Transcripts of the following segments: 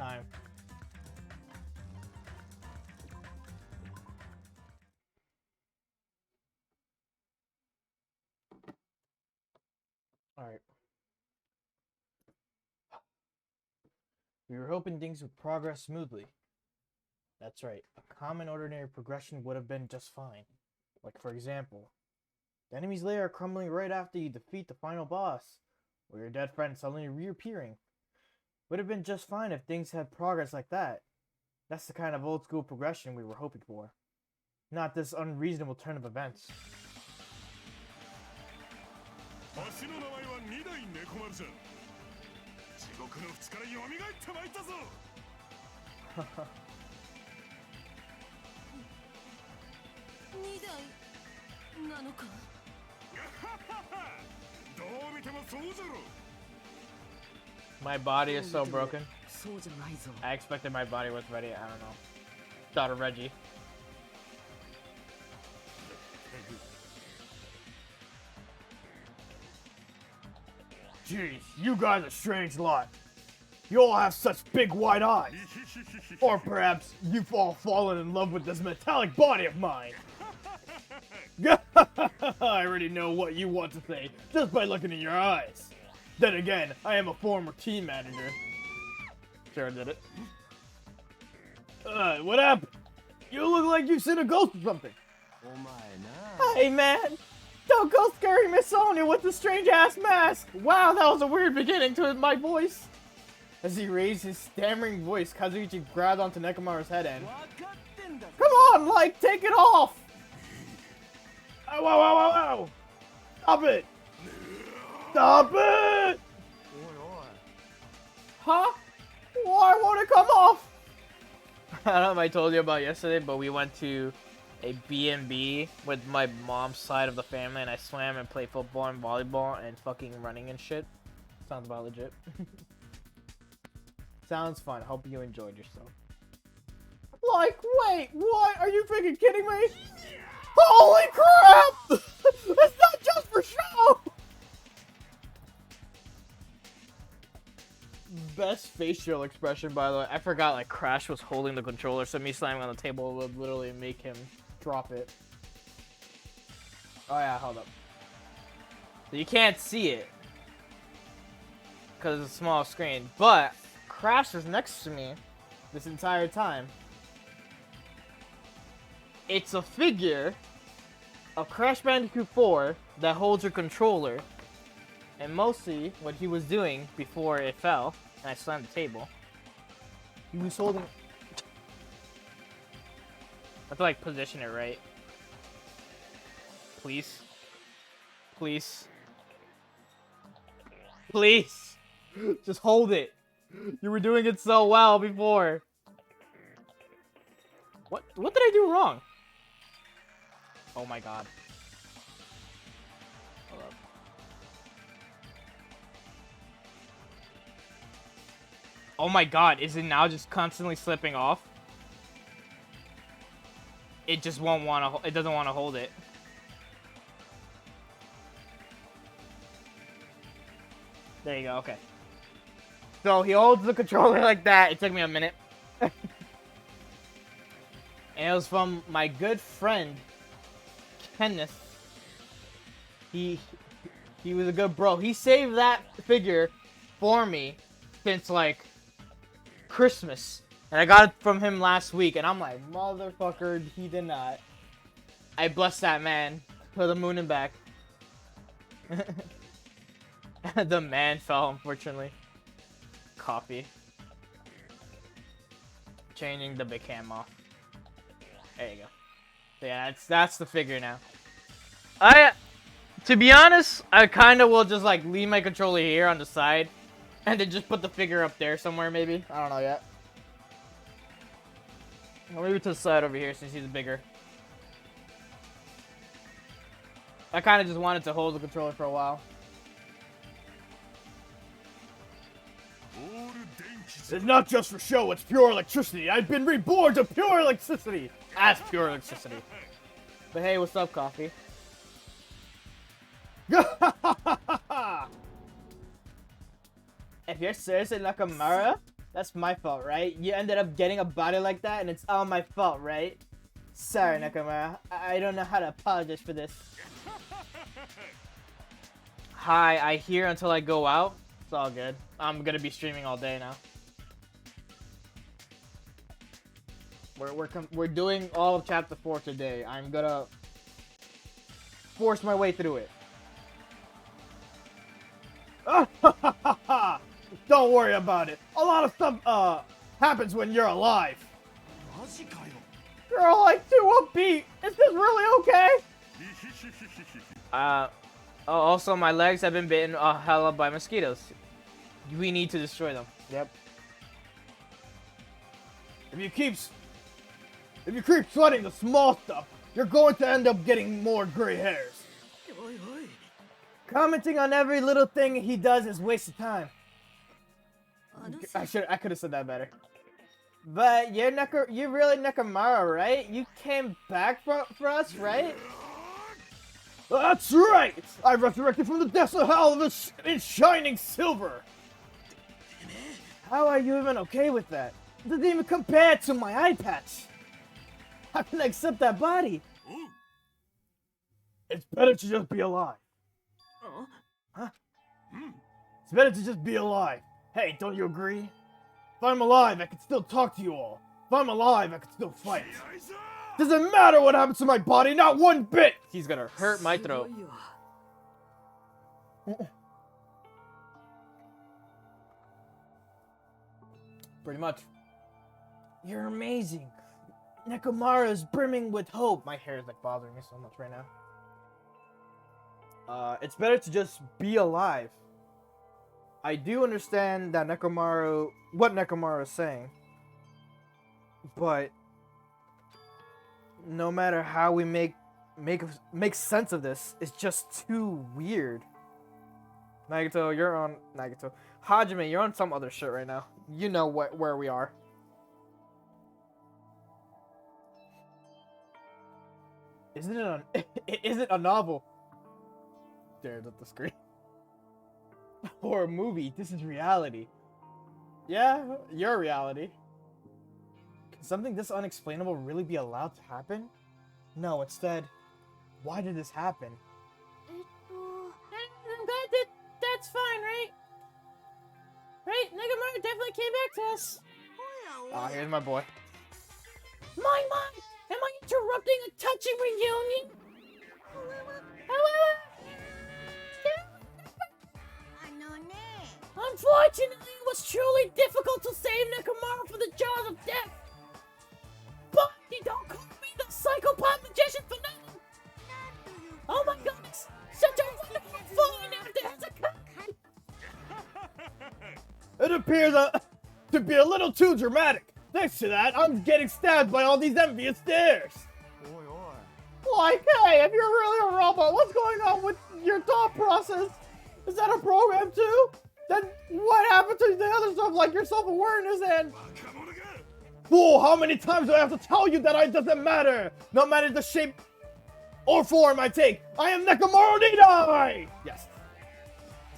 time. Alright. We were hoping things would progress smoothly. That's right, a common ordinary progression would have been just fine. Like, for example, the enemy's lair crumbling right after you defeat the final boss, or your dead friend suddenly reappearing. Would have been just fine if things had progress like that. That's the kind of old school progression we were hoping for. Not this unreasonable turn of events. My body is so broken. I expected my body was ready. I don't know. Thought of Reggie. Jeez, you guys are a strange lot. You all have such big wide eyes. Or perhaps you've all fallen in love with this metallic body of mine. I already know what you want to say just by looking in your eyes. Then again, I am a former team manager. Sure did it. What happened? You look like you've seen a ghost or something. Hey man, don't go scaring Miss Sonia with the strange ass mask. Wow, that was a weird beginning to my voice. As he raised his stammering voice, Kazuichi grabbed onto Nekomaru's head end. Come on, like, take it off! Ow, ow, ow, ow, ow! Stop it! Stop it! Huh? Why won't it come off? I don't know if I told you about yesterday, but we went to a B&B with my mom's side of the family, and I swam and played football and volleyball and fucking running and shit. Sounds about legit. Sounds fun. Hope you enjoyed yourself. Like, wait, what? Are you freaking kidding me? Holy crap! It's not just for show! Best facial expression, by the way. I forgot, like, Crash was holding the controller, so me slamming on the table would literally make him drop it. Oh, yeah, hold up. So you can't see it. Because it's a small screen. But Crash was next to me this entire time. It's a figure of Crash Bandicoot 4 that holds your controller. And mostly what he was doing before it fell, and I slammed the table, he was holding... I have to like position it right. Please. Please. Please. Just hold it. You were doing it so well before. What did I do wrong? Oh my god. Hold up. Oh my god, is it now just constantly slipping off? It just won't want to, it doesn't want to hold it. There you go, okay. So he holds the controller like that. It took me a minute. And it was from my good friend, Kenneth. He was a good bro. He saved that figure for me since like Christmas. And I got it from him last week. And I'm like, motherfucker, he did not. I blessed that man to the moon and back. The man fell, unfortunately. Coffee. Changing the big cam off. There you go. So yeah, that's the figure now. To be honest, I kind of will just like leave my controller here on the side, and then just put the figure up there somewhere maybe. I don't know yet. I'll leave it to the side over here since he's bigger. I kind of just wanted to hold the controller for a while. It's not just for show, it's pure electricity. I've been reborn to pure electricity. As pure electricity. But hey, what's up, Coffee? If you're seriously Nakamura, That's my fault, right? You ended up getting a body like that, and it's all my fault, right? Sorry, Nakamura. I don't know how to apologize for this. Hi, I hear until I go out. It's all good. I'm gonna be streaming all day now. We're doing all of Chapter 4 today. I'm gonna force my way through it. Don't worry about it. A lot of stuff happens when you're alive. You're all like too upbeat. Is this really okay? Also my legs have been bitten hella by mosquitoes. We need to destroy them. Yep. If you keep sweating the small stuff, you're going to end up getting more gray hairs. Commenting on every little thing he does is waste of time. I could have said that better. But you're really Nakamura, right? You came back for us, right? That's right! I resurrected from the depths of hell in shining silver! How are you even okay with that? It doesn't even compare to my eye patch! How can I accept that body? It's better to just be alive. Huh? It's better to just be alive. Hey, don't you agree? If I'm alive, I can still talk to you all. If I'm alive, I can still fight. Doesn't matter what happens to my body, not one bit! He's gonna hurt my throat. Pretty much. You're amazing. Nekomara is brimming with hope. My hair is like bothering me so much right now. It's better to just be alive. I do understand that what Nekomara is saying. But no matter how we make sense of this, it's just too weird. Nagato, you're on Nagato. Hajime, you're on some other shit right now. You know where we are. Isn't it a novel? Stares at the screen. Or a movie. This is reality. Yeah, your reality. Can something this unexplainable really be allowed to happen? No, instead, why did this happen? I'm glad that's fine, right? Right? Negamara definitely came back to us. Ah, here's my boy. My mom! Am I interrupting a touching reunion? Unfortunately, it was truly difficult to save Nekomara from the jaws of death. But you don't call me the psychopath magician for nothing. Oh my goodness, such a wonderful falling after Hezekiah. It appears to be a little too dramatic. Thanks to that, I'm getting stabbed by all these envious stares. Like, hey, if you're really a robot, what's going on with your thought process? Is that a program too? Then what happened to the other stuff like your self-awareness and... Fool, how many times do I have to tell you that it doesn't matter? No matter the shape or form I take, I am Nekomaru Nidai! Yes.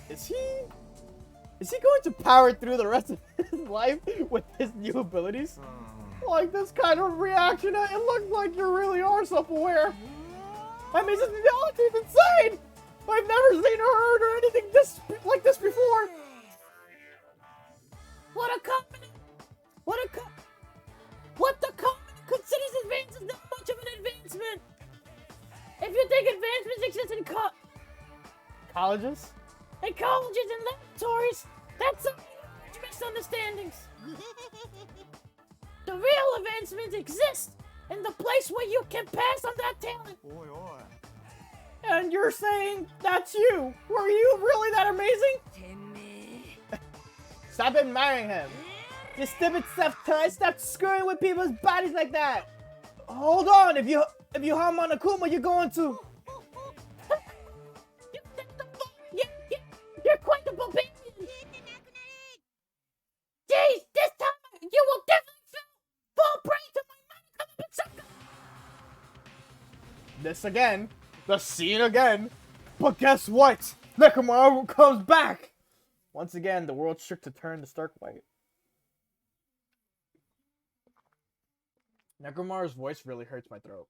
Is he going to power through the rest of his life with his new abilities? Like this kind of reaction, it looks like you really are self-aware. I mean, this reality is insane! I've never seen or heard or anything like this before. What the company considers advance is not much of an advancement. If you think advancements exist in colleges and laboratories, that's some huge misunderstandings. The real advancements exist in the place where you can pass on that talent. And you're saying that's you? Were you really that amazing? Stop admiring him. You stupid self-tie, stop screwing with people's bodies like that. Hold on, if you harm on Akuma, you're going to. You're quite the barbarian. Jeez, this time you will definitely fall prey to my manic. This again. The scene again. But guess what? Nekomaru comes back! Once again, the world's trick to turn to stark white. Nekomaru's voice really hurts my throat.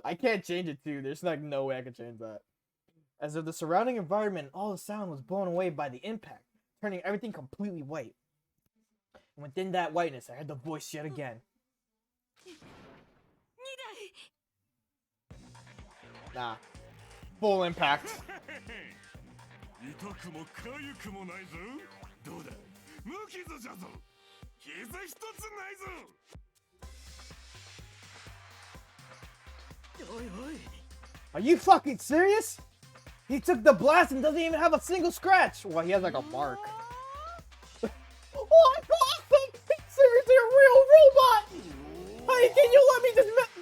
I can't change it too. There's like no way I can change that. As if the surrounding environment, all the sound was blown away by the impact, turning everything completely white. And within that whiteness, I heard the voice yet again. Nah. Full impact. Are you fucking serious? He took the blast and doesn't even have a single scratch. Well, he has like a mark. Oh, awesome! He's seriously a real robot! Hey, can you let me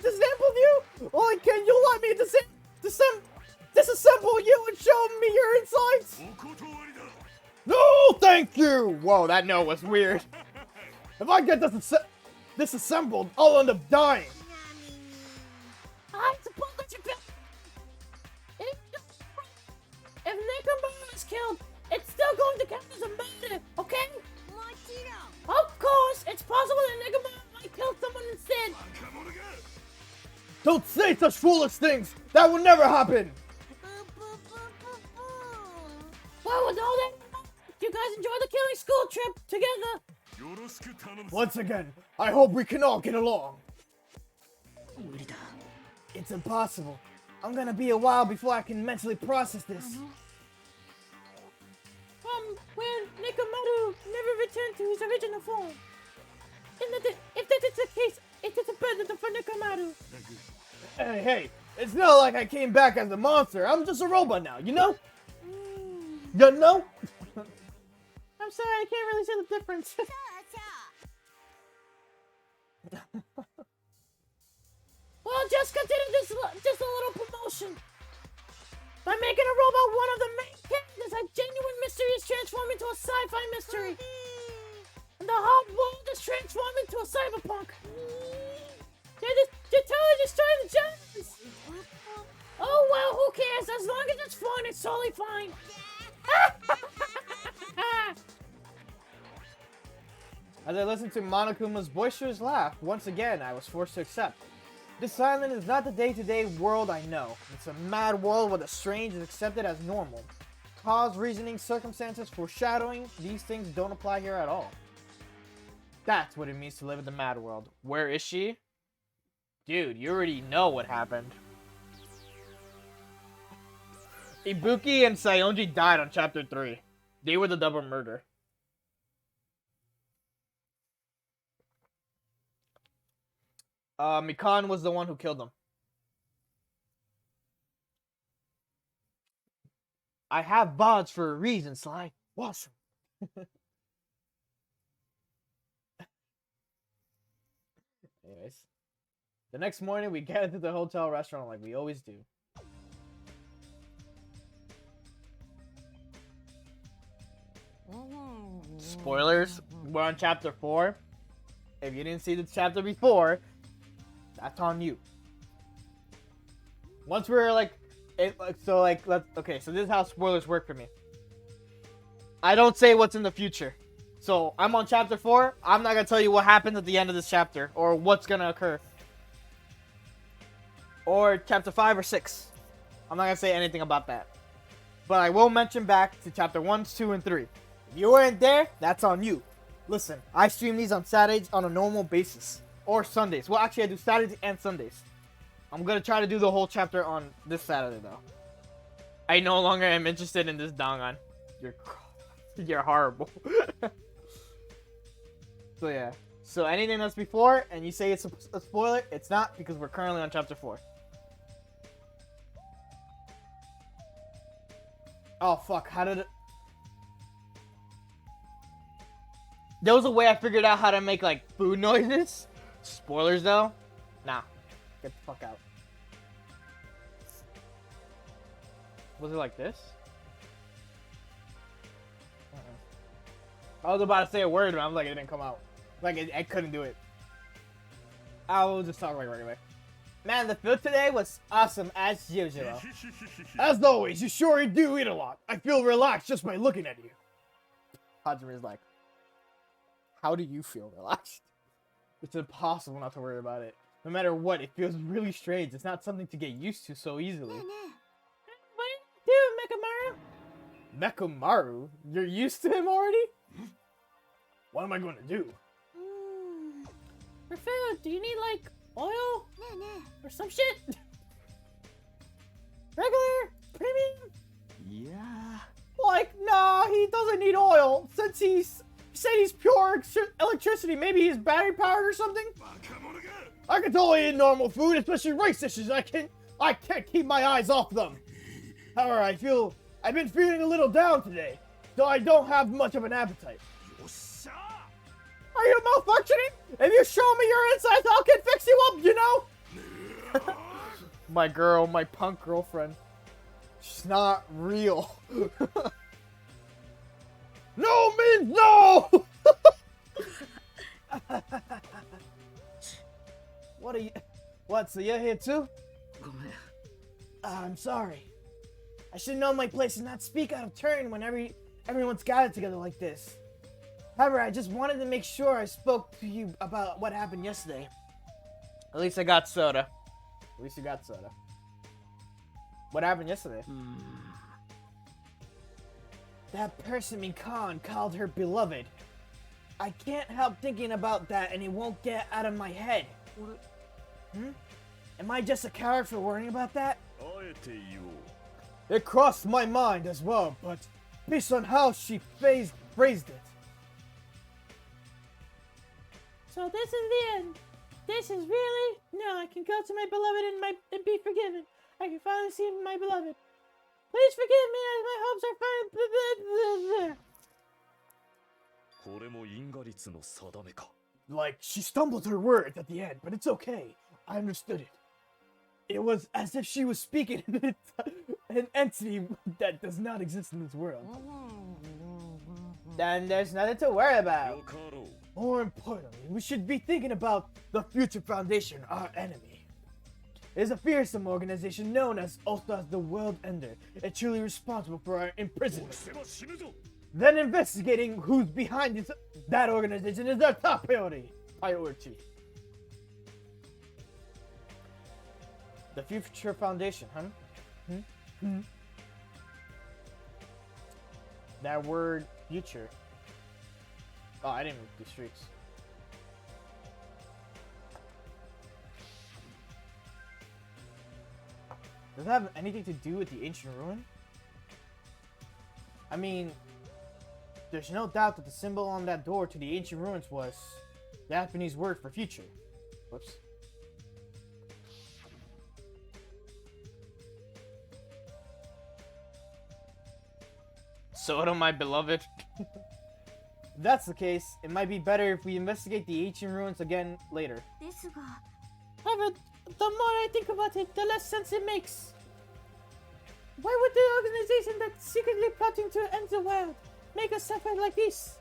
disassemble you? Or can you let me disassemble you and show me your insides? No, thank you! Whoa, that no was weird. If I get disassembled, I'll end up dying. I suppose that you feel... If Nekomaru is killed, it's still going to count as a murder, okay? Of course, it's possible that Nekomaru might kill someone instead. Don't say such foolish things! That will never happen! Well, with all that, you guys enjoy the killing school trip together. Once again, I hope we can all get along. It's impossible. I'm gonna be a while before I can mentally process this. When Nekomaru never returned to his original form. If that is the case, it is a burden for Nekomaru. Hey, it's not like I came back as a monster. I'm just a robot now, you know? You know? I'm sorry, I can't really see the difference. Well, just consider this just a little promotion. By making a robot one of the main characters, a genuine mystery is transformed into a sci-fi mystery. And the hot world is transformed into a cyberpunk. They're totally destroying the genres. Oh, well, who cares? As long as it's fun, it's totally fine. As I listened to Monokuma's boisterous laugh, once again I was forced to accept. This island is not the day-to-day world I know. It's a mad world where the strange is accepted as normal. Cause, reasoning, circumstances, foreshadowing, these things don't apply here at all. That's what it means to live in the mad world. Where is she? Dude, you already know what happened. Ibuki and Sayonji died on chapter 3. They were the double murder. Mikan was the one who killed them. I have bods for a reason, Sly. Wash them. Anyways. The next morning, we get into the hotel restaurant like we always do. Spoilers, we're on chapter 4. If you didn't see the chapter before, that's on you. Once we're like, okay, so this is how spoilers work for me. I don't say what's in the future. So I'm on chapter 4. I'm not gonna tell you what happens at the end of this chapter or what's gonna occur. Or chapter 5 or 6. I'm not gonna say anything about that. But I will mention back to chapter 1, 2, and 3. If you weren't there, that's on you. Listen, I stream these on Saturdays on a normal basis. Or Sundays. Well, actually, I do Saturdays and Sundays. I'm gonna try to do the whole chapter on this Saturday, though. I no longer am interested in this Dangan. You're horrible. So, yeah. So, anything that's before, and you say it's a spoiler, it's not, because we're currently on chapter 4. Oh, fuck. How did it... There was a way I figured out how to make, like, food noises. Spoilers, though? Nah. Get the fuck out. Was it like this? I was about to say a word, but I'm like, it didn't come out. Like, I couldn't do it. I will just talk like regular. Man, the food today was awesome as usual. As always, you sure do eat a lot. I feel relaxed just by looking at you. Hajime's like, how do you feel relaxed? It's impossible not to worry about it. No matter what, it feels really strange. It's not something to get used to so easily. What do you do, Mekamaru? Mekamaru? You're used to him already? What am I going to do? For food, do you need, like, oil? Or some shit? Regular? Premium? Yeah. Like, nah, he doesn't need oil. Since he said he's pure electricity, maybe he's battery powered or something? I can totally eat normal food, especially rice dishes. I can't keep my eyes off them. However, I've been feeling a little down today, so I don't have much of an appetite. Are you malfunctioning? If you show me your insides, I can fix you up, you know? My punk girlfriend. She's not real. No means no! What, so you're here too? I'm sorry. I should know my place and not speak out of turn when everyone's gathered together like this. However, I just wanted to make sure I spoke to you about what happened yesterday. At least I got soda. At least you got soda. What happened yesterday? That person Mikan called her beloved. I can't help thinking about that and it won't get out of my head. What? Am I just a coward for worrying about that? It crossed my mind as well, but based on how she phrased it. So this is the end. This is really... No, I can go to my beloved and be forgiven. I can finally see my beloved. Please forgive me as my hopes are finally... Like, she stumbled her words at the end, but it's okay. I understood it. It was as if she was speaking in an entity that does not exist in this world. Then there's nothing to worry about. More importantly, we should be thinking about the Future Foundation, our enemy. It is a fearsome organization known also as the World Ender, and truly responsible for our imprisonment. Then investigating who's behind that organization is our top priority. The Future Foundation, huh? That word, future. Oh, I didn't move the streaks. Does that have anything to do with the ancient ruin? I mean, there's no doubt that the symbol on that door to the ancient ruins was the Japanese word for future. Whoops. Soda, my beloved. If that's the case, it might be better if we investigate the ancient ruins again later. However, the more I think about it, the less sense it makes. Why would the organization that's secretly plotting to end the world make us suffer like this?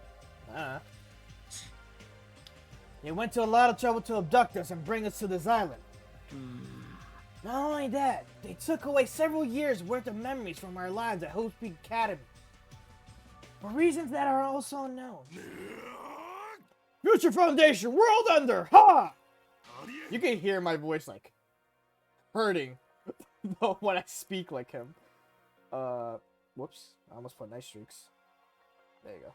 They went to a lot of trouble to abduct us and bring us to this island. Not only that, they took away several years worth of memories from our lives at Hope Peak Academy. For reasons that are also unknown. Future Foundation, World Ender, ha! You can hear my voice like hurting when I speak like him. Whoops, I almost put nice streaks. There you go.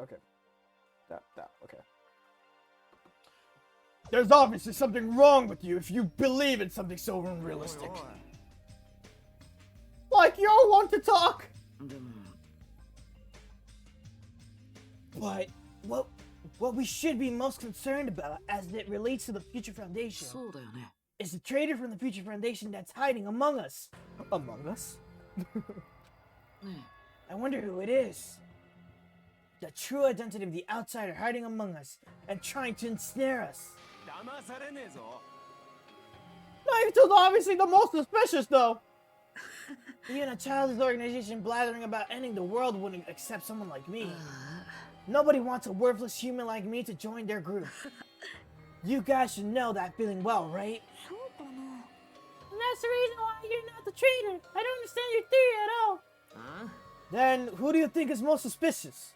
Okay. That, okay. There's obviously something wrong with you if you believe in something so unrealistic. Like you all want to talk. But what we should be most concerned about as it relates to the Future Foundation is the traitor from the Future Foundation that's hiding among us. Among us? I wonder who it is. The true identity of the outsider hiding among us and trying to ensnare us. Not until obviously the most suspicious though. Even a childless organization blathering about ending the world wouldn't accept someone like me. Nobody wants a worthless human like me to join their group. You guys should know that feeling well, right? And that's the reason why you're not the traitor. I don't understand your theory at all. Then, who do you think is most suspicious?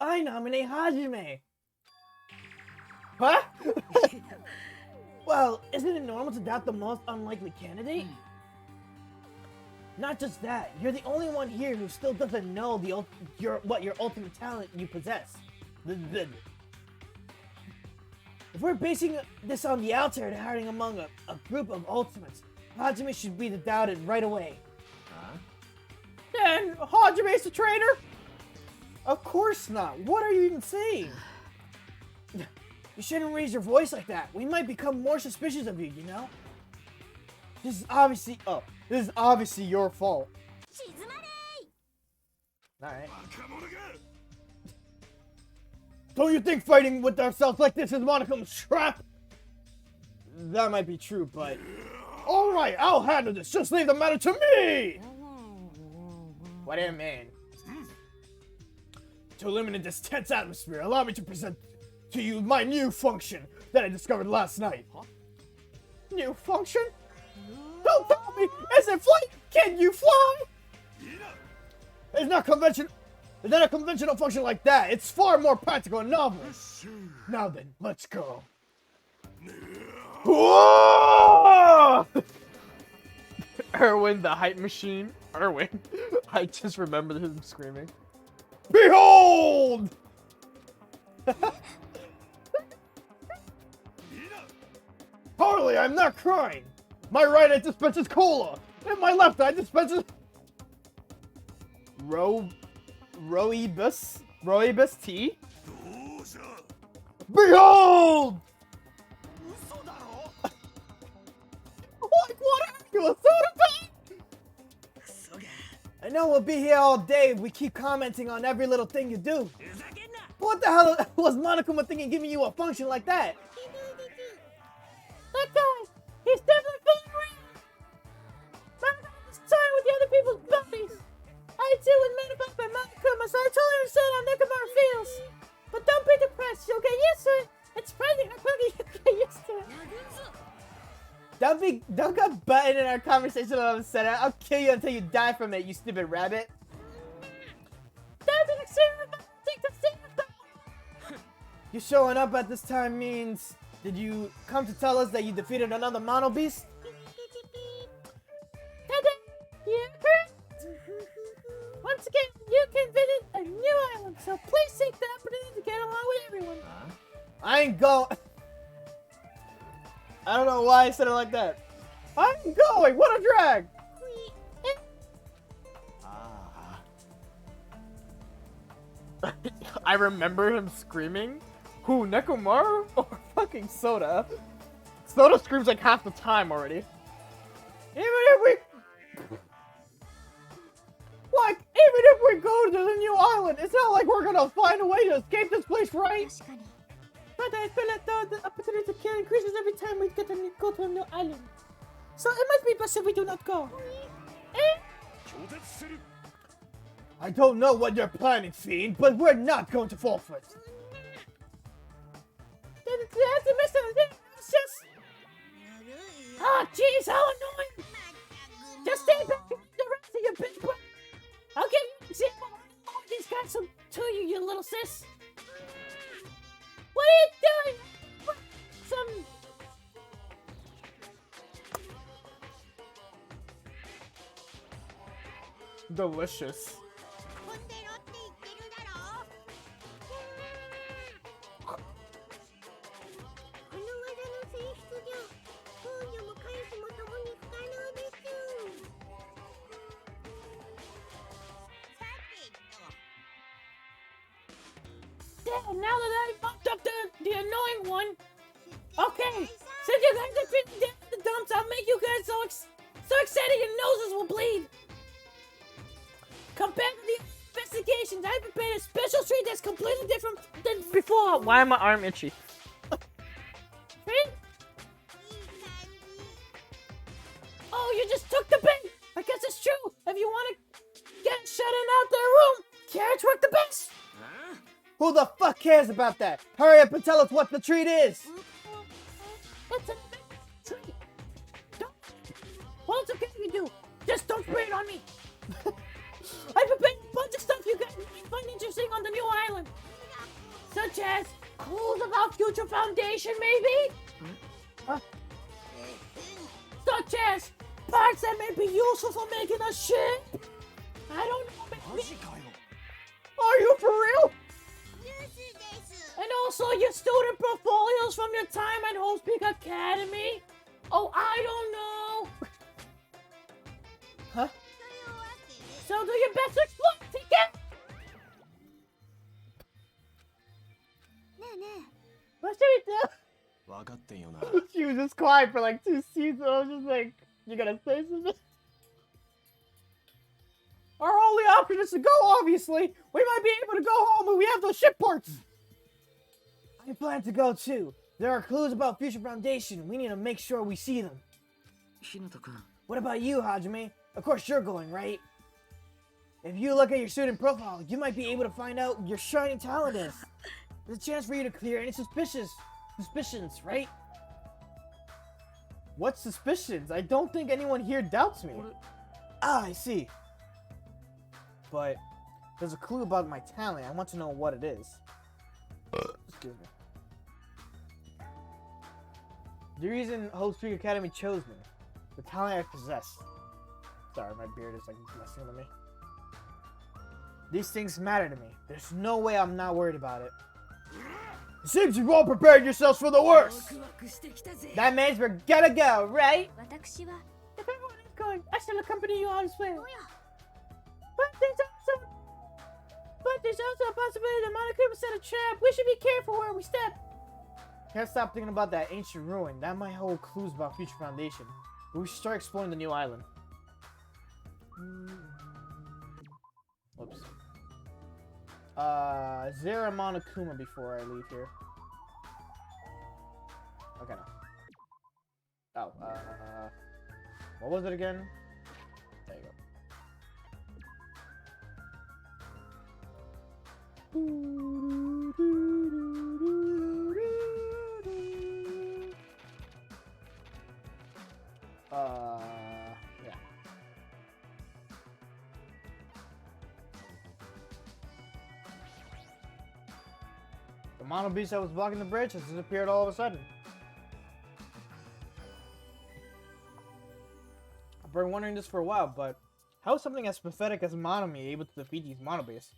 I nominate Hajime. Huh? Well, isn't it normal to doubt the most unlikely candidate? Not just that, you're the only one here who still doesn't know what your ultimate talent you possess. If we're basing this on the outside hiding among a group of ultimates, Hajime should be the doubted right away. Huh? Then Hajime's the traitor? Of course not. What are you even saying? You shouldn't raise your voice like that. We might become more suspicious of you, you know? This is obviously your fault. Alright. Don't you think fighting with ourselves like this is Monocle's trap? That might be true, but... Alright, I'll handle this. Just leave the matter to me! What do you mean? To eliminate this tense atmosphere, allow me to present to you my new function that I discovered last night. Huh? New function? Don't tell me! Is it flight? Can you fly? It's not a conventional function like that. It's far more practical and novel. Now then, let's go. Erwin, the hype machine. Erwin. I just remember him screaming. Behold! Harley, I'm not crying. My right eye dispenses cola, and my left eye dispenses Rooibos tea. Behold! Like what are you, a soda pop? I know we'll be here all day if we keep commenting on every little thing you do. What the hell was Monokuma thinking giving you a function like that? That guy, he's definitely fooling around. Monokuma is toying with the other people's bodies. I too was made up by Monokuma, so I totally understand how Nekomura feels. But don't be depressed, you'll get used to it. It's surprising how quickly you get used to it. Don't go butting in our conversation all of a sudden. I'll kill you until you die from it, you stupid rabbit. That's an extreme You showing up at this time means... Did you come to tell us that you defeated another Mono Beast? Yeah, correct. Once again, you can visit a new island, so please take the opportunity to get along with everyone. I ain't going... I don't know why I said it like that. I'm going! What a drag! I remember him screaming. Who, Nekomaru or fucking Soda? Soda screams like half the time already. Even if we go to the new island, it's not like we're gonna find a way to escape this place, right? But I feel like the opportunity to kill increases every time we go to a new island. So it must be best if we do not go. I don't know what you're planning, Fiend, but we're not going to fall for it. That's a misunderstanding. It's just... Oh, jeez, how annoying! Just stay back and the rest of your big brother. I'll give you an example. These guys to you, you little sis. What are you doing? Delicious. Now that I bumped up the annoying one, okay, since you guys are treating down the dumps, I'll make you guys so excited your noses will bleed. Compared to the investigations, I've prepared a special treat that's completely different than before. Why am my arm itchy? Oh, you just took the bait. I guess it's true. If you want to get shut in out their room, carrots work the best. Huh? Who the fuck cares about that? Hurry up and tell us what the treat is. It's a treat. Well, it's okay if you do. Just don't spray it on me. I prepared a bunch of stuff you guys might find interesting on the new island. foundation, maybe? Huh? Such as parts that may be useful for making a ship? I don't know, maybe. Are you for real? And also your student portfolios from your time at Host Peak Academy? Oh, I don't know. Huh? So do your best to explore, TK! What should we do? She was just quiet for like 2 seasons. I was just like, you gonna say something? Our only option is to go, obviously. We might be able to go home, but we have those ship parts. I plan to go too. There are clues about Future Foundation. We need to make sure we see them. What about you, Hajime? Of course you're going, right? If you look at your student profile, you might be able to find out your shining talent is. There's a chance for you to clear any suspicions, right? What suspicions? I don't think anyone here doubts me. Ah, I see. But there's a clue about my talent. I want to know what it is. Excuse me. The reason Host Peak Academy chose me. The talent I possess. Sorry, my beard is like messing with me. These things matter to me. There's no way I'm not worried about it. It seems you've all prepared yourselves for the worst. That means we're gonna go, right? If everyone is going, I shall accompany you on this way. But there's also a possibility that Monokuma set a trap. We should be careful where we step. Can't stop thinking about that ancient ruin. That might hold clues about Future Foundation. But we should start exploring the new island. Oops. Is there a Monokuma before I leave here? Okay, no. Oh, what was it again? There you go. Yeah. The mono beast that was blocking the bridge has disappeared all of a sudden. I've been wondering this for a while, but how is something as pathetic as Monomi able to defeat these mono beasts?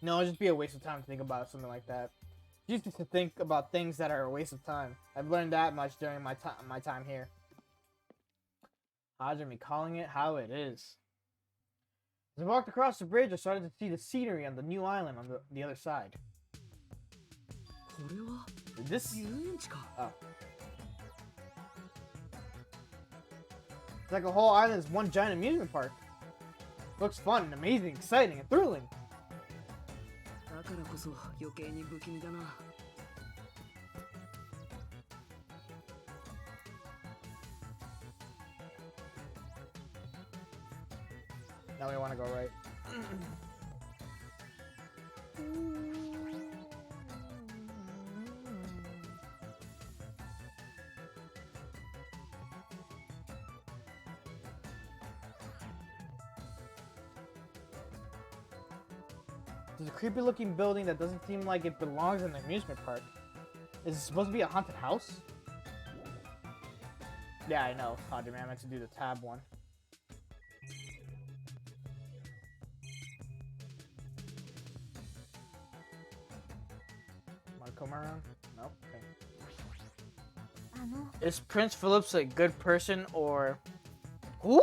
No, it'd just be a waste of time to think about something like that. It's used to think about things that are a waste of time. I've learned that much during my time here. Hajime calling it how it is. As I walked across the bridge, I started to see the scenery on the new island on the other side. This? Oh. It's like a whole island is one giant amusement park. Looks fun and amazing, exciting, and thrilling. Now we want to go right. There's a creepy looking building that doesn't seem like it belongs in an amusement park. Is it supposed to be a haunted house? Yeah, I know. Hajime, I meant to do the tab one. Wanna come around? Nope. Okay. Is Prince Phillips a good person or who?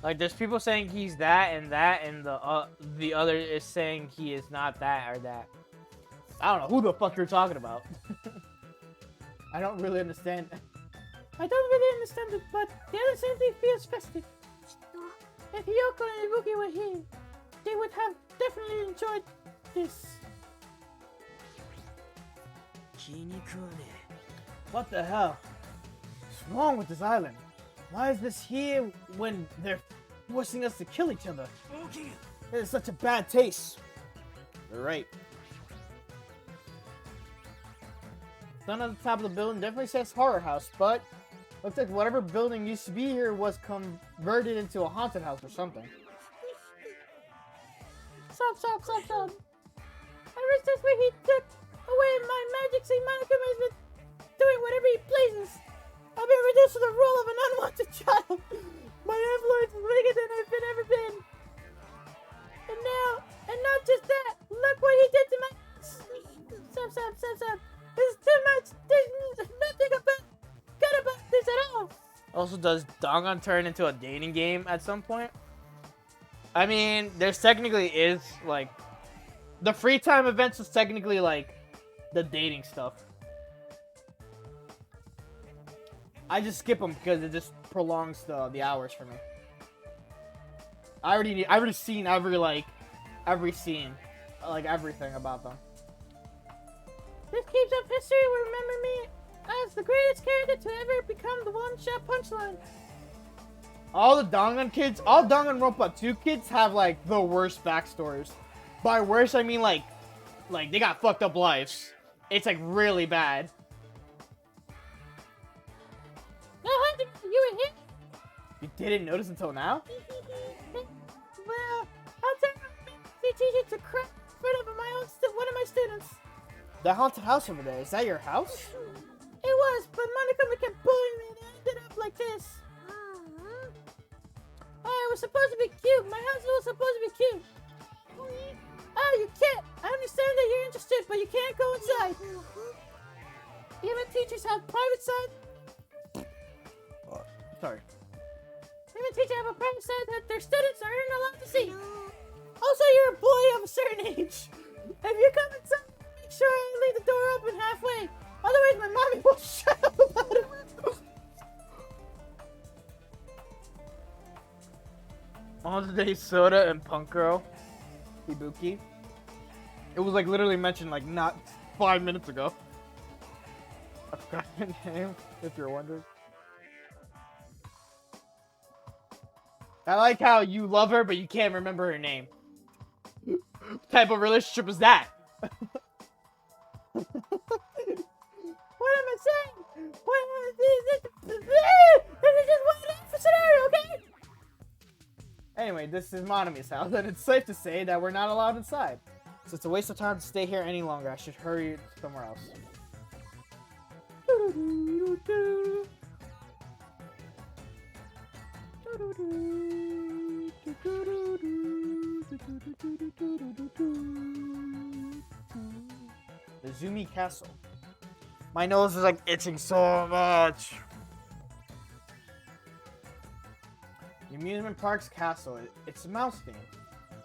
Like, there's people saying he's that, and the other is saying he is not that or that. I don't know who the fuck you're talking about. I don't really understand. I don't really understand it, but the other simply feels festive. If Yoko and Ibuki were here, they would have definitely enjoyed this. What the hell? What's wrong with this island? Why is this here when they're forcing us to kill each other? It is such a bad taste. You're right. The sign on the top of the building definitely says horror house, but looks like whatever building used to be here was converted into a haunted house or something. Stop. I wish that's where he took. Away my magic, Saint Monokuma has been doing whatever he pleases. I've been reduced to the role of an unwanted child. My influence is bigger than I've ever been. And now, and not just that, look what he did to my... Stop. This is too much. There's nothing good about this at all. Also, does Dangan turn into a dating game at some point? I mean, there's technically is, like... The free time events is technically, like, the dating stuff. I just skip them because it just prolongs the hours for me. I already seen every scene, like everything about them. This keeps up history will remember me as the greatest character to ever become the one-shot punchline. All the Dangan kids, all Danganronpa 2 kids have like the worst backstories. By worst, I mean like they got fucked up lives. It's like really bad. No, Hunter, you were here. You didn't notice until now? Well, I'll tell you, teacher to cry in front of one of my students. The haunted house over there, is that your house? It was, but Monokuma kept bullying me and it ended up like this. Oh, it was supposed to be cute. My house was supposed to be cute. Oh, you can't. I understand that you're interested, but you can't go inside. Even teachers have private side. Sorry. Even teachers have a private side that their students aren't allowed to see. Also, you're a boy of a certain age. If you come inside, make sure I leave the door open halfway. Otherwise, my mommy will shut up about it. On today's soda and punk girl, Ibuki. It was like literally mentioned like not 5 minutes ago. I forgot her name, if you're wondering. I like how you love her, but you can't remember her name. What type of relationship is that? What am I saying? This is just one scenario, okay? Anyway, this is Monami's house, and it's safe to say that we're not allowed inside. So it's a waste of time to stay here any longer. I should hurry somewhere else. The Zumi Castle. My nose is like itching so much. The amusement park's castle. It's a mouse game.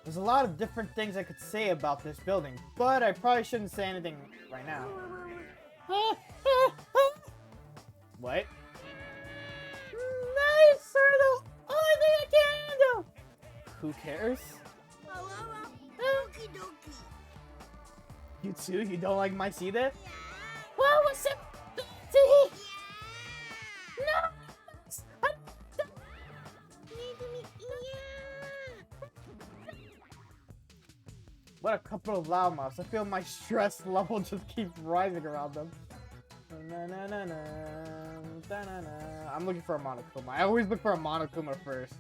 There's a lot of different things I could say about this building, but I probably shouldn't say anything right now. What? Nice, are the only thing I can handle. Who cares? You too? You don't like my see that? Well, what's up? No! What a couple of loudmouths. I feel my stress level just keeps rising around them. I'm looking for a Monokuma. I always look for a Monokuma first.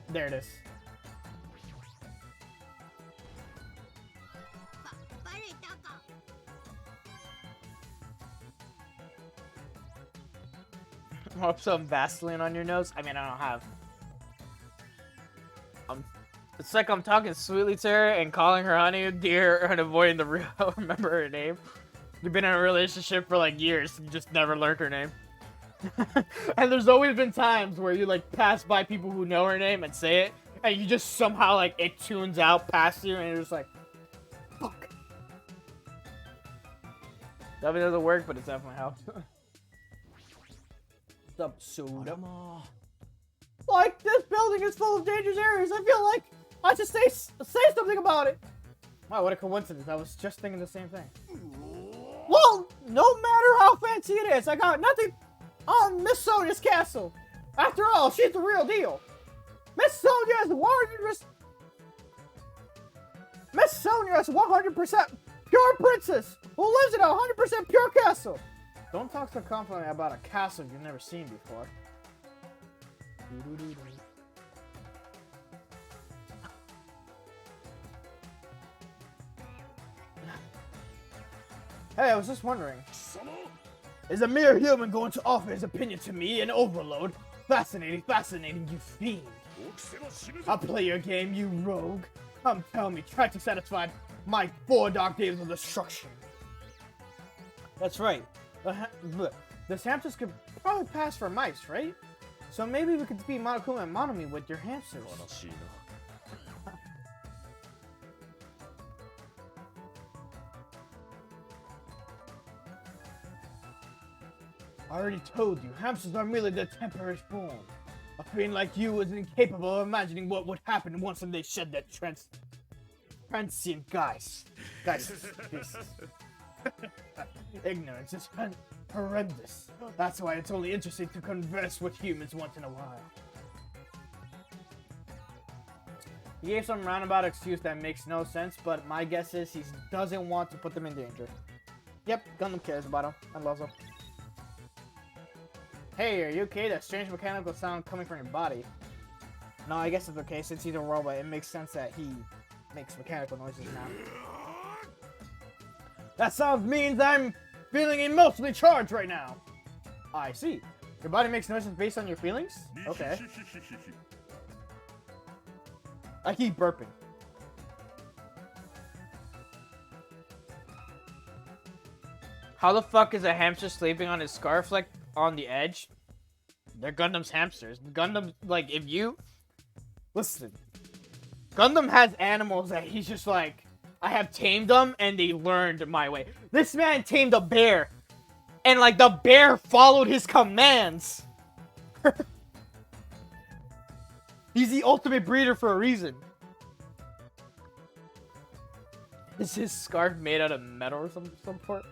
There it is. Rub some Vaseline on your nose? I mean, I don't have. It's like I'm talking sweetly to her and calling her honey, dear, and avoiding the real remember her name. You've been in a relationship for like years, you just never learned her name. And there's always been times where you like pass by people who know her name and say it, and you just somehow like it tunes out past you, and you're just like, fuck. Definitely doesn't work, but it definitely helps. What's up, soda? Like, this building is full of dangerous areas. I feel like I should say something about it. Wow, what a coincidence. I was just thinking the same thing. Well, no matter how fancy it is, I got nothing on Miss Sonia's castle. After all, she's the real deal. Miss Sonia is 100% pure princess who lives in a 100% pure castle. Don't talk so confidently about a castle you've never seen before. Hey, I was just wondering. Is a mere human going to offer his opinion to me, an overload? Fascinating, fascinating, you fiend. I'll play your game, you rogue. Come tell me, try to satisfy my 4 dark days of destruction. That's right. The hamsters could probably pass for mice, right? So maybe we could defeat Monokuma and Monomi with your hamsters. I already told you, hamsters are merely their temporary form. A fiend like you is incapable of imagining what would happen once they shed their transient guise. Ignorance is horrendous. That's why it's only interesting to converse with humans once in a while. He gave some roundabout excuse that makes no sense, but my guess is he doesn't want to put them in danger. Yep, Gundam cares about him and loves him. Hey, are you okay? That strange mechanical sound coming from your body. No, I guess it's okay. Since he's a robot, it makes sense that he makes mechanical noises now. That sound means I'm feeling emotionally charged right now. I see. Your body makes noises based on your feelings? Okay. I keep burping. How the fuck is a hamster sleeping on his scarf like on the edge? They're Gundam's hamsters. Gundam, like, if you... Listen. Gundam has animals that he's just like, I have tamed them and they learned my way. This man tamed a bear. And, like, the bear followed his commands. He's the ultimate breeder for a reason. Is his scarf made out of metal or some sort?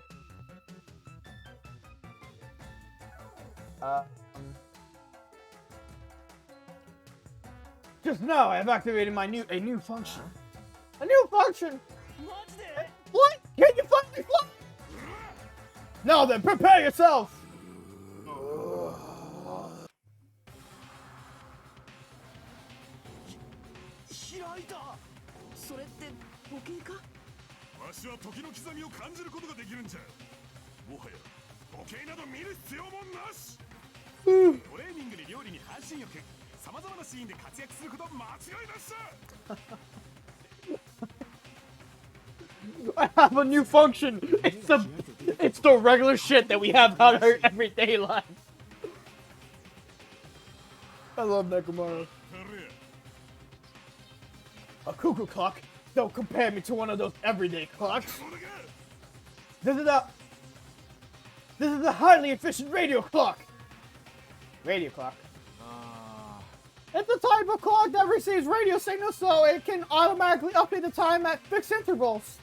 Just now, I have activated a new function. A new function? What? Can you finally fly? Now then, prepare yourself! I have a new function. It's the regular shit that we have on our everyday life. I love Nekomaru. A cuckoo clock? Don't compare me to one of those everyday clocks. This is a highly efficient radio clock. Radio clock. It's a type of clock that receives radio signals so it can automatically update the time at fixed intervals.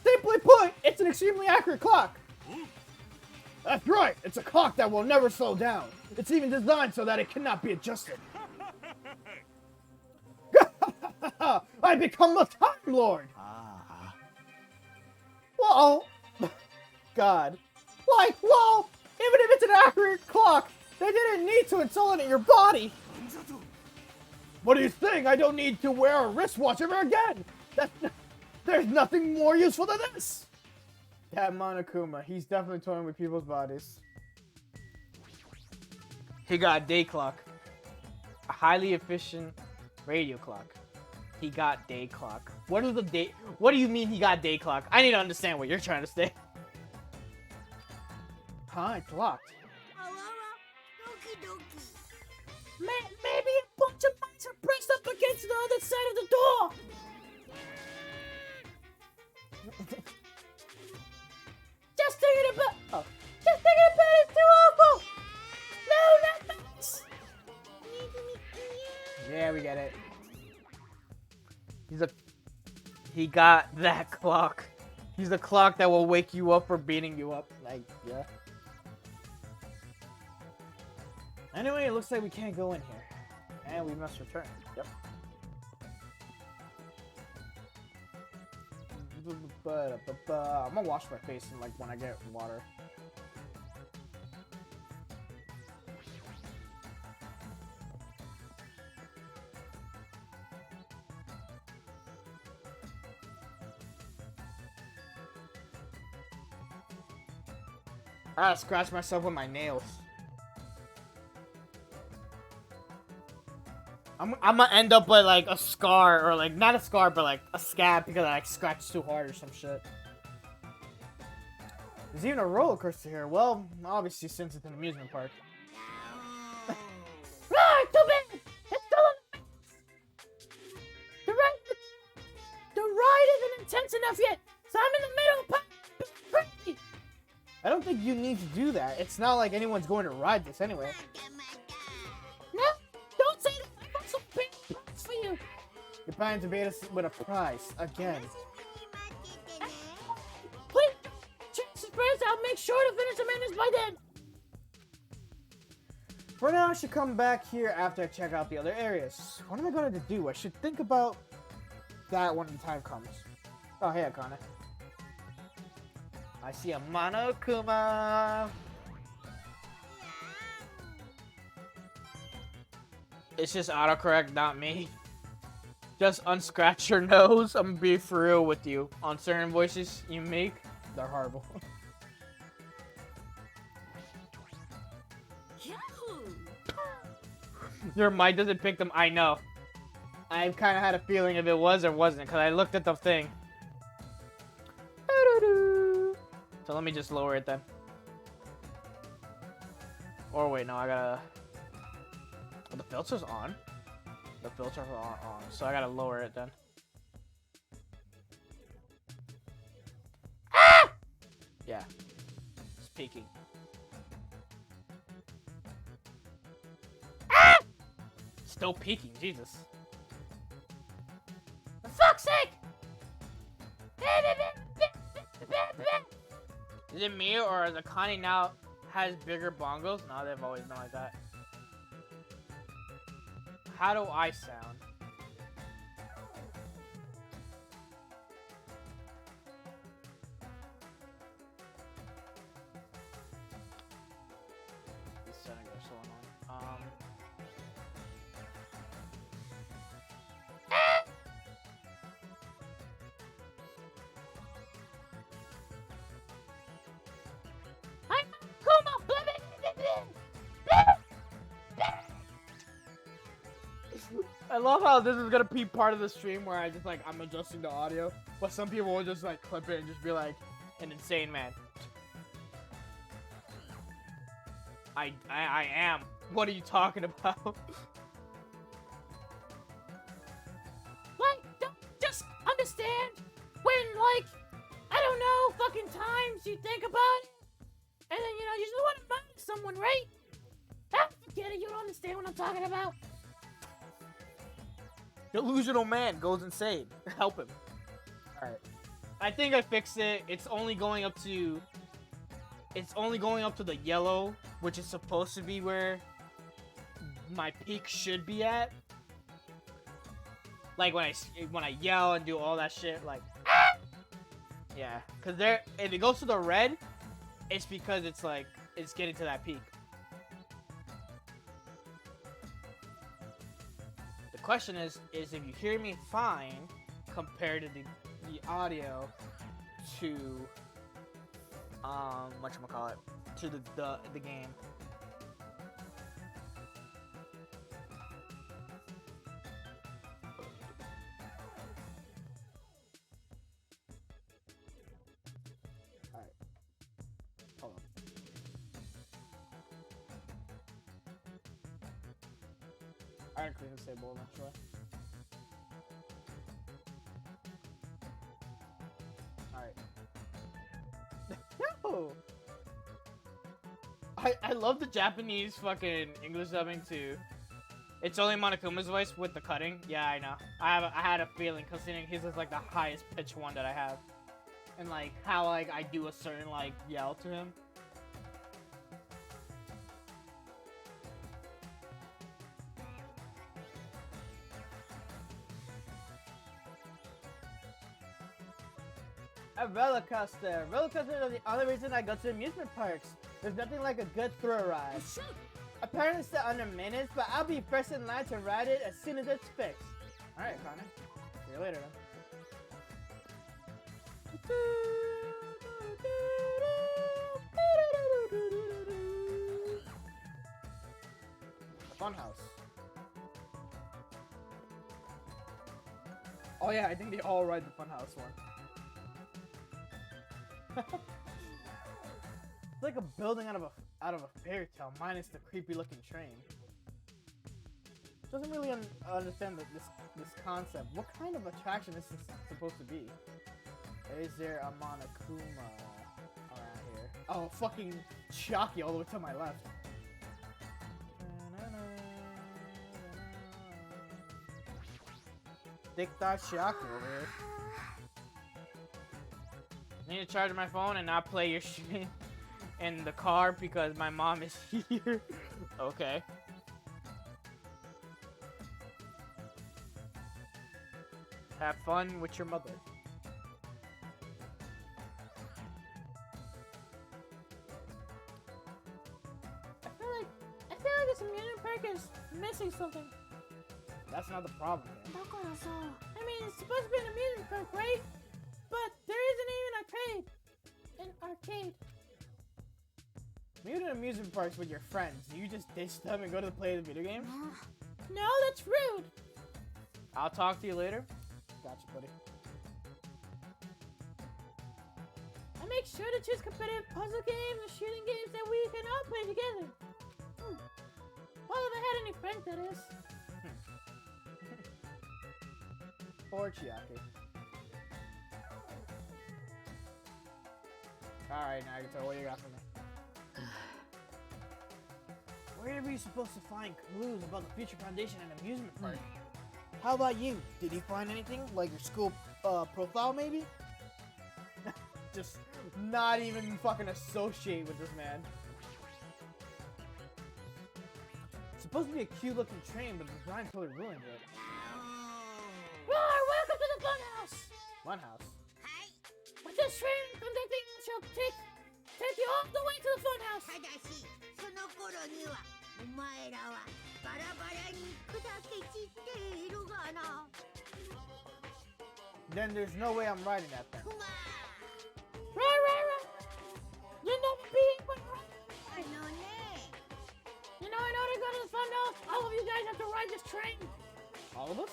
Simply put, it's an extremely accurate clock. That's right, it's a clock that will never slow down. It's even designed so that it cannot be adjusted. I become the Time Lord! Well, God. Like, well, even if it's an accurate clock, they didn't need to install it in your body. What do you think? I don't need to wear a wristwatch ever again. There's nothing more useful than this. That Monokuma, he's definitely toying with people's bodies. He got a day clock. A highly efficient radio clock. He got day clock. What do you mean he got day clock? I need to understand what you're trying to say. Huh? It's locked. Maybe a bunch of mice are pressed up against the other side of the door. Just thinking about it's too awful. No, not mice. Yeah, we get it. He got that clock. He's the clock that will wake you up for beating you up. Like, yeah. Anyway, it looks like we can't go in here. And we must return. Yep. I'm gonna wash my face in, like, when I get water. I gotta scratch myself with my nails. I'm gonna end up with like a scar, or like not a scar, but like a scab because I like scratched too hard or some shit. There's even a roller coaster here. Well, obviously since it's an amusement park. Ah, too bad! It's still on the ride isn't intense enough yet, so I'm in the middle. I don't think you need to do that. It's not like anyone's going to ride this anyway. No, don't say that. I got some big prize for you. You're planning to bait us with a prize again. Please, chances first. I'll make sure to finish the maintenance by then. For now, I should come back here after I check out the other areas. What am I going to do? I should think about that when the time comes. Oh, hey, Akane. I see a Monokuma. It's just autocorrect, not me. Just unscratch your nose. I'm gonna be for real with you. On certain voices you make, they're horrible. Your mic doesn't pick them. I know. I kind of had a feeling if it was or wasn't, because I looked at the thing. So let me just lower it then. Or wait, no, I gotta... Oh, the filter's on? The filters are on, so I gotta lower it then. Ah! Yeah. It's peaking. Ah! Still peaking, Jesus. For fuck's sake! Is it me, or the Akane now has bigger bongos? No, they've always been like that. How do I sound? These settings are so annoying. I love how this is gonna be part of the stream where I just like I'm adjusting the audio, but some people will just like clip it and just be like an insane man. I am. What are you talking about? Like, don't just understand when like I don't know fucking times you think about it, and then you know you just want to murder someone, right? Ah, forget it. You don't understand what I'm talking about. Delusional man goes insane. Help him. Alright. I think I fixed it. It's only going up to the yellow, which is supposed to be where my peak should be at. Like when I yell and do all that shit, like ah! Yeah, cause if it goes to the red, it's because it's like it's getting to that peak. The question is if you hear me fine compared to the audio to whatchamacallit, to the game. Alright. Hold on. I can clean the table eventually. Alright. No! I love the Japanese fucking English dubbing too. It's only Monokuma's voice with the cutting. Yeah, I know. I had a feeling considering his is like the highest pitch one that I have. And like how like I do a certain like yell to him. A roller coaster. Roller coasters are the only reason I go to amusement parks. There's nothing like a good thrill ride. Apparently it's still under minutes, but I'll be first in line to ride it as soon as it's fixed. Alright, Connor. See you later then. Funhouse. Oh yeah, I think they all ride the Funhouse one. It's like a building out of a fairy tale, minus the creepy looking train. Doesn't really understand this concept. What kind of attraction is this supposed to be? Is there a Monokuma around here? Oh, fucking Chucky all the way to my left. Dick Dot Shock over here. I need to charge my phone and not play your shit in the car because my mom is here. Okay. Have fun with your mother. I feel like this amusement park is missing something. That's not the problem here. I mean, it's supposed to be an amusement park, right? But there isn't even an arcade. When you're in amusement parks with your friends, do you just ditch them and go to play the video game? No, that's rude. I'll talk to you later. Gotcha, buddy. I make sure to choose competitive puzzle games and shooting games that we can all play together. Well, if I had any friends, that is. Poor Chiaki. Alright, Nagato, what do you got for me? Where are we supposed to find clues about the future foundation and amusement park? How about you? Did you find anything? Like your school profile, maybe? Just not even fucking associate with this man. It's supposed to be a cute looking train, but the design totally ruined it. Welcome to the Funhouse! Funhouse? Hi. With this train conducting shall take you all the way to the Funhouse! Then there's no way I'm riding that thing. Right. You're not being but right. You know, in order to go to the Funhouse, all of you guys have to ride this train. All of us?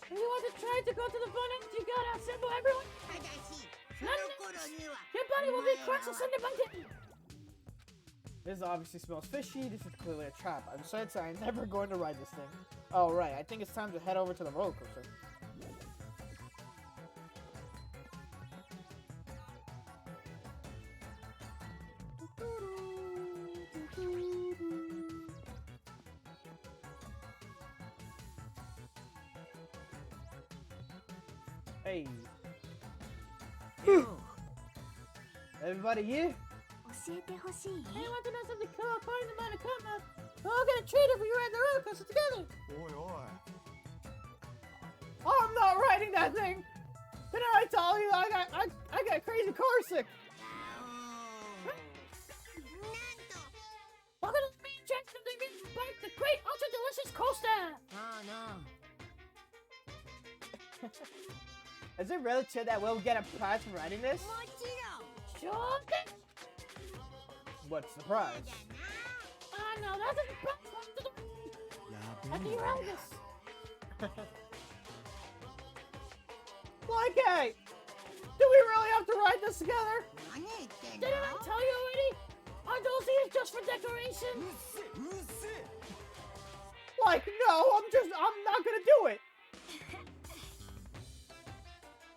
If you want to try to go to the Funhouse, you gotta assemble everyone. Your body will be crushed and sent by him. This obviously smells fishy. This is clearly a trap. I'm certain I'm never going to ride this thing. Oh, right. I think it's time to head over to the roller coaster. Hey. Everybody here? Hey, want to know something cool according to Monokuma? We're all gonna treat if we ride the roller coaster together. Oi. Oh, I'm not riding that thing. Didn't I tell you I got crazy car sick? Welcome to the main attraction of the amusement park, the great ultra delicious coaster. Oh no. Is it really true that we'll get a prize for riding this? Sure. What's the prize? No, that's a surprise. After you ride this. Like, hey, do we really have to ride this together? Didn't I tell you already? Are those ears just for decoration? Like, no, I'm not gonna do it.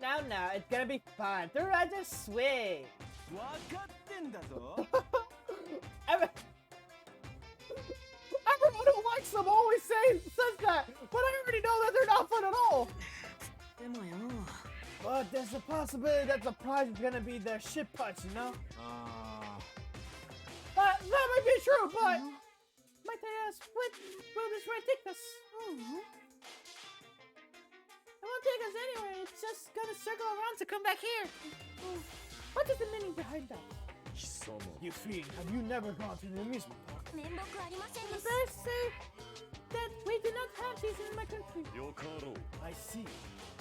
No, it's gonna be fun. The rides are sweet. Everyone who likes them always says that, but I already know that they're not fun at all. But there's a possibility that the prize is gonna be their shit putts, you know? That might be true, but might I ask, what will this ride take us? It won't take us anywhere. It's just gonna circle around to come back here. What is the meaning behind that? You fiend, have you never gone to an amusement park? The bears say that we do not have these in my country. I see.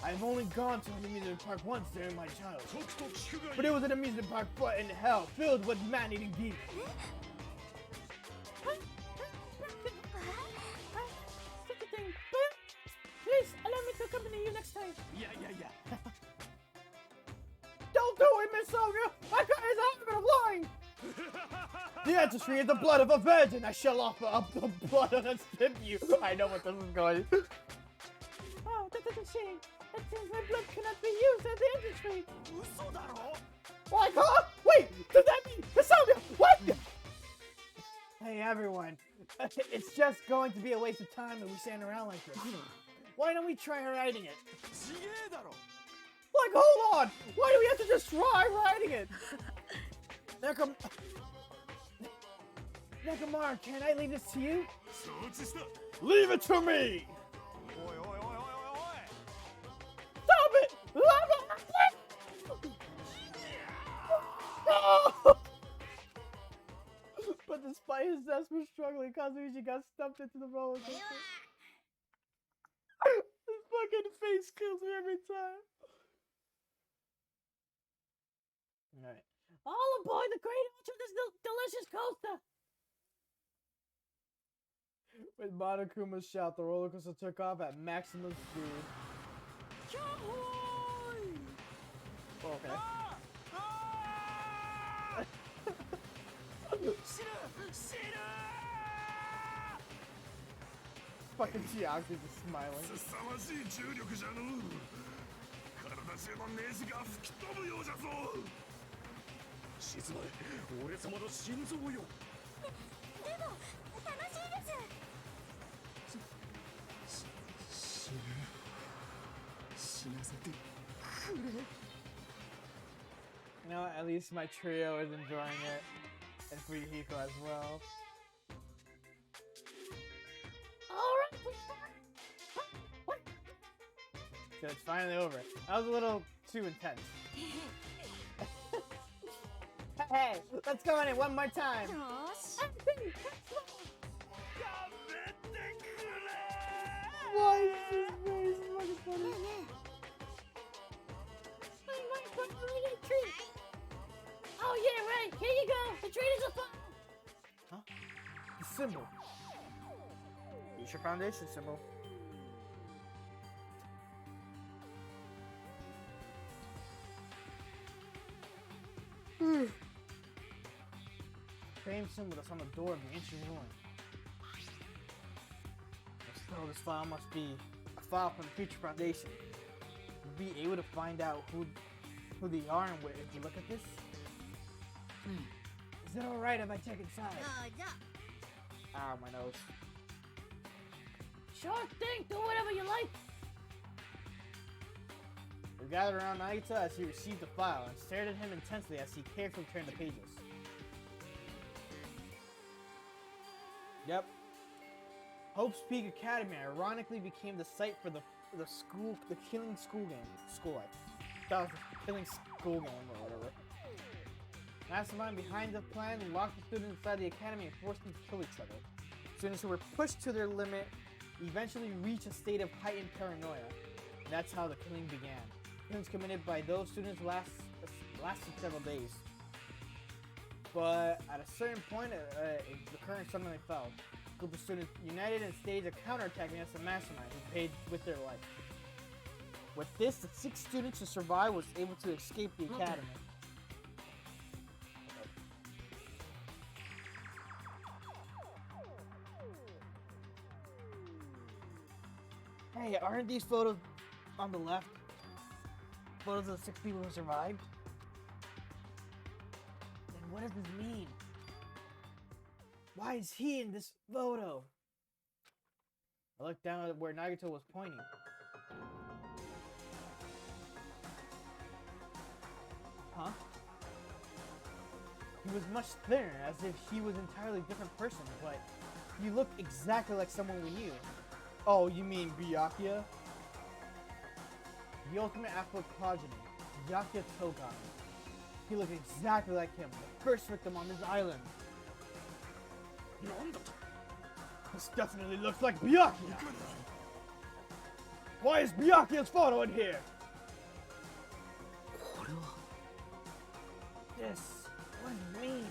I've only gone to an amusement park once during my childhood. But it was an amusement park in hell, filled with man-eating demons. Huh? The ancestry is the blood of a virgin. I shall offer up the blood of a tribute. I know what this is going. Oh, that is a shame. It seems my blood cannot be used as the ancestry. Like, huh? Wait, does that mean Cassandra? What? Hey, everyone. It's just going to be a waste of time if we stand around like this. Why don't we try writing it? Like, hold on! Why do we have to just try writing it? Nekomar, can I leave this to you? Leave it to me! Stop it! But despite his desperate struggling, Kazuichi got stumped into the roller coaster. His fucking face kills me every time. Alright. All aboard the great ultra this delicious coaster! With Monokuma's shout, the roller coaster took off at maximum speed. Okay. Fucking Chiaki just smiling. You know, at least my trio is enjoying it, and Fuyuhiko as well. Alright, so it's finally over. That was a little too intense. Hey, let's go in it one more time. Why is this face fucking funny? Oh yeah, right. Here you go. The treat is a fun. Huh? The symbol. Use your foundation symbol. Same symbol that's on the door of the ancient ruin. So this file must be a file from the future foundation. We'll be able to find out who they are and where. If you look at this. Is it alright if I check inside? Yeah. Ow, my nose. Sure thing, do whatever you like. We gathered around Naita as he received the file and stared at him intensely as he carefully turned the pages. Yep. Hope's Peak Academy ironically became the site for the killing school game. School life. That was the killing school game or whatever. Mastermind behind the plan locked the students inside the academy and forced them to kill each other. Students who were pushed to their limit eventually reached a state of heightened paranoia. And that's how the killing began. Killings committed by those students lasted several days. But at a certain point, the current suddenly fell. A group of students united and staged a counterattack against the mastermind who paid with their life. With this, the 6 students who survived was able to escape the academy. Hey, aren't these photos on the left photos of the 6 people who survived? Then what does this mean? Why is he in this photo? I looked down at where Nagito was pointing. Huh? He was much thinner, as if he was an entirely different person, but he looked exactly like someone we knew. Oh, you mean Byakuya? The ultimate Afro progeny, Byakuya Togan. He looked exactly like him, the first victim on this island. This definitely looks like Byakuya! Why is Byakuya's photo in here? This, what does it mean?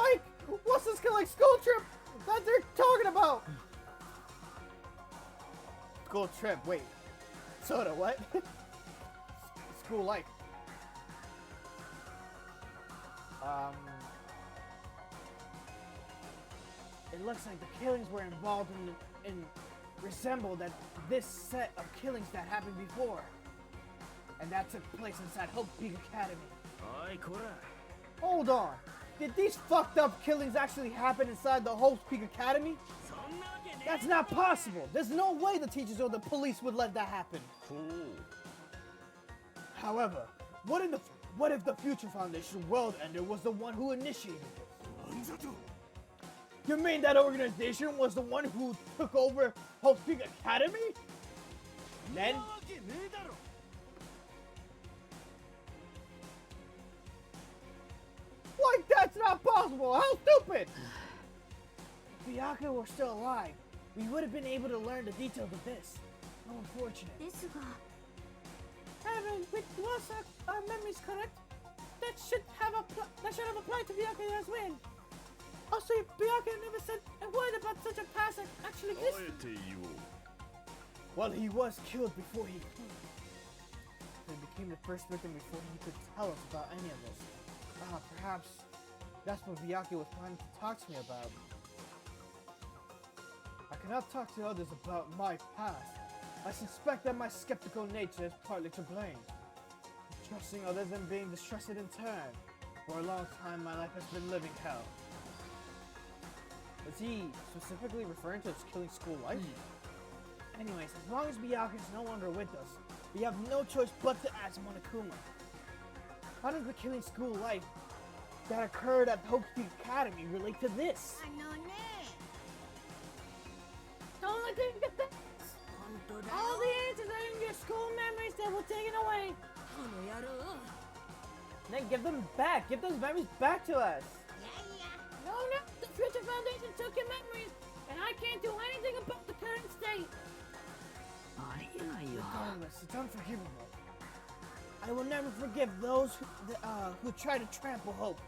Like, what's this like school trip that they're talking about? School trip, wait. Soda, what? School life. it looks like the killings were involved in resemble this set of killings that happened before. And that took place inside Hope Peak Academy. Hold on. Did these fucked up killings actually happen inside the Hope Peak Academy? That's not possible. There's no way the teachers or the police would let that happen. However, what if the Future Foundation World Ender was the one who initiated this? You mean that organization was the one who took over Hope Peak Academy? Then? Like, that's not possible! How stupid! If Byakuya were still alive, we would have been able to learn the details of this. How unfortunate. With our memories correct, that should have applied to Byakuya as well. Also, Byakuya never said a word about such a past that actually existed. Well, he was killed before he became the first victim before he could tell us about any of this. Perhaps that's what Byakuya was planning to talk to me about. I cannot talk to others about my past. I suspect that my skeptical nature is partly to blame. Trusting others and being distrusted in turn. For a long time, my life has been living hell. Is he specifically referring to his killing school life? Anyways, as long as Byakuya is no longer with us, we have no choice but to ask Monokuma. How does the killing school life that occurred at Hope Peak Academy relate to this? Don't let them get this! All the answers are in your school memories that were taken away. Then give them back. Give those memories back to us. No, the Future Foundation took your memories, and I can't do anything about the current state. Regardless, it's unforgivable. I will never forgive those who try to trample hope.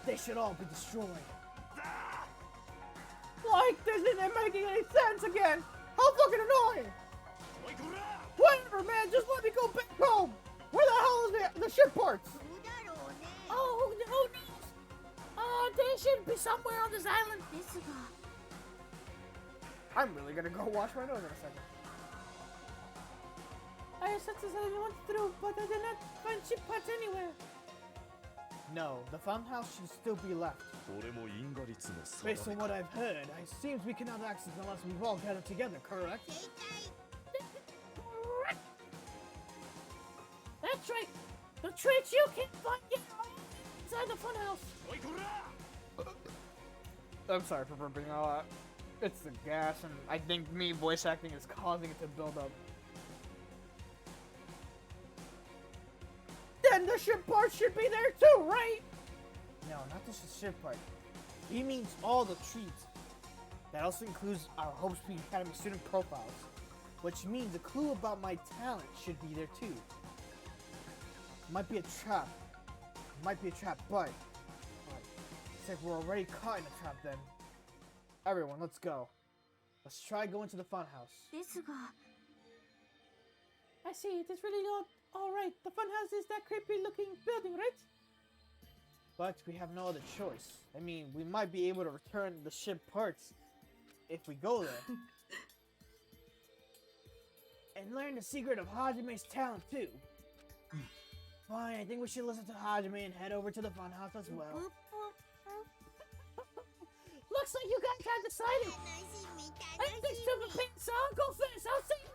They should all be destroyed. Like, this isn't making any sense again! How fucking annoying! Whatever, man, just let me go back home! Where the hell is the ship parts? Oh, who knows? They should be somewhere on this island. I'm really gonna go wash my nose in a second. I have such as I went through, but I did not find ship parts anywhere. No, the farmhouse should still be left. Based on what I've heard, it seems we cannot access unless we've all gathered together, correct? Correct! That's right! The traits you can't find yet are inside the funhouse! I'm sorry for burping all that. It's the gas, and I think me voice acting is causing it to build up. Then the ship part should be there too, right? No, not just the ship part. He means all the treats. That also includes our Hope Peak Academy student profiles, which means a clue about my talent should be there too. Might be a trap. Might be a trap, but it's like we're already caught in a trap then. Everyone, let's go. Let's try going to the funhouse. I see, it is really not alright. The funhouse is that creepy looking building, right? But we have no other choice. I mean, we might be able to return the ship parts if we go there. And learn the secret of Hajime's talent too. Fine, I think we should listen to Hajime and head over to the funhouse as well. Looks like you guys have decided. I think Super Pink, so I'll go first. I'll see you.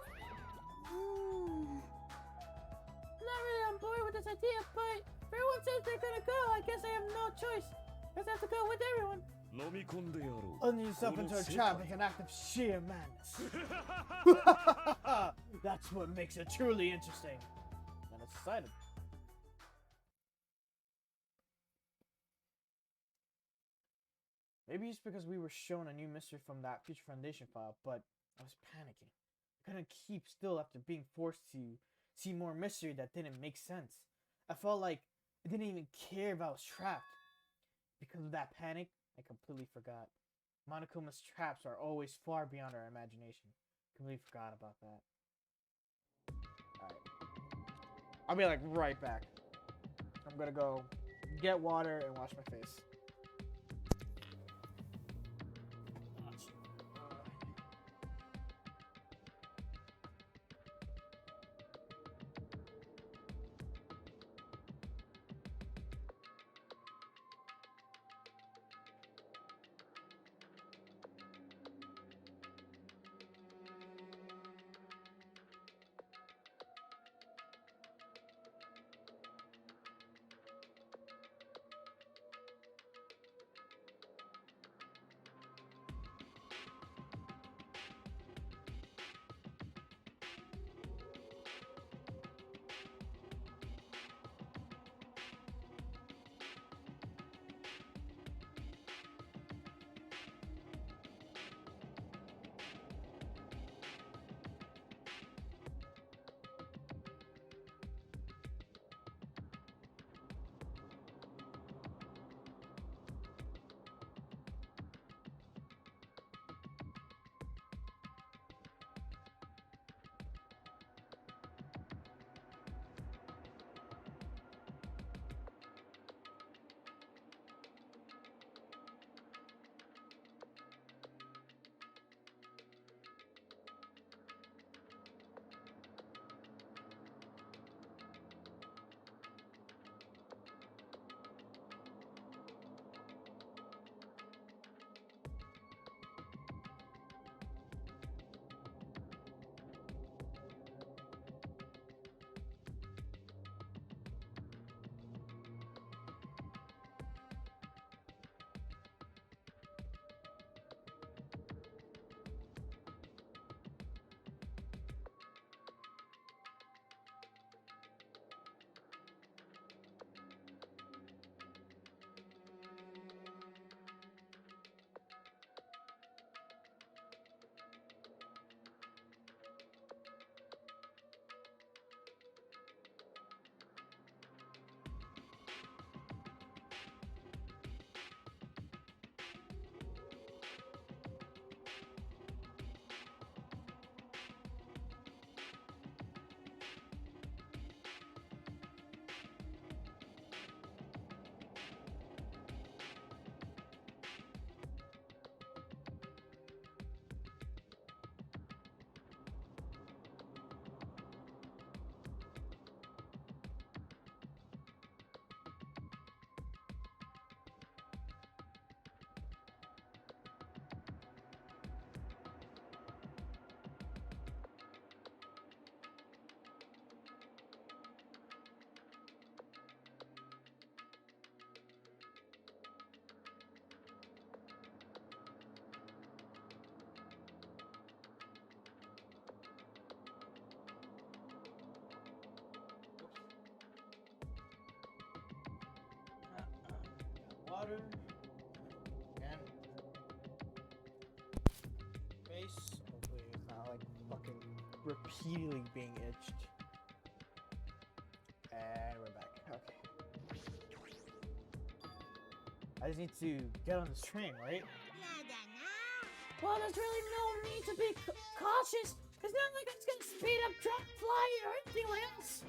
Not really on board with this idea, but if everyone says they're gonna go, I guess I have no choice. I just have to go with everyone. Only yourself into a trap is an act of sheer madness. That's what makes it truly interesting. And it's excited. Maybe it's because we were shown a new mystery from that Future Foundation file, but I was panicking. I couldn't keep still after being forced to see more mystery that didn't make sense. I felt like I didn't even care if I was trapped. Because of that panic, I completely forgot. Monokuma's traps are always far beyond our imagination. Completely forgot about that. Alright. I'll be like right back. I'm gonna go get water and wash my face. water. And face. Hopefully it's not like fucking repeatedly being itched. And we're back. Okay. I just need to get on this train, right? Well, there's really no need to be cautious. It's not like it's gonna speed up, drop, fly, or anything else.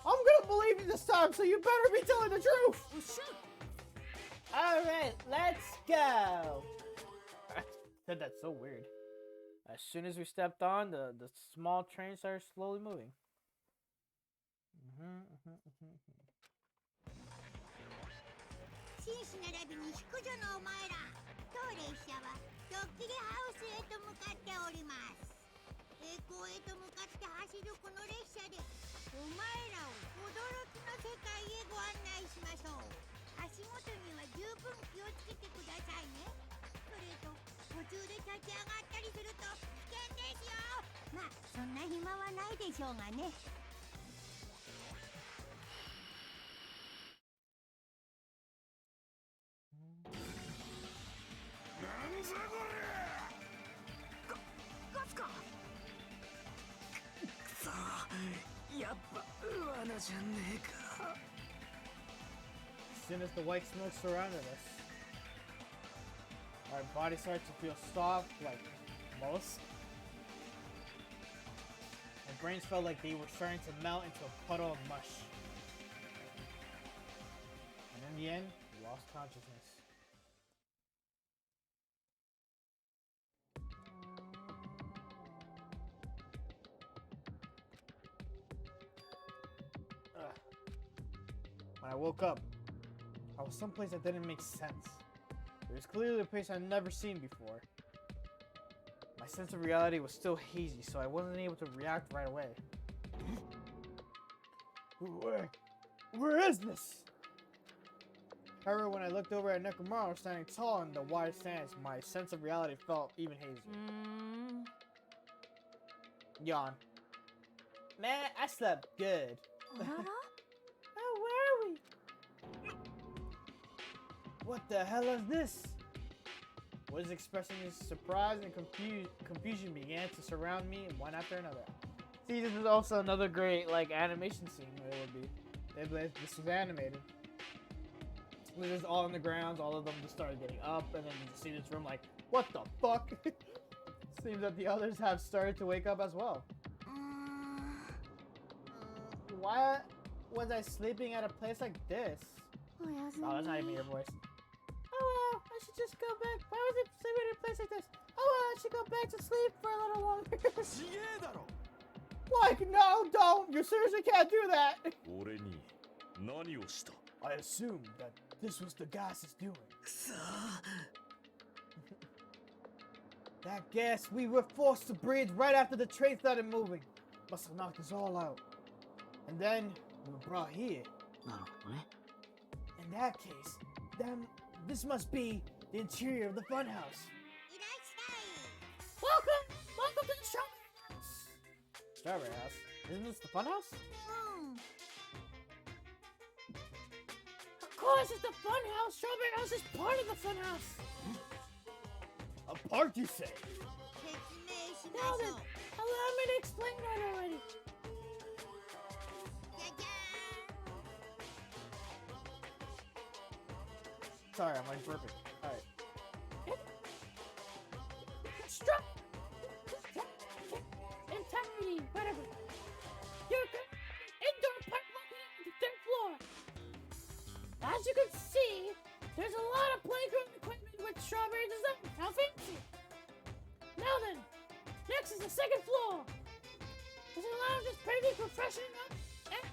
I'm gonna believe you this time, so you better be telling the truth. Alright, let's go. I said that so weird. As soon as we stepped on, the small train started slowly moving. 紳士並びに淑女のお前ら、当列車はドッキリハウスへと向かっております。栄光へと向かって走るこの列車で、お前らを驚きの世界へご案内しましょう。足元には十分気をつけてくださいね。それと途中で立ち上がったりすると危険ですよ。まあそんな暇はないでしょうがね。なんざこれ！ガスか！くそ、やっぱ罠じゃねえか。 As soon as the white smoke surrounded us, our body started to feel soft, like most. Our brains felt like they were starting to melt into a puddle of mush. And in the end, we lost consciousness. When I woke up, I was someplace that didn't make sense. It was clearly a place I'd never seen before. My sense of reality was still hazy, so I wasn't able to react right away. Where is this? However, when I looked over at Nekomaru standing tall in the wide stance, my sense of reality felt even hazier. Yawn. Man, I slept good. Oh, where are we? What the hell is this? Was expressing his surprise and confusion began to surround me one after another. See, this is also another great like animation scene. It would be. This was animated. We're just all on the ground. All of them just started getting up, and then you just see this room like, what the fuck? Seems that the others have started to wake up as well. Why was I sleeping at a place like this? Oh, that's not even your voice. Oh well, I should just go back. Why was I sleeping in a place like this? Oh well, I should go back to sleep for a little longer. Like, no, don't! You seriously can't do that! I assumed that this was the gas's doing. That gas we were forced to breathe right after the train started moving. Must have knocked us all out. And then we were brought here. In that case, then this must be the interior of the funhouse. Welcome! Welcome to the Strawberry House! Strawberry House? Isn't this the funhouse? Of course it's the funhouse! Strawberry House is part of the funhouse! A part, you say? Now then, allow me to explain that already. Sorry, I'm like burping. Alright. Entirety, whatever. You're indoor part located on the third floor. As you can see, there's a lot of playground equipment with strawberry design. How fancy! Now then, next is the second floor. This lounge is pretty professional and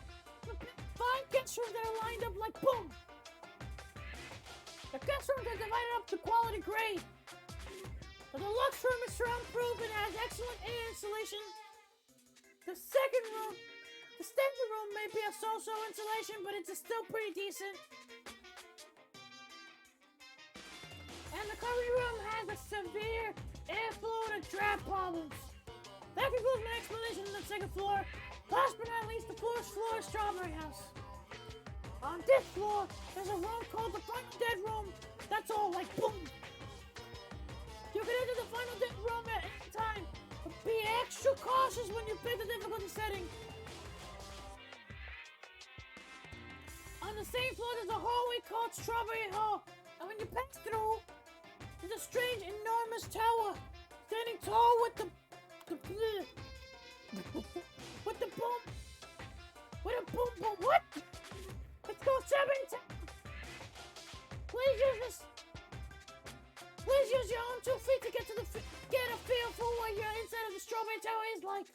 5 guest rooms that are lined up like boom. The guest rooms are divided up to quality grade. The deluxe room is soundproof and has excellent air insulation. The second room, the standard room may be a so-so insulation, but it's still pretty decent. And the curry room has a severe airflow and draft problems. That concludes my explanation of the second floor. Last but not least, the first floor of Strawberry House. On this floor, there's a room called the Final Dead Room. That's all, like, boom. You can enter the Final Dead Room at any time, but be extra cautious when you pick the difficulty setting. On the same floor, there's a hallway called Strawberry Hall, and when you pass through, there's a strange, enormous tower, standing tall with the with the boom, with a boom boom. What? It's called Strawberry Tower. Please use your own 2 feet to get a feel for what your inside of the Strawberry Tower is like.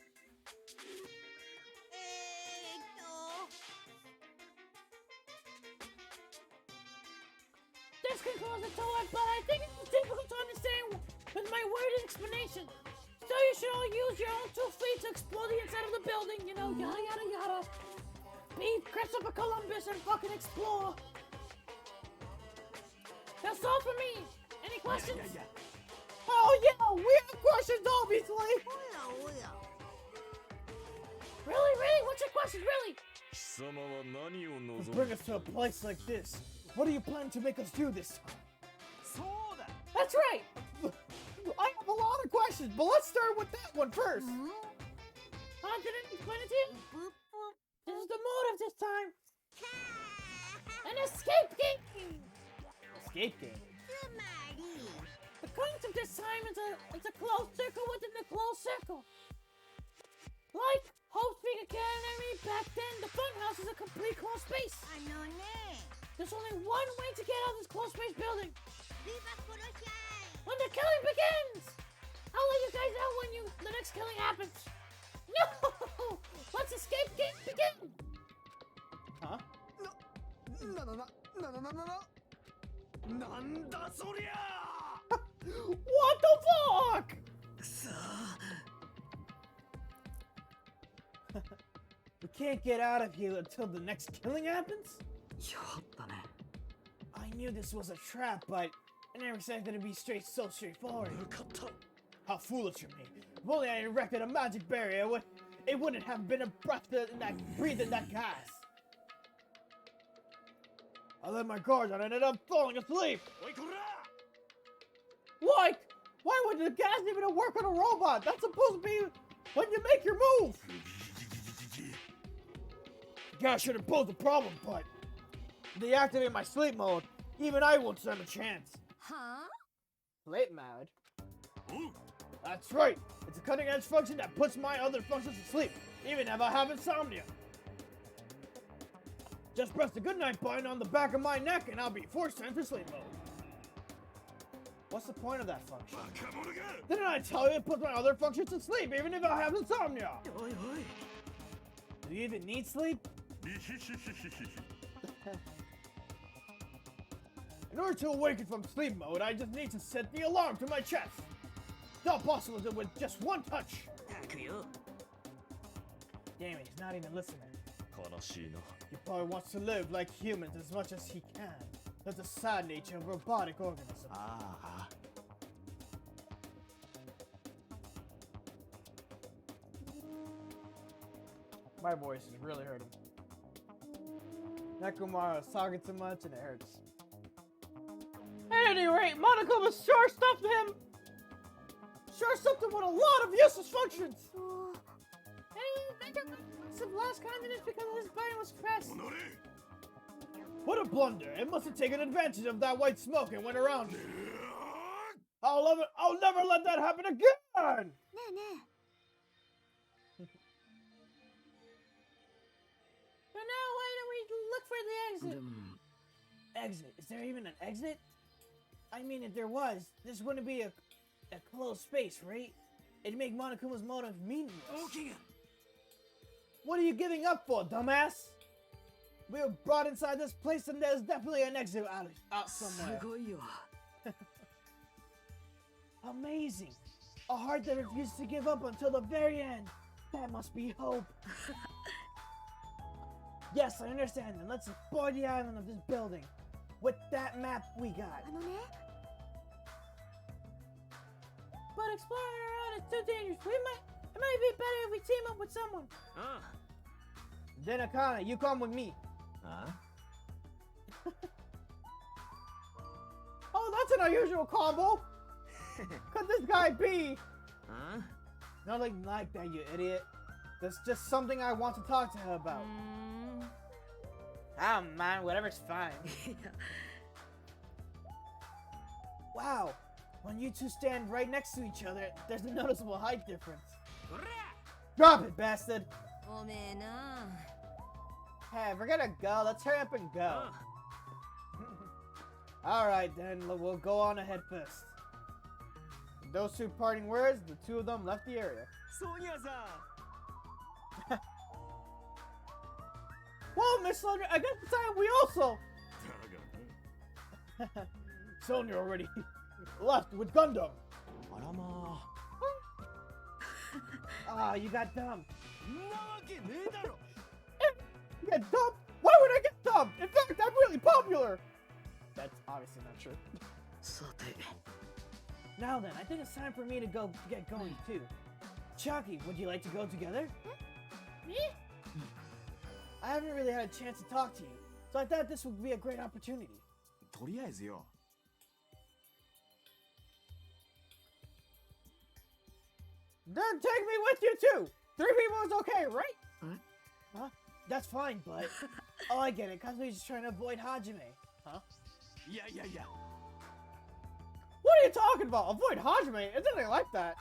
This can cause a tour, but I think it's difficult to understand with my worded explanation. So you should all use your own 2 feet to explore the inside of the building, you know, yada yada yada. Be Christopher Columbus and fucking explore. That's all for me. Any questions? Yeah. Oh yeah, we have questions, obviously. Really? What's your question, really? Let's bring us to a place like this. What are you planning to make us do this time? That's right. I have a lot of questions, but let's start with that one first. Did I explain it to you? This is the motive this time. An escape game. Escape game. The concept this time is a closed circle within the closed circle. Like Hope Speak Academy back then, the funhouse is a complete closed space. There's only one way to get out of this closed space building. When the killing begins! I'll let you guys know when the next killing happens. No! Let's escape game begin! Huh? What the fuck? We can't get out of here until the next killing happens? I knew this was a trap, but I never expected it to be so straightforward. How foolish of me. If only I had erected a magic barrier, it wouldn't have been a breath breathing that gas. I let my guard on and ended up falling asleep. Why? Why would the gas even work on a robot? That's supposed to be when you make your move. Gas shouldn't pose a problem, but they activate my sleep mode. Even I won't stand a chance. Huh? Sleep mode? That's right. It's a cutting-edge function that puts my other functions to sleep, even if I have insomnia. Just press the goodnight button on the back of my neck and I'll be forced to enter sleep mode. What's the point of that function? Didn't I tell you it puts my other functions to sleep, even if I have insomnia? Do you even need sleep? In order to awaken from sleep mode, I just need to set the alarm to my chest. It's not possible to do with just one touch. Damn it, he's not even listening. He probably wants to live like humans as much as he can. That's the sad nature of robotic organisms. My voice is really hurting. Nekomaro is talking too much and it hurts. At any rate, Monokuma sure stuffed him! Sure stuffed him with a lot of useless functions! And he got some lost confidence because his brain was pressed. What a blunder! It must have taken advantage of that white smoke and went around it. I'll never let that happen again! But now, why don't we look for the exit? Exit? Is there even an exit? I mean, if there was, this wouldn't be a closed space, right? It'd make Monokuma's motive meaningless. What are you giving up for, dumbass? We were brought inside this place and there's definitely an exit out somewhere. Amazing! A heart that refuses to give up until the very end. That must be hope. Yes, I understand. Then let's explore the island of this building. With that map we got. But exploring around is too dangerous. It might be better if we team up with someone. Then Akane, you come with me. Huh? Oh, that's an unusual combo. Could this guy be? Huh? Nothing like that, you idiot. There's just something I want to talk to her about. Oh man, whatever's fine. Wow, when you two stand right next to each other, there's a noticeable height difference. Drop it, bastard! Hey, we're gonna go. Let's hurry up and go. Alright then, we'll go on ahead first. With those two parting words, the two of them left the area. Whoa, Miss Sonia, I guess it's time we also... Sonia already left with Gundam. Ah, you got dumped. You got dumped? Why would I get dumped? In fact, I'm really popular. That's obviously not true. Now then, I think it's time for me to get going too. Chucky, would you like to go together? Me? I haven't really had a chance to talk to you, so I thought this would be a great opportunity. Then take me with you too! 3 people is okay, right? Huh? That's fine, but... Oh, I get it, Kazui's just trying to avoid Hajime. Huh? Yeah. What are you talking about? Avoid Hajime? It's nothing like that.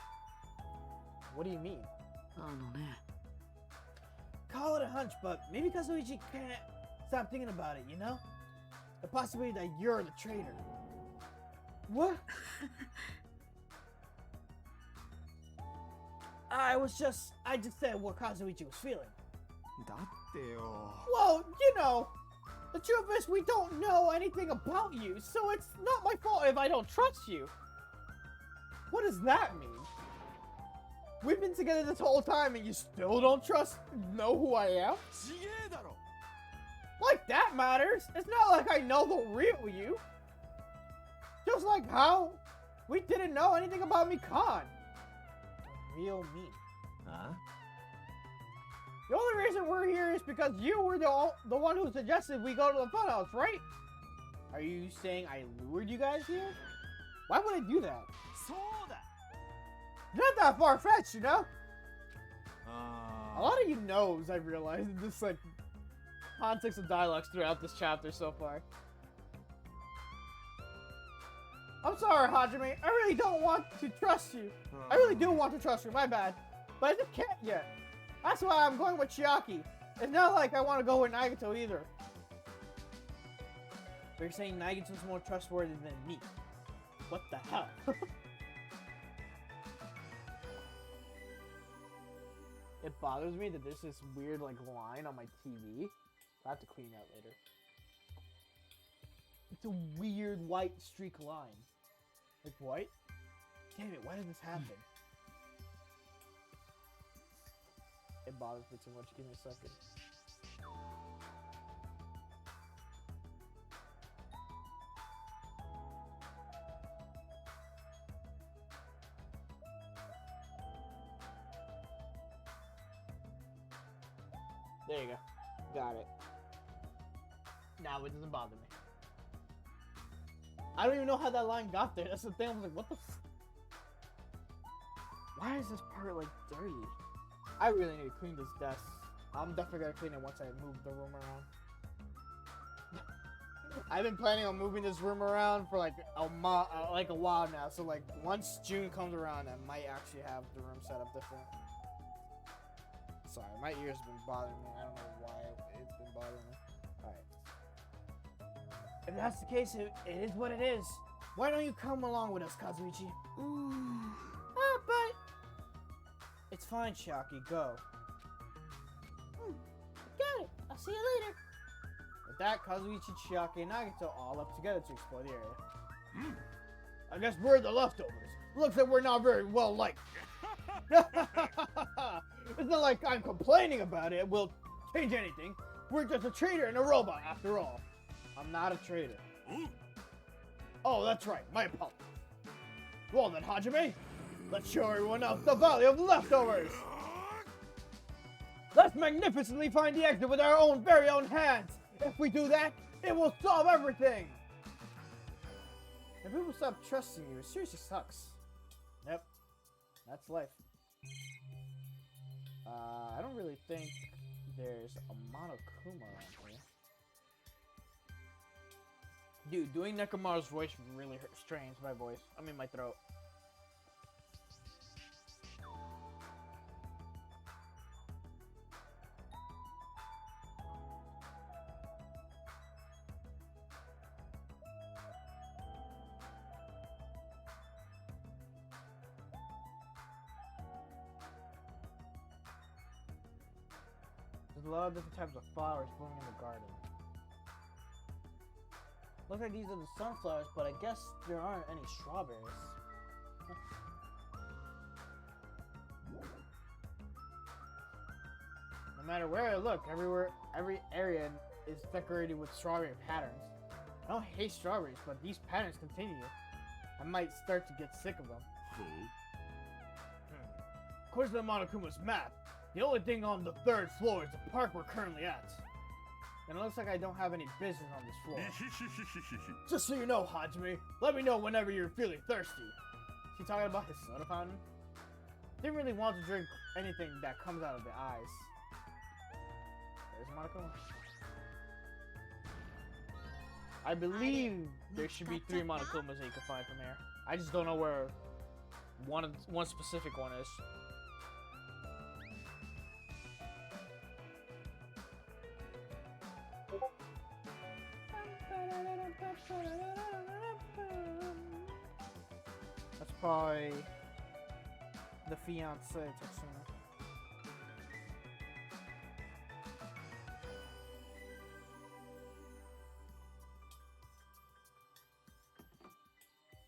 What do you mean? Call it a hunch, but maybe Kazuichi can't stop thinking about it, you know? The possibility that you're the traitor. What? I just said what Kazuichi was feeling. Well, you know, the two of us, we don't know anything about you, so it's not my fault if I don't trust you. What does that mean? We've been together this whole time and you still don't know who I am? Like that matters. It's not like I know the real you. Just like how we didn't know anything about Mikan. The real me. Huh? The only reason we're here is because you were the one who suggested we go to the funhouse, right? Are you saying I lured you guys here? Why would I do that? Not that far-fetched, you know? A lot of you knows, I've realized, in this, like, context of dialogues throughout this chapter so far. I'm sorry, Hajime. I really don't want to trust you. I really do want to trust you, my bad. But I just can't yet. That's why I'm going with Chiaki. It's not like I want to go with Nagato either. But you're saying Nagato's more trustworthy than me. What the hell? It bothers me that there's this weird, like, line on my TV. I have to clean that later. It's a weird white streak line. Like, what? Damn it, why did this happen? It bothers me too much. Give me a second. There you go. Got it. Now it doesn't bother me. I don't even know how that line got there. That's the thing. I was like, what the f... Why is this part, like, dirty? I really need to clean this desk. I'm definitely gonna clean it once I move the room around. I've been planning on moving this room around for, like, a while now. So, like, once June comes around, I might actually have the room set up different. Sorry, my ears have been bothering me. I don't know why it's been bothering me. Alright. If that's the case, it is what it is. Why don't you come along with us, Kazuichi? But... It's fine, Chiaki. Go. Got it. I'll see you later. With that, Kazuichi, Chiaki, and Nagato all left together to explore the area. I guess we're the leftovers. Looks like we're not very well liked. It's not like I'm complaining about it. We'll change anything. We're just a traitor and a robot, after all. I'm not a traitor. Oh, that's right. My apologies. Well then, Hajime, let's show everyone else the value of leftovers. Let's magnificently find the exit with our own very own hands. If we do that, it will solve everything. If people stop trusting you, it seriously sucks. Yep, that's life. I don't really think there's a Monokuma around here. Dude, doing Nekomaru's voice really strains my voice. I mean my throat. There's a lot of different types of flowers blooming in the garden. Looks like these are the sunflowers, but I guess there aren't any strawberries. No matter where I look, every area is decorated with strawberry patterns. I don't hate strawberries, but these patterns continue. I might start to get sick of them. According to the Monokuma's map, the only thing on the 3rd floor is the park we're currently at. And it looks like I don't have any business on this floor. Just so you know, Hajime, let me know whenever you're feeling thirsty. Is he talking about his soda fountain? Didn't really want to drink anything that comes out of the eyes. There's Monokuma. I believe there should be 3 Monokumas that you can find from here. I just don't know where one specific one is. That's probably the fiance Tatsuna.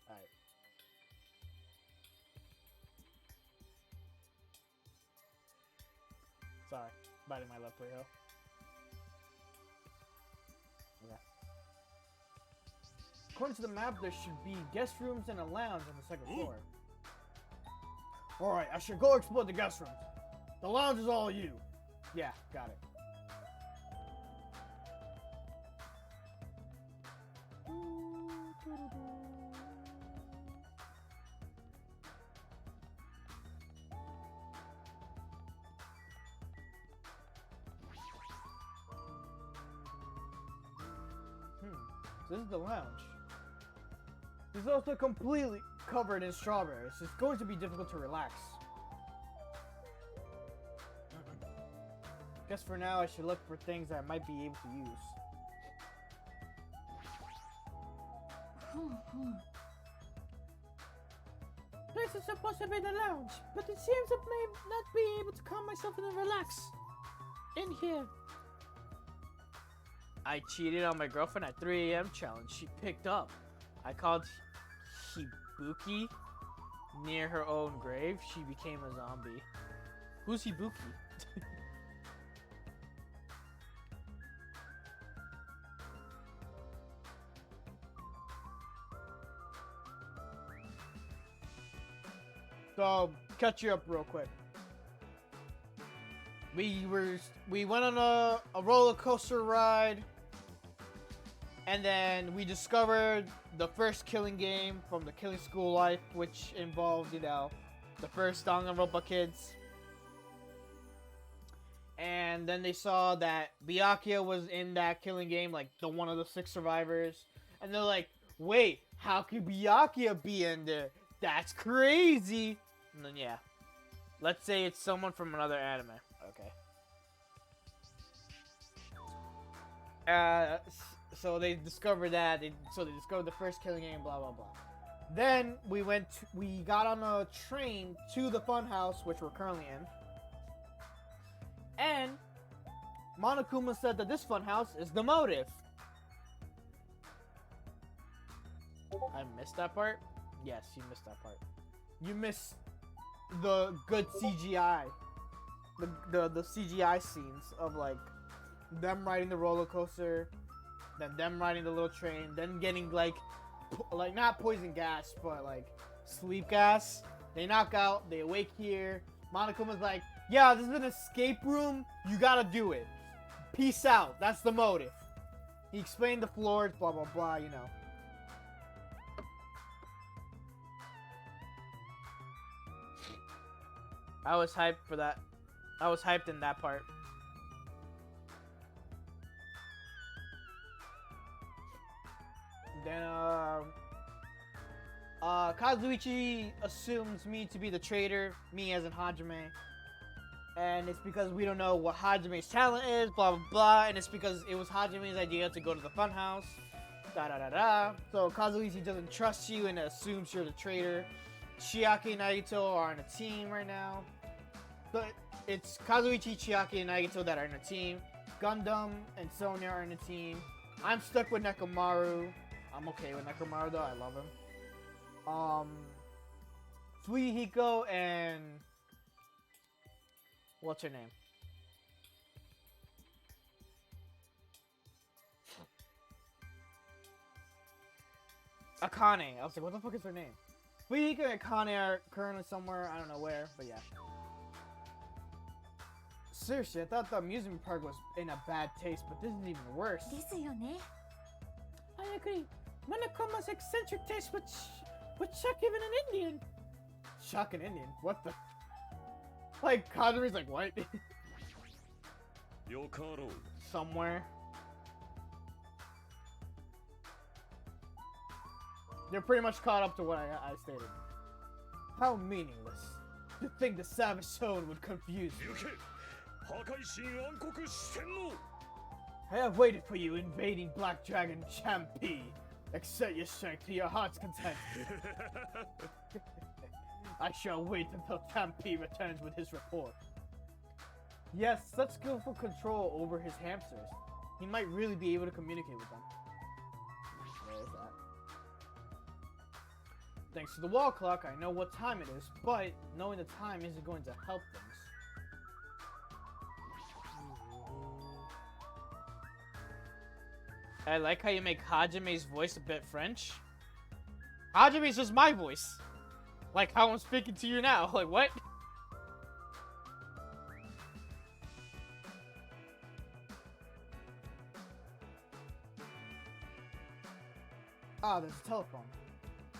Alright. Sorry, biting my lip for you. Okay. According to the map, there should be guest rooms and a lounge on the 2nd floor. Alright, I should go explore the guest rooms. The lounge is all you. Yeah, got it. So this is the lounge. It's also completely covered in strawberries. It's going to be difficult to relax. Guess for now I should look for things that I might be able to use. This is supposed to be the lounge, but it seems I may not be able to calm myself and relax in here. I cheated on my girlfriend at 3 a.m. challenge. She picked up. I called Hibuki near her own grave. She became a zombie. Who's Hibuki? So, catch you up real quick. We went on a roller coaster ride. And then we discovered the first killing game from the Killing School Life, which involved, you know, the first Danganronpa kids. And then they saw that Byakuya was in that killing game, like the one of the 6 survivors. And they're like, wait, how could Byakuya be in there? That's crazy. And then, yeah. Let's say it's someone from another anime. Okay. So they discovered that. So they discovered the first killing game, blah, blah, blah. Then we got on a train to the funhouse, which we're currently in. And Monokuma said that this funhouse is the motive. I missed that part? Yes, you missed that part. You missed the good CGI. The CGI scenes of, like, them riding the roller coaster, then them riding the little train, then getting, like not poison gas, but, like, sleep gas. They knock out, they awake here. Monokuma's like, Yeah, this is an escape room. You gotta do it. Peace out. That's the motive. He explained the floors, blah, blah, blah, you know. I was hyped for that. I was hyped in that part. Then, Kazuichi assumes me to be the traitor, me as in Hajime. And it's because we don't know what Hajime's talent is, blah, blah, blah. And it's because it was Hajime's idea to go to the funhouse. Da da da da. So Kazuichi doesn't trust you and assumes you're the traitor. Chiaki and Nagito are on a team right now. But it's Kazuichi, Chiaki, and Nagito that are in a team. Gundam and Sonya are in a team. I'm stuck with Nekomaru. I'm okay with Nekomaru though, I love him. Suihiko and... what's her name? Akane. I was like, what the fuck is her name? Suihiko and Akane are currently somewhere, I don't know where, but yeah. Seriously, I thought the amusement park was in a bad taste, but this is even worse. I agree. Monokoma's eccentric taste would shock even an Indian. Shock an Indian? What the? Like, Kazumi's like, what? Yokaro. Somewhere. They're pretty much caught up to what I stated. How meaningless. To think the savage tone would confuse you. I have waited for you, invading Black Dragon Champi. Accept your strength to your heart's content. I shall wait until Champi returns with his report. Yes, such skillful control over his hamsters. He might really be able to communicate with them. Where is that? Thanks to the wall clock, I know what time it is, but knowing the time isn't going to help things. I like how you make Hajime's voice a bit French. Hajime's just my voice. Like how I'm speaking to you now. Like, what? Ah, there's a telephone.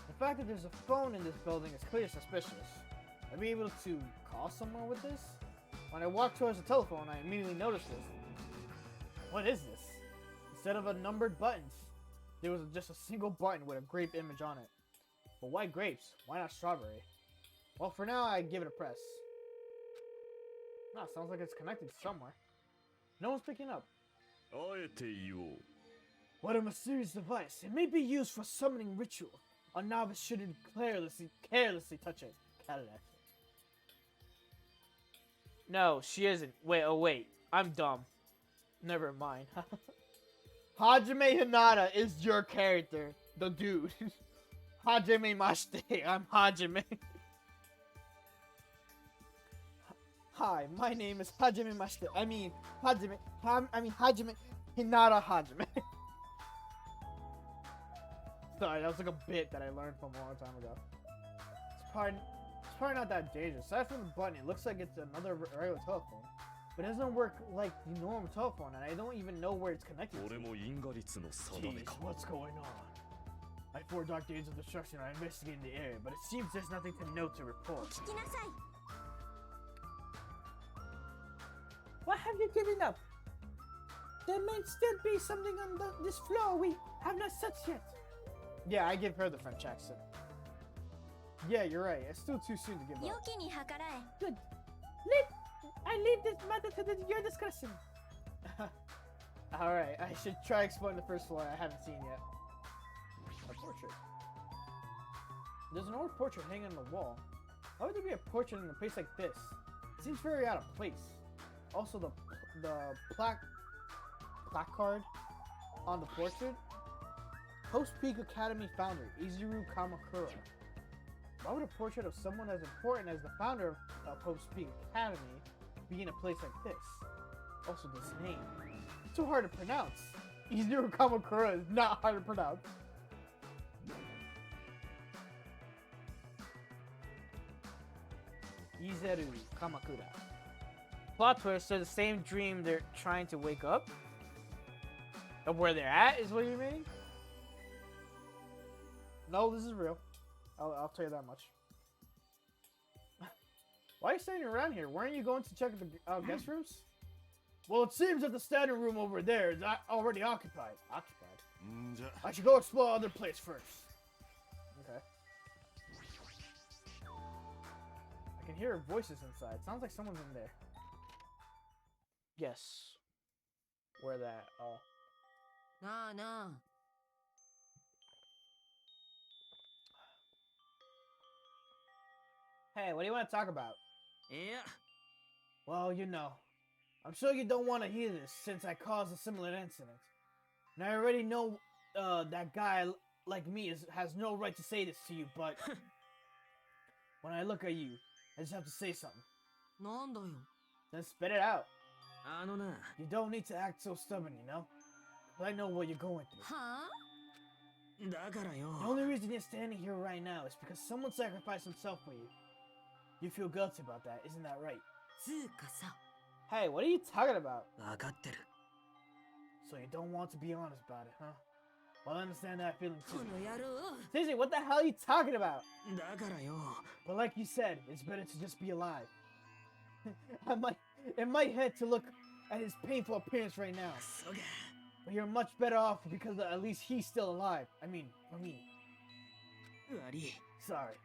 The fact that there's a phone in this building is clearly suspicious. I'll be able to call someone with this? When I walked towards the telephone, I immediately noticed this. What is this? Instead of a numbered buttons, there was just a single button with a grape image on it. But why grapes? Why not strawberry? Well, for now, I give it a press. Ah, sounds like it's connected somewhere. No one's picking up. What a mysterious device. It may be used for summoning ritual. A novice shouldn't carelessly touch it. No, she isn't. Wait. I'm dumb. Never mind. Hajime Hinata is your character. The dude. Hajime Mashite. I'm Hajime. Hi, my name is Hajime Mashite. Hajime Hinata Hajime. Sorry, that was like a bit that I learned from a long time ago. It's probably not that dangerous. Aside from the button, it looks like it's another regular telephone. But it doesn't work like the normal telephone, and I don't even know where it's connected to. Jeez, what's going on? My 4 dark days of destruction are investigating the area, but it seems there's nothing to note to report. What have you given up? There may still be something on this floor we have not touched yet. Yeah, I give her the French accent. Yeah, you're right. It's still too soon to give up. Good. I leave this matter to your discussion. Alright, I should try exploring the first floor I haven't seen yet. A portrait. There's an old portrait hanging on the wall. Why would there be a portrait in a place like this? It seems very out of place. Also, the placard on the portrait. Post Peak Academy founder, Izuru Kamakura. Why would a portrait of someone as important as the founder of Post Peak Academy be in a place like this? Also, this name. It's so hard to pronounce. Izuru Kamakura is not hard to pronounce. Izuru Kamakura. Plot twist, so the same dream they're trying to wake up? Of where they're at is what you mean? No, this is real. I'll tell you that much. Why are you standing around here? Weren't you going to check the guest rooms? Well, it seems that the standing room over there is already occupied. I should go explore other place first. Okay. I can hear voices inside. Sounds like someone's in there. Yes. Where that? Oh. Nah. Hey, what do you want to talk about? Yeah. Well, you know. I'm sure you don't want to hear this since I caused a similar incident. And I already know that guy like me has no right to say this to you, but when I look at you, I just have to say something. なんだよ。 Then spit it out. あのな。 You don't need to act so stubborn, you know? But I know what you're going through. はぁだからよ。 The only reason you're standing here right now is because someone sacrificed himself for you. You feel guilty about that, isn't that right? つうかさ。 Hey, what are you talking about? わかってる。 So you don't want to be honest about it, huh? Well, I understand that feeling こ too. の野郎。 Seriously, what the hell are you talking about? だからよ。 But like you said, it's better to just be alive. It might hurt to look at his painful appearance right now. そが。 But you're much better off because at least he's still alive. I mean, for me. 悪い。 Sorry.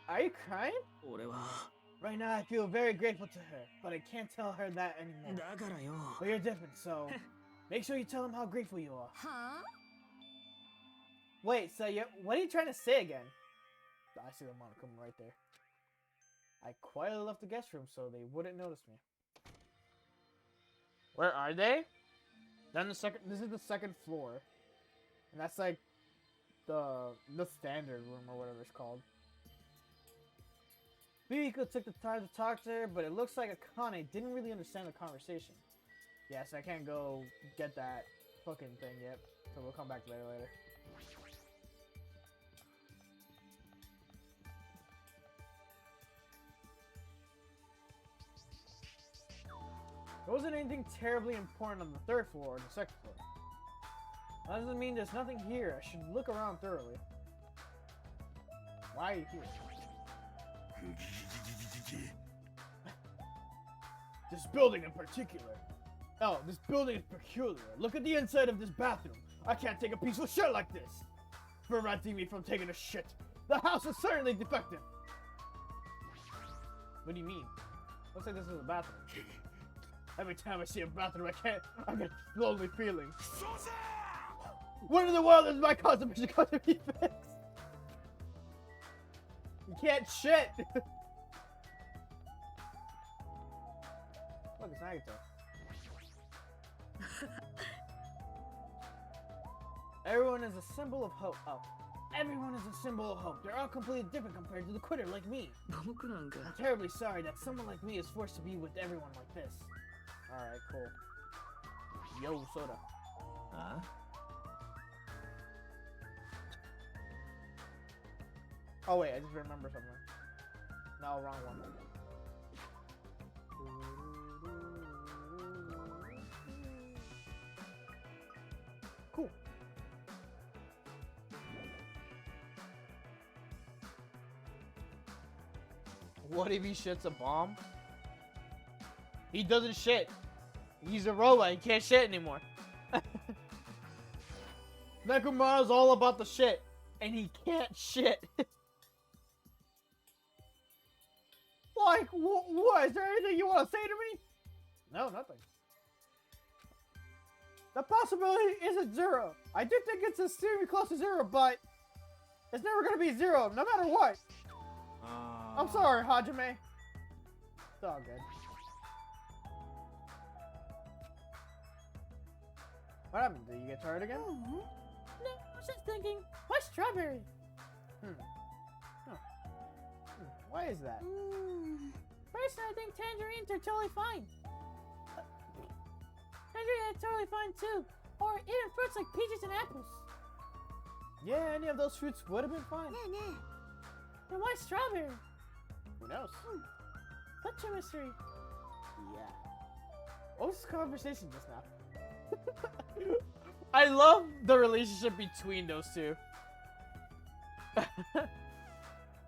Are you crying? 俺は。 Right now, I feel very grateful to her, but I can't tell her that anymore. だからよ。 But you're different, so make sure you tell him how grateful you are. は Wait, so what are you trying to say again? I see the monochrome right there. I quietly left the guest room so they wouldn't notice me. Where are they? Then this is the second floor. And that's like the standard room or whatever it's called. Bihiko took the time to talk to her, but it looks like Akane didn't really understand the conversation. Yes, I can't go get that fucking thing yet, so we'll come back to that later. There wasn't anything terribly important on the third floor or the second floor. That doesn't mean there's nothing here. I should look around thoroughly. Why are you here? This building in particular. Oh, this building is peculiar. Look at the inside of this bathroom. I can't take a piece of shit like this. Preventing me from taking a shit. The house is certainly defective. What do you mean? Looks like this is a bathroom. Every time I see a bathroom, I get lonely feelings. What in the world is my constipation going to be fixed? You can't shit! Look, it's Nagato. Everyone is a symbol of hope. Oh. Everyone is a symbol of hope. They're all completely different compared to the quitter like me. 僕なんか。 I'm terribly sorry that someone like me is forced to be with everyone like this. Alright, cool. Yo, soda. Huh? Oh wait, I just remembered something. No, wrong one. Cool. What if he shits a bomb? He doesn't shit. He's a robot. He can't shit anymore. Nekomaru's all about the shit, and he can't shit. Like, what? Is there anything you want to say to me? No, nothing. The possibility isn't zero. I do think it's extremely close to zero, but it's never going to be zero, no matter what. I'm sorry, Hajime. It's all good. What happened? Did you get tired again? No, I was just thinking, why strawberry? Why is that? Personally, I think tangerines are totally fine. Tangerines are totally fine too. Or even fruits like peaches and apples. Yeah, any of those fruits would have been fine. Then why strawberry? Who knows? Such a mystery. Yeah. What was this conversation just now? I love the relationship between those two.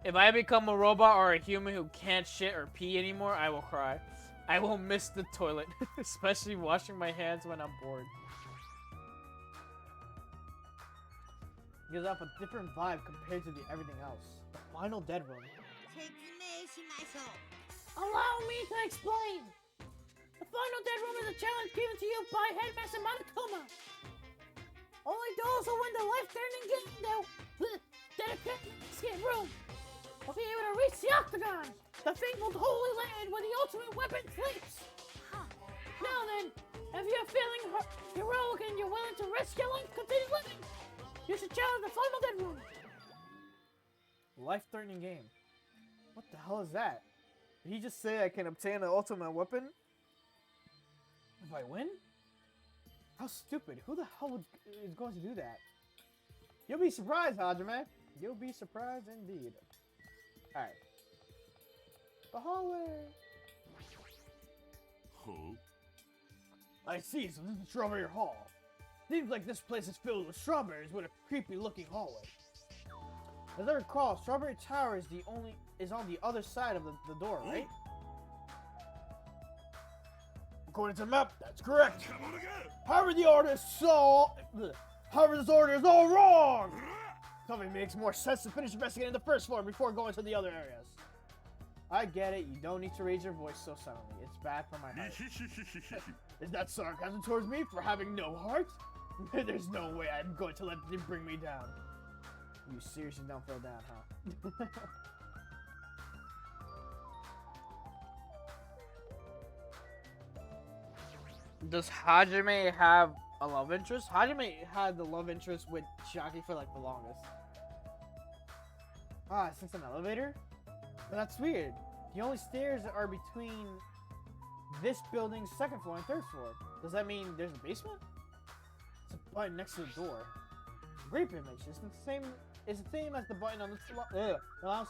If I become a robot or a human who can't shit or pee anymore, I will cry. I will miss the toilet, especially washing my hands when I'm bored. Gives off a different vibe compared to everything else. The final dead room. Allow me to explain. The final dead room is a challenge given to you by Headmaster Monokuma. Only those who win the life-threatening game dedicate room will be able to reach the octagon, the fabled holy land where the ultimate weapon sleeps. Now then, if you're feeling heroic and you're willing to risk your life, continue living, you should challenge the final dead room. Life-threatening game. What the hell is that? Did he just say I can obtain an ultimate weapon if I win? How stupid. Who the hell is going to do that? You'll be surprised, Hajime. You'll be surprised indeed. Alright. The hallway. Huh? I see, so this is Strawberry Hall. Seems like this place is filled with strawberries with a creepy looking hallway. As I recall, Strawberry Tower is on the other side of the door, right? According to the map, that's correct. However, this order is all wrong. Something makes more sense to finish investigating the first floor before going to the other areas. I get it. You don't need to raise your voice so suddenly. It's bad for my heart. Is that sarcasm towards me for having no heart? There's no way I'm going to let them bring me down. You seriously don't feel down, huh? Does Hajime have a love interest? Hajime had the love interest with Chiaki for like the longest. Ah, since an elevator? But that's weird. The only stairs are between this building's second floor and third floor. Does that mean there's a basement? It's a button next to the door. Great image. It's the same as the button on the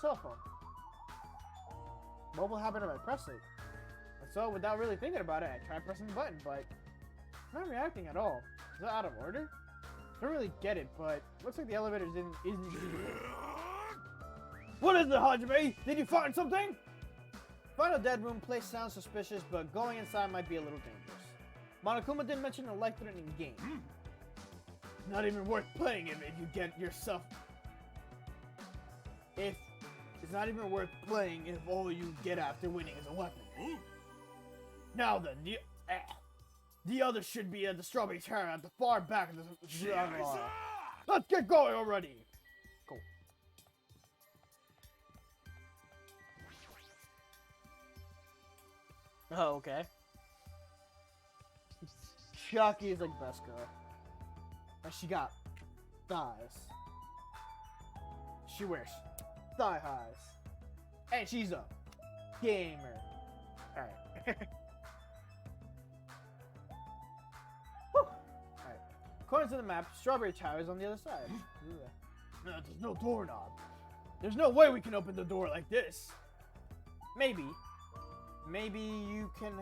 cell phone. What will happen if I press it? So, without really thinking about it, I tried pressing the button, but it's not reacting at all. Is that out of order? I don't really get it, but looks like the elevator isn't What is it, Hajime? Did you find something? Final dead room place sounds suspicious, but going inside might be a little dangerous. Monokuma didn't mention a life-threatening game. Not even worth playing if you get yourself... It's not even worth playing if all you get after winning is a weapon. Now then, the others should be at the Strawberry Tower at the far back of the... Let's get going already! Cool. Oh, okay. Chiaki is like best girl. And she got thighs. She wears thigh highs. And she's a gamer. Alright. Alright. According to the map, Strawberry Tower is on the other side. No, there's no doorknob. There's no way we can open the door like this. Maybe you can...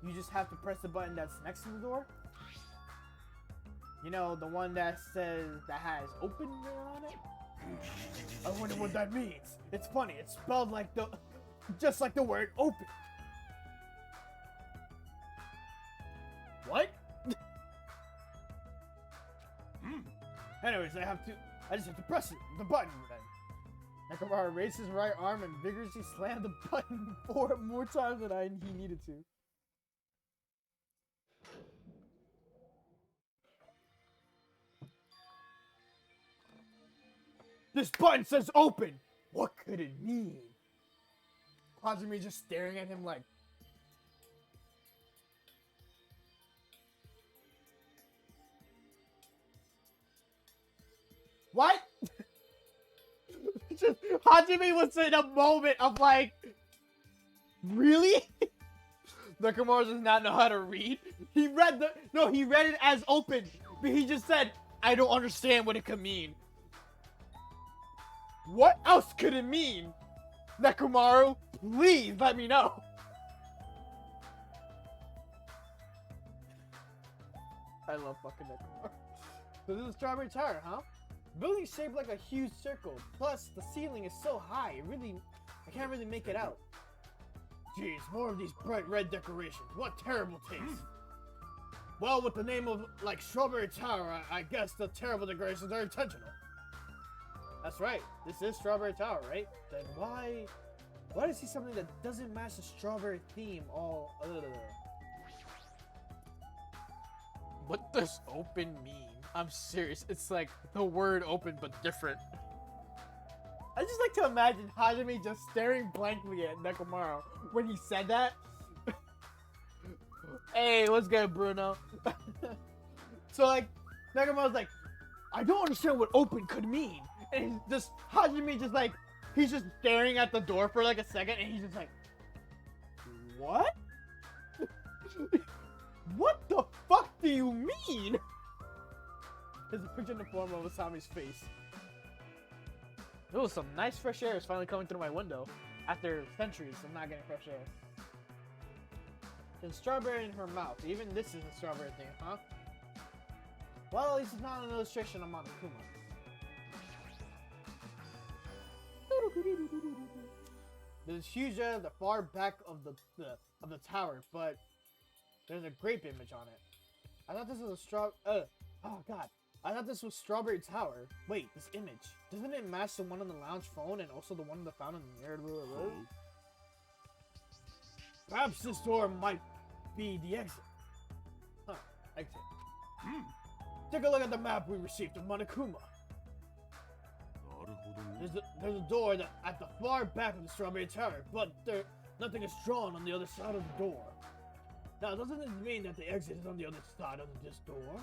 You just have to press the button that's next to the door. You know, the one that has open on it? I wonder what that means. It's funny, it's spelled like just like the word open. What? Anyways, I just have to press the button then. Nakamura raised his right arm and vigorously slammed the button 4 more times than he needed to. This button says open! What could it mean? Hajime just staring at him like... What? Just, Hajime was in a moment of like... Really? Nakamura does not know how to read. He read it as open. But he just said, I don't understand what it could mean. What else could it mean? Nekomaru, please let me know. I love fucking Nekomaru. So this is Strawberry Tower, huh? Building shaped like a huge circle. Plus, the ceiling is so high, I can't really make it out. Jeez, more of these bright red decorations. What terrible taste. Well, with the name of, like, Strawberry Tower, I guess the terrible decorations are intentional. That's right. This is Strawberry Tower, right? Then why do you see something that doesn't match the strawberry theme all... What does open mean? I'm serious. It's like the word open, but different. I just like to imagine Hajime just staring blankly at Nekomaru when he said that. Hey, what's good, Bruno? So, like, Nekomaru's like, I don't understand what open could mean. And just, Hajime just like, he's just staring at the door for like a second, and he's just like, what? What the fuck do you mean? There's a picture in the form of Asami's face. Ooh, some nice fresh air is finally coming through my window. After centuries of not getting fresh air. There's strawberry in her mouth. Even this is a strawberry thing, huh? Well, at least it's not an illustration of Monokuma. There's huge at the far back of the tower, but there's a grape image on it. I thought this was a oh god. I thought this was Strawberry Tower. Wait, this image. Doesn't it match the one on the lounge phone and also the one on the fountain in the mirror? Perhaps this door might be the exit. Huh, exit. Take a look at the map we received of Monokuma. There's a door at the far back of the Strawberry Tower, but nothing is drawn on the other side of the door. Now, doesn't this mean that the exit is on the other side of this door?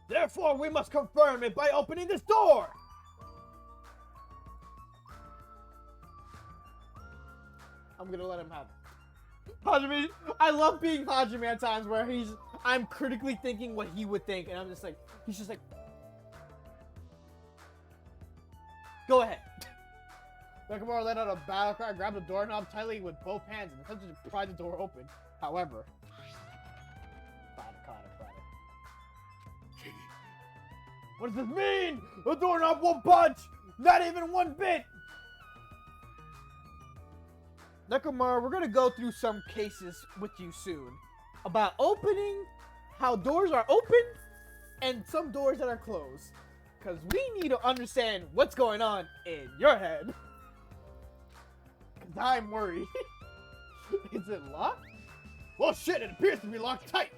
Therefore, we must confirm it by opening this door! I'm gonna let him have it. Hajime, I love being Hajime at times where I'm critically thinking what he would think, and I'm just like, he's just like, go ahead. Nekomaru let out a battle cry, grabbed the doorknob tightly with both hands, and attempted to pry the door open. However, what does this mean? The doorknob won't budge! Not even one bit! Nekomaru, we're gonna go through some cases with you soon. About opening, how doors are open, and some doors that are closed. Because we need to understand what's going on in your head. Because I'm worried. Is it locked? Well, shit, it appears to be locked tight.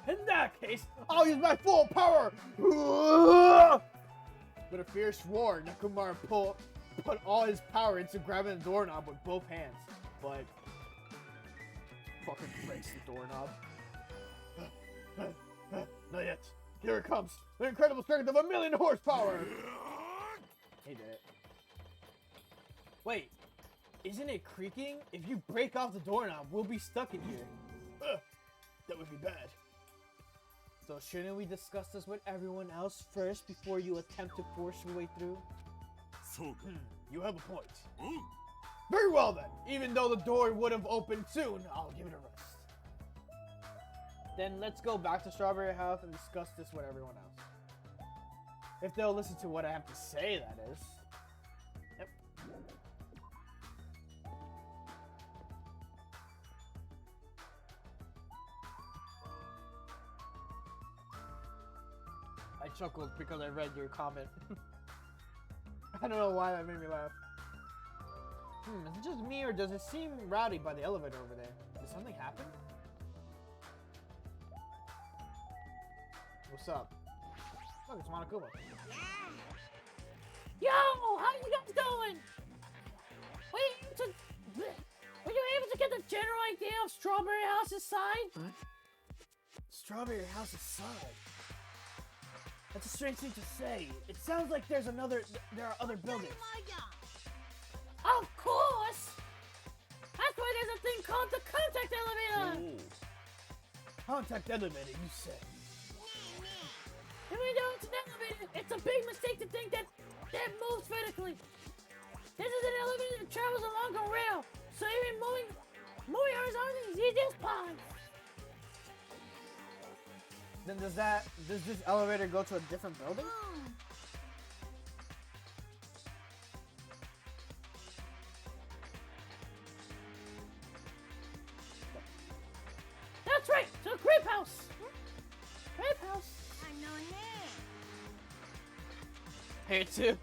In that case, I'll use my full power! With a fierce roar, Nekomaru put all his power into grabbing the doorknob with both hands. But fucking breaks the doorknob. Not yet. Here it comes. The incredible strength of 1,000,000 horsepower! He did it. Wait, isn't it creaking? If you break off the doorknob, we'll be stuck in here. That would be bad. So shouldn't we discuss this with everyone else first before you attempt to force your way through? You have a point. Very well then. Even though the door would have opened soon, I'll give it a rest. Then let's go back to Strawberry House and discuss this with everyone else. If they'll listen to what I have to say, that is. Yep. I chuckled because I read your comment. I don't know why that made me laugh. Is it just me or does it seem rowdy by the elevator over there? Did something happen? What's up? Look, it's Monokuma. Yo, how you guys doing? Were you able to get the general idea of Strawberry House's side? What? Strawberry House's side? That's a strange thing to say. It sounds like there are other buildings. Of course! That's why there's a thing called the contact elevator! Ooh. Contact elevator, you said. Even though it's an elevator, it's a big mistake to think that that moves vertically. This is an elevator that travels along a rail, so even moving horizontally is easy as pie. Then does this elevator go to a different building? That's right, to a grape house. Grape house. Here too.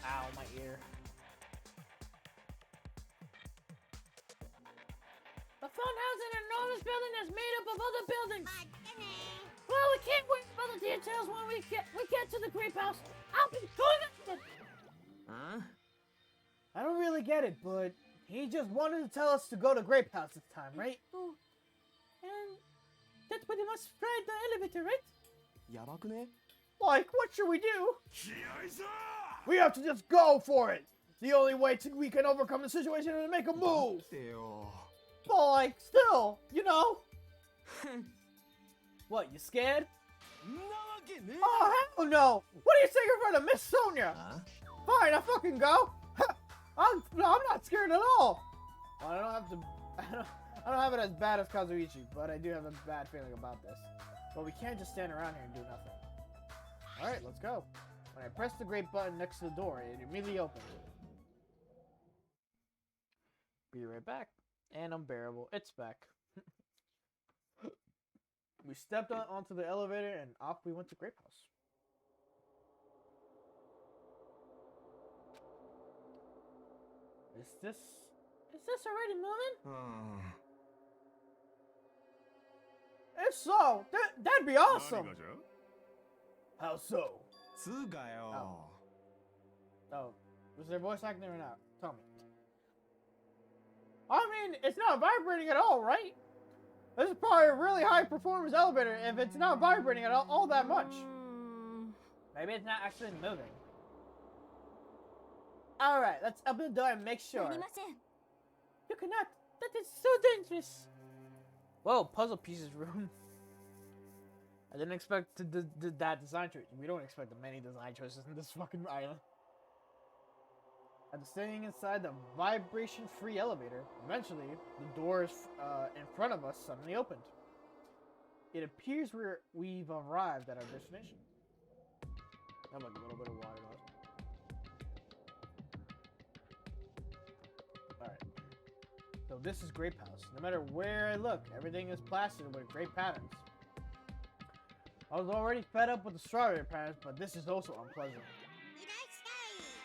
Ow, my ear. The fun house is an enormous building that's made up of other buildings. Well, we can't wait for the details when we get to the grape house. I'll be going up. Huh? I don't really get it, but he just wanted to tell us to go to Grape House this time, right? Oh, and that's when you must ride the elevator, right? やばくね? Like, what should we do? 気合いさ We have to just go for it. The only way we can overcome the situation is to make a move. ってよ. But like, still, you know. What, you scared? んなわけね Oh, hell no! What do you say in front of Miss Sonia? Huh? Fine, I fucking go. I'm not scared at all. Well, I don't have it as bad as Kazuichi, but I do have a bad feeling about this. But we can't just stand around here and do nothing. Alright, let's go. When I press the great button next to the door, it immediately opens. Be right back. And unbearable, it's back. We stepped onto the elevator and off we went to Grape House. Is this already moving? うん If so, that'd be awesome. 何がじゃ How so? つうかよ Oh, was there voice acting or not? Tell me. I mean, it's not vibrating at all, right? This is probably a really high performance elevator if it's not vibrating at all that much. Maybe it's not actually moving. Alright, let's open the door and make sure. You cannot. That is so dangerous. Whoa, puzzle pieces room. I didn't expect that design choice. We don't expect the many design choices in this fucking island. After staying inside the vibration-free elevator, eventually, the doors in front of us suddenly opened. It appears we've arrived at our destination. I have like a little bit of water left. Alright. So this is Grape House. No matter where I look, everything is plastered with grape patterns. I was already fed up with the strawberry patterns, but this is also unpleasant.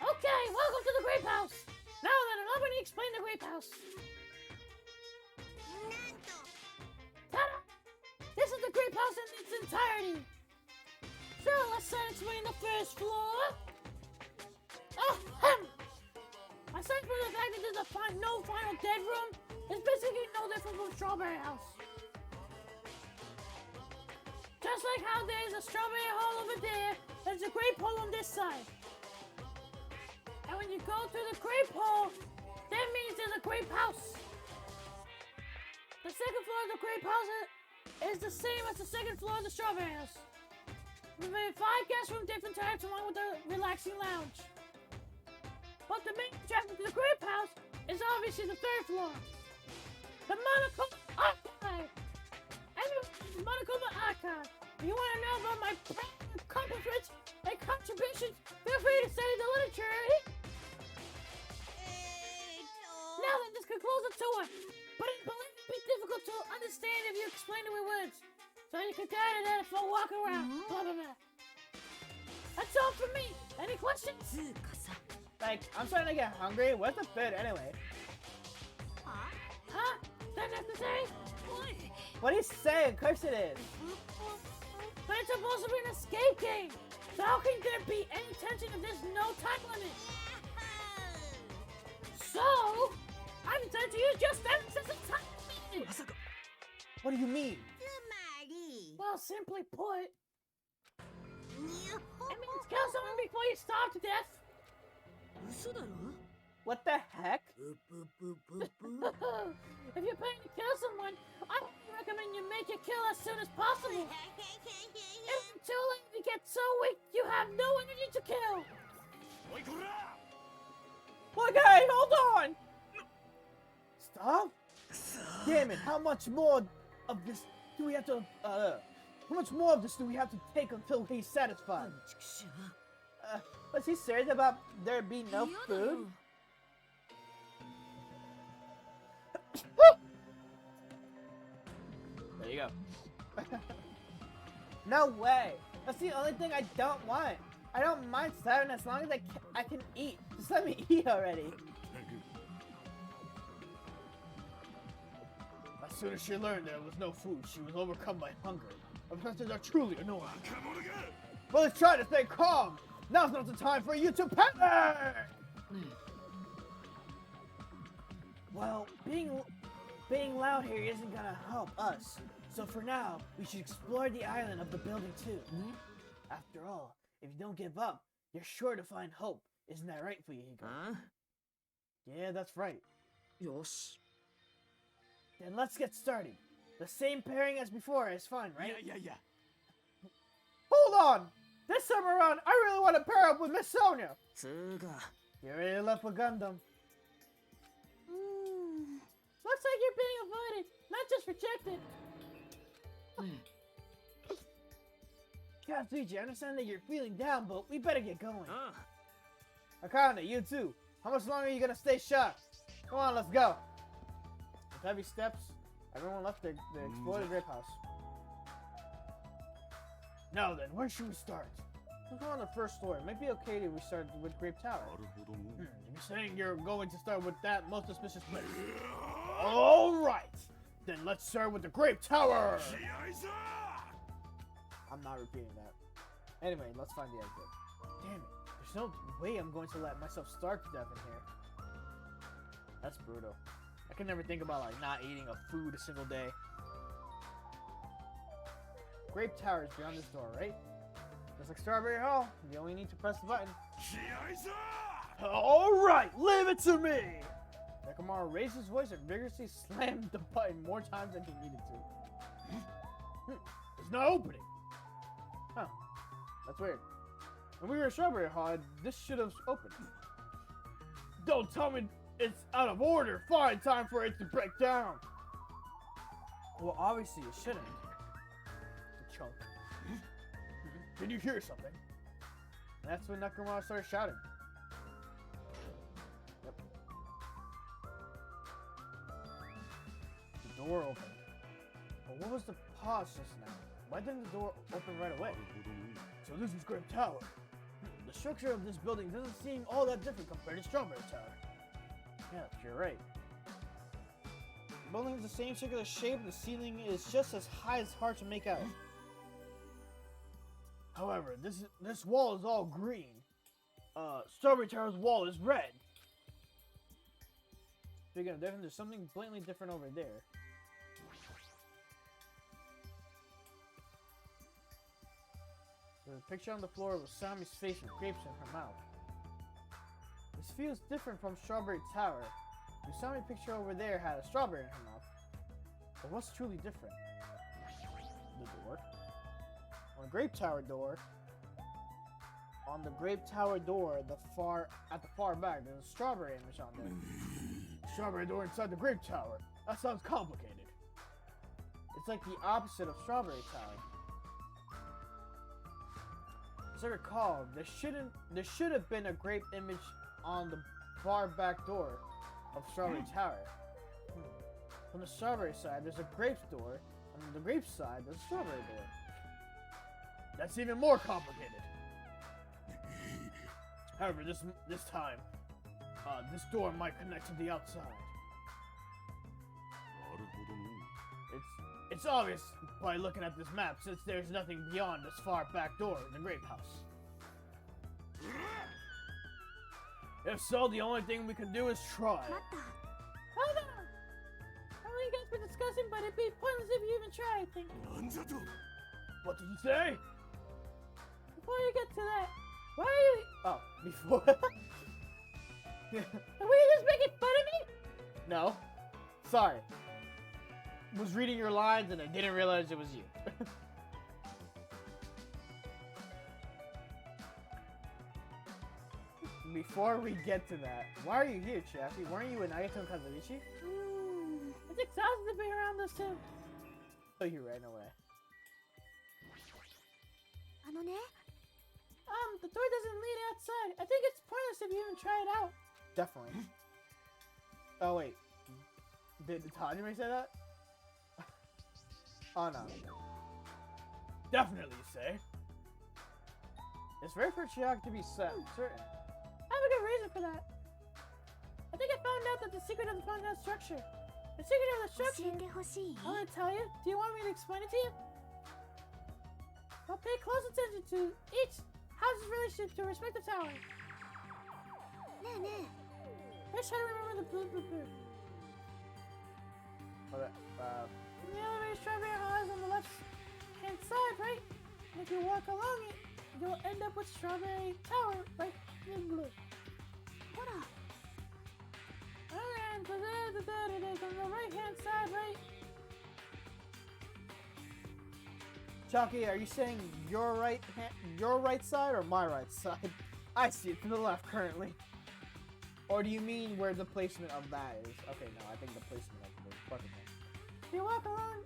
Okay, welcome to the grape house. Now then, allow me to explain the grape house. Ta-da! This is the grape house in its entirety. Sure, let's say it's on the first floor. Ahem! Aside from the fact that there's no final dead room, it's basically no different from Strawberry House. Just like how there's a strawberry hole over there, there's a grape hole on this side. And when you go through the grape hole, that means there's a grape house. The second floor of the grape house is the same as the second floor of the strawberry house. We've made 5 guest room different types along with the relaxing lounge. But the main attraction to the grape house is obviously the 3rd floor. The Monocoma Archive! And the Monocoma Archive. If you want to know about my accomplishments and contributions, feel free to study the literature, eh? Now then, this concludes the tour, but it's believably difficult to understand if you explain it with words. So you can carry that if I walk around, blah blah blah. That's all for me. Any questions? Like, I'm starting to get hungry. What's the food anyway? Huh? That necessary? What do you say? Of course it is. But it's supposed to be an escape game. So how can there be any tension if there's no time limit? So, I decided to use just that since the time limit. What do you mean? Well, simply put, it means kill someone before you starve to death. What the heck? If you're planning to kill someone, I recommend you make your kill as soon as possible. If it's too late to get so weak, you Okay, hold on! Stop? Damn it, how much more of this do we have to, how much more of this do we have to take until he's satisfied? Was he serious about there being no food? There you go. No way! That's the only thing I don't want. I don't mind starving as long as I can eat. Just let me eat already. As soon as she learned there was no food, she was overcome by hunger. Offenses are truly annoying. But let's try to stay calm. Now's not the time for you to panic! Well, being loud here isn't gonna help us. So for now, we should explore the island of the building too. After all, if you don't give up, you're sure to find hope. Isn't that right, Fuyuhiko? Yeah, that's right. Yosh. Then let's get started. The same pairing as before is fine, right? Yeah. Hold on! This time around, I really want to pair up with Miss Sonia! つーか You already left with Gundam. Looks like you're being avoided, not just rejected. Katsuichi, I understand that you're feeling down, but we better get going. あ Akane, you too. How much longer are you gonna stay shut? Come on, let's go. With heavy steps, everyone left the exploded grape house. Now then, where should we start? Let's go on the first floor. It might be okay if we start with Grape Tower. If you're saying you're going to start with that most auspicious place. Alright! Then let's start with the Grape Tower! I'm not repeating that. Anyway, let's find the exit. Damn it. There's no way I'm going to let myself starve to death in here. That's brutal. I can never think about like not eating a food a single day. Grape Tower is beyond this door, right? Just like Strawberry Hall, you only need to press the button. Alright, leave it to me! Nekomaru raised his voice and vigorously slammed the button more times than he needed to. It's not opening! Huh. That's weird. When we were at Strawberry Hall, this should have opened. Don't tell me it's out of order! Fine, time for it to break down! Well, obviously it shouldn't. The chunk. Did you hear something? And that's when Nekomaru started shouting. Yep. The door opened. But what was the pause just now? Why didn't the door open right away? So this is Grape Tower. The structure of this building doesn't seem all that different compared to Strawberry Tower. Yeah, you're right. The building is the same circular shape, and the ceiling is just as high as hard to make out. However, this wall is all green. Strawberry Tower's wall is red. Speaking of different, there's something blatantly different over there. There's a picture on the floor of Usami's face with grapes in her mouth. This feels different from Strawberry Tower. The Usami picture over there had a strawberry in her mouth. But what's truly different? The door. On the Grape Tower door, at the far back, there's a strawberry image on there. Strawberry door inside the Grape Tower. That sounds complicated. It's like the opposite of Strawberry Tower. As I recall, there should have been a grape image on the far back door of Strawberry Tower. On the strawberry side, there's a grape door. On the grape side, there's a strawberry door. That's even more complicated. However, this time, this door might connect to the outside. It's obvious by looking at this map, since there's nothing beyond this far back door in the grape house. If so, the only thing we can do is try. Hold on! I know you guys been discussing, but it'd be pointless if you even try, I think. What did you say? Before you get to that, why are you... Oh, before... Were you just making fun of me? No. Sorry. Was reading your lines and I didn't realize it was you. before we get to that, why are you here, Chappie? Weren't you in Nagito and Kazuichi? It's exhausting to be around this too. Oh, you're right, no way. The door doesn't lead outside. I think it's pointless if you even try it out. Definitely. Oh, wait. Did Tajime say that? Oh, no. Definitely, you say. It's rare for Chiaki to be certain. I have a good reason for that. I think I found out that the secret of the funhouse structure. The secret of the structure. I want to tell you. Do you want me to explain it to you? Well, pay close attention to each house's relationship to respect the tower. Let's try to remember the blue. Okay, The elevator strawberry house on the left hand side, right? And if you walk along it, you'll end up with Strawberry Tower, right in blue. What up? And it is on the right hand side, right? Chucky, are you saying your right side or my right side? I see it to the left currently. Or do you mean where the placement of that is? Okay, no, I think the placement of the fucking thing. If you walk along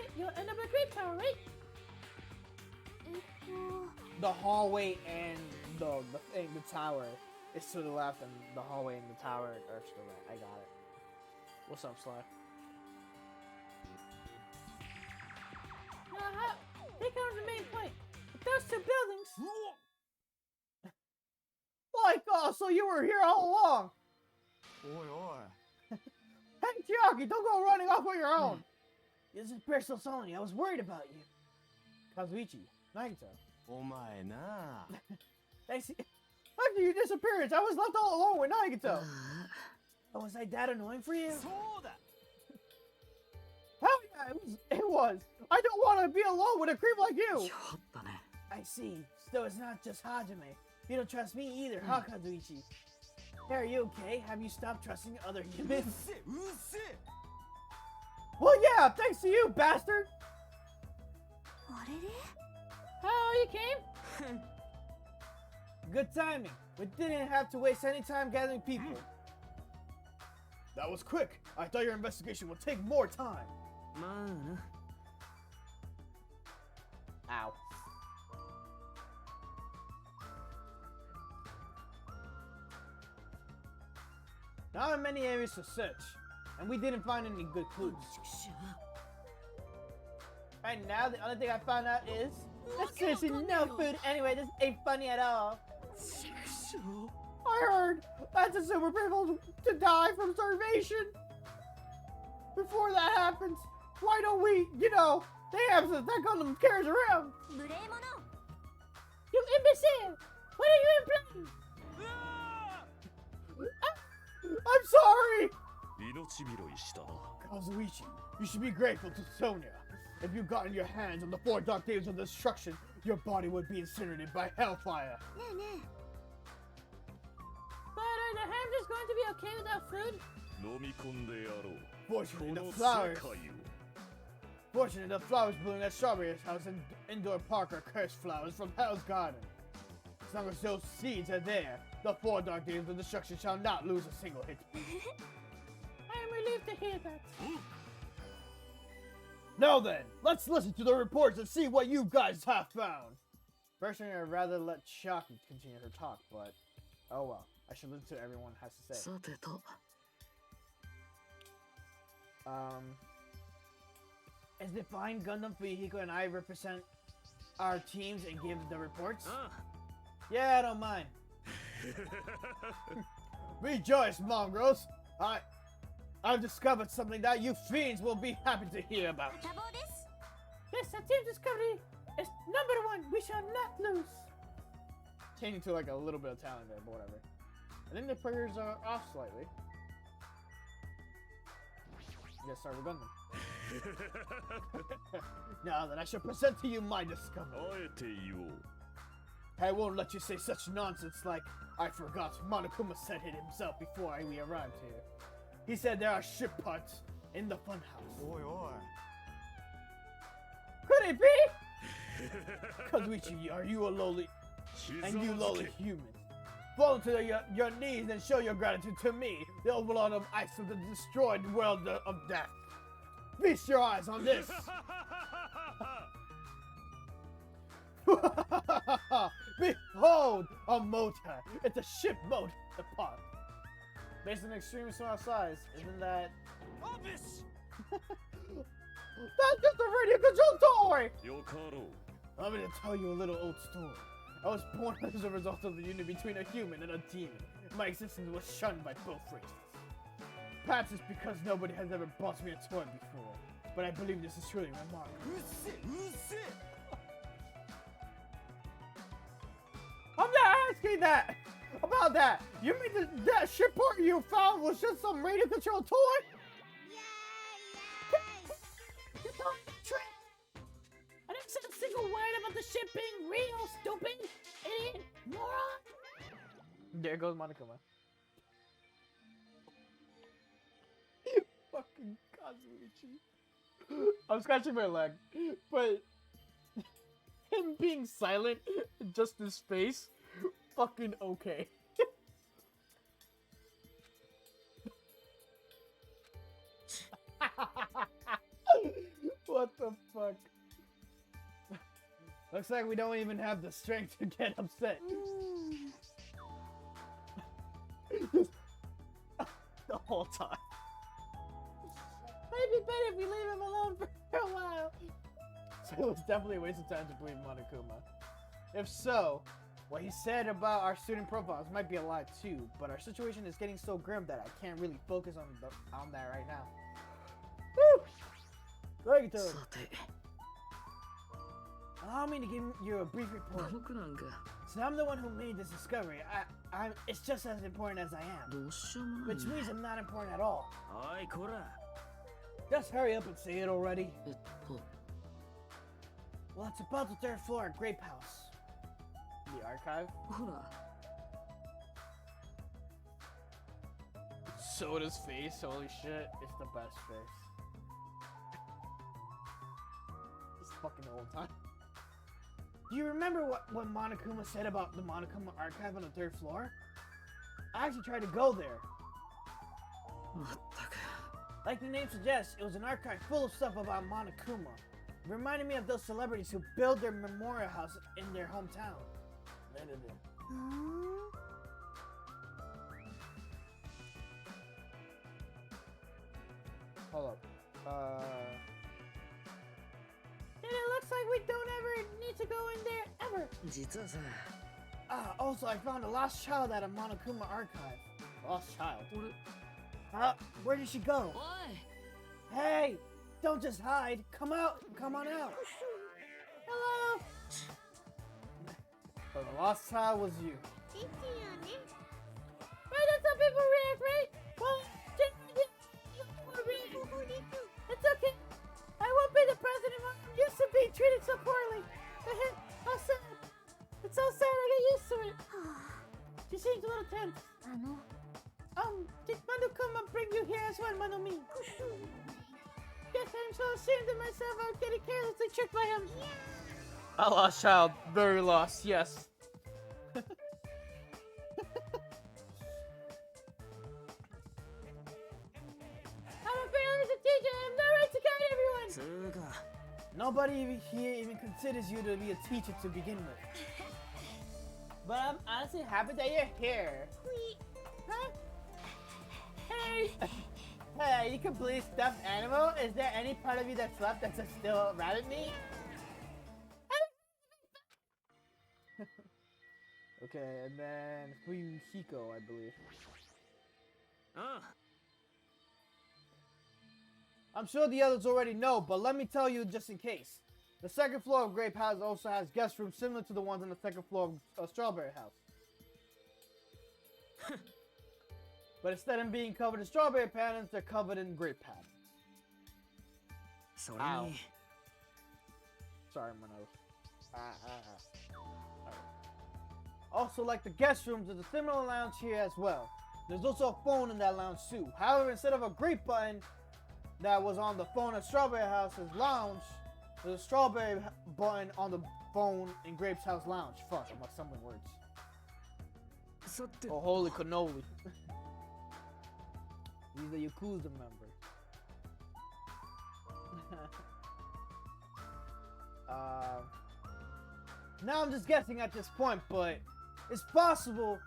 it, you'll end up with Great Tower, right? The hallway and the tower is to the left, and the hallway and the tower are to the right. I got it. What's up, Sly? Now, here comes the main point. With those two buildings. Like, oh, so you were here all along. Oi, Hey, Chiaki, don't go running off on your own. This is personal Sony. I was worried about you. Kazuichi, Nagito. omae na. Thanks. After your disappearance, I was left all alone with Nagito. Oh, was I that annoying for you? Soda. Hell yeah, it was. I don't want to be alone with a creep like you. I see. So it's not just Hajime. You don't trust me either, huh, Kazuichi? Hey, are you okay? Have you stopped trusting other humans? Well, yeah, thanks to you, bastard. Oh, you came? Good timing. We didn't have to waste any time gathering people. That was quick. I thought your investigation would take more time. Ow. Not in many areas to search, and we didn't find any good clues. Right now, the only thing I found out is there's seriously no food anyway. This ain't funny at all. I heard that's a super people to die from starvation. Before that happens, why don't we, they have that Gundam carries around. You imbecile! What are you implying? I'm sorry! Kazuichi, you should be grateful to Sonia. If you'd gotten your hands on the 4 dark days of destruction, your body would be incinerated by hellfire. But are the hamsters going to be okay without food? Fortunately, the flowers blooming at Strawberry's house and indoor park are cursed flowers from Hell's Garden. As long as those seeds are there, the 4 dark days of destruction shall not lose a single hit. I am relieved to hear that. Now then, let's listen to the reports and see what you guys have found. Personally, I'd rather let Shaki continue her talk, but oh well. I should listen to what everyone has to say. Is Divine Gundam Fuyuhiko and I represent our teams and give the reports? Yeah, I don't mind. Rejoice, mongrels! I've discovered something that you fiends will be happy to hear about. Yes, our team discovery is #1. We shall not lose. Changing to like a little bit of talent there, but whatever. I think the players are off slightly. Yes, start with Gundam. Now then, I shall present to you my discovery. I won't let you say such nonsense like, I forgot, Monokuma said it himself before we arrived here. He said there are ship parts in the funhouse. Oi. Could it be? Kazuichi, are you a lowly... and you lowly humans. Fall to your knees and show your gratitude to me, the overlord of ice of the destroyed world of death. Feast your eyes on this. Behold, a motor. It's a ship boat apart. Based on extremely small size, isn't that? Obvious! That's just a radio control toy! Yokaro. I'm gonna tell you a little old story. I was born as a result of the union between a human and a demon. My existence was shunned by both races. Perhaps it's because nobody has ever bought me a toy before, but I believe this is truly remarkable. I'm not asking that! About that! You mean that ship part you found was just some radio control toy? Yay! You told me the trick. I didn't say a single word about the ship being real, stupid, idiot, moron. There goes Monokuma. You fucking Kazuichi. I'm scratching my leg, but him being silent, just his face, fucking okay. What the fuck? Looks like we don't even have the strength to get upset. The whole time. Maybe better if we leave him alone for a while. So it was definitely a waste of time to believe Monokuma. If so, what he said about our student profiles might be a lie too, but our situation is getting so grim that I can't really focus on that right now. Woo! Thank you. Allow me to give you a brief report. So I'm the one who made this discovery. It's just as important as I am. Which means I'm not important at all. Just hurry up and say it already. Well, it's about the third floor at Grape House. The archive? Soda's face, holy shit. It's the best face. It's fucking the whole time. Do you remember what Monokuma said about the Monokuma archive on the third floor? I actually tried to go there. Like the name suggests, it was an archive full of stuff about Monokuma. It reminded me of those celebrities who build their memorial house in their hometown. Hold up. And it looks like we don't ever need to go in there, ever. Also, I found a lost child at a Monokuma archive. Lost child? Where did she go? Hey! Don't just hide! Come out! Come on out! Hello! So the lost child was you. Right, that's how people react, right? Well, it's okay. I won't be the president. I'm used to being treated so poorly. How sad. It's so sad I get used to it. She seems a little tense. Did Monokuma bring you here as well, Monomi? Yes, I'm so ashamed of myself. I was getting carelessly tricked by him. A lost child. Very lost, yes. I don't feel as a teacher. I have no right to guide everyone. Nobody here even considers you to be a teacher to begin with. But I'm honestly happy that you're here. Huh? Hey. Hey, you complete stuffed animal? Is there any part of you that's left that's still rabbit meat? Okay, and then Fuyuhiko, I believe. I'm sure the others already know, but let me tell you just in case. The second floor of Grape House also has guest rooms similar to the ones on the second floor of Strawberry House. But instead of being covered in strawberry patterns, they're covered in grape patterns. Ow. Sorry, my nose. Right. Also, like the guest rooms, there's a similar lounge here as well. There's also a phone in that lounge too. However, instead of a grape button that was on the phone at Strawberry House's lounge, there's a strawberry button on the phone in Grape's House lounge. Fuck, I'm like stumbling words. さって Oh, holy cannoli. He's a Yakuza member. Now I'm just guessing at this point, but it's possible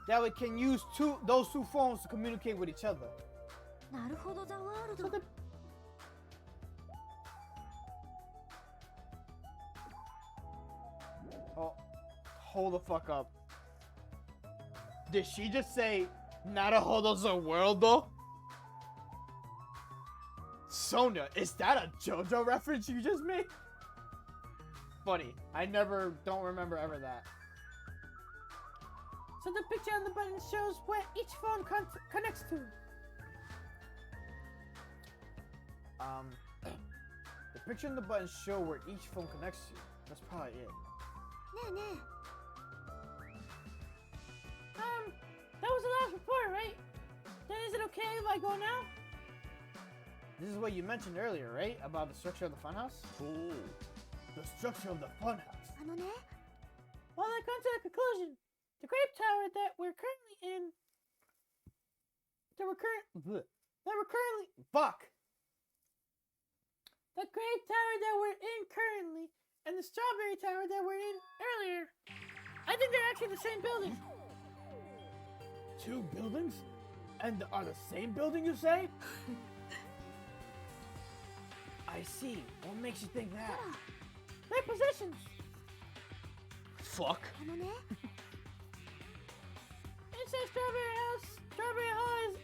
that we can use those two phones to communicate with each other. なるほどザワールド So the... Oh, hold the fuck up. Did she just say Naruhodo's a world though? Sonia, is that a JoJo reference you just made? Funny. I don't remember ever that. So the picture on the button shows where each phone connects to. The picture on the button show where each phone connects to. That's probably it. ねえねえ That was the last report, right? Then is it okay if I go now? This is what you mentioned earlier, right? About the structure of the funhouse? Oh. The structure of the funhouse. あのね Well, I come to the conclusion. The grape tower that we're currently in... Fuck! The grape tower that we're in currently and the strawberry tower that we're in earlier. I think they're actually the same building. Two buildings? And are the same building, you say? I see. What makes you think that? Their positions. Fuck. あのね It says Strawberry House. Strawberry Hall is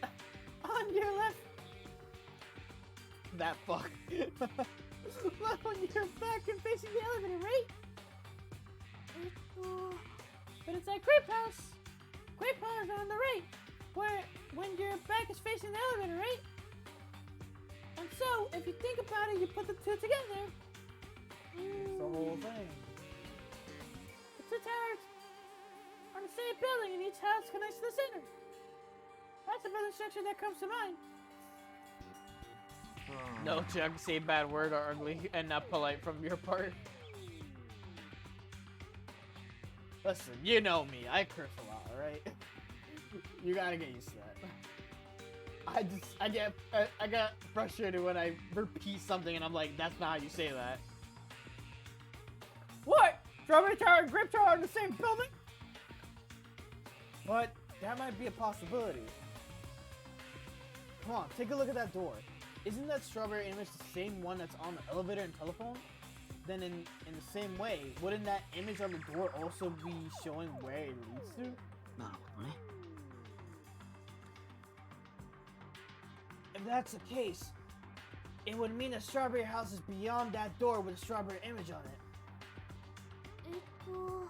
on your left. That fuck. Left on your back and facing the elevator, right? But it's like Grape House. Grape House is on the right. Where when your back is facing the elevator, right? And so, if you think about it, you put the two together. It's the whole thing. The two towers on the same building and each house connects to the center. That's the building structure that comes to mind. No, Chuck, say a bad word or ugly and not polite from your part. Listen, you know me. I curse a lot, alright? You gotta get used to that. I get frustrated when I repeat something and I'm like, that's not how you say that. What? Strawberry Tower and Grape Tower are in the same building? But that might be a possibility. Come on, take a look at that door. Isn't that strawberry image the same one that's on the elevator and telephone? Then in the same way, wouldn't that image on the door also be showing where it leads to? なるほどね If that's the case, it would mean the strawberry house is beyond that door with a strawberry image on it. えっと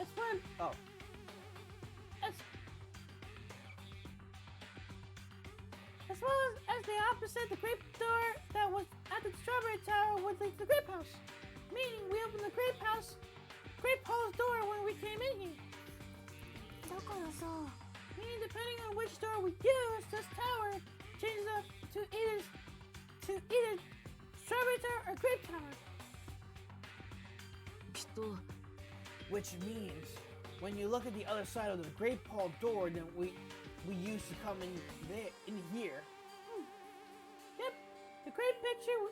It's fun. Oh. As well as the opposite, the grape door that was at the strawberry tower would lead to the grape house. Meaning we opened the grape house, grape hole's door when we came in here. だからさ Meaning depending on which door we use, this tower changes up to either strawberry tower or grape tower. きっと Which means, when you look at the other side of the grape hall door that we used to come in here. Yep, the grape picture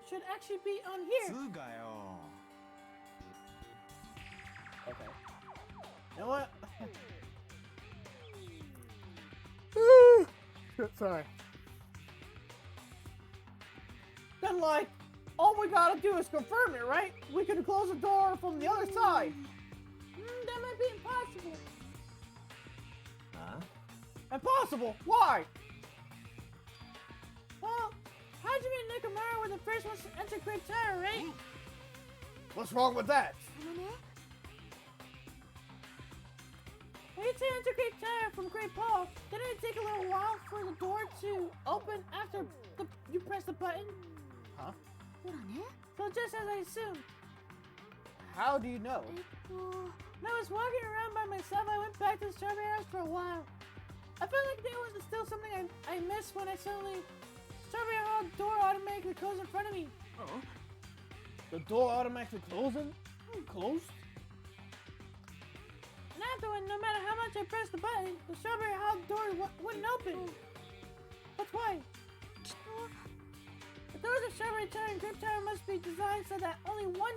should actually be on here. つがよ Okay. You know what? Sorry. Then, like, all we gotta do is confirm it, right? We can close the door from the other side. That might be impossible. Huh? Impossible? Why? Well, Hajime and Nekomaru were the first ones to enter Grape Tower, right? What's wrong with that? あのね We had to enter Grape Tower from Grape Hall. Didn't it take a little while for the door to open after you press the button? Huh? ほらね So just as I assumed. How do you know? えっと When I was walking around by myself, I went back to the strawberry house for a while. I felt like there was still something I missed when I suddenly strawberry hall door automatically closed in front of me. The door automatically closed? Closed? after, no matter how much I pressed the button, the strawberry hall door wouldn't open. That's why. The doors of Strawberry Tower and Grape Tower must be designed so that only one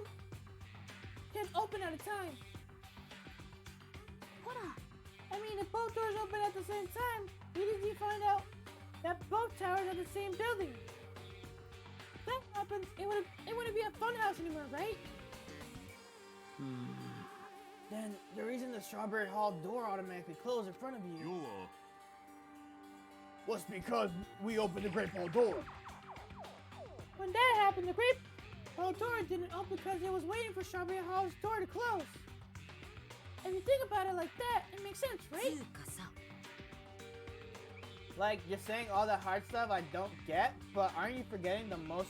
can open at a time. I mean, if both doors open at the same time, we need to find out that both towers are the same building. If that happens, it wouldn't be a funhouse anymore, right? Then the reason the Strawberry Hall door automatically closed in front of you was because we opened the Great Hall door. When that happened, the Great Hall door didn't open because it was waiting for Strawberry Hall's door to close. If you think about it like that, it makes sense, right? Like, you're saying all the hard stuff I don't get, but aren't you forgetting the most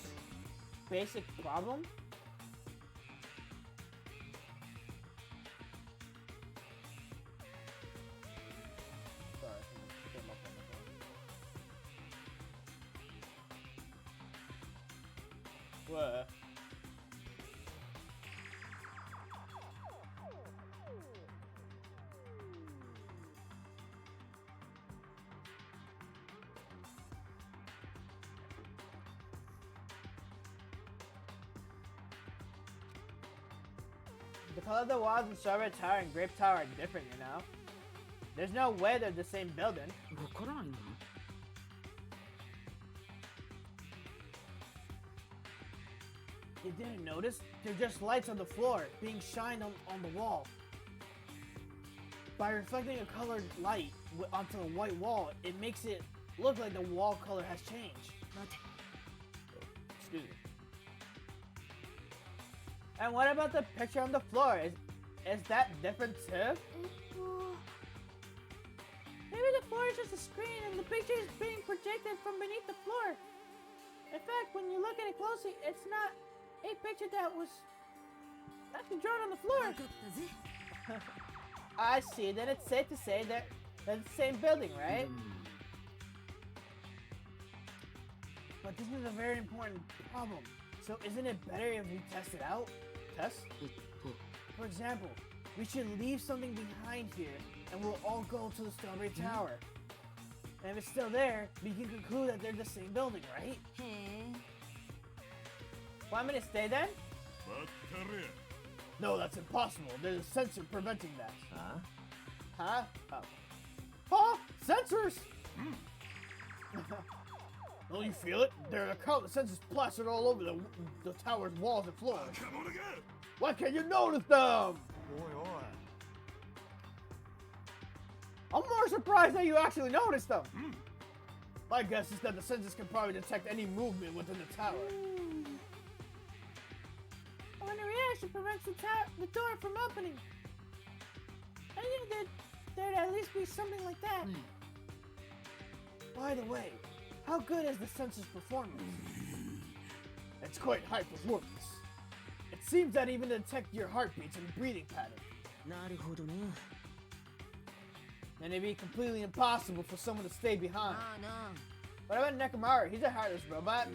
basic problem? Sorry, I came up on the phone. What? The color of the walls in Strawberry Tower and Grape Tower are different, you know? There's no way they're the same building. You didn't notice? They're just lights on the floor, being shined on the wall. By reflecting a colored light onto a white wall, it makes it look like the wall color has changed. Excuse me. And what about the picture on the floor? Is that different too? Maybe the floor is just a screen and the picture is being projected from beneath the floor. In fact, when you look at it closely, it's not a picture that was actually drawn on the floor. I see. Then it's safe to say that they're the same building, right? But this is a very important problem. So isn't it better if we test it out? Test? For example, we should leave something behind here and we'll all go to the Strawberry Tower. And if it's still there, we can conclude that they're the same building, right? Want me to stay then? No, that's impossible. There's a sensor preventing that. Huh? Oh. Huh? Sensors? Don't you feel it? There are countless sensors plastered all over the tower's walls and floors. Why can't you notice them? I'm more surprised that you actually noticed them. My guess is that the sensors can probably detect any movement within the tower. When the reaction prevents the door from opening. I think that there'd at least be something like that. By the way, how good is the sensor's performance? It's quite high performance. It seems that even detect your heartbeats and breathing pattern. And it'd be completely impossible for someone to stay behind. What about Nekomaru? He's a heartless robot.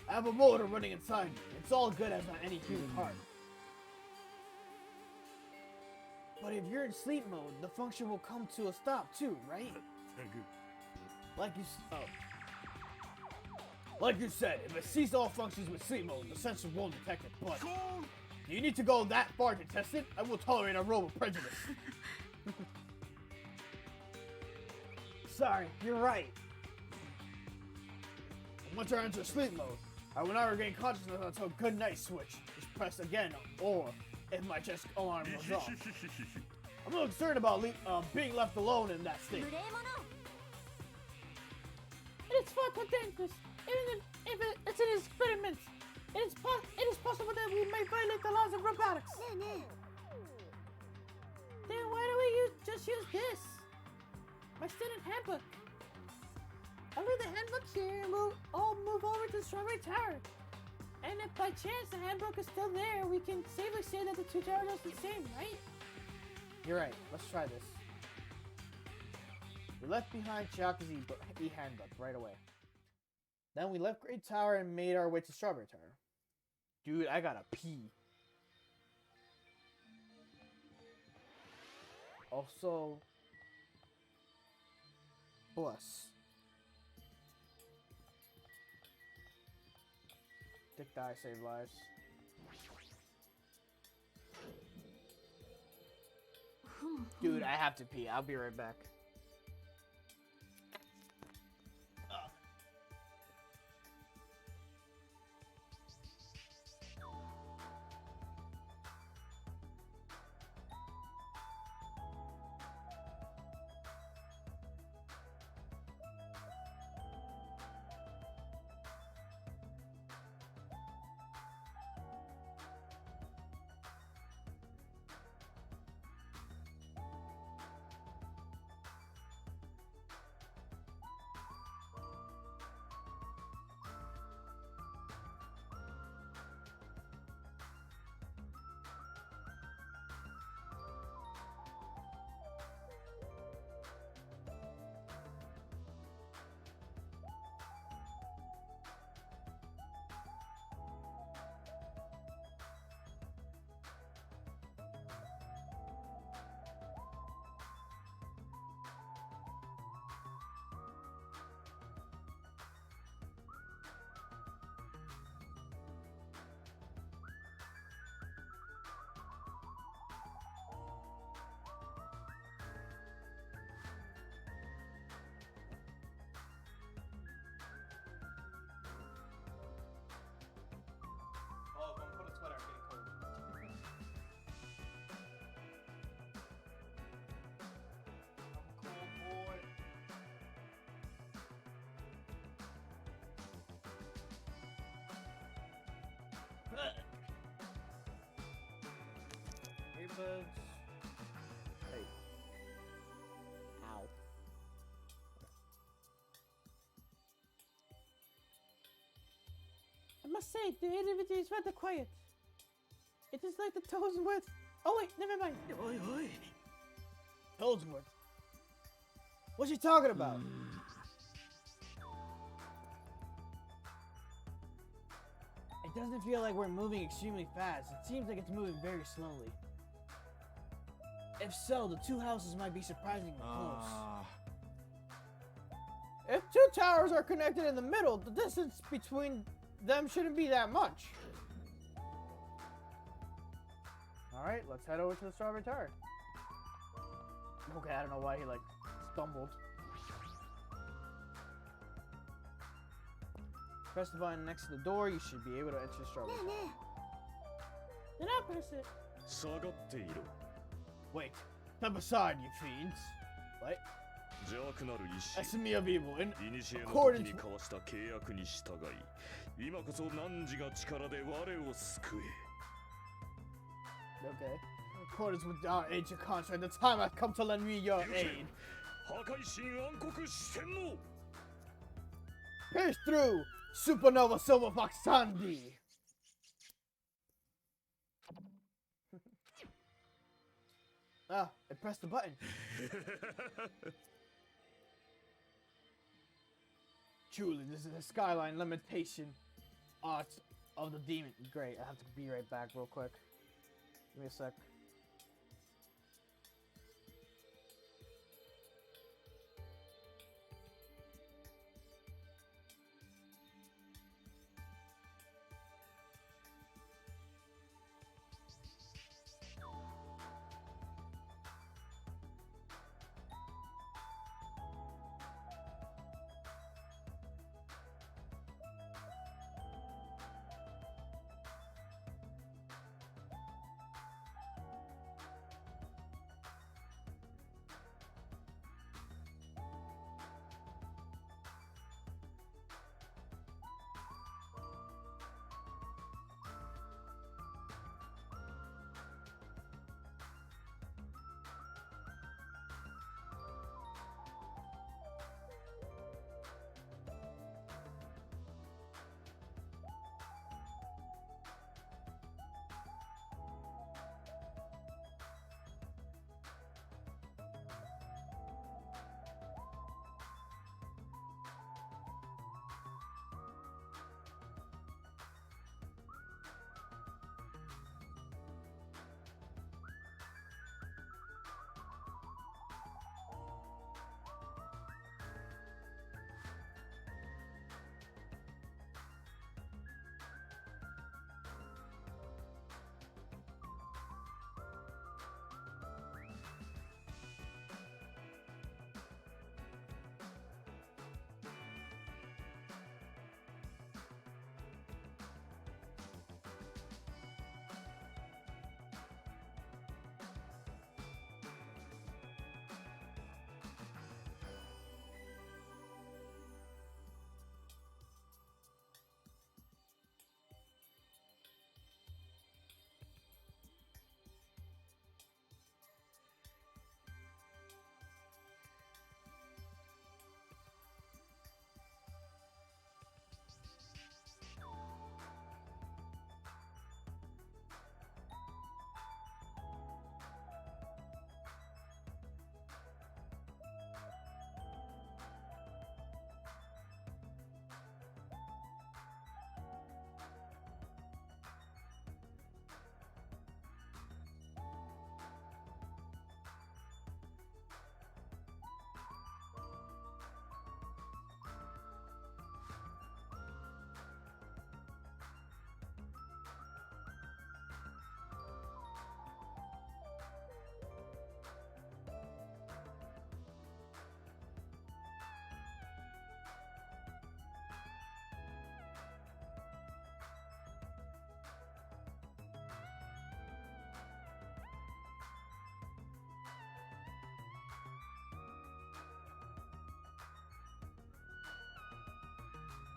I have a motor running inside me. It's all good as on any human heart. But if you're in sleep mode, the function will come to a stop too, right? Like you said, if it ceases all functions with sleep mode, the sensor won't detect it. But do you need to go that far to test it? I will tolerate a robe of prejudice. Sorry, you're right. Once I enter sleep mode, I will not regain consciousness until good night switch is pressed again, or if my chest alarm goes off. I'm a little concerned about being left alone in that state. It is far too dangerous. Even if it's an experiment, it is possible that we may violate the laws of robotics. Then why don't we just use this? My student handbook. I'll leave the handbook here and we'll all move over to the Strawberry Tower. And if by chance the handbook is still there, we can safely say that the two towers are the same, right? You're right. Let's try this. We left behind Chiaki's e-handbook right away. Then we left Great Tower and made our way to Strawberry Tower. Dude, I gotta pee. Also, bless. Dick die, save lives. Dude, I have to pee. I'll be right back. Oh, go put a sweater. I'm getting cold. I'm a cold boy. Earbuds. Hey. Ow. I must say, the individual is rather quiet. It is like the Toadsworth. Oh wait, never mind. Oi, oi. Toadsworth. What's she talking about? It doesn't feel like we're moving extremely fast. It seems like it's moving very slowly. If so, the two houses might be surprisingly close. If two towers are connected in the middle, the distance between them shouldn't be that much. Alright, let's head over to the Strawberry Tower. Okay, I don't know why he like stumbled. Press the button next to the door, you should be able to enter the Strawberry Tower. Then I'll press it. 下がっていろ Wait, step aside, you fiends. What? 邪悪なる意志 Esme of evil. In 古の時 accordance に交わした契約に従い今こそ汝が力で我を救え Okay. In accordance with our ancient contract, the time has come to lend me your aid. 破壊神暗黒四天王 Pierce through, Supernova Silver Fox Sandy. Ah, I pressed the button. Truly, this is a skyline limitation art of the demon. Great, I have to be right back real quick. Give me a sec.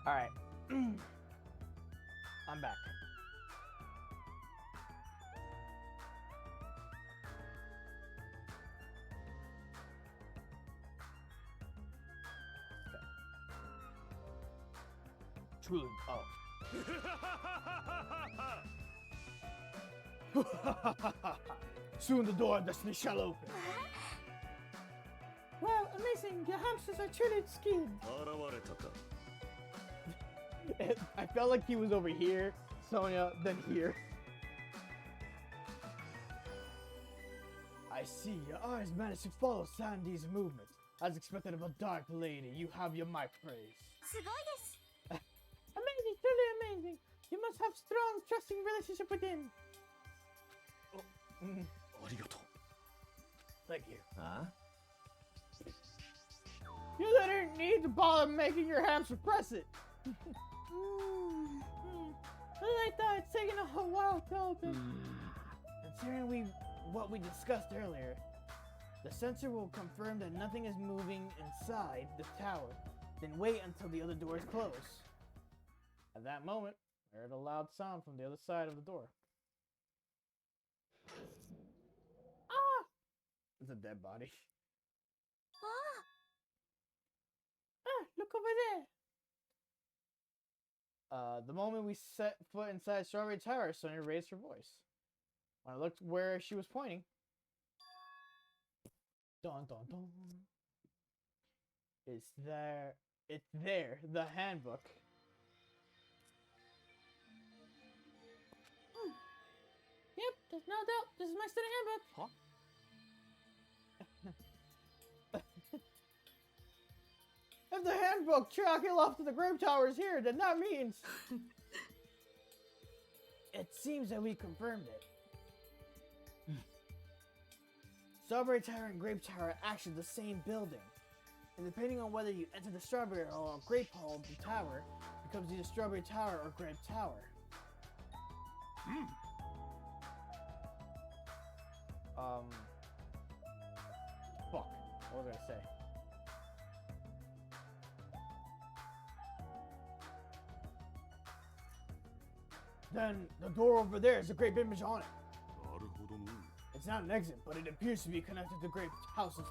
Alright. I'm back. Truly. Oh. Soon the door of destiny shall open. Wow, amazing! Your hamsters are truly skilled. 現れたか。 I felt like he was over here, Sonia, then here. I see your eyes managed to follow Sandy's movements. As expected of a dark lady, you have your my praise. すごいです。 Amazing, truly amazing. You must have strong, trusting relationship with him. Mm, ありがとう。 thank you. Huh? You didn't need to bother making your hamster press it. Well, I thought it's taking a while to open. Considering what we discussed earlier, the sensor will confirm that nothing is moving inside the tower, then wait until the other door is closed. At that moment, I heard a loud sound from the other side of the door. Ah! It's a dead body. あ Ah, look over there. The moment we set foot inside Strawberry Tower, Sonia raised her voice. When I looked where she was pointing, dun dun dun. It's there. It's there. The handbook. Yep, there's no doubt. This is my study handbook. Huh? If the handbook tracking off to the Grape Tower is here, then that means... It seems that we confirmed it. Strawberry Tower and Grape Tower are actually the same building. And depending on whether you enter the Strawberry or Grape Hall, the tower becomes either Strawberry Tower or Grape Tower. Fuck. What was I gonna say? Then the door over there is a grape image on it. なるほどね。 It's not an exit, but it appears to be connected to Grape House's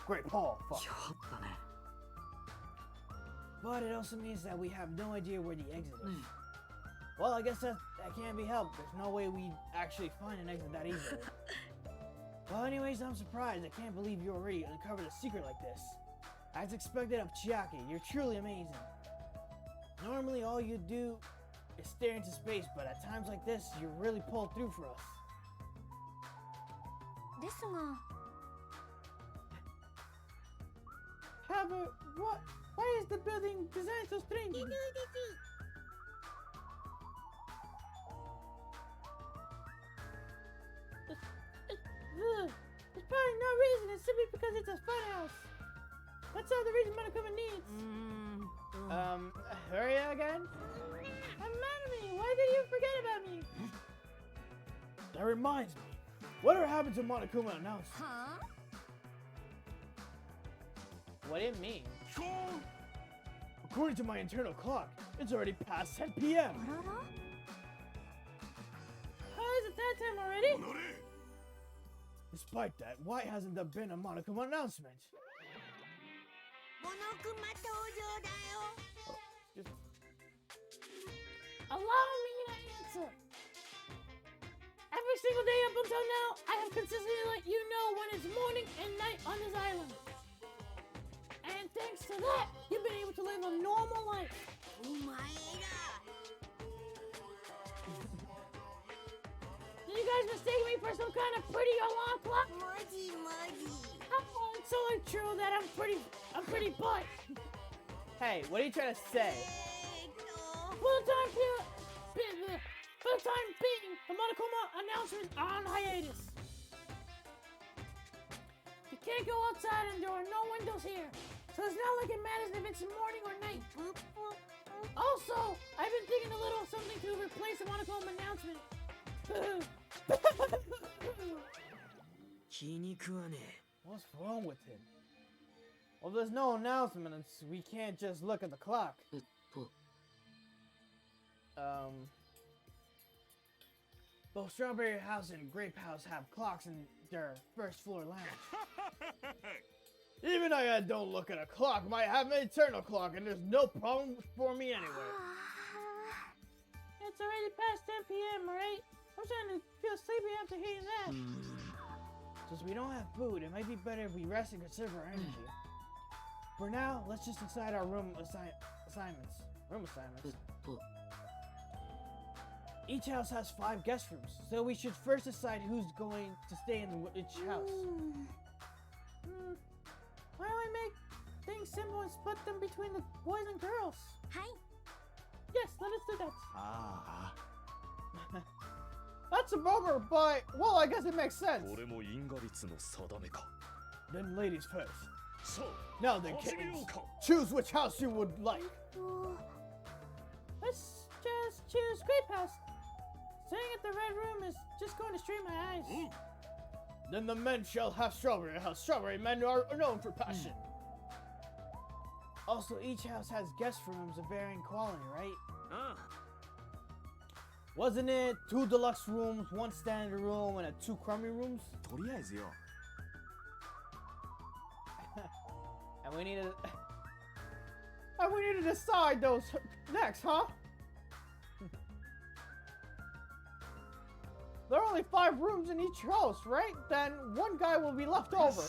Grape Hall. Fuck. ちょっとね。 But it also means that we have no idea where the exit is. Well, I guess that can't be helped. There's no way we'd actually find an exit that easily. Well, anyways, I'm surprised. I can't believe you already uncovered a secret like this. As expected of Chiaki, you're truly amazing. Normally, all you do is stare into space, but at times like this, you really pull through for us. ですが、 However, why is the building designed so strangely? 奇遇です。 There's probably no reason. It's simply because it's a fun house. That's all the reason Monokuma needs. Hurry again? I'm mad at me. Why did you forget about me? That reminds me. Whatever happened to Monokuma announced? は What did it mean? According to my internal clock, it's already past 10 p.m. あらら How is it that time already? Despite that, why hasn't there been a Monokuma announcement? モノクマ登場だよ。 Allow me to answer. Every single day up until now, I have consistently let you know when it's morning and night on this island. And thanks to that, you've been able to live a normal life. お前ら。 Did you guys mistake me for some kind of pretty alarm clock? マジマジ。 Oh, it's only true that I'm pretty butt. Hey, what are you trying to say? For the time being, the Monokuma announcements are on hiatus. You can't go outside and there are no windows here, so it's not like it matters if it's morning or night. Also, I've been thinking a little something to replace the Monokuma announcement. 気に食わねえ。 What's wrong with him? Well, there's no announcements. We can't just look at the clock. Both Strawberry House and Grape House have clocks in their first floor lounge. Even I don't look at a clock, might have an eternal clock, and there's no problem for me anyway. It's already past 10 p.m., alright? I'm starting to feel sleepy after hearing that. Since we don't have food, it might be better if we rest and conserve our energy. For now, let's just decide our room assignments. Each house has 5 guest rooms, so we should first decide who's going to stay in each house. Why don't we make things simple and split them between the boys and girls? Hi. Yes, let us do that. Ah. That's a bummer, but, well, I guess it makes sense. これも因果率の定めか。 Then ladies first. さあ、 Now then, 始めよ kittens, うか。 choose which house you would like. Let's just choose Grape House. Staying at the Red Room is just going to strain my eyes. Then the men shall have Strawberry House. Strawberry men are known for passion. Also, each house has guest rooms of varying quality, right? Wasn't it 2 deluxe rooms, 1 standard room, and 2 crummy rooms? とりあえずよ。 And we need to... and we need to decide those next, huh? There are only 5 rooms in each house, right? Then 1 guy will be left over.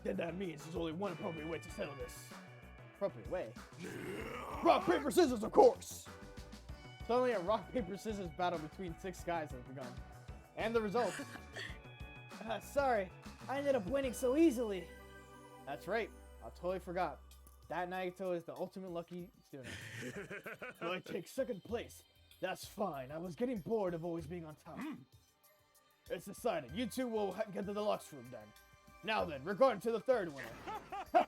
Then that means there's only 1 appropriate way to settle this. Appropriate way? Rock, paper, scissors, of course! Suddenly a rock, paper, scissors battle between 6 guys has begun. And the result. Sorry, I ended up winning so easily. That's right, I totally forgot. That Naito is the ultimate lucky student. So I take 2nd place. That's fine, I was getting bored of always being on top. It's decided, you 2 will get the deluxe room then. Now then, regarding to the 3rd winner.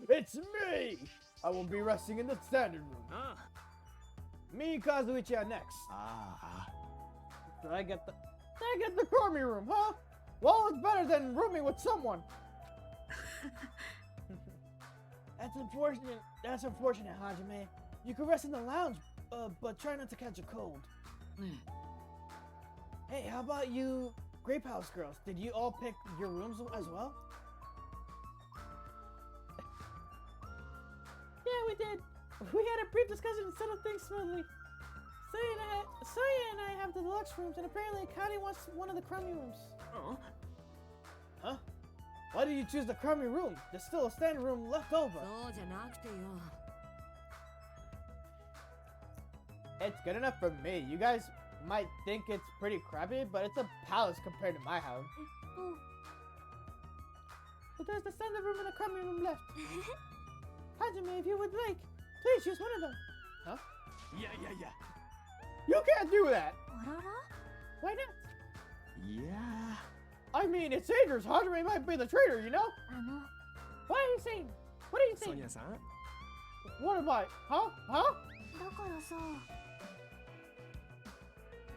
It's me! I will be resting in the standard room. Me and Kazuichi are next. Ah. Did I get the crummy room, huh? Well, it's better than rooming with someone. That's unfortunate, Hajime. You could rest in the lounge, but try not to catch a cold. Hey, how about you Grape House girls? Did you all pick your rooms as well? Yeah, we did. We had a brief discussion and settled things smoothly. Soya and I have the deluxe rooms, and apparently Akane wants one of the crummy rooms. Huh? Why did you choose the crummy room? There's still a standard room left over. It's good enough for me. You guys might think it's pretty crappy, but it's a palace compared to my house. But there's the standard room and a crummy room left. Hajime, if you would like, please choose one of them. Huh? Yeah. You can't do that! Why not? Yeah. I mean, it's dangerous. Hajime might be the traitor, you know? What are you saying? What are you saying? ソニアさん What am I? Huh? だからさ、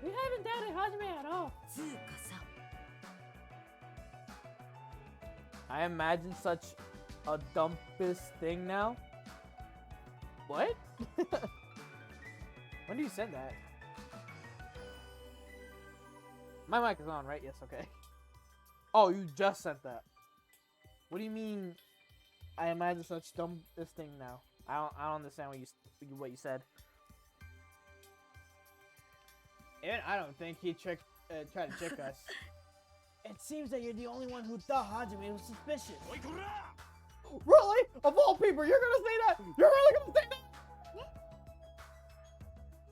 We haven't doubted Hajime at all. つうかさ、 I imagine such a dumpest thing now. What? When do you send that? My mic is on, right? Yes, okay. Oh, you just sent that. What do you mean? I imagine such dumbest thing now. I don't understand what you said. And I don't think he tried to trick us. It seems that you're the only one who thought Hajime was suspicious. Really? Of all people, you're gonna say that? You're really gonna say that?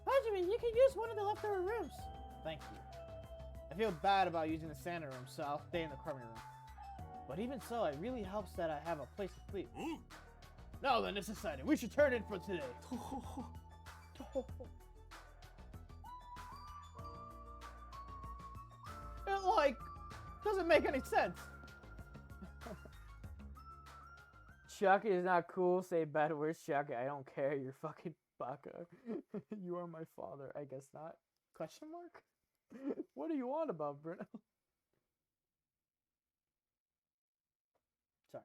Hajime, you can use one of the leftover rooms. Thank you. I feel bad about using the standard room, so I'll stay in the crummy room. But even so, it really helps that I have a place to sleep. Now then, it's decided. We should turn in for today. It, like, doesn't make any sense. Chuck is not cool. Say bad words, Chuck. I don't care. You're fucking baka. You are my father. I guess not. Question mark? What do you want about Bruno? Sorry.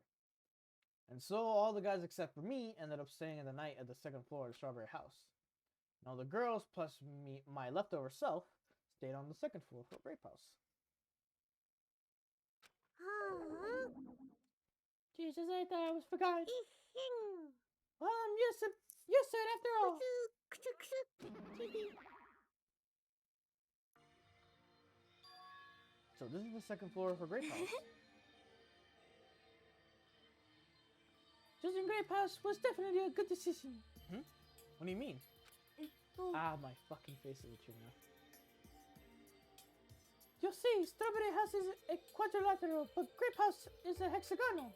And so all the guys except for me ended up staying in the night at the second floor of the Strawberry House. And all the girls plus me, my leftover self, stayed on the second floor for Grape House. Jesus, I thought I was forgotten. いっへん Well, I'm used to it after all. くすくす So this is the second floor for Grape House. Choosing Grape House was definitely a good decision. What do you mean? と Ah, my fucking face is itching now. You'll see, Strawberry House is a quadrilateral, but Grape House is a hexagonal.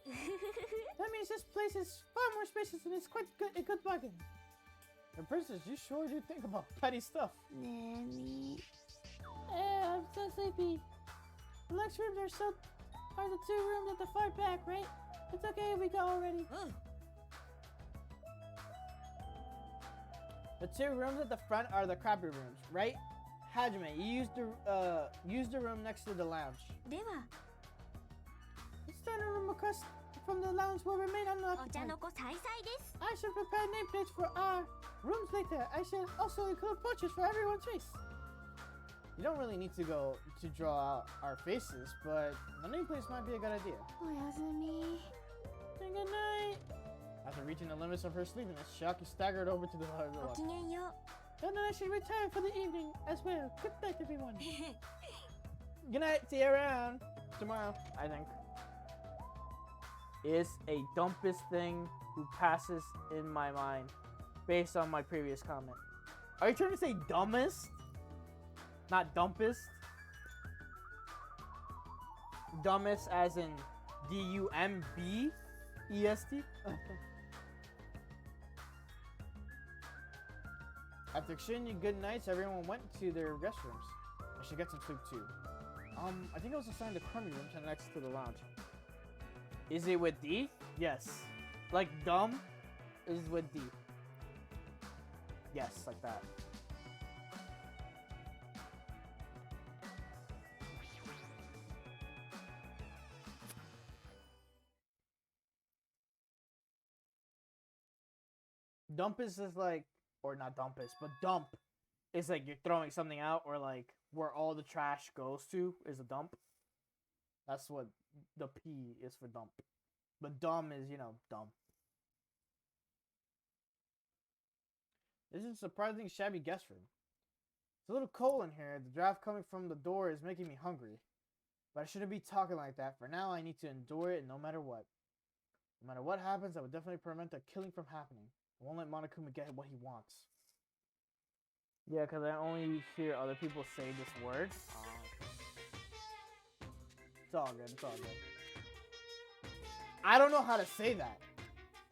That means this place is far more spacious and it's quite a good bargain. And Princess, you sure do think about petty stuff. 眠い I'm so sleepy. The next rooms are the two rooms at the far back, right? It's okay if we go already. The two rooms at the front are the crappy rooms, right? Hajime, you use the room next to the lounge. では The standing room across from the lounge will remain お茶 unoccupied. の子さいさいです I should prepare nameplates for our rooms later. I should also include portraits for everyone's face. You don't really need to go to draw out our faces, but the nameplates might be a good idea. おやすみ Good night. After reaching the limits of her sleepiness, Shaki staggered over to the ご lounge. きげんよ And then I should retire for the evening as well. Good night, everyone. Good night, see you around tomorrow, I think. Is a dumpest thing who passes in my mind based on my previous comment. Are you trying to say dumbest? Not dumpest? Dumbest as in D-U-M-B-E-S-T? After exchanging good nights, everyone went to their restrooms. I should get some sleep too. I think I was assigned the crummy room to next to the lounge. Is it with D? Yes. Like dumb is with D. Yes, like that. Dumpus is like, or not dumpus, but dump is like you're throwing something out, or like where all the trash goes to is a dump. That's what the P is for dump. But dumb is, you know, dumb. This is a surprisingly shabby guest room. It's a little cold in here. The draft coming from the door is making me hungry. But I shouldn't be talking like that. For now, I need to endure it no matter what. No matter what happens, I will definitely prevent the killing from happening. I won't let Monokuma get what he wants. Yeah, because I only hear other people say this word. It's all good. It's all good. I don't know how to say that.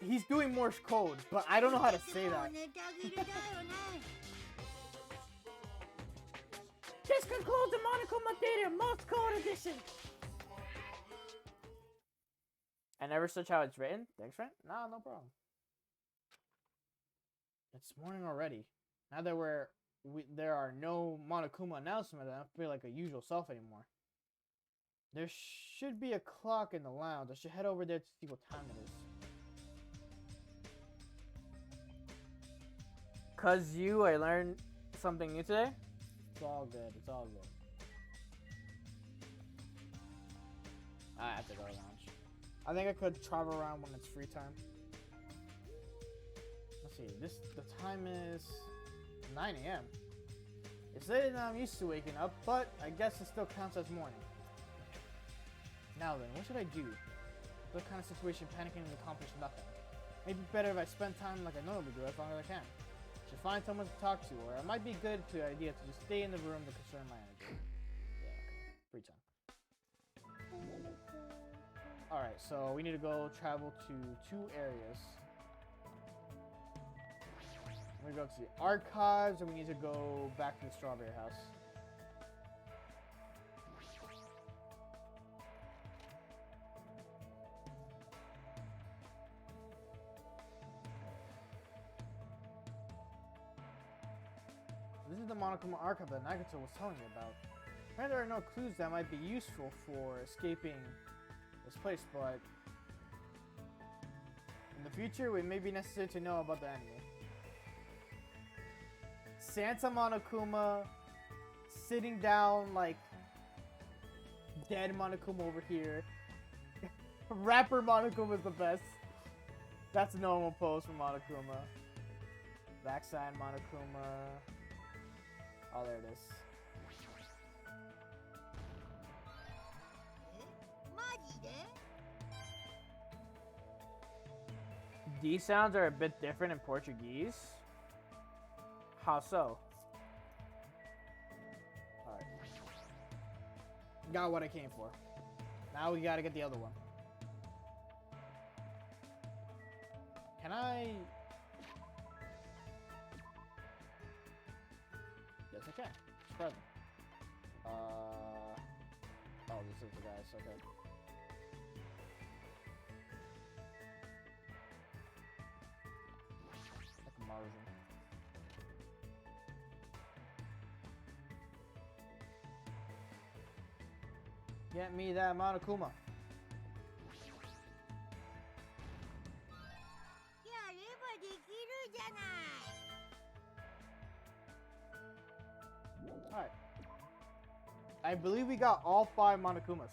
He's doing Morse code, but I don't know how to say that. ネタ切れだよね This concludes the Monokuma Theater Morse Code Edition. I never search how it's written. Thanks, friend. Nah, no problem. It's morning already. Now that there are no Monokuma announcements, I don't feel like a usual self anymore. There should be a clock in the lounge. I should head over there to see what time it is. Cause I learned something new today. It's all good. It's all good. I have to go to lounge. I think I could travel around when it's free time. Let's see. The time is 9 a.m. It's later than I'm used to waking up, but I guess it still counts as morning. Now then, what should I do? What kind of situation panicking and accomplish nothing? Maybe better if I spend time like I normally do as long as I can. Should find someone to talk to, or it might be good to idea to just stay in the room to conserve my energy. Yeah, okay. Free time. Alright, so we need to go travel to 2 areas. We go to the archives, and we need to go back to the Strawberry House. This is the Monokuma archive that Nagato was telling me about. Apparently there are no clues that might be useful for escaping this place, but the future, it may be necessary to know about the enemy. Santa Monokuma sitting down like dead Monokuma over here. Rapper Monokuma is the best. That's a normal pose for Monokuma. Backside Monokuma. Oh, there it is. These sounds are a bit different in Portuguese. How so? Alright. Got what I came for. Now we gotta get the other one. Can I... Yes, I can. It's present. Oh, this is the guys. Okay. Like a Martian. Get me that Monokuma. Alright. I believe we got all 5 Monokumas.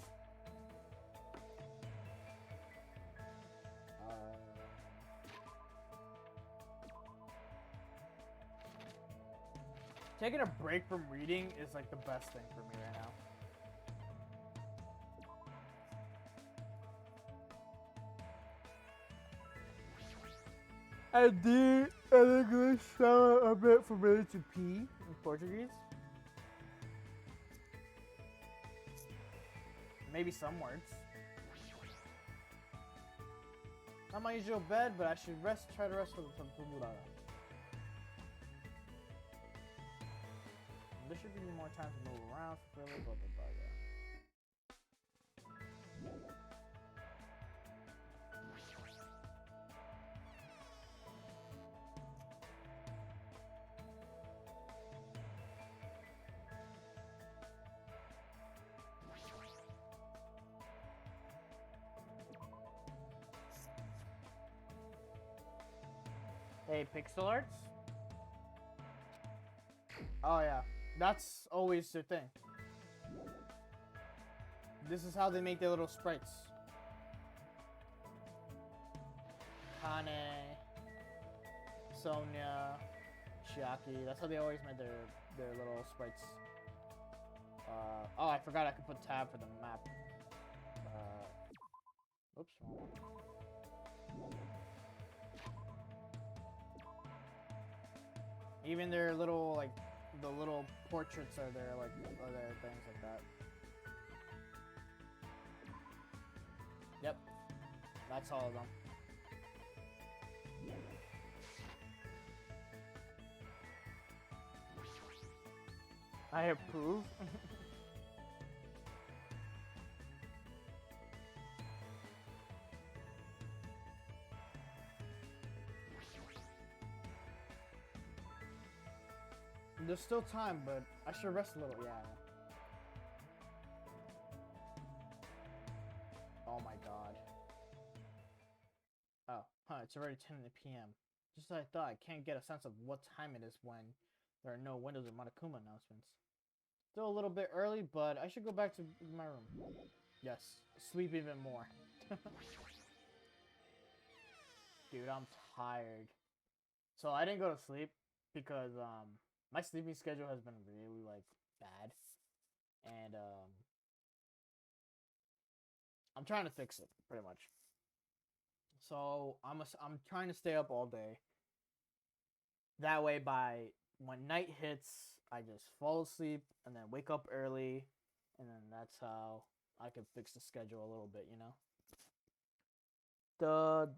Taking a break from reading is like the best thing for me right now. And the English sound a bit familiar to P in Portuguese. Maybe some words. Not my usual bed, but I should try to rest for some Pumura. There should be more time to move around, blah blah blah blah, yeah. Hey, pixel arts? Oh yeah, that's always the thing. This is how they make their little sprites. Kane, Sonia, Chiaki. That's how they always made their little sprites. Oh, I forgot I could put tab for the map. Oops, wrong one. Even their little, like, the little portraits are there, like, are there, things like that. Yep. That's all of them. I approve. There's still time, but I should rest a little. Yeah. Oh my god. Oh, it's already 10 p.m. Just as I thought, I can't get a sense of what time it is when there are no Windows or Monokuma announcements. Still a little bit early, but I should go back to my room. Yes, sleep even more. Dude, I'm tired. So I didn't go to sleep because my sleeping schedule has been really like bad, and I'm trying to fix it pretty much. So I'm trying to stay up all day. That way, by when night hits, I just fall asleep and then wake up early, and then that's how I can fix the schedule a little bit, you know. The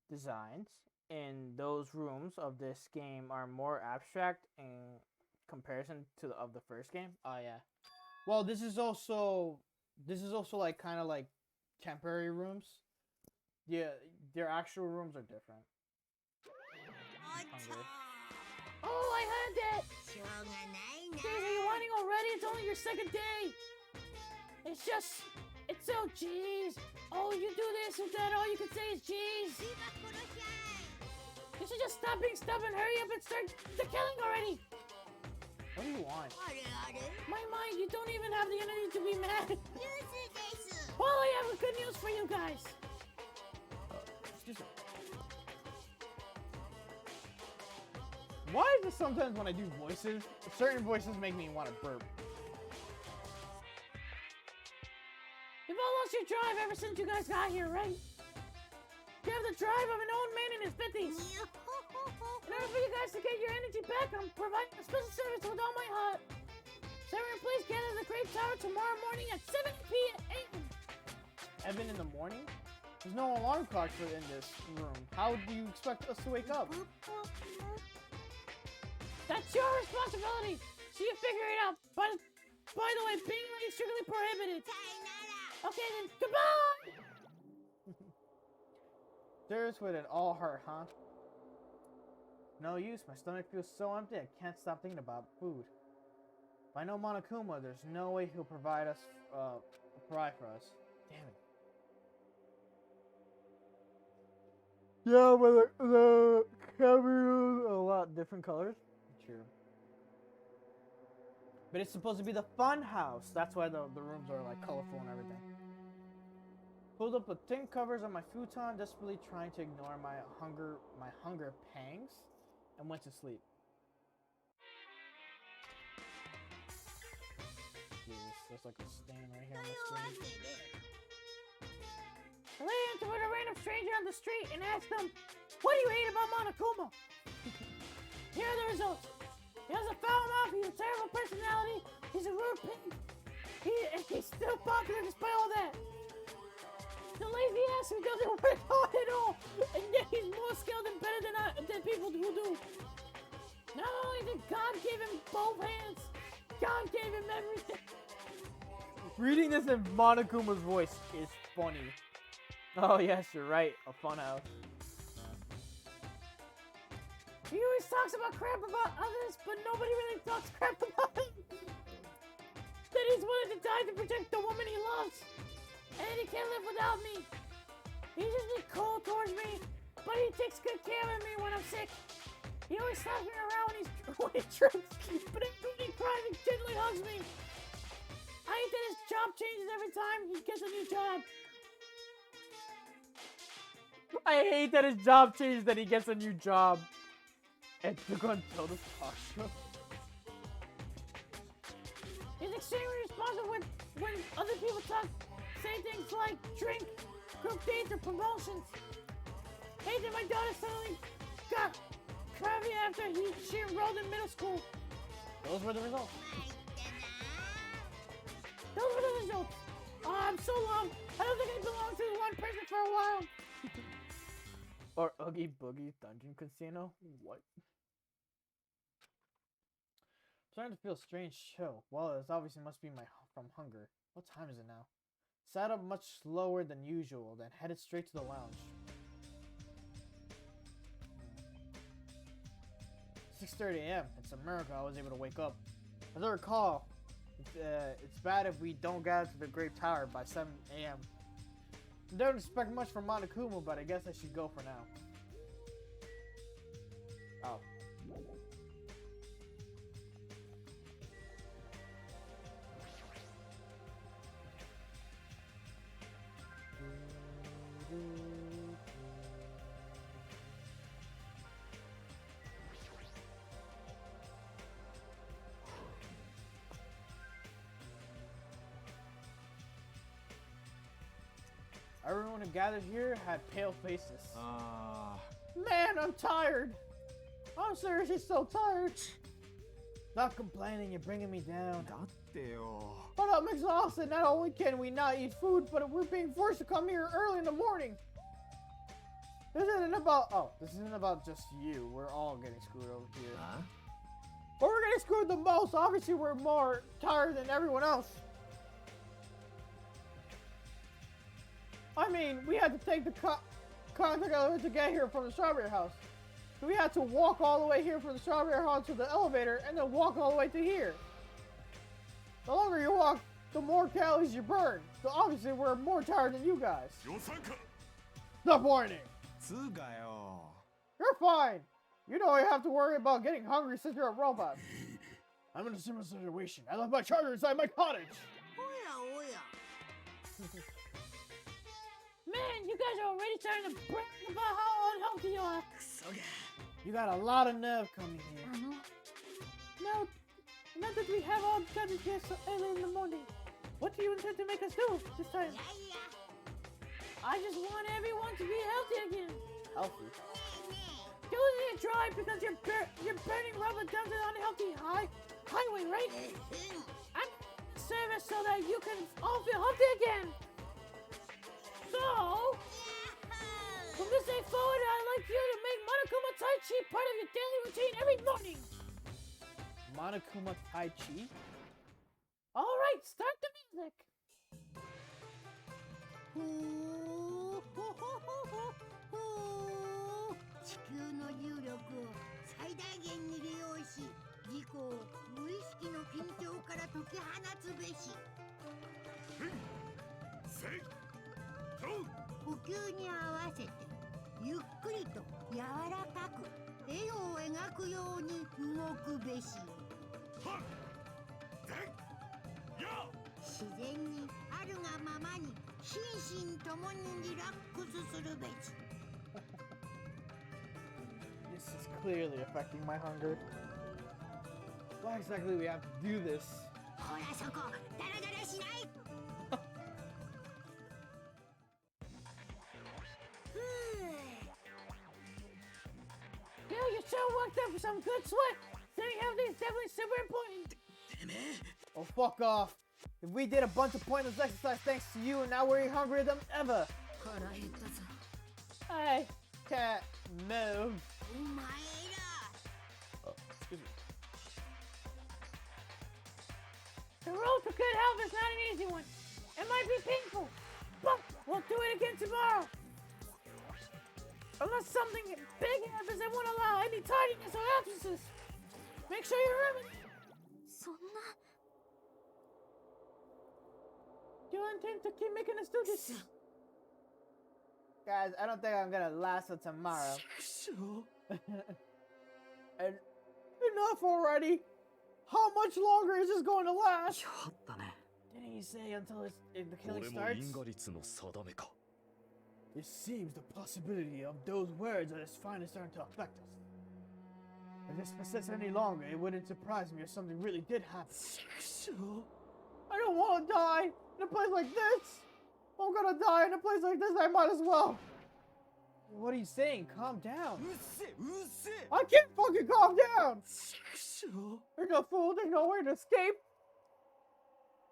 designs in those rooms of this game are more abstract in comparison to of the first game. Oh yeah. Well, this is also like kind of like temporary rooms. Yeah, their actual rooms are different. Hungry. Oh, I had that! Jeez, are you whining already? It's only your second day! It's so jeez! Oh, you do this and that, all you can say is jeez! should just stop being stubborn, hurry up and start the killing already! What do you want? My mind, you don't even have the energy to be mad. ユースです。 Well, I have good news for you guys. Excuse me. Why is it sometimes when I do voices, certain voices make me want to burp? You've all lost your drive ever since you guys got here, right? You have the drive of an old man in his 50s. In order for you guys to get your energy back, I'm providing a special service with all my heart. So please get to the Great Tower tomorrow morning at 7 p.m. Evan in the morning? There's no alarm clock for in this room. How do you expect us to wake up? That's your responsibility. So you figure it out. By the way, being late is strictly prohibited. さよなら。 Okay then, goodbye! There's with an all heart, huh? No use, my stomach feels so empty I can't stop thinking about food. If I know Monokuma, there's no way he'll provide for us. Damn it. Yeah, but the cabin is a lot different colors. True. But it's supposed to be the fun house. That's why the rooms are like colorful and everything. Pulled up the thin covers on my futon, desperately trying to ignore my hunger pangs, and went to sleep. Jesus, there's like a stain right here on the screen. I ran into a random stranger on the street and asked them, "What do you hate about Monokuma?" Here are the results. He has a foul mouth, he's a terrible personality, he's a rude pig. He's still popular despite all that. The lazy ass who doesn't work hard at all, and yet he's more skilled and better than people who do. Not only did God give him both hands, God gave him everything. Reading this in Monokuma's voice is funny. Oh yes, you're right, a fun house. He always talks about crap about others, but nobody really talks crap about him. That he's willing to die to protect the woman he loves. And he can't live without me. He's usually cold towards me, but he takes good care of me when I'm sick. He always slaps me around when he trips, but when he cries, he gently hugs me. I hate that his job changes every time he gets a new job. I hate that his job changes, that he gets a new job. And took on Toto's posture. He's extremely responsive when other people say things like drink, group dates, or promotions. Hey, that my daughter suddenly got crabby after she enrolled in middle school. Those were the results. Those were the results. Oh, I'm so long. I don't think I belong to one person for a while. Or Oogie Boogie Dungeon Casino? What? I'm starting to feel a strange chill. Well, this obviously must be from hunger. What time is it now? Sat up much slower than usual, then headed straight to the lounge. 6:30 a.m. It's a miracle I was able to wake up. As I recall, it's bad if we don't get to the Great Tower by 7 a.m. I don't expect much from Monokuma, but I guess I should go for now. Oh. Everyone who gathered here had pale faces. Man, I'm tired. I'm seriously so tired. Stop complaining, you're bringing me down. But I'm exhausted. Not only can we not eat food, but we're being forced to come here early in the morning. This isn't about just you. We're all getting screwed over here. Huh? But we're getting screwed the most. Obviously, we're more tired than everyone else. I mean, we had to take the contact elevator to get here from the Strawberry House. So we had to walk all the way here from the Strawberry House to the elevator and then walk all the way to here. The longer you walk, the more calories you burn. So obviously we're more tired than you guys. Stop whining. You're fine. You don't have to worry about getting hungry since you're a robot. I'm in a similar situation. I left my charger inside my cottage. Oh yeah. Man, you guys are already starting to brag about how unhealthy you are. You got a lot of nerve coming here. Now that we have all gathered here so early in the morning, what do you intend to make us do this time? I just want everyone to be healthy again. Healthy? You need to try because you're burning rubber down to the unhealthy highway, right? I'm in service so that you can all feel healthy again. So, from this day forward, I'd like you to make Monokuma Tai Chi part of your daily routine every morning. Monokuma Tai Chi? Alright, start the music. 地球の重力を最大限に利用し、自己を無意識の緊張から解き放つべし。呼吸に合わせてゆっくりと柔らかく絵を描くように動くべし。自然にあるがままに心身ともにリラックスするべし。This is clearly affecting my hunger. Why exactly do we have to do this? ほらそこ、ダラダラしない。Yo, you're so worked up for some good sweat. Staying healthy is definitely super important. Oh, fuck off. If we did a bunch of pointless exercise thanks to you, and now we're hungrier than ever. I can't move. お前ら。 Oh, excuse me. The road to good health is not an easy one. It might be painful, but we'll do it again tomorrow. Unless something big happens that won't allow any tardiness or absences. Make sure you remember that. そんな。 You intend to keep making us do this? Guys, I don't think I'm gonna last till tomorrow. And enough already! How much longer is this going to last? Didn't he say until the killing starts? It seems the possibility of those words at its finest starting to affect us. If this persists any longer, it wouldn't surprise me if something really did happen. I don't want to die in a place like this! I'm gonna die in a place like this, I might as well! What are you saying? Calm down. I can't fucking calm down! There's no food, there's no way to escape!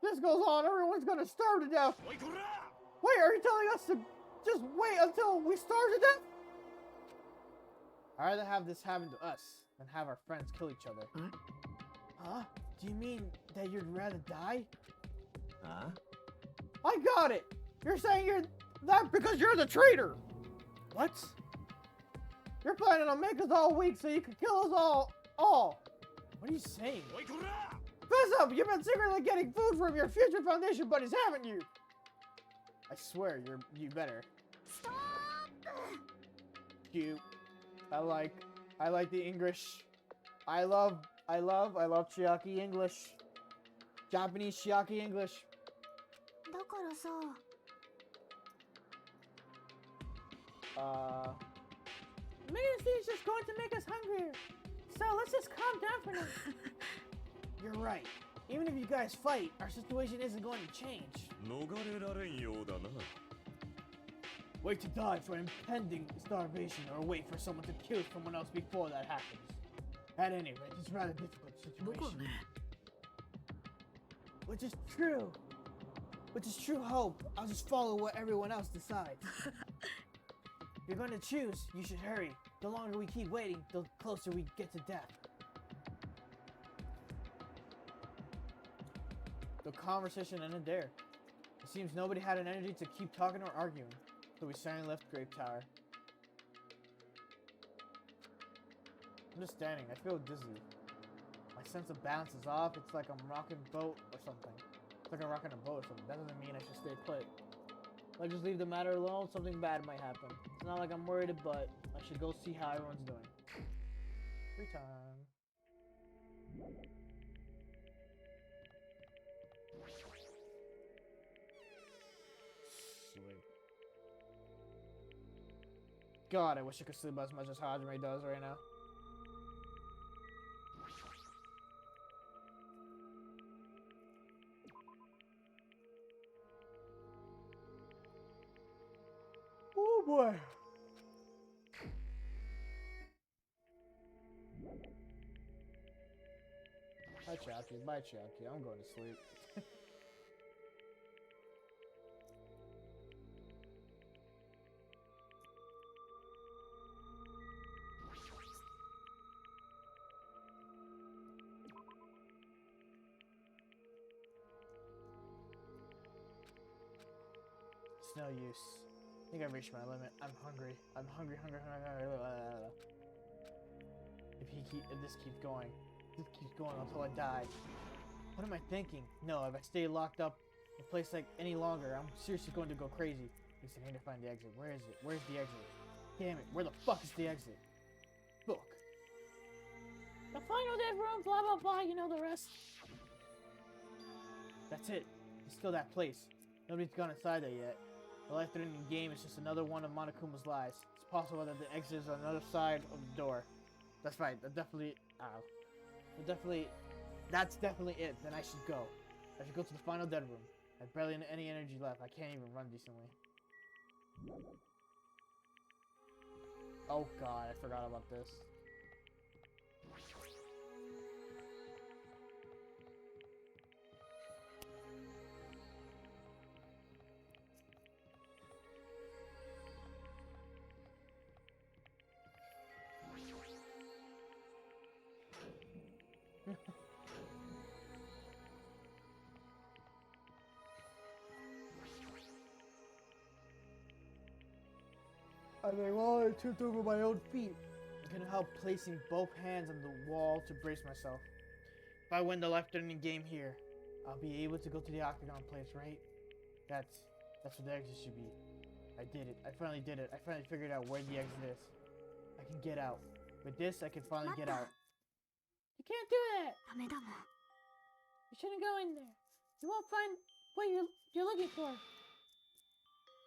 This goes on, everyone's gonna starve to death! Wait, are you telling us to just wait until we starve to death? I'd rather have this happen to us than have our friends kill each other. Huh? Do you mean that you'd rather die? Huh? I got it! You're saying you're that because you're the traitor! What? You're planning on making us all weak so you can kill us all! What are you saying? Fess up! You've been secretly getting food from your future foundation buddies, haven't you? I swear, you better. Stop! Cute. I like the English. I love Chiaki English. Japanese Chiaki English. だからさ。 Making this is just going to make us hungrier. So let's just calm down for now. You're right. Even if you guys fight, our situation isn't going to change. Wait to die for impending starvation or wait for someone to kill someone else before that happens. At any rate, it's a rather difficult situation. Which is true hope. I'll just follow what everyone else decides. If you're going to choose, you should hurry. The longer we keep waiting, the closer we get to death. The conversation ended there. It seems nobody had an energy to keep talking or arguing, so we silently left Grape Tower. I'm just standing. I feel dizzy. My sense of balance is off. It's like I'm rocking a boat or something. It's like I'm rocking a boat or something. That doesn't mean I should stay put. If I just leave the matter alone, something bad might happen. It's not like I'm worried, but I should go see how everyone's doing. Free time. Sleep. God, I wish I could sleep as much as Hajime does right now. Oh boy. Bye, Chappie. Bye, Chappie. I'm going to sleep. It's no use. I think I've reached my limit. I'm hungry. I'm hungry. If this keeps going until I die. What am I thinking? No, if I stay locked up in a place like any longer, I'm seriously going to go crazy. At least I need to find the exit. Where is it? Where's the exit? Damn it! Where the fuck is the exit? Book. The final dead room, blah blah blah, you know the rest. That's it. It's still that place. Nobody's gone inside there yet. The life-threatening game is just another one of Monokuma's lies. It's possible that the exit is on the other side of the door. That's right. That's definitely it. Then I should go. I should go to the final dead room. I have barely any energy left. I can't even run decently. Oh god, I forgot about this. I mean, well, I tripped over my own feet. I couldn't help placing both hands on the wall to brace myself. If I win the life-threatening game here, I'll be able to go to the Octagon place, right? That's what the exit should be. I did it. I finally did it. I finally figured out where the exit is. I can get out. With this, I can finally get out. You can't do that! You shouldn't go in there. You won't find what you're looking for.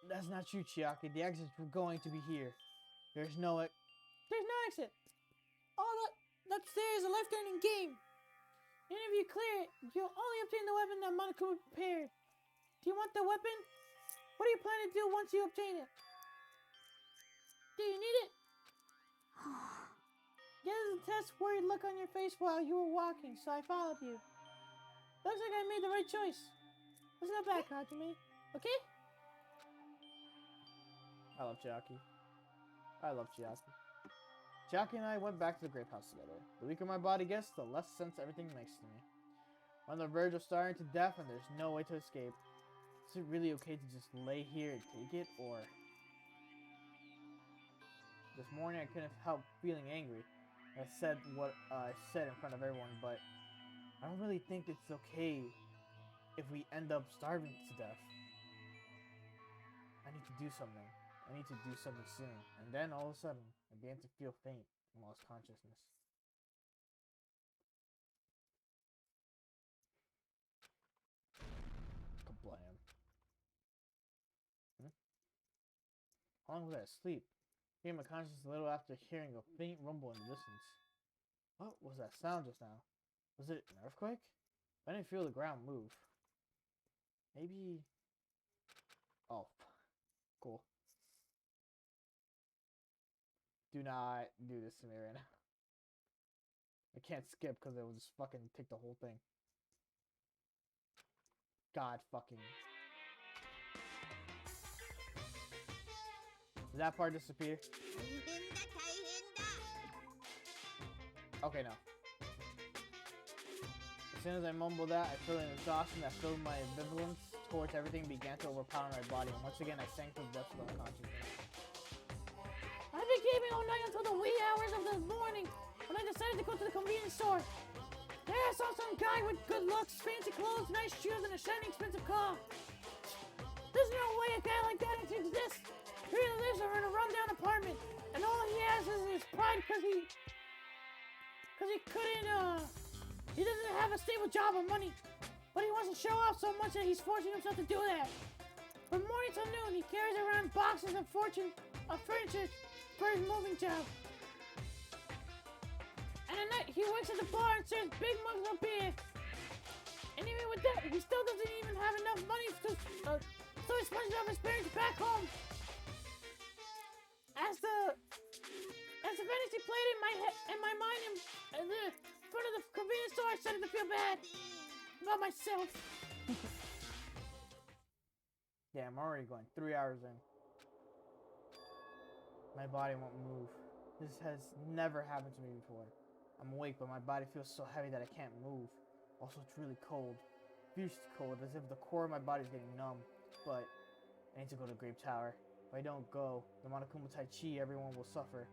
That's not true, Chiaki. The exit's going to be here. There's no exit. All that's there is a life-threatening game. And if you clear it, you'll only obtain the weapon that Monokuma prepared. Do you want the weapon? What do you plan to do once you obtain it? Do you need it? Get a test worried look on your face while you were walking, so I followed you. Looks like I made the right choice. Let's go back, Hajime. Okay? I love Chiaki. I love Chiaki. Chiaki and I went back to the grape house together. The weaker my body gets, the less sense everything makes to me. I'm on the verge of starving to death and there's no way to escape. Is it really okay to just lay here and take it, or... This morning I couldn't help feeling angry. I said what I said in front of everyone, but I don't really think it's okay if we end up starving to death. I need to do something. I need to do something soon. And then all of a sudden, I began to feel faint and lost consciousness. Kablam. How long was I asleep? I came to consciousness a little after hearing a faint rumble in the distance. What was that sound just now? Was it an earthquake? I didn't feel the ground move. Maybe... Oh, cool. Do not do this to me right now. I can't skip because it will just fucking take the whole thing. God fucking... Did that part disappear? Okay, no. As soon as I mumbled that, I felt an exhaustion that filled my ambivalence towards everything began to overpower my body, and once again I sank to the depths of unconsciousness. I've been gaming all night until the wee hours of the morning, when I decided to go to the convenience store. There I saw some guy with good looks, fancy clothes, nice shoes, and a shiny expensive car. This There's no way a guy like that exists. He really lives in a rundown apartment, and all he has is his pride because he doesn't have a stable job or money. But he wants to show off so much that he's forcing himself to do that. From morning till noon, he carries around boxes of furniture for his moving job. And at night, he works at the bar and serves big mugs of beer. And even with that, he still doesn't even have enough money to so he sponges off his parents back home. As the fantasy played in my mind in front of the convenience store, I started to feel bad about myself. Yeah, I'm already going 3 hours in. My body won't move. This has never happened to me before. I'm awake, but my body feels so heavy that I can't move. Also, it's really cold. Fiercely cold, as if the core of my body is getting numb. But I need to go to Grape Tower. If I don't go, the Monokuma Tai Chi, everyone will suffer.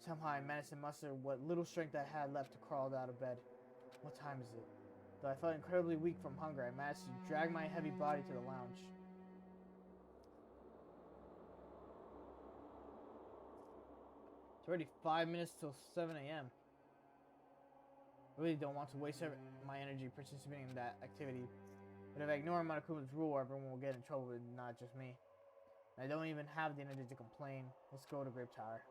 Somehow I managed to muster what little strength I had left to crawl out of bed. What time is it? Though I felt incredibly weak from hunger, I managed to drag my heavy body to the lounge. It's already 5 minutes till 7 a.m. I really don't want to waste my energy participating in that activity. But if I ignore Monokuma's rule, everyone will get in trouble, and not just me. I don't even have the energy to complain. Let's go to Grape Tower.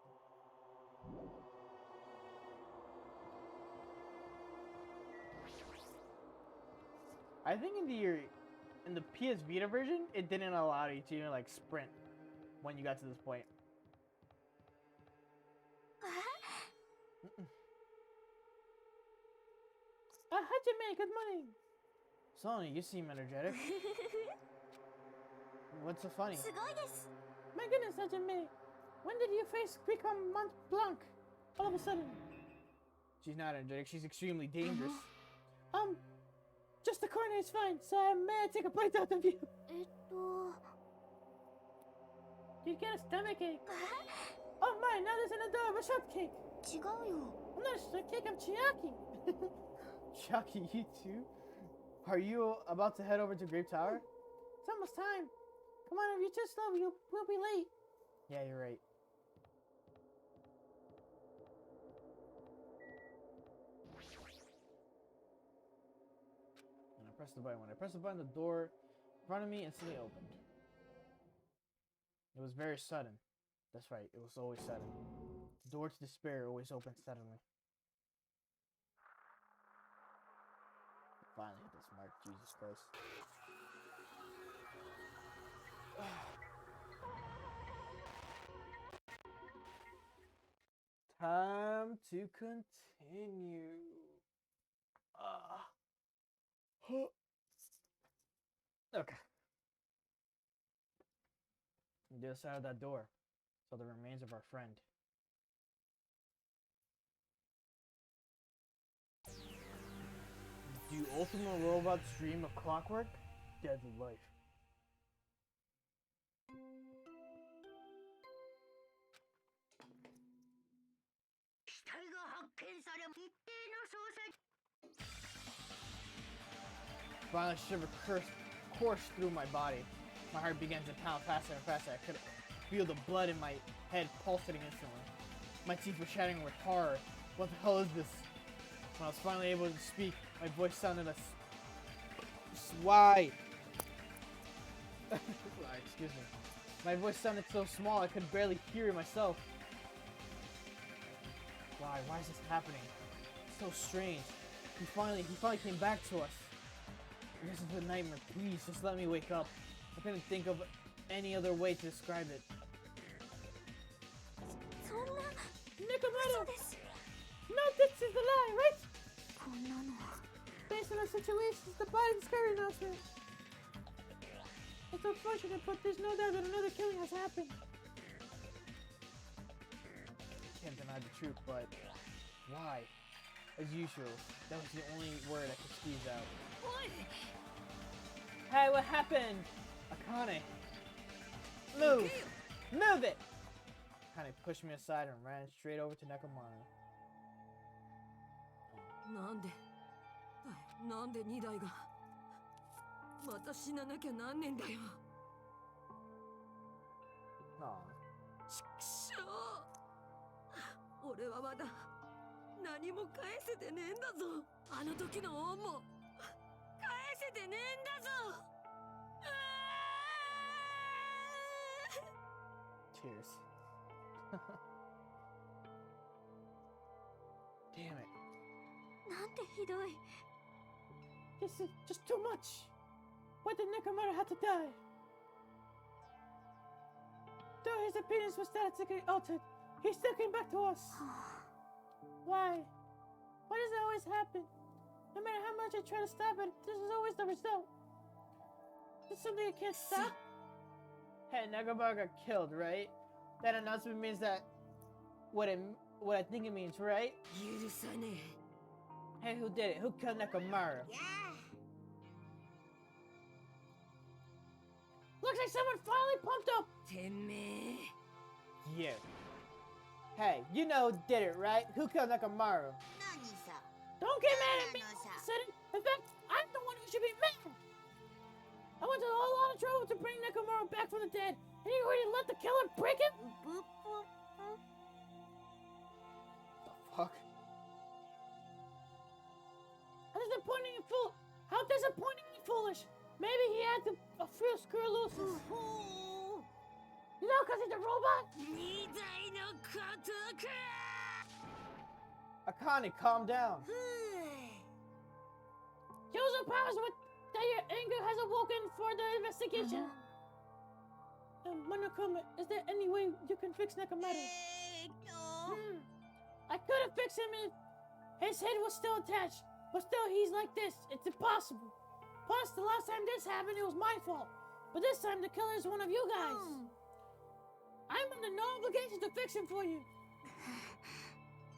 I think in the PS Vita version, it didn't allow you to even like sprint when you got to this point. Hajime, good morning. Sonny, you seem energetic. What's so funny? My goodness, Hajime. When did you face become Mont Blanc? All of a sudden. She's not energetic. She's extremely dangerous. Just the corner is fine, so may I take a bite out of you? You'd get a stomachache. Oh my, now there's an adorable shortcake. I'm not a cake, I'm Chiaki. Chucky, you too? Are you about to head over to Grape Tower? It's almost time. Come on, if you're too slow, we'll be late. Yeah, you're right. And I pressed the button. When I pressed the button, the door in front of me instantly opened. It was very sudden. That's right, it was always sudden. The door to despair always opens suddenly. Finally hit this mark, Jesus Christ. Time to continue. Okay. On the other side of that door saw the remains of our friend. Do ultimate robots dream of clockwork? Deadly life. Finally, a shiver coursed through my body. My heart began to pound faster and faster. I could feel the blood in my head pulsating instantly. My teeth were chattering with horror. What the hell is this? When I was finally able to speak, my voice sounded why? Excuse me. My voice sounded so small I could barely hear it myself. Why? Why is this happening? It's so strange. He finally came back to us. This is a nightmare. Please, just let me wake up. I couldn't think of any other way to describe it. Nakamoto! No, this is a lie, right? Based on the situations, the body discovery announcement. It's unfortunate, but there's no doubt that another killing has happened. Can't deny the truth, but why? As usual, that was the only word I could squeeze out. What? Hey, what happened? Akane. Move! Move it! Akane pushed me aside and ran straight over to Nekomata. なんで2台がまた死ななきゃなんねんだよ Aw. ちくしょう。俺はまだ何も返せてねえんだぞ。あの時の恩も返せてねえんだぞ。Tears. Damn it. なんてひどい。 This is just too much. Why did Nekomaru have to die? Though his appearance was statically altered, he still came back to us. Why? Why does it always happen? No matter how much I try to stop it, this is always the result. It's something I can't stop. Hey, Nekomaru got killed, right? That announcement means that what I think it means, right? 許さね Hey, who did it? Who killed Nekomaru? Yeah. Looks like someone finally pumped up. え。てめえ。 You. Hey, you know who did it, right? Who killed Nekomaru? 何さ Don't get mad at me. No, no, no. I said it. In fact, I'm the one who should be mad. I went to a whole lot of trouble to bring Nekomaru back from the dead, and you already let the killer break him? ぷぷぷ The fuck? How disappointingly foolish. Maybe he had to a few screw looses. ほ You know, because he's a robot? 二台のことか。 Akane, calm down. ふう Use the powers that your anger has awoken for the investigation. Monokuma, is there any way you can fix Nekomaru? I could have fixed him if his head was still attached, but still he's like this. It's impossible. Plus, the last time this happened, it was my fault. But this time, the killer is one of you guys. I'm under no obligation to fix him for you.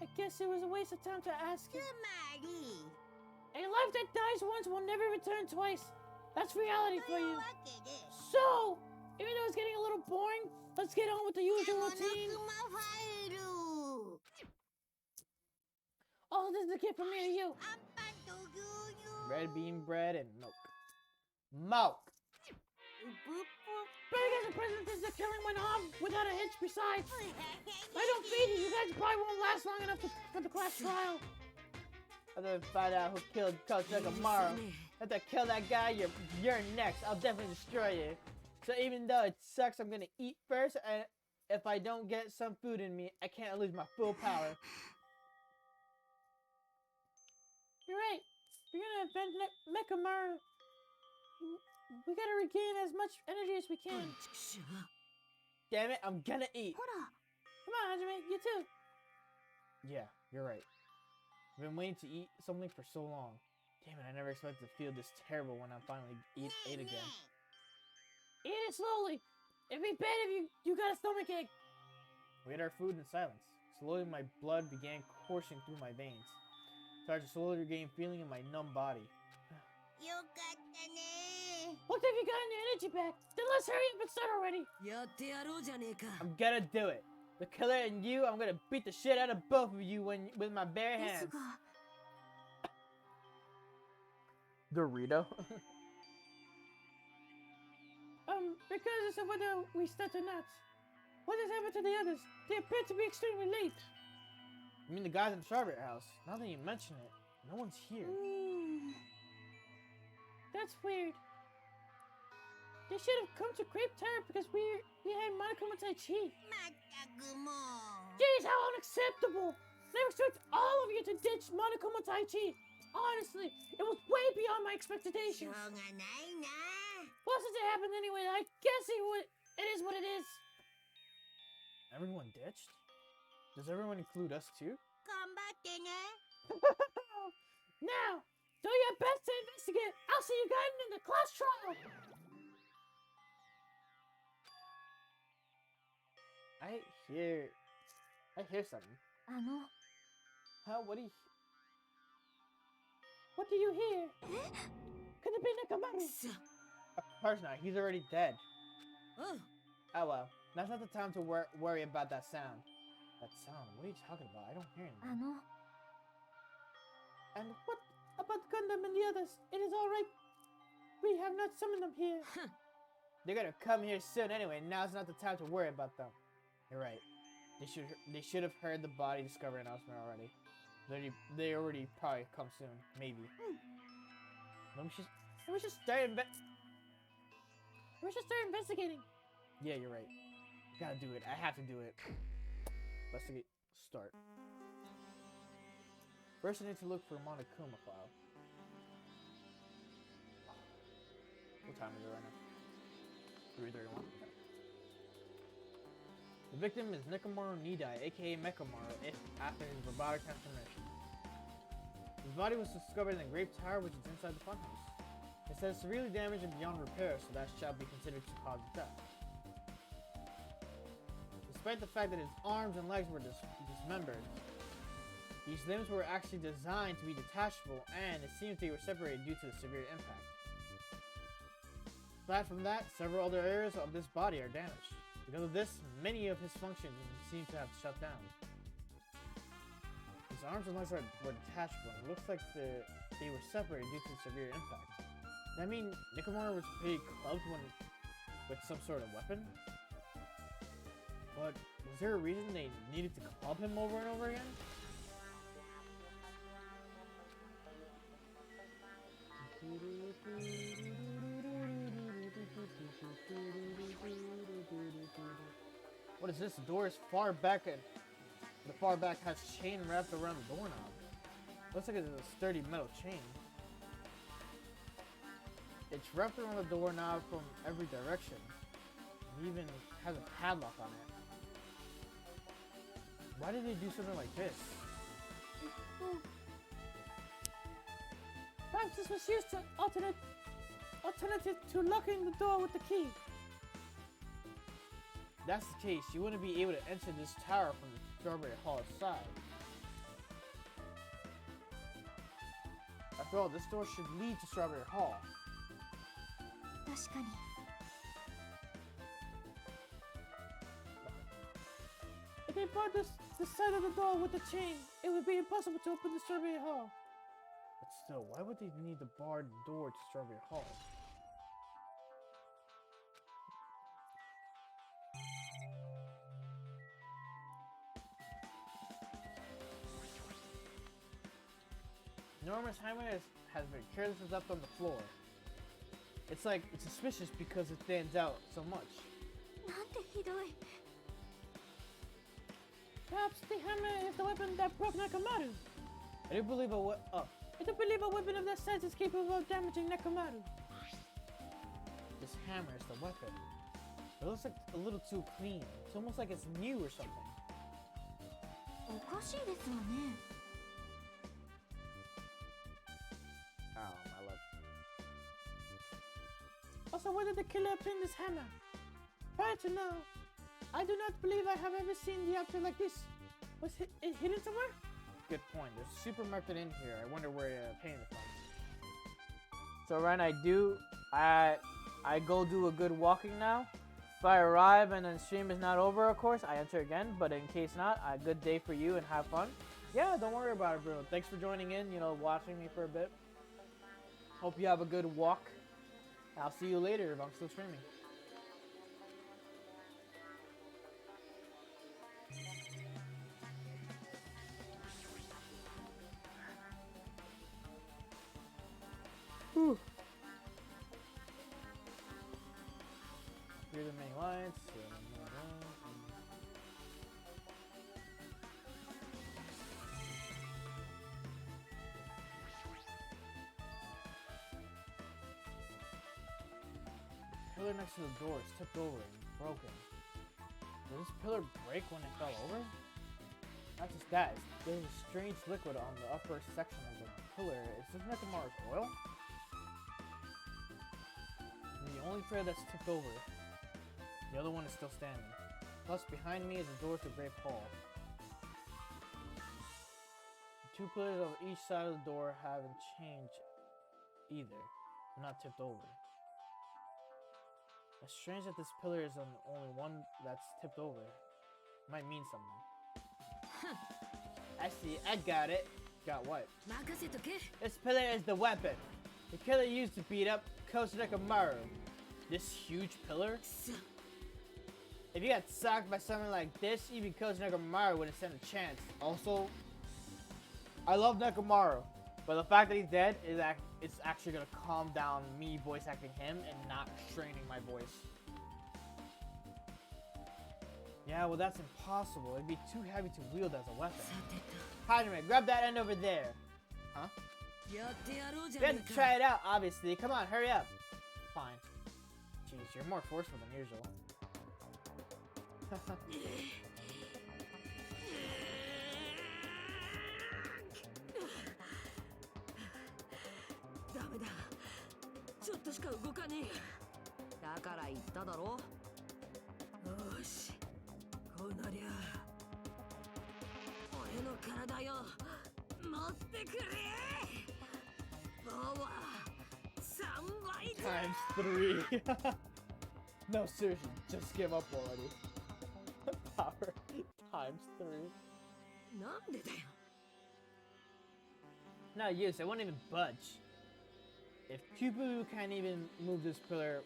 I guess it was a waste of time to ask つ him. まり A life that dies once will never return twice. That's reality と for いう you. わけで So, even though it's getting a little boring, let's get on with the usual モノ routine. クマファイル Oh, this is a gift from me to you. アンパンと牛乳 Red bean bread and milk. Milk! ぷぷ But I guess the president says the killing went on without a hitch besides. If I don't feed you, you guys probably won't last long enough for the class trial. I'm gonna find out who killed Coach Nekomaru. If I kill that guy, you're next. I'll definitely destroy you. So even though it sucks, I'm gonna eat first, and if I don't get some food in me, I can't lose my full power. You're right. We're gonna avenge Nekomaru. We gotta regain as much energy as we can. ちくしょう。 Damn it, I'm gonna eat. ほら。 Come on, Hajime, you too. Yeah, you're right. I've been waiting to eat something for so long. Damn it, I never expected to feel this terrible when I finally ate again. Eat it slowly. It'd be bad if you got a stomachache. We ate our food in silence. Slowly, my blood began coursing through my veins. Started to slowly regain feeling in my numb body. よかったね Look, if you got your energy back, then let's hurry up and start already. やってやろうじゃねえか。 I'm gonna do it. The killer and you, I'm gonna beat the shit out of both of you with my bare です hands. が。 Dorito? Regardless of whether we start or not, what has happened to the others? They appear to be extremely late. I mean the guys in the Strawberry House. Now that you mention it, no one's here. That's weird. They should have come to Grape Tower because we had Monokuma Tai Chi. まったくもう Jeez, how unacceptable! Never expect all of you to ditch Monokuma Tai Chi. Honestly, it was way beyond my しょ expectations. うがないな Well, since it happened anyway, I guess it is what it is. Everyone ditched? Does everyone include us too? 頑張ってね Now, do your best to investigate. I'll see you guys in the class trial. I hear something. あの。 Huh? What do you... What do you hear? Could it be Nekomaru? さ。 Of course not. He's already dead. おう。 Oh well. That's not the time to worry about that sound. That sound? What are you talking about? I don't hear anything. あの。 And what about Gundam and the others? It is all right. We have not summoned them here. They're gonna come here soon anyway. Now's not the time to worry about them. You're right. They should have heard the body discovery announcement already. They already probably come soon. Maybe. Let me just start investigating. Yeah, you're right. Gotta do it. I have to do it. Investigate. Start. First, I need to look for Monokuma file. What time is it right now? 3:31. The victim is Nekomaru Nidai, aka Mechamaru, after his robotic transformation. His body was discovered in the Grape Tower, which is inside the funhouse. It says severely damaged and beyond repair, so that shall be considered to cause death. Despite the fact that his arms and legs were dismembered, these limbs were actually designed to be detachable, and it seems they were separated due to the severe impact. Aside from that, several other areas of this body are damaged. Because of this, many of his functions seem to have shut down. His arms and legs were detachable, and it looks like they were separated due to severe impact. Does that mean Nekomaru was pretty clubbed with some sort of weapon? But was there a reason they needed to club him over and over again? What is this? The door is far back, and the far back has chain wrapped around the doorknob. Looks like it's a sturdy metal chain. It's wrapped around the doorknob from every direction. It even has a padlock on it. Why did they do something like this? Perhaps this was used to alternative to locking the door with the key. If that's the case, you wouldn't be able to enter this tower from the Strawberry Hall side. After all, this door should lead to Strawberry Hall. 確かに If they brought the side of the door with the chain, it would be impossible to open the Strawberry Hall. But still, why would they need the barred door to Strawberry Hall? Enormous hammer has been carelessly left on the floor. It's like, it's suspicious because it stands out so much. なんてひどい。 Perhaps the hammer is the weapon that broke Nekomaru. I do believe I don't believe a weapon of that size is capable of damaging Nekomaru. this hammer is the weapon. It looks like a little too clean. It's almost like it's new or something. おかしいですわね。 Oh, my luck. Also, where did the killer obtain this hammer? Prior to now, I do not believe I have ever seen the object like this. Was it hidden somewhere? Good point. There's a supermarket in here. I wonder where you're paying it from. So Ryan, I go do a good walking now. If I arrive and then stream is not over, of course, I enter again. But in case not, a good day for you and have fun. Yeah, don't worry about it, bro. Thanks for joining in, watching me for a bit. Hope you have a good walk. I'll see you later if I'm still streaming. Whew. Here are the main lights. The pillar next to the door is tipped over and broken. Did this pillar break when it fell over? Not just that, there's a strange liquid on the upper section of the pillar. Is this Nekomaru's oil? The only thread that's tipped over. The other one is still standing. Plus, behind me is the door to Grape Hall. The two pillars of each side of the door haven't changed either. They're not tipped over. It's strange that this pillar is the only one that's tipped over. It might mean something. I see, I got it. Got what? 任せとけ。 This pillar is the weapon. The killer used to beat up Coach Nekomaru. this huge pillar. くそ If you got sacked by something like this, even Coach Nekomaru wouldn't stand a chance. Also, I love Nekomaru, but the fact that he's dead is it's actually gonna calm down me voice acting him and not straining my voice. Yeah, well that's impossible. It'd be too heavy to wield as a weapon. さてと Hajime, grab that end over there. Huh? やってやろうじゃ We ね have え to か try it out, obviously. Come on, hurry up. Fine. Jeez, you're more forceful than usual. ダメだちょっとしか動かねえだから言っただろよーしこうなりゃ俺の体よ持ってくれパワー3倍だ Times 3. No, seriously, just give up already. Power times 3. なんでだよ Not use, it won't even budge. If Kubu can't even move this pillar,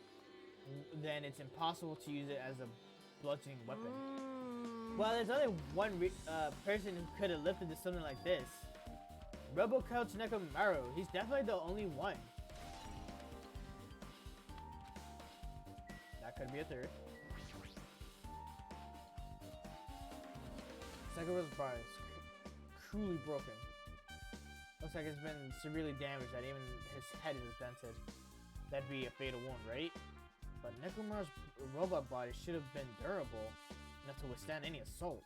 then it's impossible to use it as a bludgeoning weapon. Well, there's only one person who could have lifted something like this. Robo Coach Nekomaru. He's definitely the only one. That could be a third. Sakura's bar is cruelly broken. Looks like it's been severely damaged that even his head is dented. That'd be a fatal wound, right? But Nekomaru's robot body should have been durable enough to withstand any assault.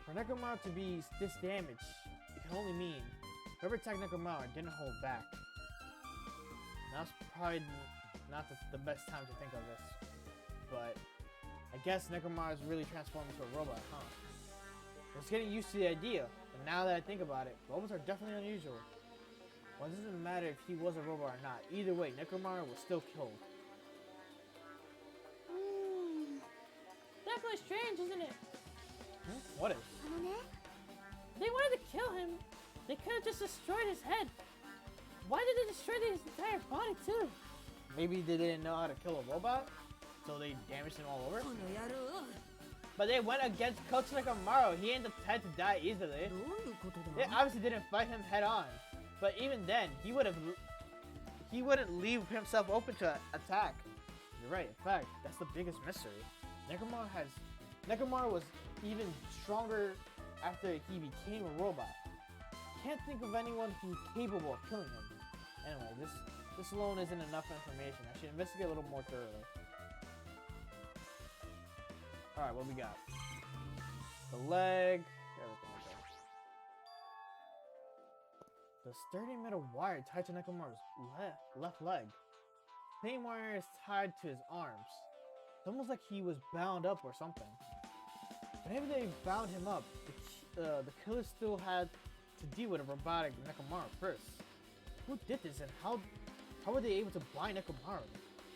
For Nekomaru to be this damaged, it can only mean whoever attacked Nekomaru didn't hold back. Now's probably not the best time to think of this, but I guess Nekomaru's really transformed into a robot, huh? I was getting used to the idea, but now that I think about it, robots are definitely unusual. Well, it doesn't matter if he was a robot or not. Either way, Nekomaru was still killed. Definitely strange, isn't it? What is? あのね They wanted to kill him. They could have just destroyed his head. Why did they destroy his entire body too? Maybe they didn't know how to kill a robot, so they damaged him all over? この野郎 But they went against Coach Nekomaru. He ain't the type to die easily. どういうことだ They obviously didn't fight him head on. But even then, he wouldn't leave himself open to attack. You're right, in fact, that's the biggest mystery. Nekomaru was even stronger after he became a robot. Can't think of anyone who's capable of killing him. Anyway, this alone isn't enough information. I should investigate a little more thoroughly. Alright, what we got? The leg, everything okay. The sturdy metal wire tied to Nekomaru's left leg. Same wire is tied to his arms. It's almost like he was bound up or something. Whenever they bound him up, the killer still had to deal with a robotic Nekomaru first. Who did this and how were they able to bind Nekomaru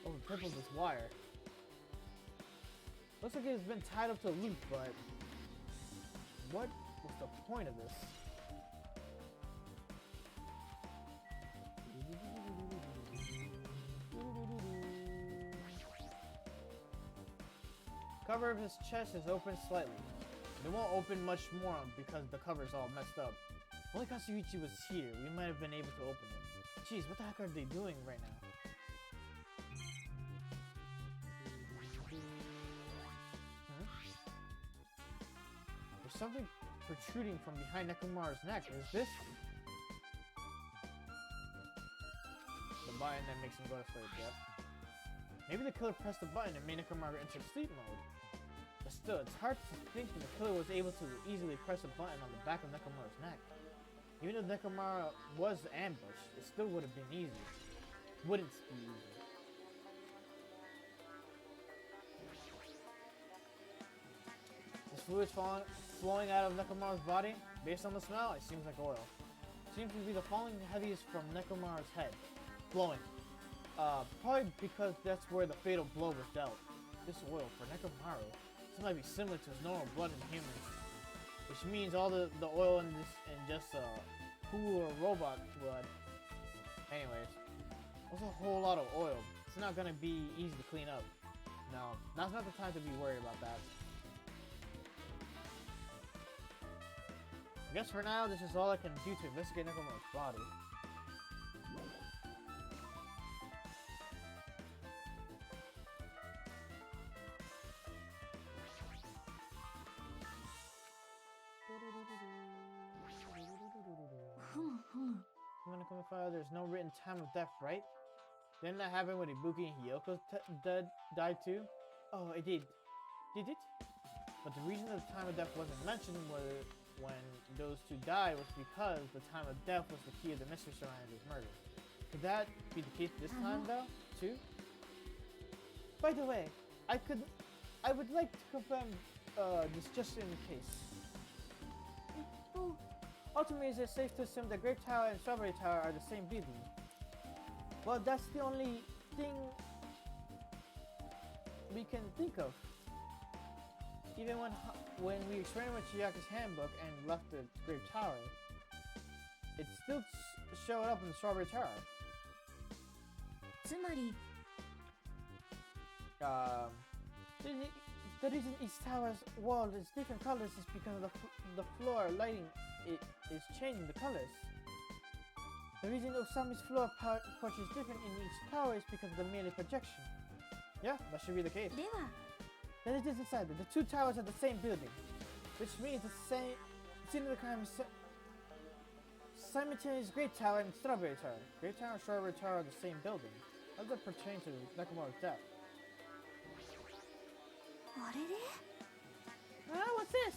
over the tip of this wire? Looks like it's been tied up to a loop, but what was the point of this? Cover of his chest is open slightly. It won't open much more because the cover is all messed up. If only Katsuichi was here, we might have been able to open it. Jeez, what the heck are they doing right now? There's something protruding from behind Nekomaru's neck. Is this the button that makes him go to sleep? Yep. Maybe the killer pressed the button and made Nekomaru enter sleep mode. But still, it's hard to think that the killer was able to easily press a button on the back of Nekomaru's neck. Even though Nekomaru was ambushed, it still would have been easy. Wouldn't be easy. This fluid's flowing out of Nekomaru's body. Based on the smell, it seems like oil. Seems to be the falling heaviest from Nekomaru's head. Flowing. Probably because that's where the fatal blow was dealt. This oil, for Nekomaru, this might be similar to his normal blood in humans. Which means all the oil in just pool or robot blood. Anyways, that's a whole lot of oil. not gonna be easy to clean up. No, now's not the time to be worried about that. I guess for now, this is all I can do to investigate Nekomaru's body. There's no written time of death, right? Didn't that happen when Ibuki and Hiyoko died too? Oh, it did. Did it? But the reason the time of death wasn't mentioned was when those two died was because the time of death was the key of the mystery surrounding his murder. Could that be the case this time, though, too? By the way, I would like to confirm this just in case. Ultimately, is it safe to assume that Grape Tower and Strawberry Tower are the same building? Well, that's the only thing we can think of. Even when we experimented with Chiyaki's handbook and left the Grape Tower, it still showed up in the Strawberry Tower. The reason each tower's wall is different colors is because of the floor lighting is changing the colors. The reason Osami's floor porch is different in each tower is because of the mirror projection. Yeah, that should be the case. Then it is decided the two towers are the same building, which means the same simultaneous Great Tower and Strawberry Tower. Great Tower and Strawberry Tower are the same building. How does that pertain to Nekomaru's death? What's this?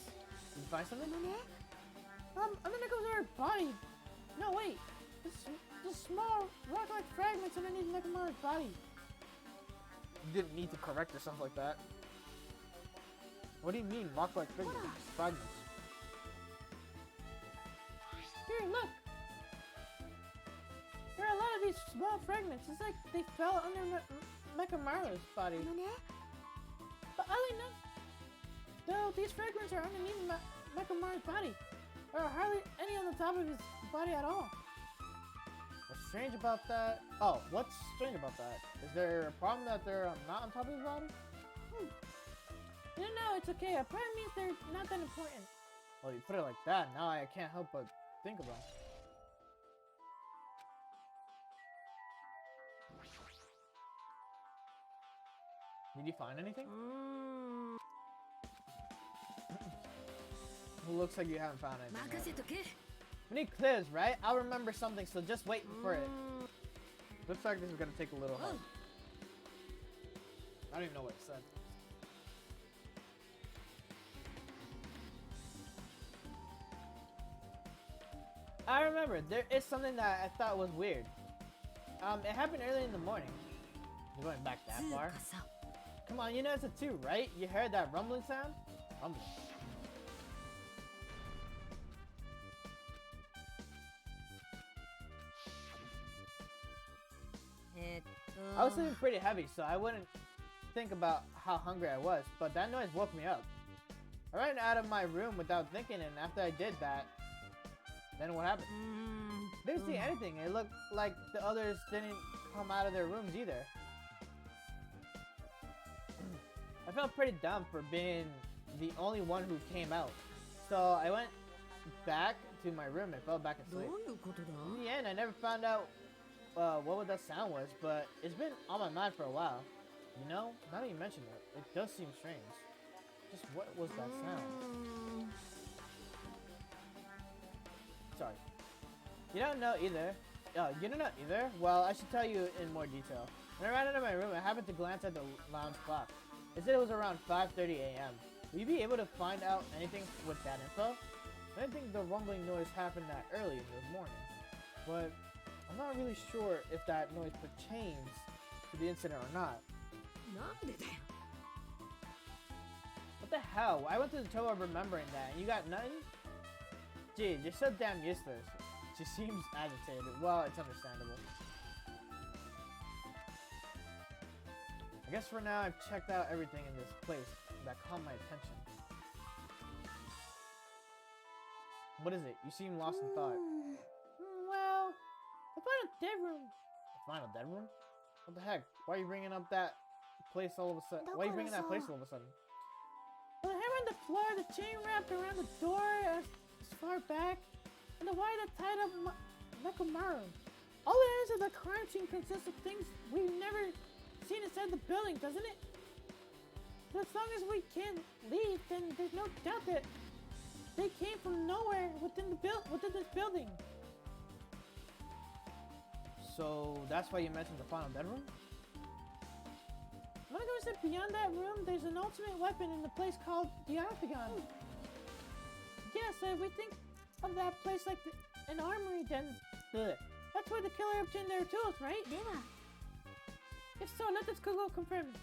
Did you find something? Under Nekomaru's body. No, wait. This small rock-like fragments underneath Nekomaru's body. You didn't need to correct or something like that. What do you mean, rock-like fragments? Here, look. There are a lot of these small fragments. It's like they fell under Nekomaru's body. But oddly enough, though these fragments are underneath Nekomaru's body, there are hardly any on the top of his body at all. What's strange about that? Oh, what's strange about that? Is there a problem that they're not on top of his body? No, it's okay. It probably means they're not that important. Well, you put it like that, now I can't help but think about it. Did you find anything? It looks like you haven't found anything yet. We need clues, right? I'll remember something, so just wait for it. Looks like this is gonna take a little help. I don't even know what it said. I remember, there is something that I thought was weird. It happened early in the morning. You're going back that far? Come on, you know it's a 2, right? You heard that rumbling sound? Rumbling. I was sleeping pretty heavy, so I wouldn't think about how hungry I was, but that noise woke me up. I ran out of my room without thinking, and after I did that, then what happened? Didn't see anything. It looked like the others didn't come out of their rooms either. I felt pretty dumb for being the only one who came out. So I went back to my room and fell back asleep. In the end, I never found out what that sound was, but it's been on my mind for a while. You know, now that you mention it, it does seem strange. Just what was that sound? Sorry. You don't know either. You don't know either? Well, I should tell you in more detail. When I ran out of my room, I happened to glance at the lounge clock. It said it was around 5:30 a.m. Will you be able to find out anything with that info? I didn't think the rumbling noise happened that early in the morning, but I'm not really sure if that noise pertains to the incident or not. What the hell? I went to the trouble of remembering that, and you got nothing? Gee, you're so damn useless. She seems agitated. Well, it's understandable. I guess for now I've checked out everything in this place that caught my attention. What is it? You seem lost in thought. Well, the final dead room. The final dead room? What the heck? Why are you bringing up that place all of a sudden? Why are you bringing that place all of a sudden? Well, the hammer on the floor, the chain wrapped around the door as far back, and the wire that tied up Nekomaru. All the evidence of the crime scene consists of things we've never seen inside the building, doesn't it? But as long as we can't leave, then there's no doubt that they came from nowhere within this building. So that's why you mentioned the final bedroom? Monaco said beyond that room, there's an ultimate weapon in the place called the Octagon. Yeah, so if we think of that place like an armory, then that's where the killer obtained their tools, right? Yeah. If so, let us go confirm it.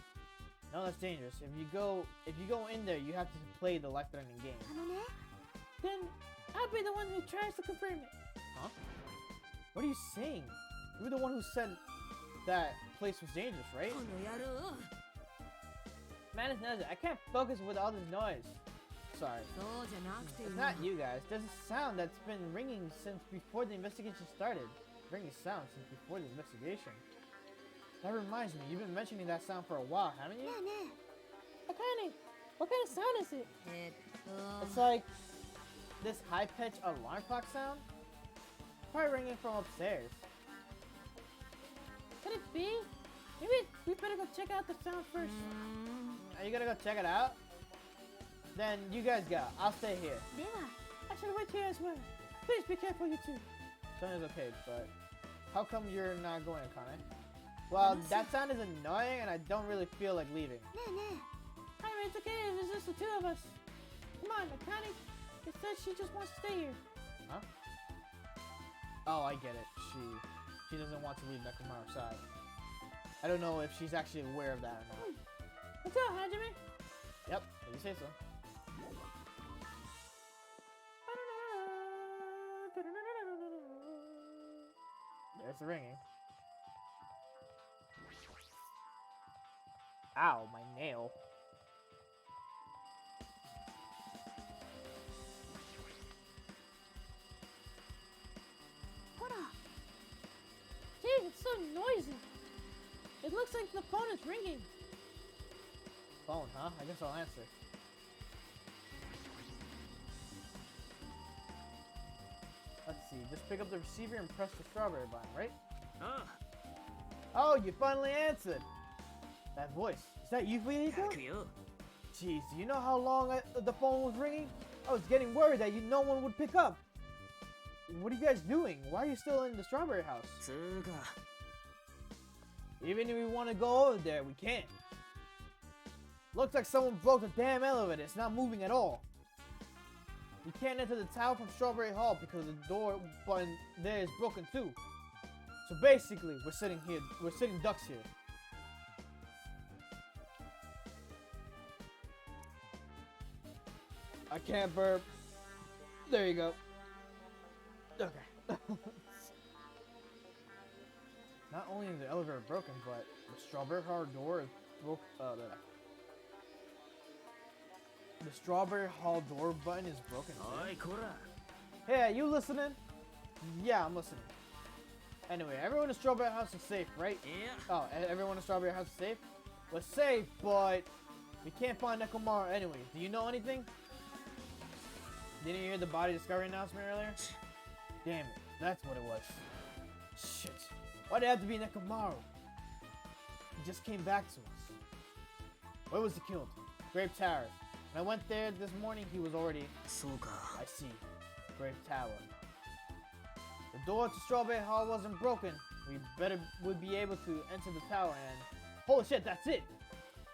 No, that's dangerous. If you go in there, you have to play the life-threatening game. Then I'll be the one who tries to confirm it. Huh? What are you saying? You were the one who said that place was dangerous, right? Man, I can't focus with all this noise. Sorry. It's not you guys. There's a sound that's been ringing since before the investigation started. Ringing sound since before the investigation. That reminds me, you've been mentioning that sound for a while, haven't you? What kind of sound is it? It's like this high-pitched alarm clock sound. Probably ringing from upstairs. Could it be? Maybe we better go check out the sound first. Are you gonna go check it out? Then you guys go. I'll stay here. I should wait here as well. Please be careful, you two. Sound is okay, but how come you're not going, Akane? Well, that sound is annoying and I don't really feel like leaving. I mean, it's okay if it's just the two of us. Come on, Akane. It says she just wants to stay here. Huh? Oh, I get it. She doesn't want to leave Nekomaru's side. I don't know if she's actually aware of that or not. Let's go, Hajime. Yep, if you say so. There's the ringing. Ow, my nail. Dang, it's so noisy. It looks like the phone is ringing. Phone, huh? I guess I'll answer. Let's see, just pick up the receiver and press the strawberry button, right? Oh, you finally answered! That voice, is that you, Fuyiko? Jeez, do you know how long the phone was ringing? I was getting worried that no one would pick up. What are you guys doing? Why are you still in the strawberry house? Even if we want to go over there, we can't. Looks like someone broke the damn elevator. It's not moving at all. You can't enter the tower from Strawberry Hall because the door button there is broken too. So basically, we're sitting ducks here. I can't burp. There you go. Okay. Not only is the elevator broken, but the Strawberry Hall door is broke. The Strawberry Hall door button is broken. Hey, you listening? Yeah, I'm listening. Anyway, everyone in Strawberry House is safe, right? Yeah. Oh, everyone in Strawberry House is safe? We're safe, but we can't find Nekomaru anyway. Do you know anything? Didn't you hear the body discovery announcement earlier? Damn it, that's what it was. Shit. Why'd it have to be Nekomaru? He just came back to us. Where was he killed? Grape Tower. When I went there this morning, he was already... I see. Grape Tower. The door to Strawberry Hall wasn't broken. Would be able to enter the tower and... Holy shit, that's it!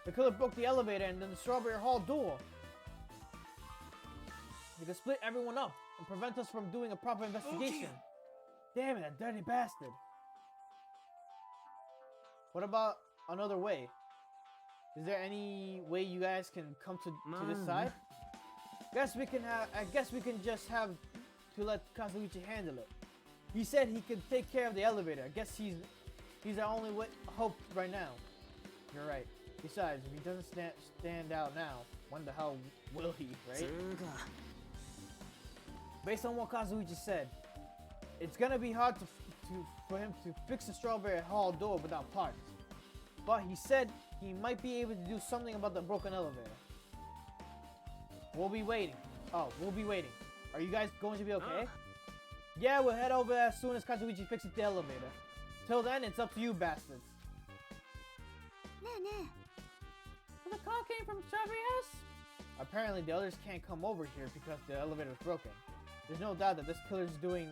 The killer broke the elevator and then the Strawberry Hall door. He could split everyone up and prevent us from doing a proper investigation. Damn it, that dirty bastard. What about another way? Is there any way you guys can come to this side? I guess we can just have to let Kazuichi handle it. He said he could take care of the elevator. I guess he's our only hope right now. You're right. Besides, if he doesn't stand out now, when the hell will he, right? Based on what Kazuichi said, it's gonna be hard for him to fix the Strawberry Hall door without parts. but he said he might be able to do something about the broken elevator. We'll be waiting. Oh, we'll be waiting. Are you guys going to be okay? Yeah, we'll head over as soon as Kazuichi fixes the elevator. Till then, it's up to you bastards. ねえねえ So the call came from Strawberry House? Apparently, the others can't come over here because the elevator is broken. There's no doubt that this killer's doing,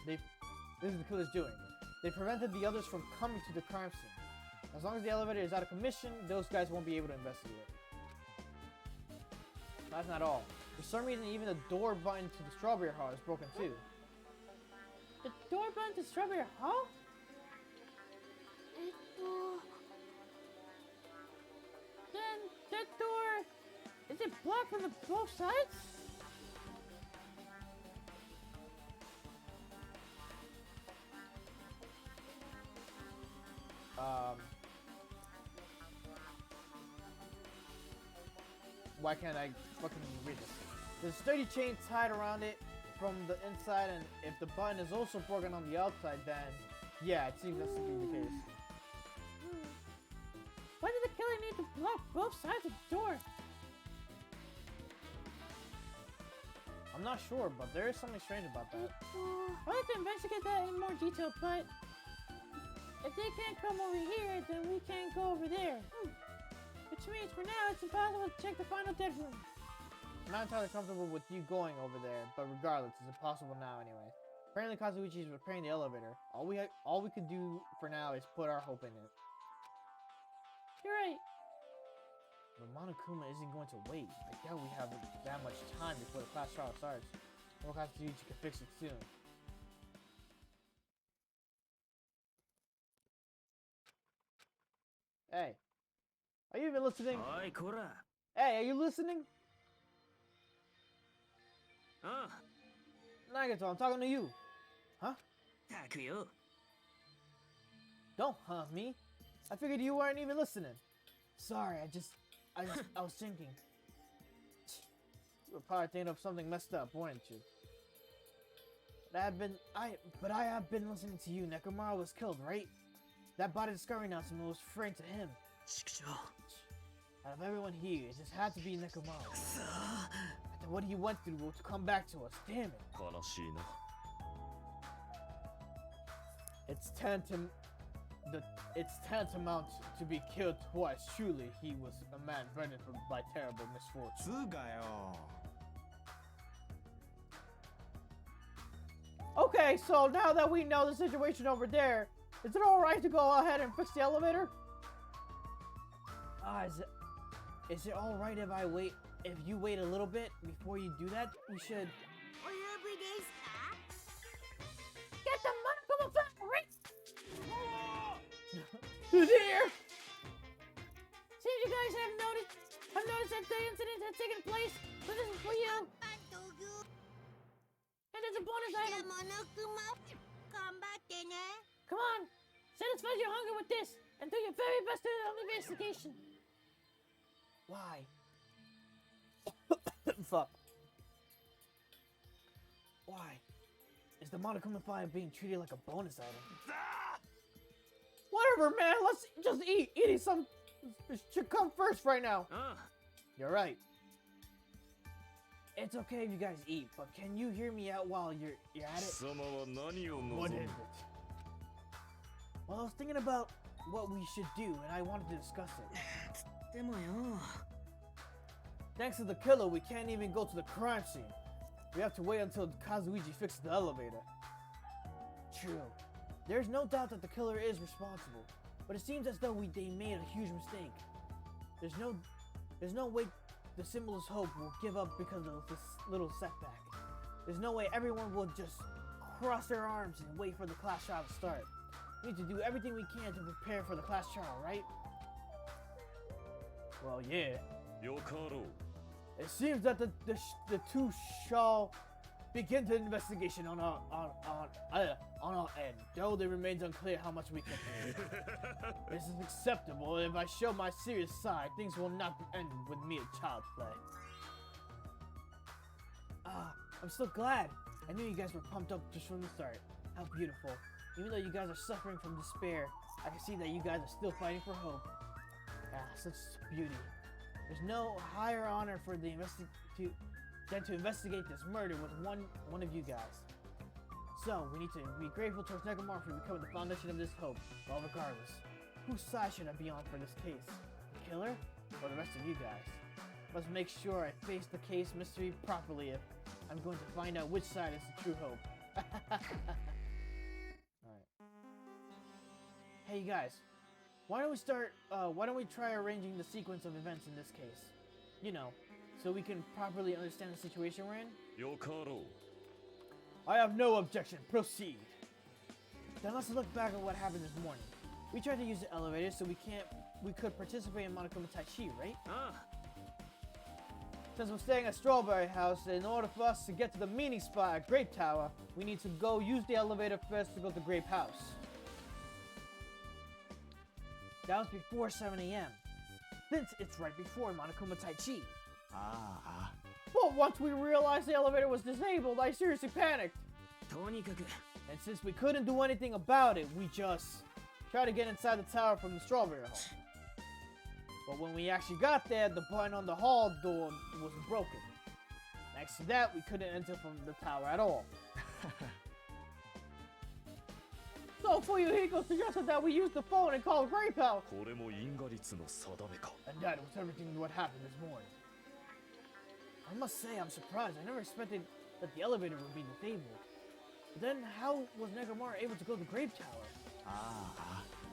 this is the killer's doing. They prevented the others from coming to the crime scene. As long as the elevator is out of commission, those guys won't be able to investigate. That's not all. For some reason, even the door button to the Strawberry Hall is broken too. The door button to Strawberry Hall? えっと Then that door, is it blocked from the both sides? Why can't I fucking read this? There's a sturdy chain tied around it from the inside, and if the button is also broken on the outside, then yeah, it seems that's to be the case. Why did the killer need to block both sides of the door? I'm not sure, but there is something strange about that. I'd like to investigate that in more detail, but if they can't come over here, then we can't go over there. Which means for now it's impossible to check the final dead room. I'm not entirely comfortable with you going over there, but regardless, it's impossible now anyway. Apparently Kazuichi is repairing the elevator. All we can do for now is put our hope in it. You're right. But Monokuma isn't going to wait. I doubt we have that much time before the class trial starts. Or Kazuichi can fix it soon. Hey. Are you even listening? Hey, are you listening? Nagato, I'm talking to you. Huh? Don't hunt me. I figured you weren't even listening. Sorry, I was thinking. You were probably thinking of something messed up, weren't you? But I have been listening to you. Nekomaru was killed, right? That body discovery announcement was referring to him. Out of everyone here, it just had to be Nekomaru. After what he went through to come back to us, damn it. It's tantamount to be killed twice. Truly, he was a man burdened by terrible misfortune. Okay, so now that we know the situation over there, is it alright to go ahead and fix the elevator? Is it alright if you wait a little bit before you do that? We should... Get the Monokuma right! Who's here? Seems you guys have noticed that the incident had taken place, but this is for you. And there's a bonus item. Come on, satisfy your hunger with this, and do your very best on the investigation. Why? Fuck. Why? Is the Monokuma fire being treated like a bonus item? Whatever, man. Let's just eat. Eating some should come first right now. You're right. It's okay if you guys eat, but can you hear me out while you're at it? What is it? Well, I was thinking about what we should do, and I wanted to discuss it. Thanks to the killer, we can't even go to the crime scene. We have to wait until Kazuichi fixes the elevator. True. There's no doubt that the killer is responsible, but it seems as though they made a huge mistake. There's no way the Symbolist Hope will give up because of this little setback. There's no way everyone will just cross their arms and wait for the class trial to start. We need to do everything we can to prepare for the class trial, right? Well, yeah. It seems that the two shall begin the investigation on our end, though it remains unclear how much we can do. This is acceptable. If I show my serious side, things will not end with me at child's play. I'm so glad. I knew you guys were pumped up just from the start. How beautiful. Even though you guys are suffering from despair, I can see that you guys are still fighting for hope. Ah, such beauty. There's no higher honor for the than to investigate this murder with one of you guys. So, we need to be grateful towards Negamar for becoming the foundation of this hope. Well, regardless, whose side should I be on for this case? The killer or the rest of you guys? Must make sure I face the case mystery properly if I'm going to find out which side is the true hope. Alright. Hey you guys, why don't we try arranging the sequence of events in this case? You know, so we can properly understand the situation we're in? Yokaro. I have no objection, proceed. Then let's look back at what happened this morning. We tried to use the elevator so we could participate in Monokuma Taichi, right? Since we're staying at Strawberry House, in order for us to get to the meeting spot at Grape Tower, we need to go use the elevator first to go to Grape House. That was before 7 a.m. Since it's right before Monokuma Taichi. But once we realized the elevator was disabled, I seriously panicked. And since we couldn't do anything about it, we just tried to get inside the tower from the Strawberry Hall. But when we actually got there, the button on the hall door was broken. Next to that, we couldn't enter from the tower at all. So Fuyuhiko suggested that we use the phone and call Grape House. And that was everything what happened this morning. I must say, I'm surprised. I never expected that the elevator would be disabled. But then how was Negamara able to go to Grape Tower?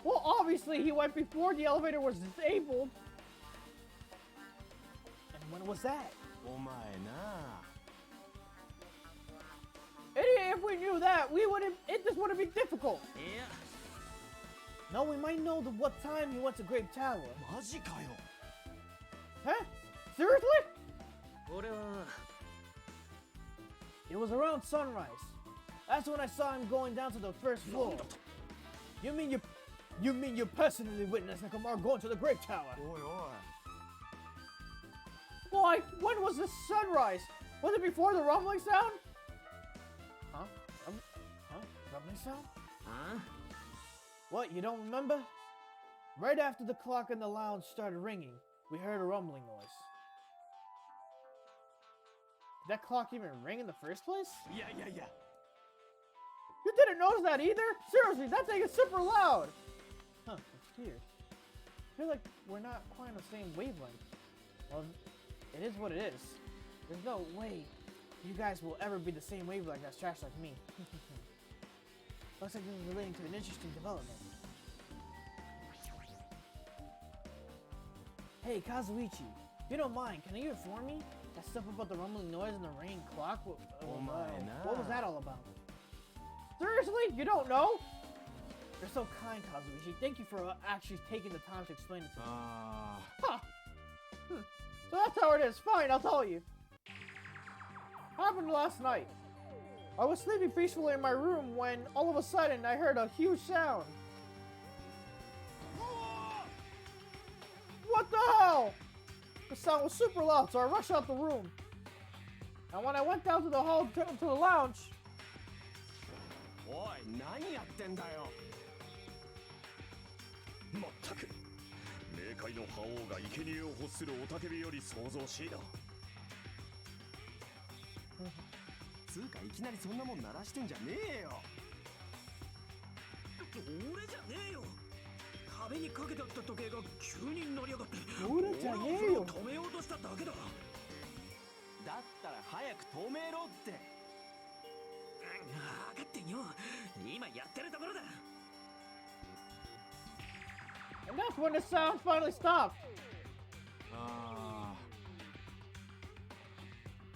Well, obviously he went before the elevator was disabled. And when was that? Idiot, if we knew that, this wouldn't be difficult. Yeah. No, we might know what time he went to Grape Tower. Huh? Seriously? It was around sunrise. That's when I saw him going down to the first floor. You mean you personally witnessed Negamara going to the Grape Tower? Why? When was the sunrise? Was it before the rumbling sound? Huh? Rumbling sound? What, you don't remember? Right after the clock in the lounge started ringing, we heard a rumbling noise. Did that clock even ring in the first place? Yeah. You didn't notice that either? Seriously, that thing is super loud! Huh, it's weird. I feel like we're not quite on the same wavelength. Well, it is what it is. There's no way you guys will ever be the same wavelength as trash like me. Looks like this is relating to an interesting development. Hey, Kazuichi, if you don't mind, can you inform me? That stuff about the rumbling noise and the ringing clock? What was that all about? Seriously? You don't know? You're so kind, Kazuichi. Thank you for actually taking the time to explain it to me. Huh. So that's how it is. Fine, I'll tell you. Happened last night. I was sleeping peacefully in my room when all of a sudden I heard a huge sound. What the hell? The sound was super loud, so I rushed out the room. And when I went down to the hall to the lounge, and that's when the sound finally stopped.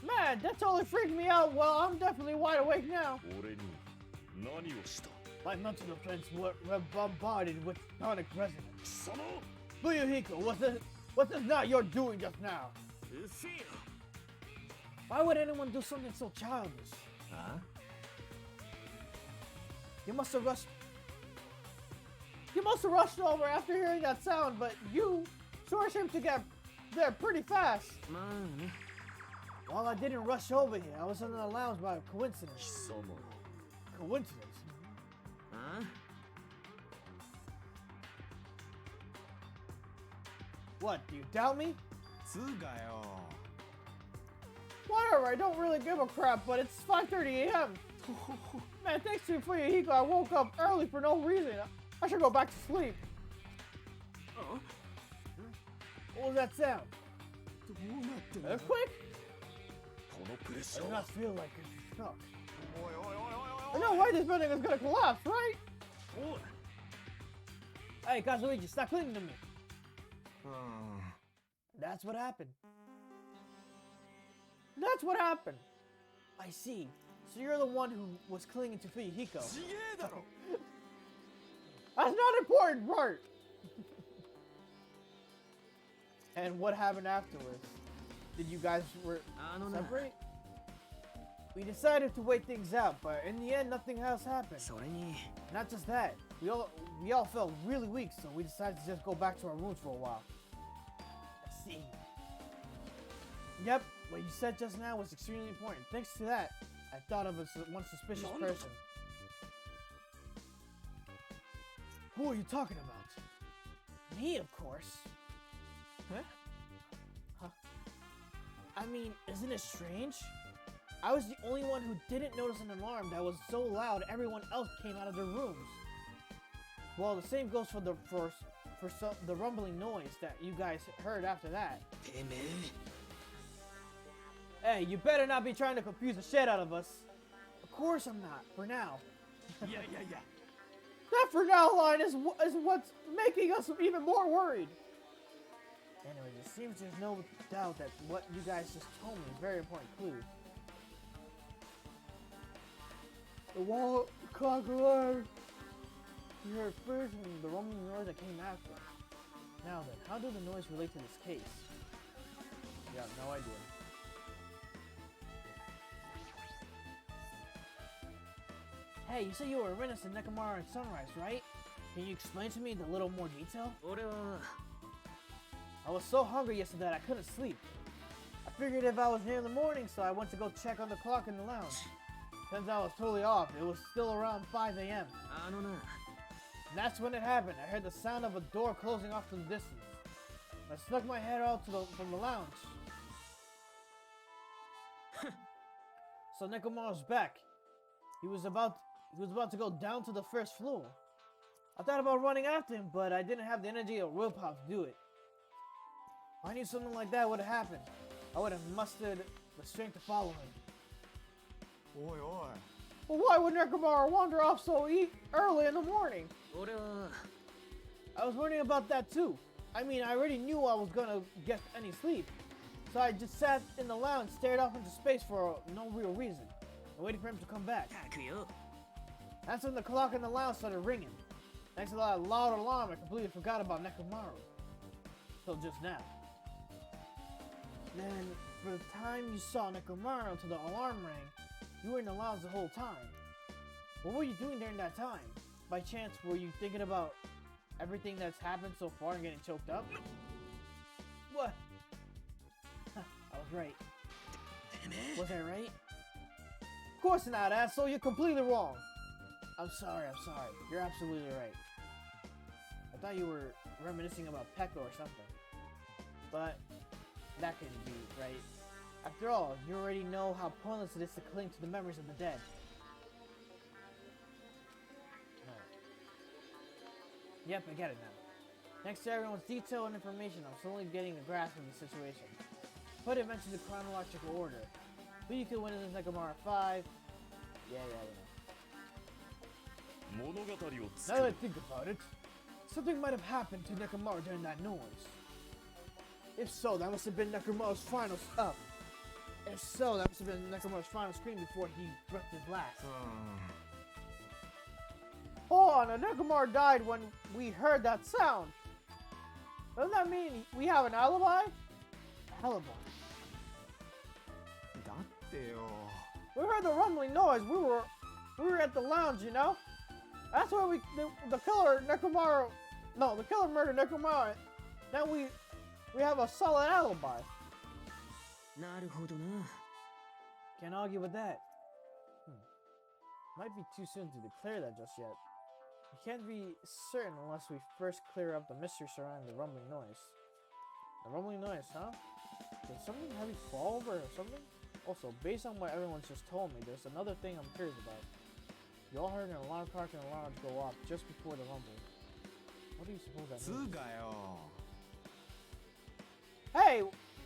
Man, that totally freaked me out. Well, I'm definitely wide awake now. My mental defense were bombarded with sonic resonance. Fuyuhiko, was this not your doing just now? Why would anyone do something so childish? You must have rushed over after hearing that sound, but you sure seemed to get there pretty fast. Well, I didn't rush over here. I was in the lounge by coincidence. Coincidence? What, do you doubt me? つうかよ。 Whatever, I don't really give a crap, but it's 5:30 a.m. Man, thanks to Fuyahiko, I woke up early for no reason. I should go back to sleep. What was that sound? どうなってんだ。 Earthquake? このプレッシ I ャ do ー not feel like it's stuck. おいおいおいおいお There's い。 no way this building is gonna collapse, right? おい Hey, Kazuichi, stop clinging to me. うん。 That's what happened. That's what happened. I see. So you're the one who was clinging to Fuyahiko. ちげえだろ。 That's not important part. And what happened afterwards? Did you guys separate? We decided to wait things out, but in the end, nothing else happened. それに Not just that. We all felt really weak, so we decided to just go back to our rooms for a while. I see. Yep, what you said just now was extremely important. Thanks to that, I thought of one suspicious person. Who are you talking about? Me, of course. Huh? I mean, isn't it strange? I was the only one who didn't notice an alarm that was so loud everyone else came out of their rooms. Well, the same goes for the rumbling noise that you guys heard after that. てめえ Hey, you better not be trying to confuse the shit out of us. Of course I'm not, for now. いやいやいや。 That for now line is what's making us even more worried. Anyway, it seems there's no doubt that what you guys just told me is a very important clue. The wall clock alarm. You heard first and the rumbling noise that came after. Now then, how does the noise relate to this case? You have no idea. Hey, you said you were a witness in Nekomara and Sunrise, right? Can you explain to me in a little more detail? 俺は I was so hungry yesterday that I couldn't sleep. I figured if I was here in the morning, so I went to go check on the clock in the lounge. Turns out I was totally off. It was still around 5 a.m. あのな And that's when it happened. I heard the sound of a door closing off to the distance. I snuck my head out from the lounge. So Nekomaru's back. He was about to go down to the first floor. I thought about running after him, but I didn't have the energy or willpower to do it. If I knew something like that would have happened, I would have mustered the strength to follow him. おいおい。 But why would Nekomaru wander off so early in the morning? 俺は I was wondering about that too. I mean, I already knew I was gonna get any sleep. So I just sat in the lounge, stared off into space for no real reason, and waited for him to come back. たくよ That's when the clock in the lounge started ringing. Thanks to that loud alarm, I completely forgot about Nekomaru. Till just now. Then, for the time you saw Nekomaru until the alarm rang, you were in the lounge the whole time. What were you doing during that time? By chance, were you thinking about everything that's happened so far and getting choked up? What? I was right. てめえ Was I right? Of course not, asshole. You're completely wrong. I'm sorry. You're absolutely right. I thought you were reminiscing about Pekka or something. But that couldn't be right. After all, you already know how pointless it is to cling to the memories of the dead. Yep, I get it now. Thanks to everyone's detail and information, I'm slowly getting a grasp of the situation. Put it mentioned in chronological order. Who you could win in Nekomara 5. Yeah. 物語を Now 作 that I る think about it, something might have happened to Nekomaru during that noise. If so, that must have been Nekomaru's final scream before he breathed his last. うん。 Hold on, the Nekomaru died when we heard that sound. Doesn't that mean we have an alibi? Alibi. だってよ。 We heard the rumbling noise. We were at the lounge, you know? That's where the killer murdered Nekomaru. Then we have a solid alibi. なるほどな Can't argue with that. Might be too soon to declare that just yet. We can't be certain unless we first clear up the mystery surrounding the rumbling noise. A rumbling noise, huh? Did something heavy fall over or something? Also, based on what everyone's just told me, there's another thing I'm curious about. You all heard an alarm clock in the lounge go off just before the rumble. What do you suppose that means? つうかよ Hey!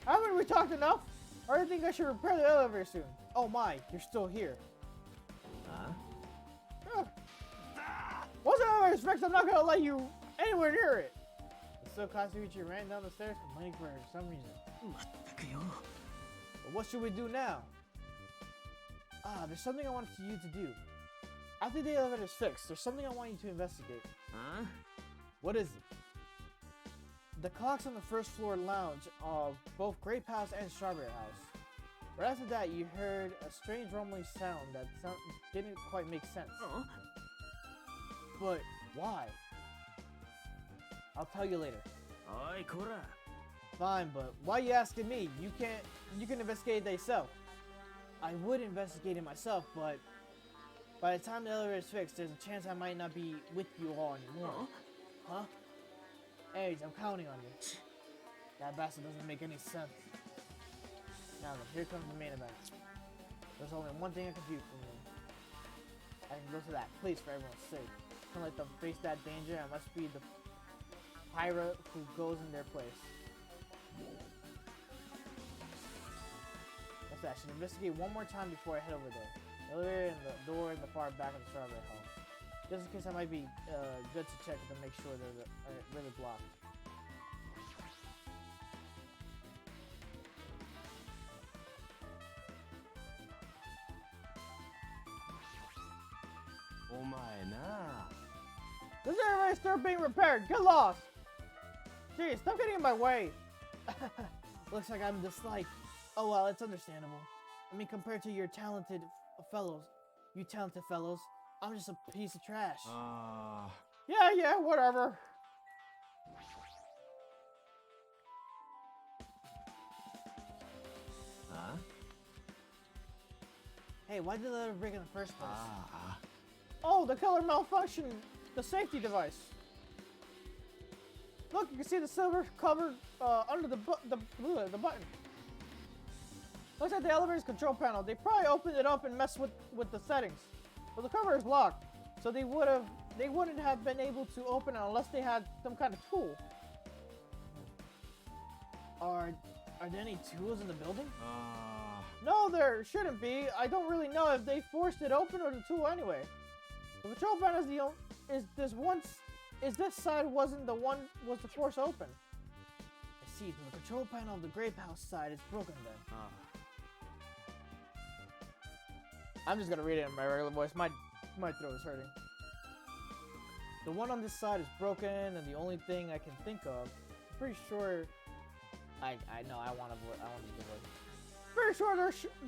Haven't we talked enough? Or do you think I should repair the elevator soon? Oh my, you're still here. Huh? Ugh. Once the elevator's fixed, I'm not gonna let you anywhere near it. The still Katsuichi ran down the stairs complaining for some reason. まったくよ But what should we do now? Ah, there's something I wanted you to do. After the elevator's fixed, there's something I want you to investigate. Huh? What is it? The clocks on the first floor lounge of both Grape House and Strawberry House. Right after that, you heard a strange rumbling sound that didn't quite make sense. Huh? But why? I'll tell you later. おいこら Fine, but why are you asking me? You can investigate it yourself. I would investigate it myself, but by the time the elevator is fixed, there's a chance I might not be with you all anymore. Huh? Aries, I'm counting on you. That bastard doesn't make any sense. Now then, here comes the main event. There's only one thing I can do for you. I can go to that place for everyone's sake. Can't let them face that danger. I must be the pirate who goes in their place. That's that. I should investigate one more time before I head over there. The elevator and the door in the far back of the Strawberry House. Just in case I might be good to check to make sure they're really blocked.お前な This elevator is still being repaired. Get lost! Jeez, stop getting in my way. Looks like I'm disliked. Oh well, it's understandable. I mean, compared to your talented fellows, I'm just a piece of trash. あ Yeah, whatever. Huh? Hey, why did the elevator break in the first place? あ Oh, the color malfunctioned the safety device. Look, you can see the silver cover under the button. Looks like the elevator's control panel. They probably opened it up and messed with the settings. But the cover is locked, so they wouldn't have been able to open it unless they had some kind of tool. Are there any tools in the building? あ No, there shouldn't be. I don't really know if they forced it open or the tool anyway. The control panel is this side was the force open. I see. The control panel of the Grape House side is broken then. あ I'm just gonna read it in my regular voice. My throat is hurting. The one on this side is broken, and the only thing I can think of, I'm pretty sure. I know I want to use the word. Pretty sure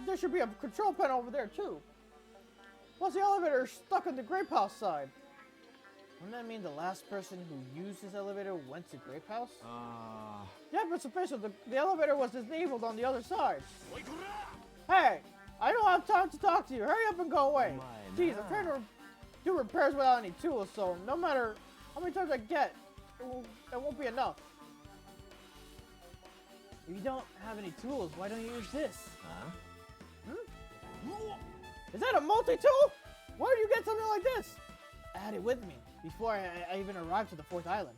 there should be a control panel over there too. Plus the elevator is stuck on the Grape House side. Wouldn't that mean the last person who used this elevator went to Grape House? あ Yep, it's official. The elevator was disabled on the other side. Hey, I don't have time to talk to you. Hurry up and go away. Jeez, I'm trying to do repairs without any tools, so no matter how many times I get, it won't be enough. If you don't have any tools, why don't you use this? Huh? Is that a multi-tool? Where did you get something like this? I had it with me before I even arrived to the 4th island.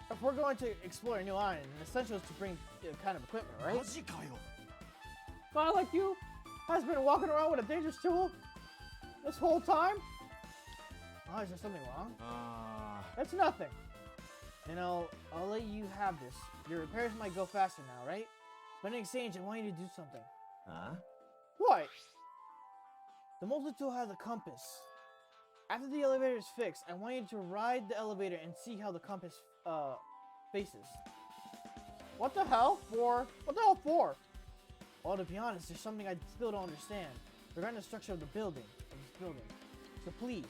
If we're going to explore a new island, an essential is to bring kind of equipment, マ right? ジかよ A guy like you has been walking around with a dangerous tool this whole time? Oh, is there something wrong? あ It's nothing. And I'll let you have this. Your repairs might go faster now, right? But in exchange, I want you to do something. Huh? What? The multi-tool has a compass. After the elevator is fixed, I want you to ride the elevator and see how the compass faces. What the hell for? What the hell for? Well, to be honest, there's something I still don't understand regarding the structure of this building. So please,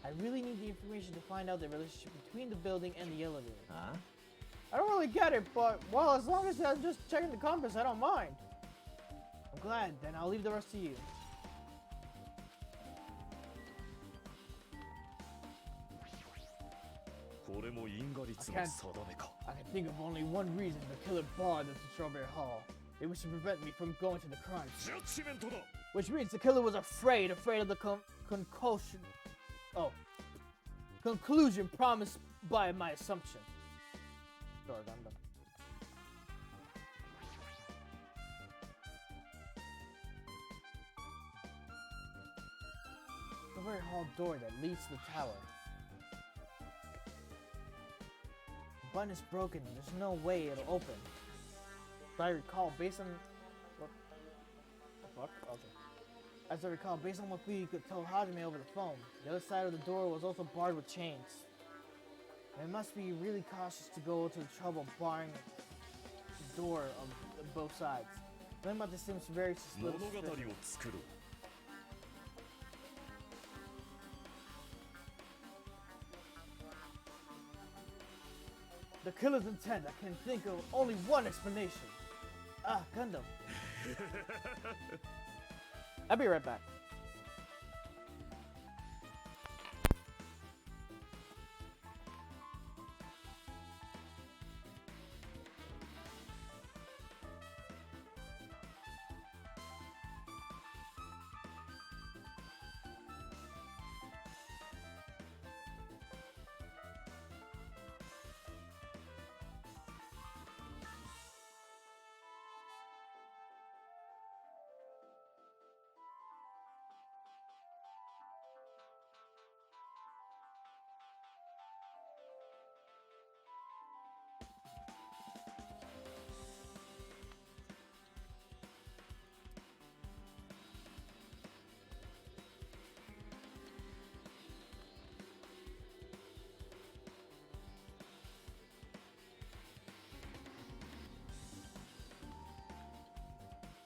I really need the information to find out the relationship between the building and the elevator. Huh? I don't really get it, but well, as long as I'm just checking the compass, I don't mind. I'm glad, then I'll leave the rest to you. これも因果律の定めか。 I can think of only one reason the killer barred us to Strawberry Hall. It was to prevent me from going to the crime scene. ジャッジメントだ。 Which means the killer was afraid of the conclusion promised by my assumption. Sorry, I'm done. Strawberry Hall door that leads to the tower. The button is broken. There's no way it'll open. As I recall, based on what the fuck? Okay. As I recall, based on what we could tell Hajime over the phone, the other side of the door was also barred with chains. And I must be really cautious to go to the trouble barring the door on both sides. Something about this seems very 物語 suspicious. を作ろう。 The killer's intent, I can think of only one explanation. Ah, Gundam. I'll be right back.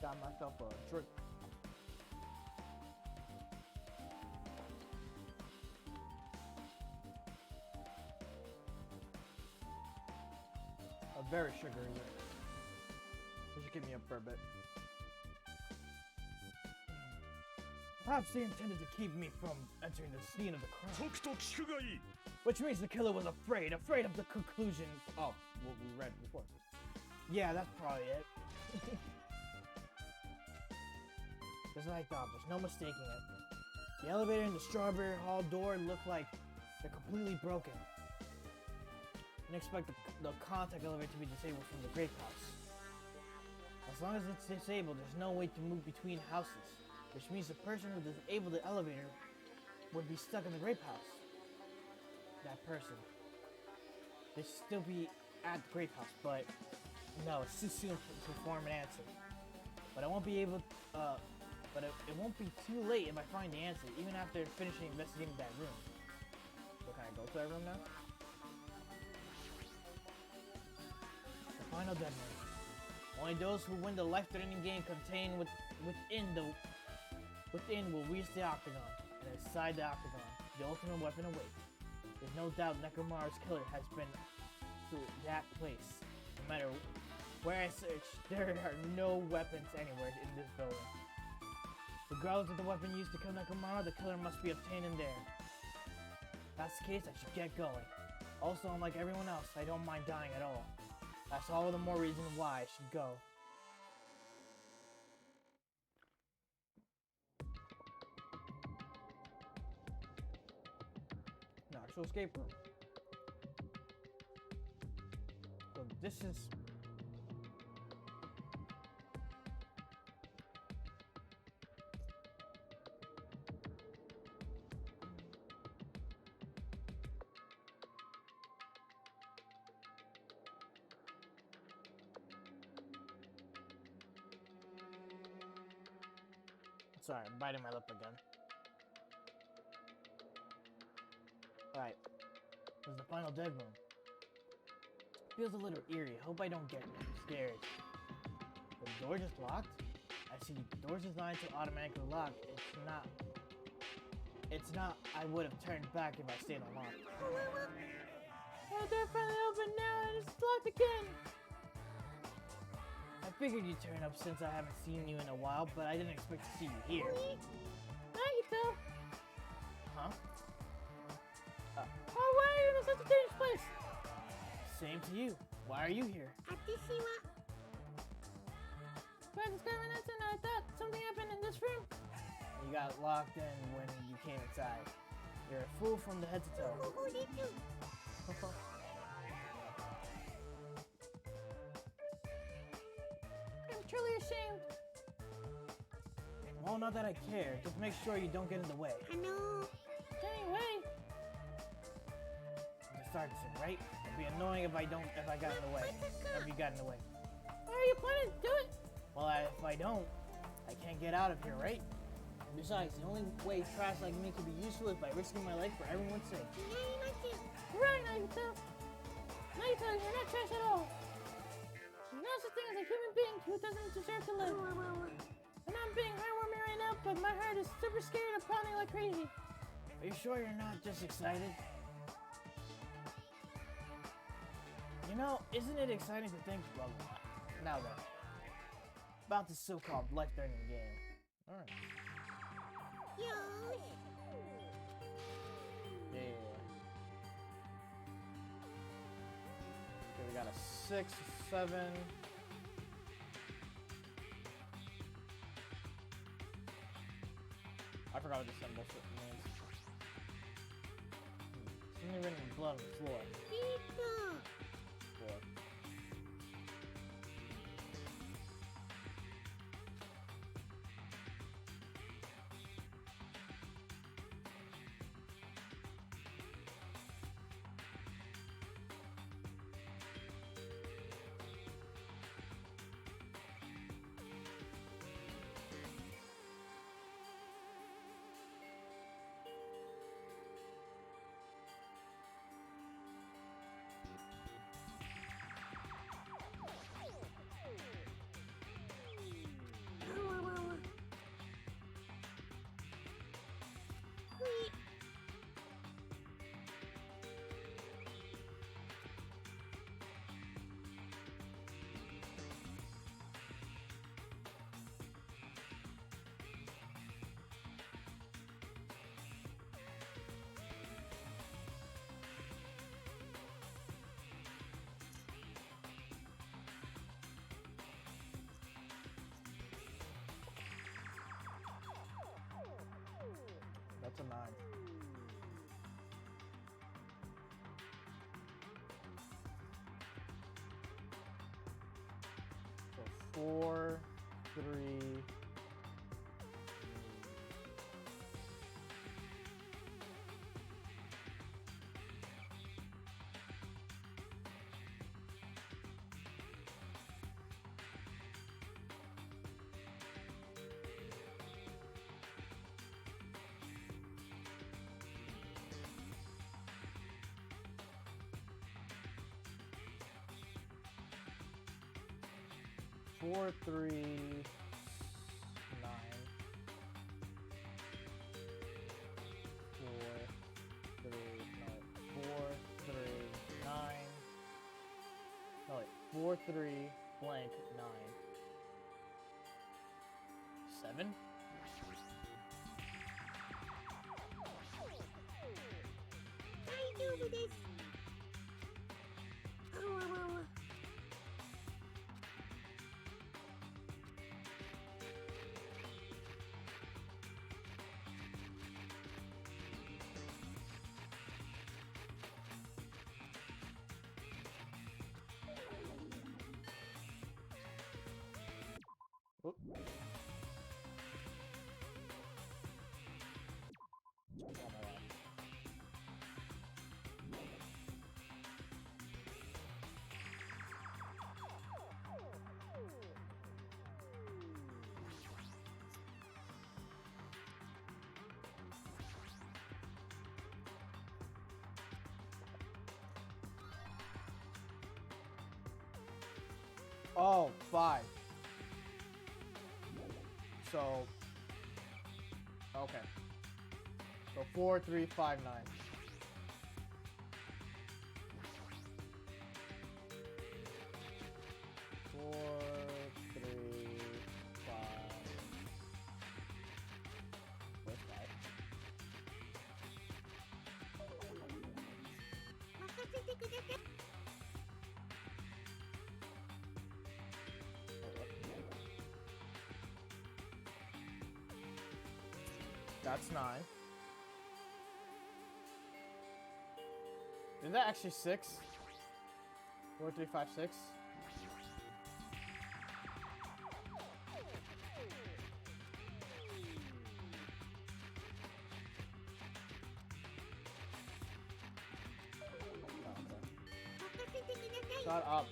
Got myself a drink. A very sugary drink. This should get me up for a bit. Perhaps they intended to keep me from entering the scene of the ち crime. ょくと聞くがいい。 Which means the killer was afraid of the conclusion of what we read before. Yeah, that's probably it. Just like I thought, there's no mistaking it. The elevator and the Strawberry Hall door look like they're completely broken. I didn't expect the contact elevator to be disabled from the Grape House. As long as it's disabled, there's no way to move between houses, which means the person who disabled the elevator would be stuck in the Grape House. That person. They should still be at the Grape House, but no, it's too soon to form an answer. But I won't be able but it won't be too late if I find the answer, even after finishing investigating that room. So can I go to that room now? The final dead room. Only those who win the life-threatening game contained within will reach the octagon, and inside the octagon, the ultimate weapon awaits. There's no doubt Nekomaru's killer has been to that place. No matter where I search, there are no weapons anywhere in this building. Regardless of the weapon used to kill Nekomaru, the killer must be obtained in there. If that's the case, I should get going. Also, unlike everyone else, I don't mind dying at all. That's all the more reason why I should go. An actual escape room. So this is... Sorry, I'm biting my lip again. Alright. This is the final dead room. Feels a little eerie. Hope I don't get scared. The door just locked? I see. The door's designed to automatically lock. It's not I would have turned back if I stayed unlocked. The door finally open now and it's locked again! I figured you'd turn up since I haven't seen you in a while, but I didn't expect to see you here. Nagito! Huh? Oh, why are you in such a dangerous place? place. Same to you. Why are you here? 私は By discovering this, and I thought something happened in this room. You got locked in when you came inside. You're a fool from the head to toe. ここです I'm truly ashamed. Well, not that I care. Just make sure you don't get in the way. Anyway, To start soon, right? It'd be annoying if I got in the way. If you got in the way. how are you planning to do it? Well, if I don't, I can't get out of here, right? Besides, the only way trash like me can be useful is by risking my life for everyone's sake. 違います Right, Nagito. Nagito, you're not trash at all. There's no such thing as a human being who doesn't deserve to live. And I'm being heartwarming right now, but my heart is super scared and pounding like crazy. Are you sure you're not just excited? You know, isn't it exciting to think, well, now then, about this so-called life-threatening game? Alright. よーし Yeah. Okay, we got a 6, 7. I forgot what the symbol means. Something written in blood on the floor. 4. That's a 9. So 4, 3. 4, 3, 9. 4, 3, no, 4, 3, 9. No, wait, 4, 3, blank, 9. 7? Oop. Oh my God. Oh, 5. So, okay. So 4, 3, 5, 9. Four, 3, 5. Where's 5? 任せてくだ That's 9. Is that actually 6? 4, 3, 5, 6? Shut up.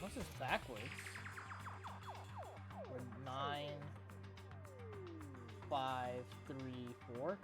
What's this backwards? We're 9, 5, 3, 4.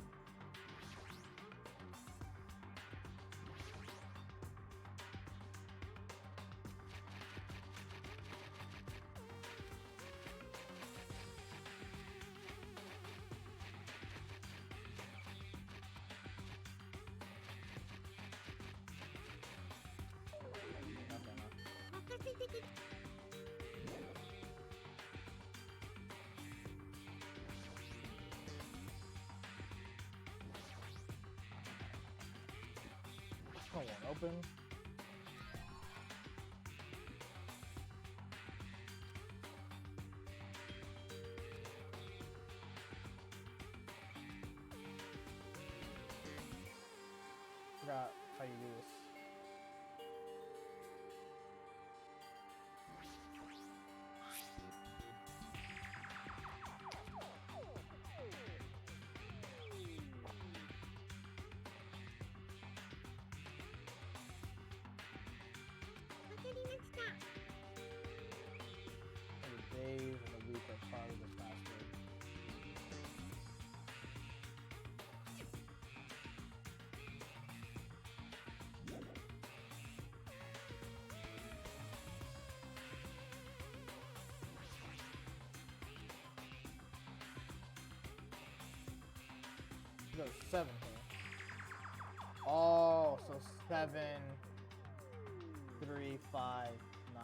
Come on, open. Forgot how you do this. The days and the week are part of this password. There's 7 here. Oh, so 7, 3, 5, 9.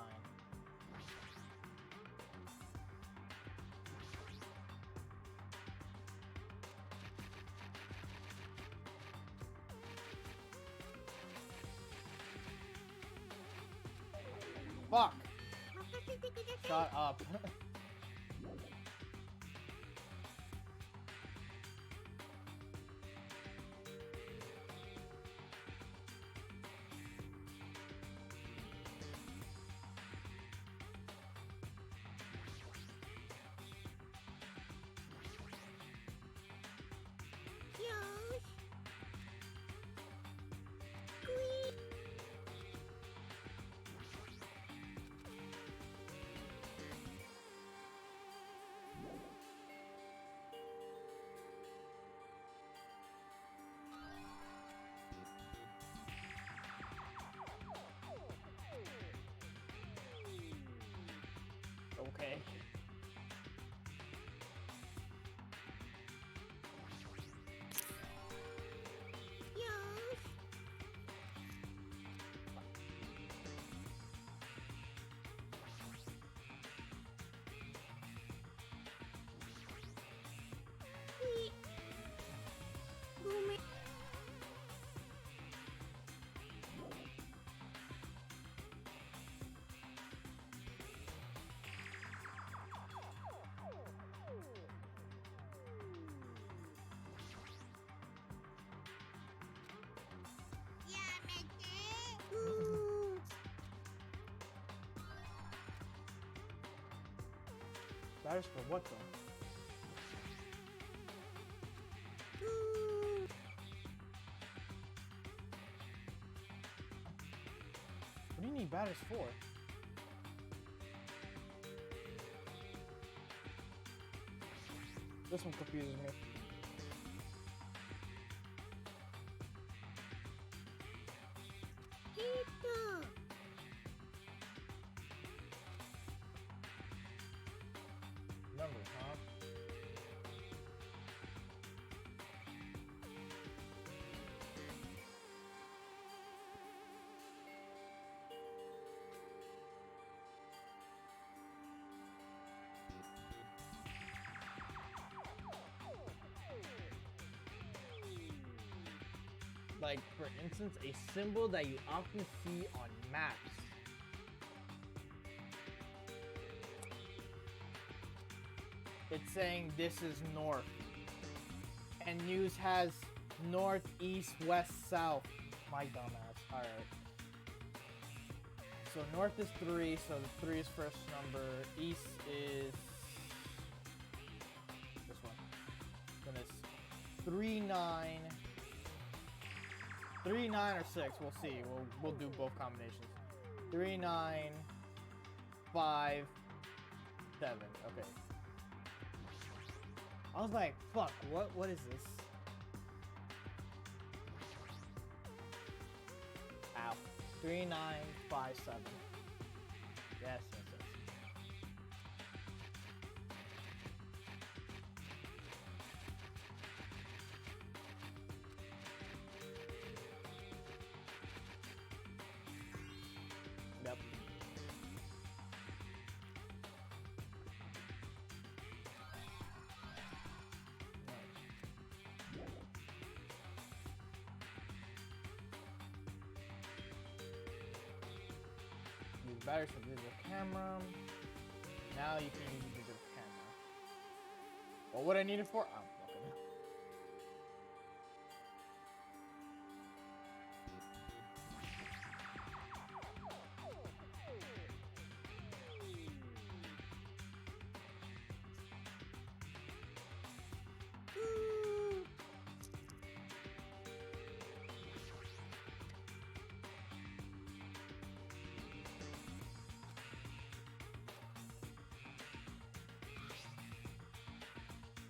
Fuck! Shut up. Okay. That is for what though? What do you need batters for? This one confuses me. Numbers, huh? Like, for instance, a symbol that you often see on maps. It's saying this is north. And news has north, east, west, south. My dumbass. Alright. So north is 3, so the 3 is first number. East is this one. Then it's 3, 9. 3, 9, or 6. We'll see. We'll do both combinations. 3, 9, 5, 7. Okay. I was like, fuck, what is this? Ow. 3, 9, 5, 7. Yes, yes, yes. Yep. Use batteries for digital camera. Now you can use a digital camera. What would I need it for? I'm fucking.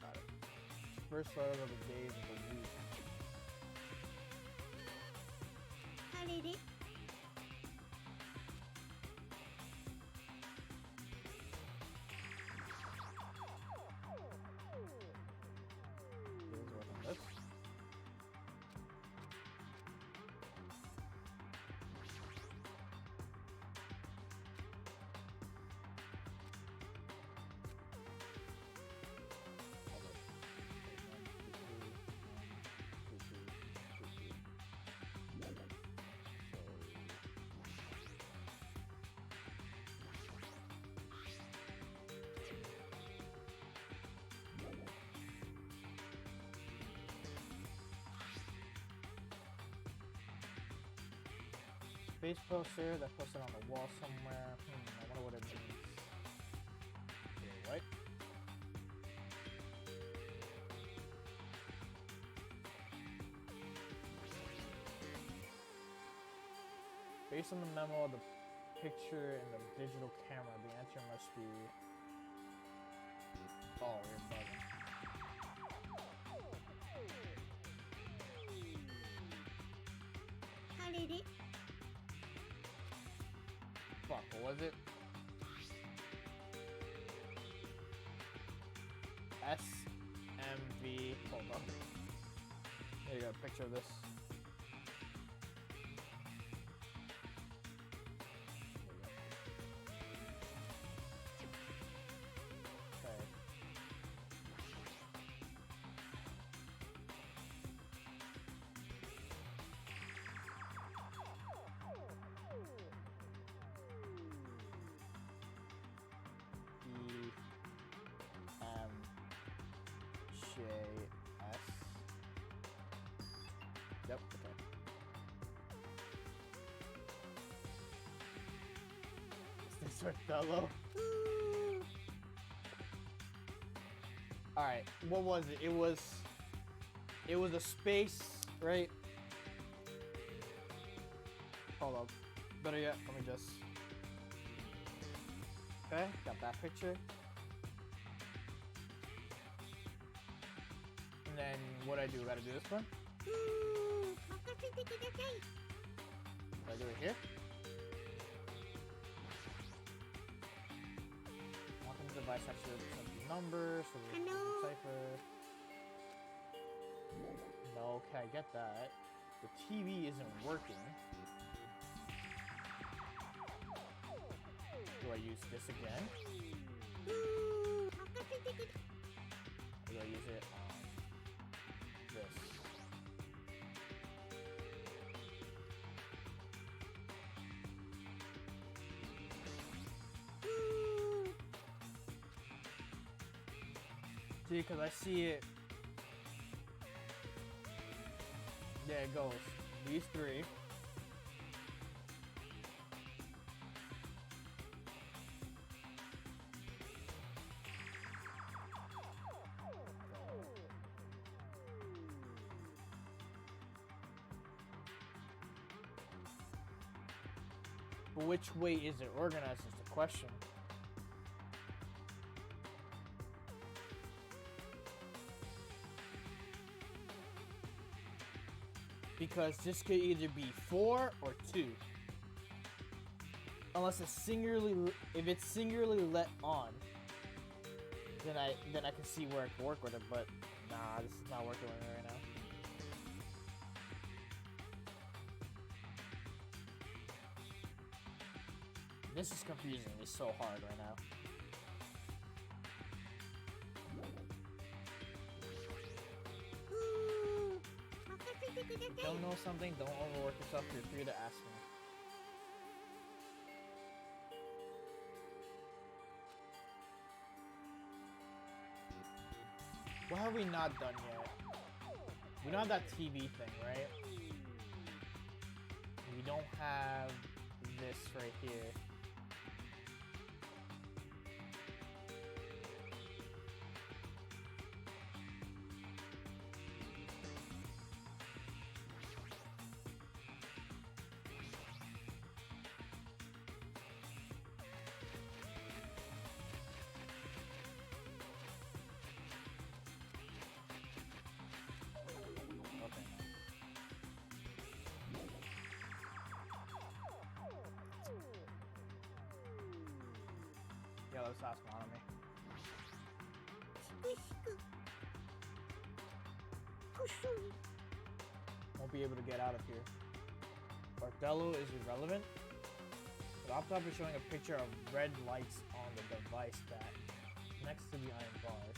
Got it. First photo of the days of the week. あれれ Days worth on this. Face poster that posted on the wall somewhere. I wonder what it means. Okay, what? Based on the memo, the picture, and the digital camera, the answer must be. Oh, you're bugging. Fuck, what was it? SMV. Hold on. There you go, picture of this. Okay. EMJS. Yep, okay. Is this Othello? Alright, what was it? It was a space, right? Hold up. Better yet, let me just. Okay, got that picture. And then what I do? Gotta do this one. Do I do it here? Welcome to the device actually represents the number, so we can cipher. No, okay, I get that. The TV isn't working. Do I use this again? Or do I use it on this? See, because I see it. There it goes. These three. But which way is it organized is the question. Because this could either be 4 or 2. Unless it's if it's singularly let on, then I can see where I can work with it, but nah, this is not working with me right now. This is confusing me so hard right now. Don't know something, don't overwork yourself, you're free to ask me. What have we not done yet? We don't have that TV thing, right? We don't have this right here. Yellow sauce on me. Won't be able to get out of here. Barthello is irrelevant. The laptop is showing a picture of red lights on the device that next to the iron bars.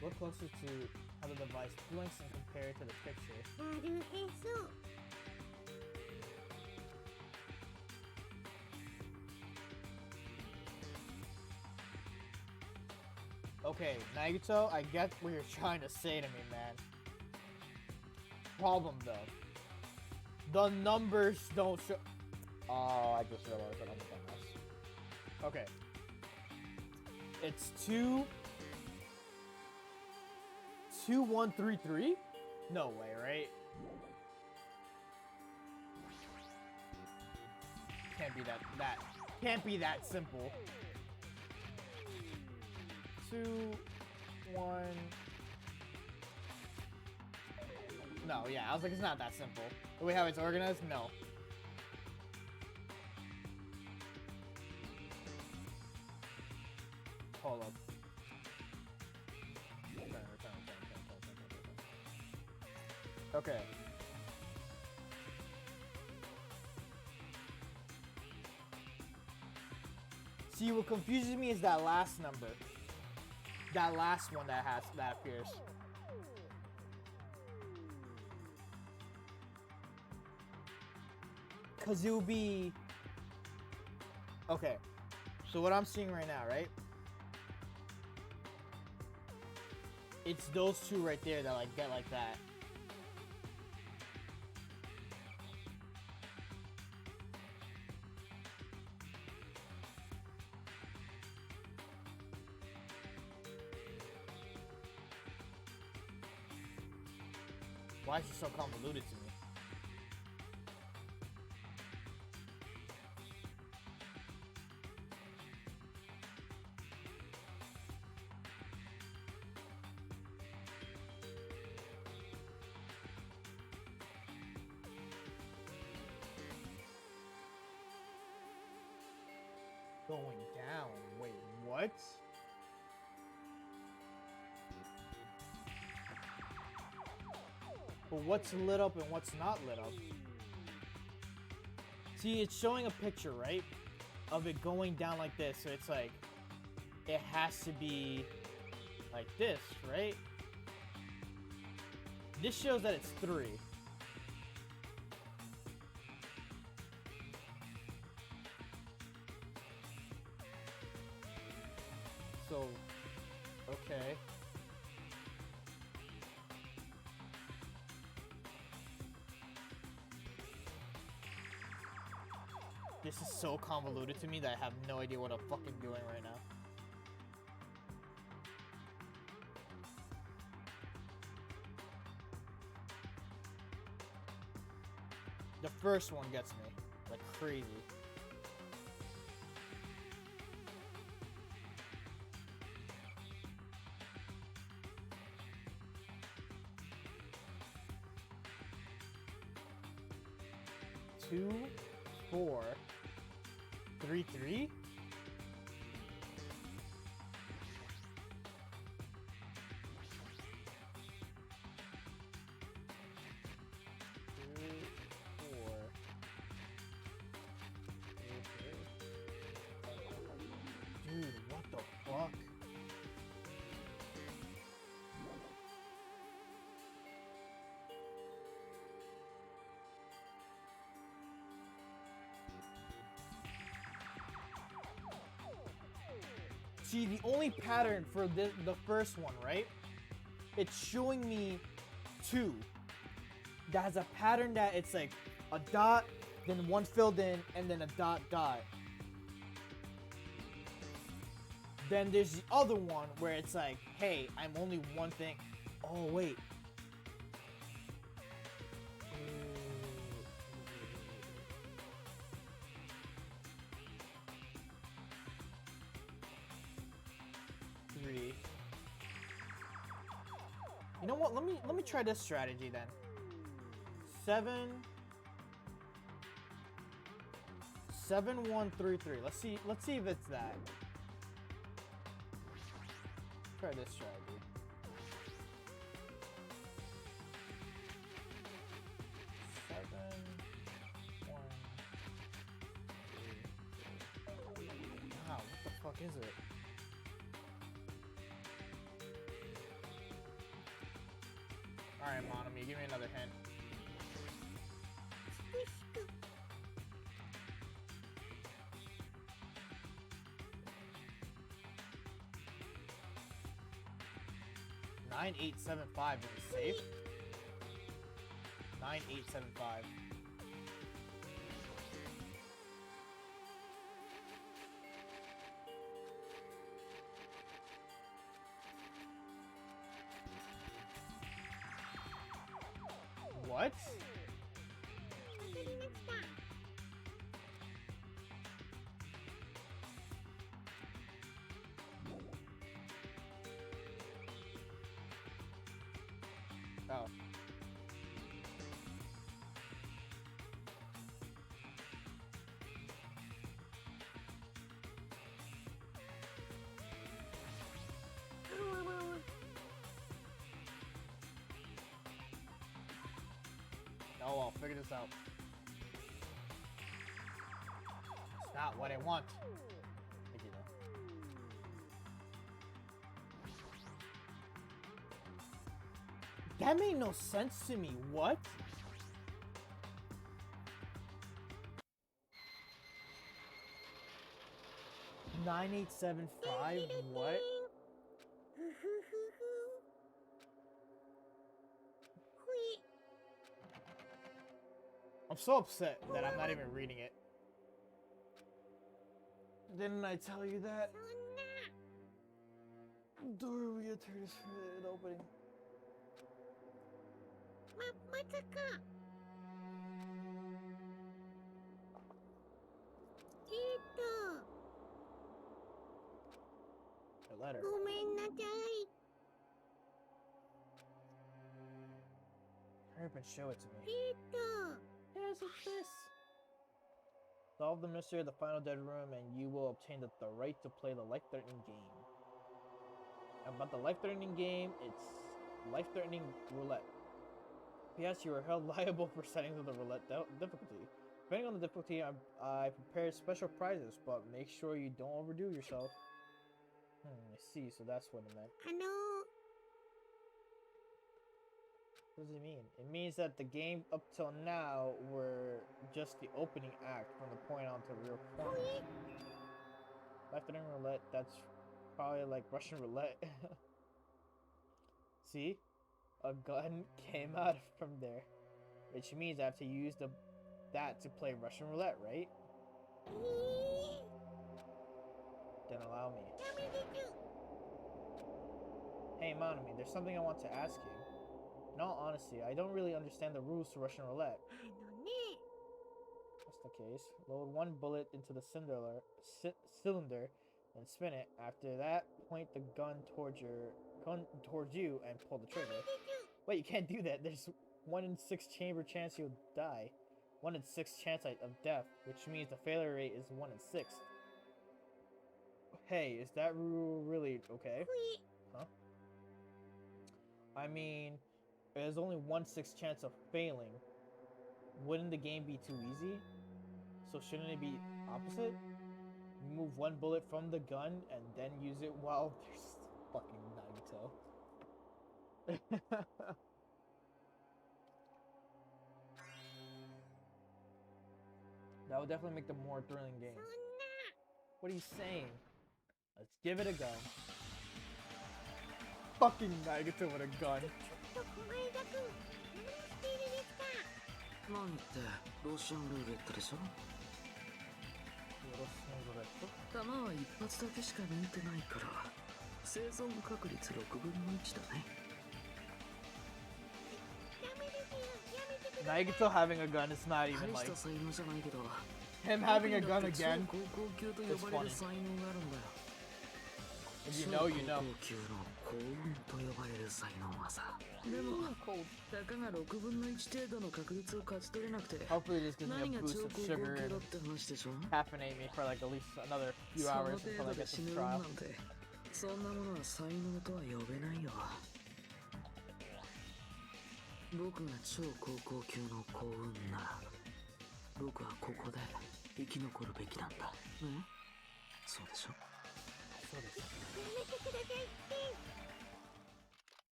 Look closer to how the device blinks and compare it to the picture. Okay, Nagito, I get what you're trying to say to me, man. Problem though, the numbers don't show. Oh, I just realized that I'm a dumbass. Okay, it's 2-1-3-3. No way, right? Can't be that can't be that simple. 2, 1. No, yeah, I was like, it's not that simple. The way how it's organized, no. Hold up. Return. Okay. See, what confuses me is that last number. That last one that appears. Cause it will be okay. So what I'm seeing right now, right? It's those two right there that like get like that. Why is it so convoluted to me? Going down. Wait, what? But what's lit up and what's not lit up? See, it's showing a picture, right? Of it going down like this. So it's like, it has to be like this, right? This shows that it's 3. So, okay. This is so convoluted to me that I have no idea what I'm fucking doing right now. The first one gets me like crazy. Two, 4, 3, 3. Dude, what the fuck? See, the only pattern for the first one, right? It's showing me 2. That has a pattern that it's like a dot, then one filled in, and then a dot dot. Then there's the other one where it's like, hey, I'm only one thing. Oh, wait. You know what? Let me try this strategy then. 7 7 1 3 3. Let's see if it's that. Try this strategy. 7 1 3 3. Wow, what the fuck is it? Alright, Monami, give me another hint. Nine eight seven five is safe. 9875. What? Oh. Oh, I'll figure this out. It's not what I want. Thank you, though. That made no sense to me. What? $9875? What? I'm so upset that I'm not even reading it. Didn't I tell you that? Door we turn this for the opening. A letter. Hurry up and show it to me. Yes, it's this. Solve the mystery of the final dead room and you will obtain the right to play the life-threatening game. About the life-threatening game, it's life-threatening roulette. P.S. You are held liable for settings of the roulette difficulty. Depending on the difficulty, I prepared special prizes, but make sure you don't overdo yourself. I see, so that's what it meant. What does it mean? It means that the game up till now were just the opening act from the point on to real performance. Life-threatening roulette, that's probably like Russian roulette. See? A gun came out from there. Which means I have to use that to play Russian roulette, right? Then allow me. Hey, Monomi, there's something I want to ask you. In all honesty, I don't really understand the rules to Russian roulette. That's the case. Load one bullet into the cylinder and spin it. After that, point the gun towards you and pull the trigger. Wait, you can't do that. There's 1 in 6 chamber chance you'll die. 1 in 6 chance of death, which means the failure rate is 1 in 6. Hey, is that rule really okay? Huh? I mean, there's only 1 in 6 chance of failing. Wouldn't the game be too easy? So shouldn't it be opposite? Move 1 bullet from the gun and then use it while there's fucking Nagito. That would definitely make the more thrilling game. What are you saying? Let's give it a go. Fucking Nagito with a gun. なんてロシアンルーレットでしょ。弾は一発だけしか抜いてないから生存確率6分の1だね。Nagito having a gun is not even 大し like た才能じゃないけど him having a gun again. 高校級と呼ばれる才能があるんだよ。 If you know, you know. 高校級の幸運と呼ばれる才能はさ。でもたかが6分の1程度の確率を勝ち取れなくて Hopefully this gives me 何 a が boost 超 of 高校 sugar 級 and だって話でしょ。 caffeinate me for like at least another few その hours 程 until 度 I で get 死 this ぬ trial. なんてそんなものは才能とは呼べないよ。僕が超高校級の幸運なら僕はここで生き残るべきなんだね。そうでしょ。そうです。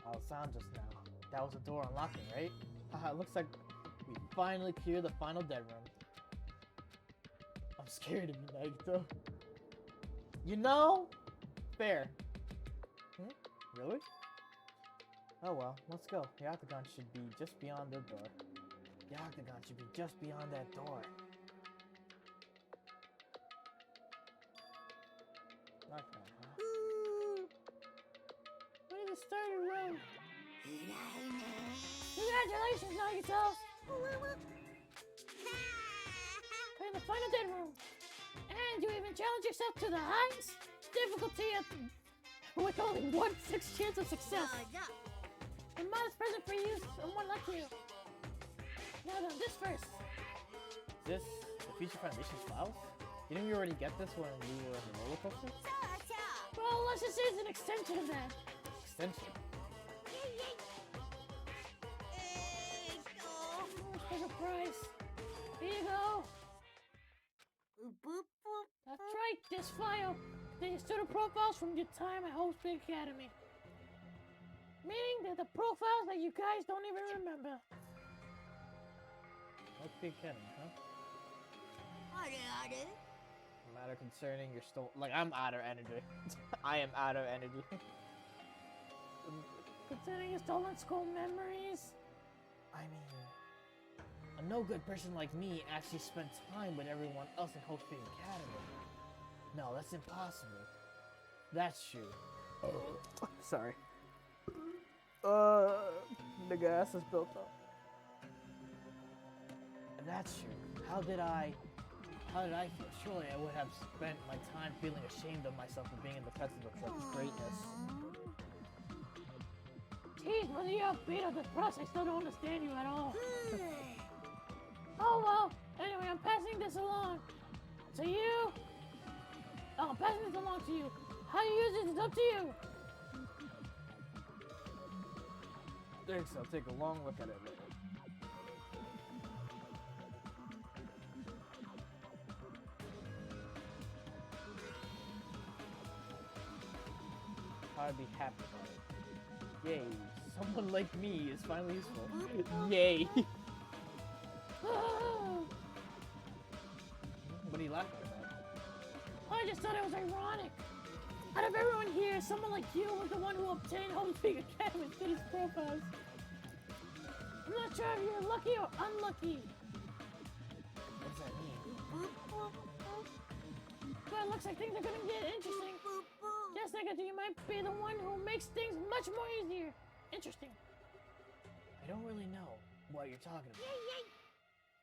I'll sound just now. That was the door unlocking, right? Haha, it looks like we finally cleared the final dead room. I'm scared of you, Nagito. You know? Fair. Really? Oh well, let's go. The octagon should be just beyond the door. The octagon should be just beyond that door. Octagon, huh? Way to start a road! Congratulations, Nagito! Playing the final dead room. And you even challenge yourself to the highest difficulty with only 1 in 6 chance of success. A modest present for you, someone like you. Now then, this first. Is this the Future Foundation's files? Didn't we already get this when we were in the roller coaster? Well, let's just say it's an extension of that. Extension. Special prize. Here you go. That's right, this file contains student profiles from your time at Hope's Big Academy. Meaning they're the profiles that you guys don't even remember. What big Academy, huh? Matter concerning your like I'm out of energy. I am out of energy. Concerning your stolen school memories. I mean, a no good person like me actually spent time with everyone else in Hope's Big Academy. No, that's impossible. That's true. Sorry. The gas is built up. That's true. How did I feel? Surely I would have spent my time feeling ashamed of myself for being in the presence of such greatness. Geez, whether you're upbeat or depressed, I still don't understand you at all. Oh well, anyway, I'm passing this along to you. Oh, I'm passing this along to you. How you use it is up to you. Thanks, I'll take a long look at it later. I'd be happy about it. Yay, someone like me is finally useful. Yay! What are you laughing about? I just thought it was ironic. Out of everyone figure someone like you was the one who obtained Home Speak Academy students' profiles. I'm not sure if you're lucky or unlucky. What does that mean? But it looks like things are gonna get interesting. Just like you might be the one who makes things much more easier. Interesting. I don't really know what you're talking about.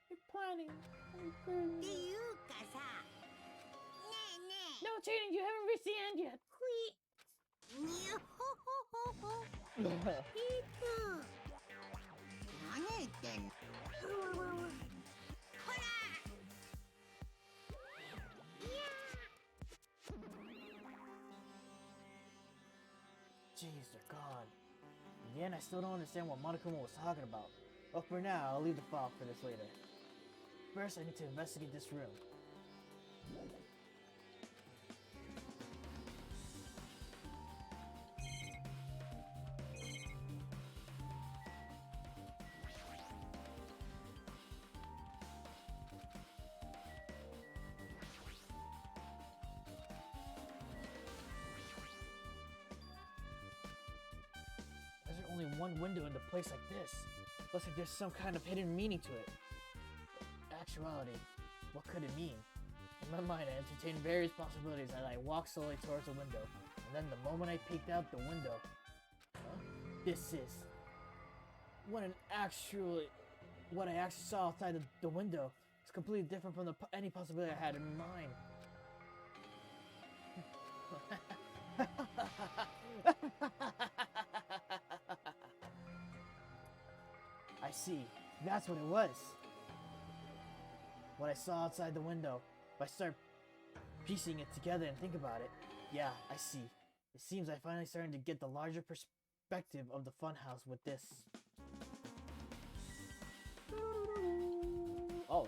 You're planning. っていうかさ、ねえねえ、 No cheating, you haven't reached the end yet. にゃほほほほ。ピープ。何言ってんの？ほら。いや。 Jeez, they're gone. In the end, I still don't understand what Monokuma was talking about. But for now, I'll leave the file for this later. First, I need to investigate this room. There's only one window in a place like this. Looks like there's some kind of hidden meaning to it. Actuality, what could it mean? In my mind, I entertained various possibilities as I walked slowly towards the window. And then the moment I peeked out the window, this is what I actually saw outside the window. It's completely different from any possibility I had in mind. I see. That's what it was. What I saw outside the window. If I start piecing it together and think about it, yeah, I see. It seems I finally starting to get the larger perspective of the funhouse with this. Oh.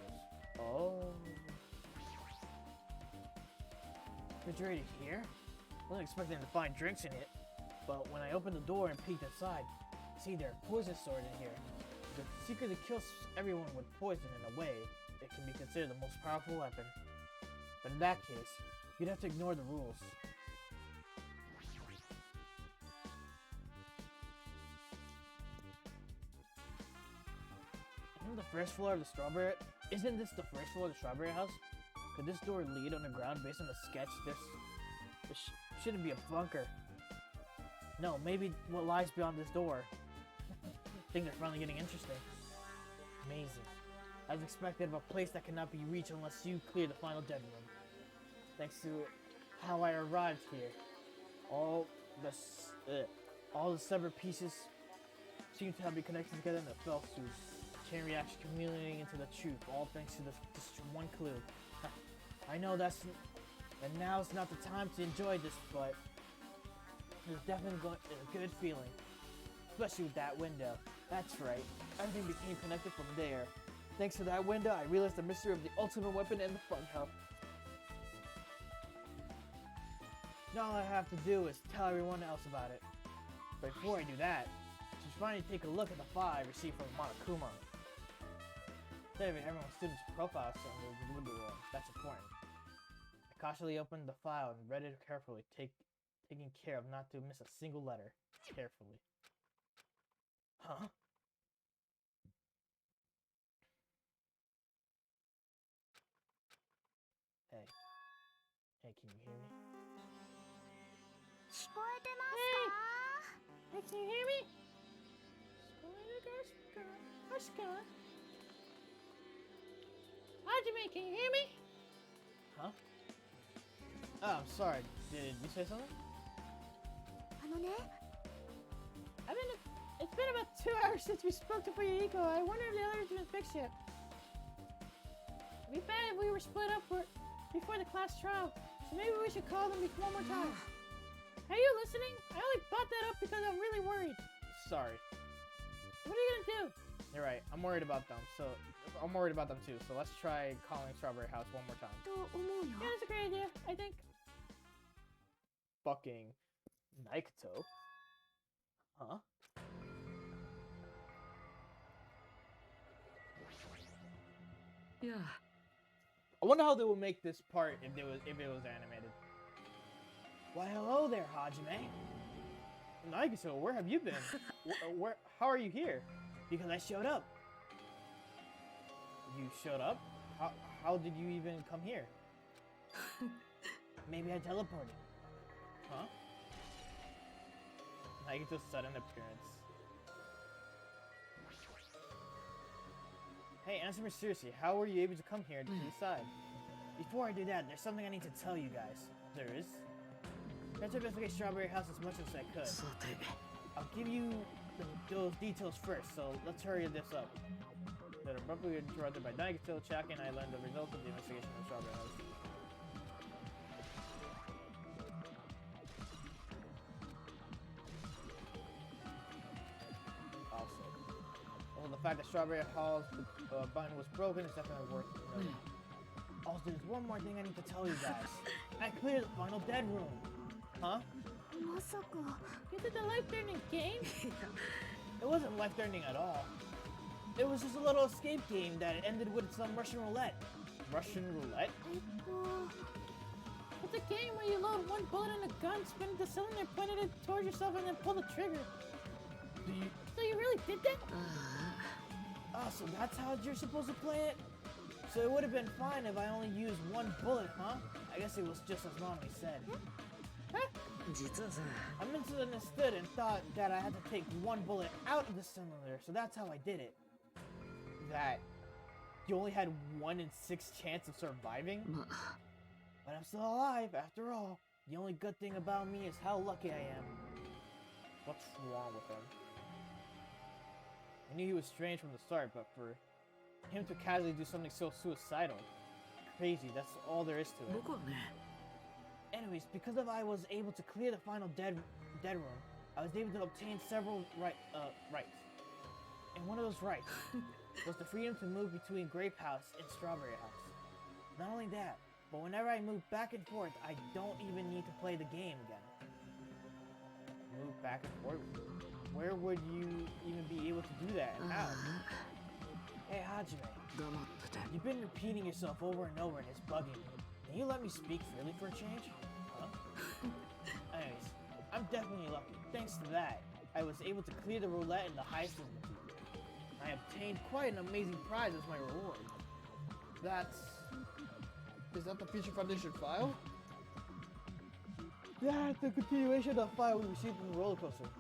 Refrigerated here? I wasn't expecting to find drinks in it, but when I opened the door and peeked inside, see there are poison stored in here. The secret that kills everyone with poison in a way, it can be considered the most powerful weapon. But in that case, you'd have to ignore the rules. Isn't the first floor of the strawberry? Isn't this the first floor of the strawberry house? Could this door lead underground based on the sketch? This shouldn't be a bunker. No, maybe what lies beyond this door. Things are finally getting interesting. Amazing. As expected, of a place that cannot be reached unless you clear the final dead room. Thanks to how I arrived here, all the separate pieces seem to have been connected together in a fell swoop. Chain reaction accumulating into the truth, all thanks to this one clue. I know and now's not the time to enjoy this, but it's definitely a good feeling. Especially with that window. That's right, everything became connected from there. Thanks to that window, I realized the mystery of the ultimate weapon and the funhouse. Now all I have to do is tell everyone else about it. But before I do that, I should finally take a look at the file I received from Monokuma. Saving everyone's student's profile so that's important. I cautiously opened the file and read it carefully, taking care of not to miss a single letter. Carefully. Huh? Hey, can you hear me? 聞こえてますか？ Hey, can you hear me? Hajime, can you hear me? Huh? Oh, I'm sorry. Did you say something? あのね、 It's been about 2 hours since we spoke to Fuyuhiko. I wonder if the others have been fixed yet. It'd be bad if we were split up before the class trial, so maybe we should call them one more time. Are you listening? I only brought that up because I'm really worried. Sorry. What are you gonna do? You're right. I'm worried about them. I'm worried about them too. So let's try calling Strawberry House one more time. と思うよ。 Yeah, that's a great idea, I think. Fucking Naikoto. Huh? Yeah. I wonder how they would make this part if it was animated. Why, hello there, Hajime. Nagito, where have you been? How are you here? Because I showed up. You showed up? How did you even come here? Maybe I teleported. Huh? Nagito's sudden appearance. Hey, answer me seriously. How were you able to come here to the side? Before I do that, there's something I need to tell you guys. There is? Let's investigate Strawberry House as much as I could. I'll give you those details first, so let's hurry this up. They're abruptly interrupted by Nagito. Chaka and I learned the results of the investigation of Strawberry House. Also, the fact that Strawberry Hall's button was broken is definitely worth noting. Also, there's one more thing I need to tell you guys. I cleared the final dead room. Huh? You did the life-threatening game? It wasn't life-threatening at all. It was just a little escape game that ended with some Russian roulette. Russian roulette? It's a game where you load one bullet in a gun, spin the cylinder, point it towards yourself, and then pull the trigger. So you really did that? Oh, so that's how you're supposed to play it? So it would have been fine if I only used one bullet, huh? I guess it was just as Mommy said. Huh? I misunderstood and thought that I had to take one bullet out of the cylinder, so that's how I did it. That you only had 1 in 6 chance of surviving? But I'm still alive, after all. The only good thing about me is how lucky I am. What's wrong with him? I knew he was strange from the start, but for him to casually do something so suicidal, crazy, that's all there is to it. Anyways, because I was able to clear the final dead room, I was able to obtain several rights. And one of those rights was the freedom to move between Grape House and Strawberry House. Not only that, but whenever I move back and forth, I don't even need to play the game again. Move back and forth? Where would you even be able to do that, and how? Hey Hajime, you've been repeating yourself over and over and it's bugging me. Can you let me speak freely for a change? Huh? Anyways, I'm definitely lucky. Thanks to that, I was able to clear the roulette in the highest difficulty. I obtained quite an amazing prize as my reward. Is that the Future Foundation file? That's the continuation of the file we received from the roller coaster.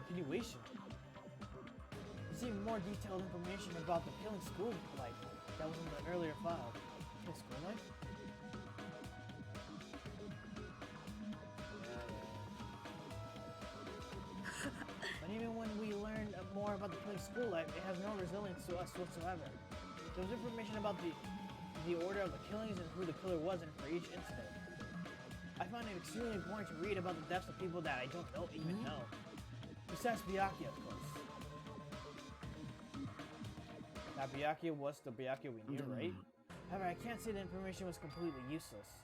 Continuation? There's even more detailed information about the killing school life that was in the earlier file. Killing school life? But even when we learned more about the killing school life, it has no resilience to us whatsoever. There's information about the order of the killings and who the killer was and for each incident. I find it extremely important to read about the deaths of people that I don't even know. Besides Byakuya, of course. That Byakuya was the Byakuya we knew, right? However, I can't say the information was completely useless.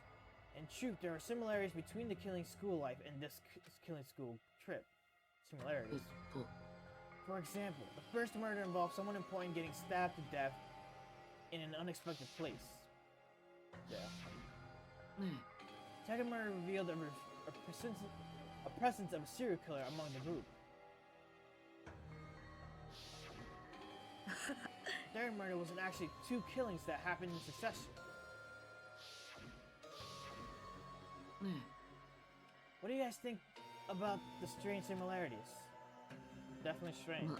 In truth, there are similarities between the killing school life and this killing school trip. Similarities. For example, the first murder involved someone important getting stabbed to death in an unexpected place. Yeah. Second murder revealed a presence of a serial killer among the group. Third murder was actually 2 killings that happened in succession. What do you guys think about the strange similarities? Definitely strange.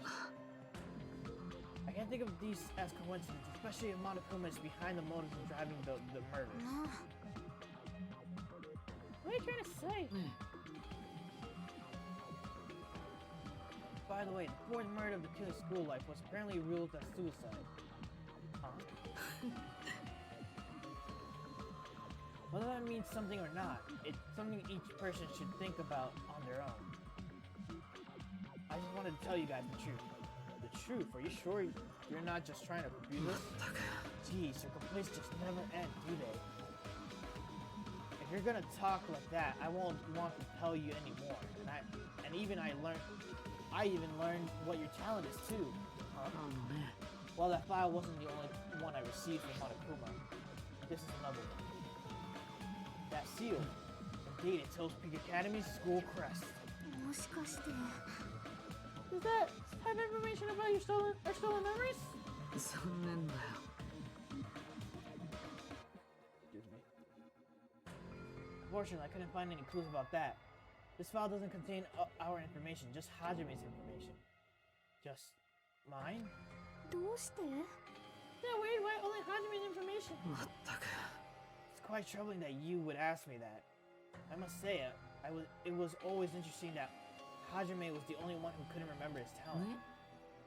I can't think of these as coincidences, especially if Monokuma is behind the motives of driving the murders. What are you trying to say? By the way, the 4th murder of the killing school life was apparently ruled as suicide. Huh? Whether that means something or not, it's something each person should think about on their own. I just wanted to tell you guys the truth. The truth? Are you sure you're not just trying to confuse us? Jeez, your complaints just never end, do they? If you're gonna talk like that, I won't want to tell you anymore. And I even learned what your talent is too. Huh? Well, that file wasn't the only one I received from Monokuma. This is another one. That seal. date at Hills Peak Academy's school crest. もしかして Does that have information about your stolen memories? 残念だよ。 Excuse me. Unfortunately, I couldn't find any clues about that. This file doesn't contain our information, just Hajime's information. Just mine? どうして Yeah, wait, why only Hajime's information? まったく。 It's quite troubling that you would ask me that. I must say, it was always interesting that Hajime was the only one who couldn't remember his talent.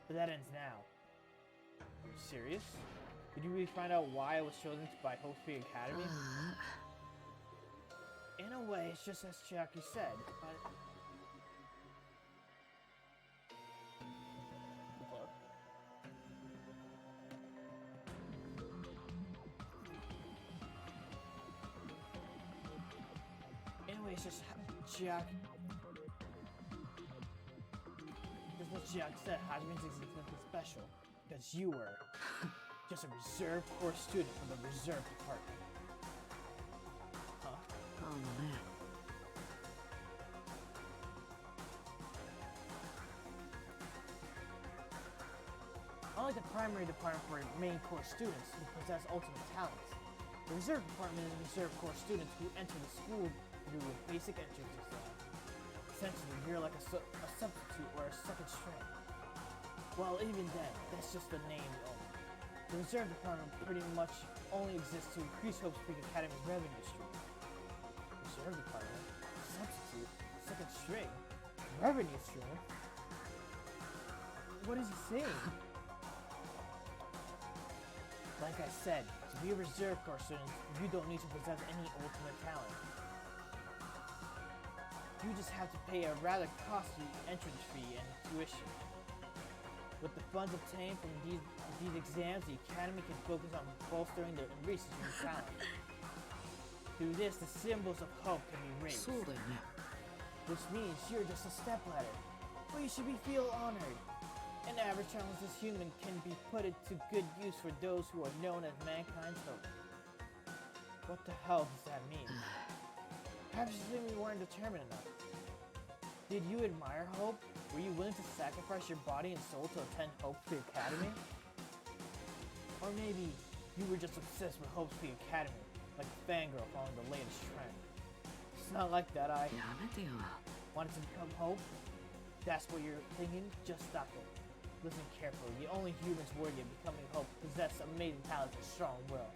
But that ends now. Are you serious? Did you really find out why I was chosen by Hope Peak Academy? In a way, it's just as Chiaki said, but... Anyway, it's just Chiaki... Just what Chiaki said, Hajime's existence is special, because you were just a reserve core student from the reserve department. Huh? ね。 Unlike the primary department for main core students who possess ultimate talents, the reserve department is reserve core students who enter the school through a basic entrance exam. Essentially, you're like a substitute or a second string. Well, even then, that's just the name only. The reserve department pretty much only exists to increase Hope Peak Academy's revenue stream. Reserve department? Substitute? Second string? Revenue stream? What is he saying? Like I said, to be a reserve core student, you don't need to possess any ultimate talent. You just have to pay a rather costly entrance fee and tuition. With the funds obtained from these exams, the Academy can focus on bolstering and researching your talent. Through this, the symbols of hope can be raised. そうだよね。 Which means you're just a stepladder. But you should feel honored. An average talentless human can be put to good use for those who are known as mankind's hope. What the hell does that mean? Perhaps you simply weren't determined enough. Did you admire Hope? Were you willing to sacrifice your body and soul to attend Hope Peak Academy? Or maybe you were just obsessed with Hope Peak Academy, like a fangirl following the latest trend. It's not like that, I やめてよ。 wanted to become Hope. That's what you're thinking? Just stop it. Listen carefully. The only humans worthy of becoming Hope possess amazing talents and strong will.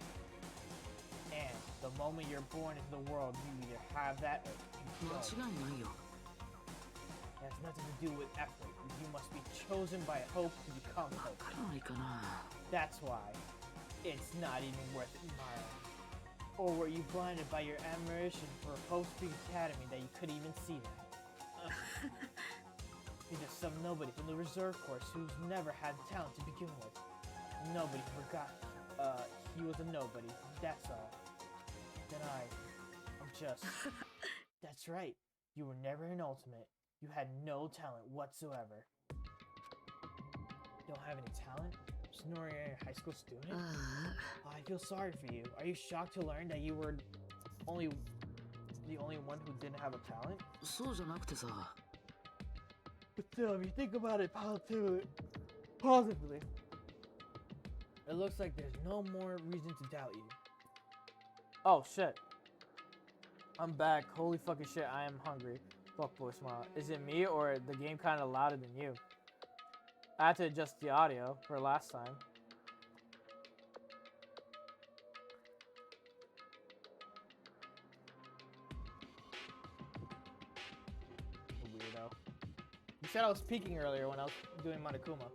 And the moment you're born into the world, you either have that or you 間 don't. 違いないよ。 It has nothing to do with effort. You must be chosen by Hope to become わ Hope. からないかな。 That's why it's not even worth admiring. Or were you blinded by your admiration for Hope Peak Academy that you couldn't even see that? You're just some nobody from the reserve course who's never had talent to begin with. Nobody forgot he was a nobody, that's all. Then I'm just... That's right, you were never an ultimate. You had no talent whatsoever. Don't have any talent? Just an ordinary high school student? Oh, I feel sorry for you. Are you shocked to learn that you were the only one who didn't have a talent? そうじゃなくてさ。 But still, if you think about it positively, it looks like there's no more reason to doubt you. Oh shit. I'm back. Holy fucking shit, I am hungry. Fuck boy smile. Is it me or the game kinda louder than you? I had to adjust the audio for last time. Weirdo. You said I was peeking earlier when I was doing Monokuma.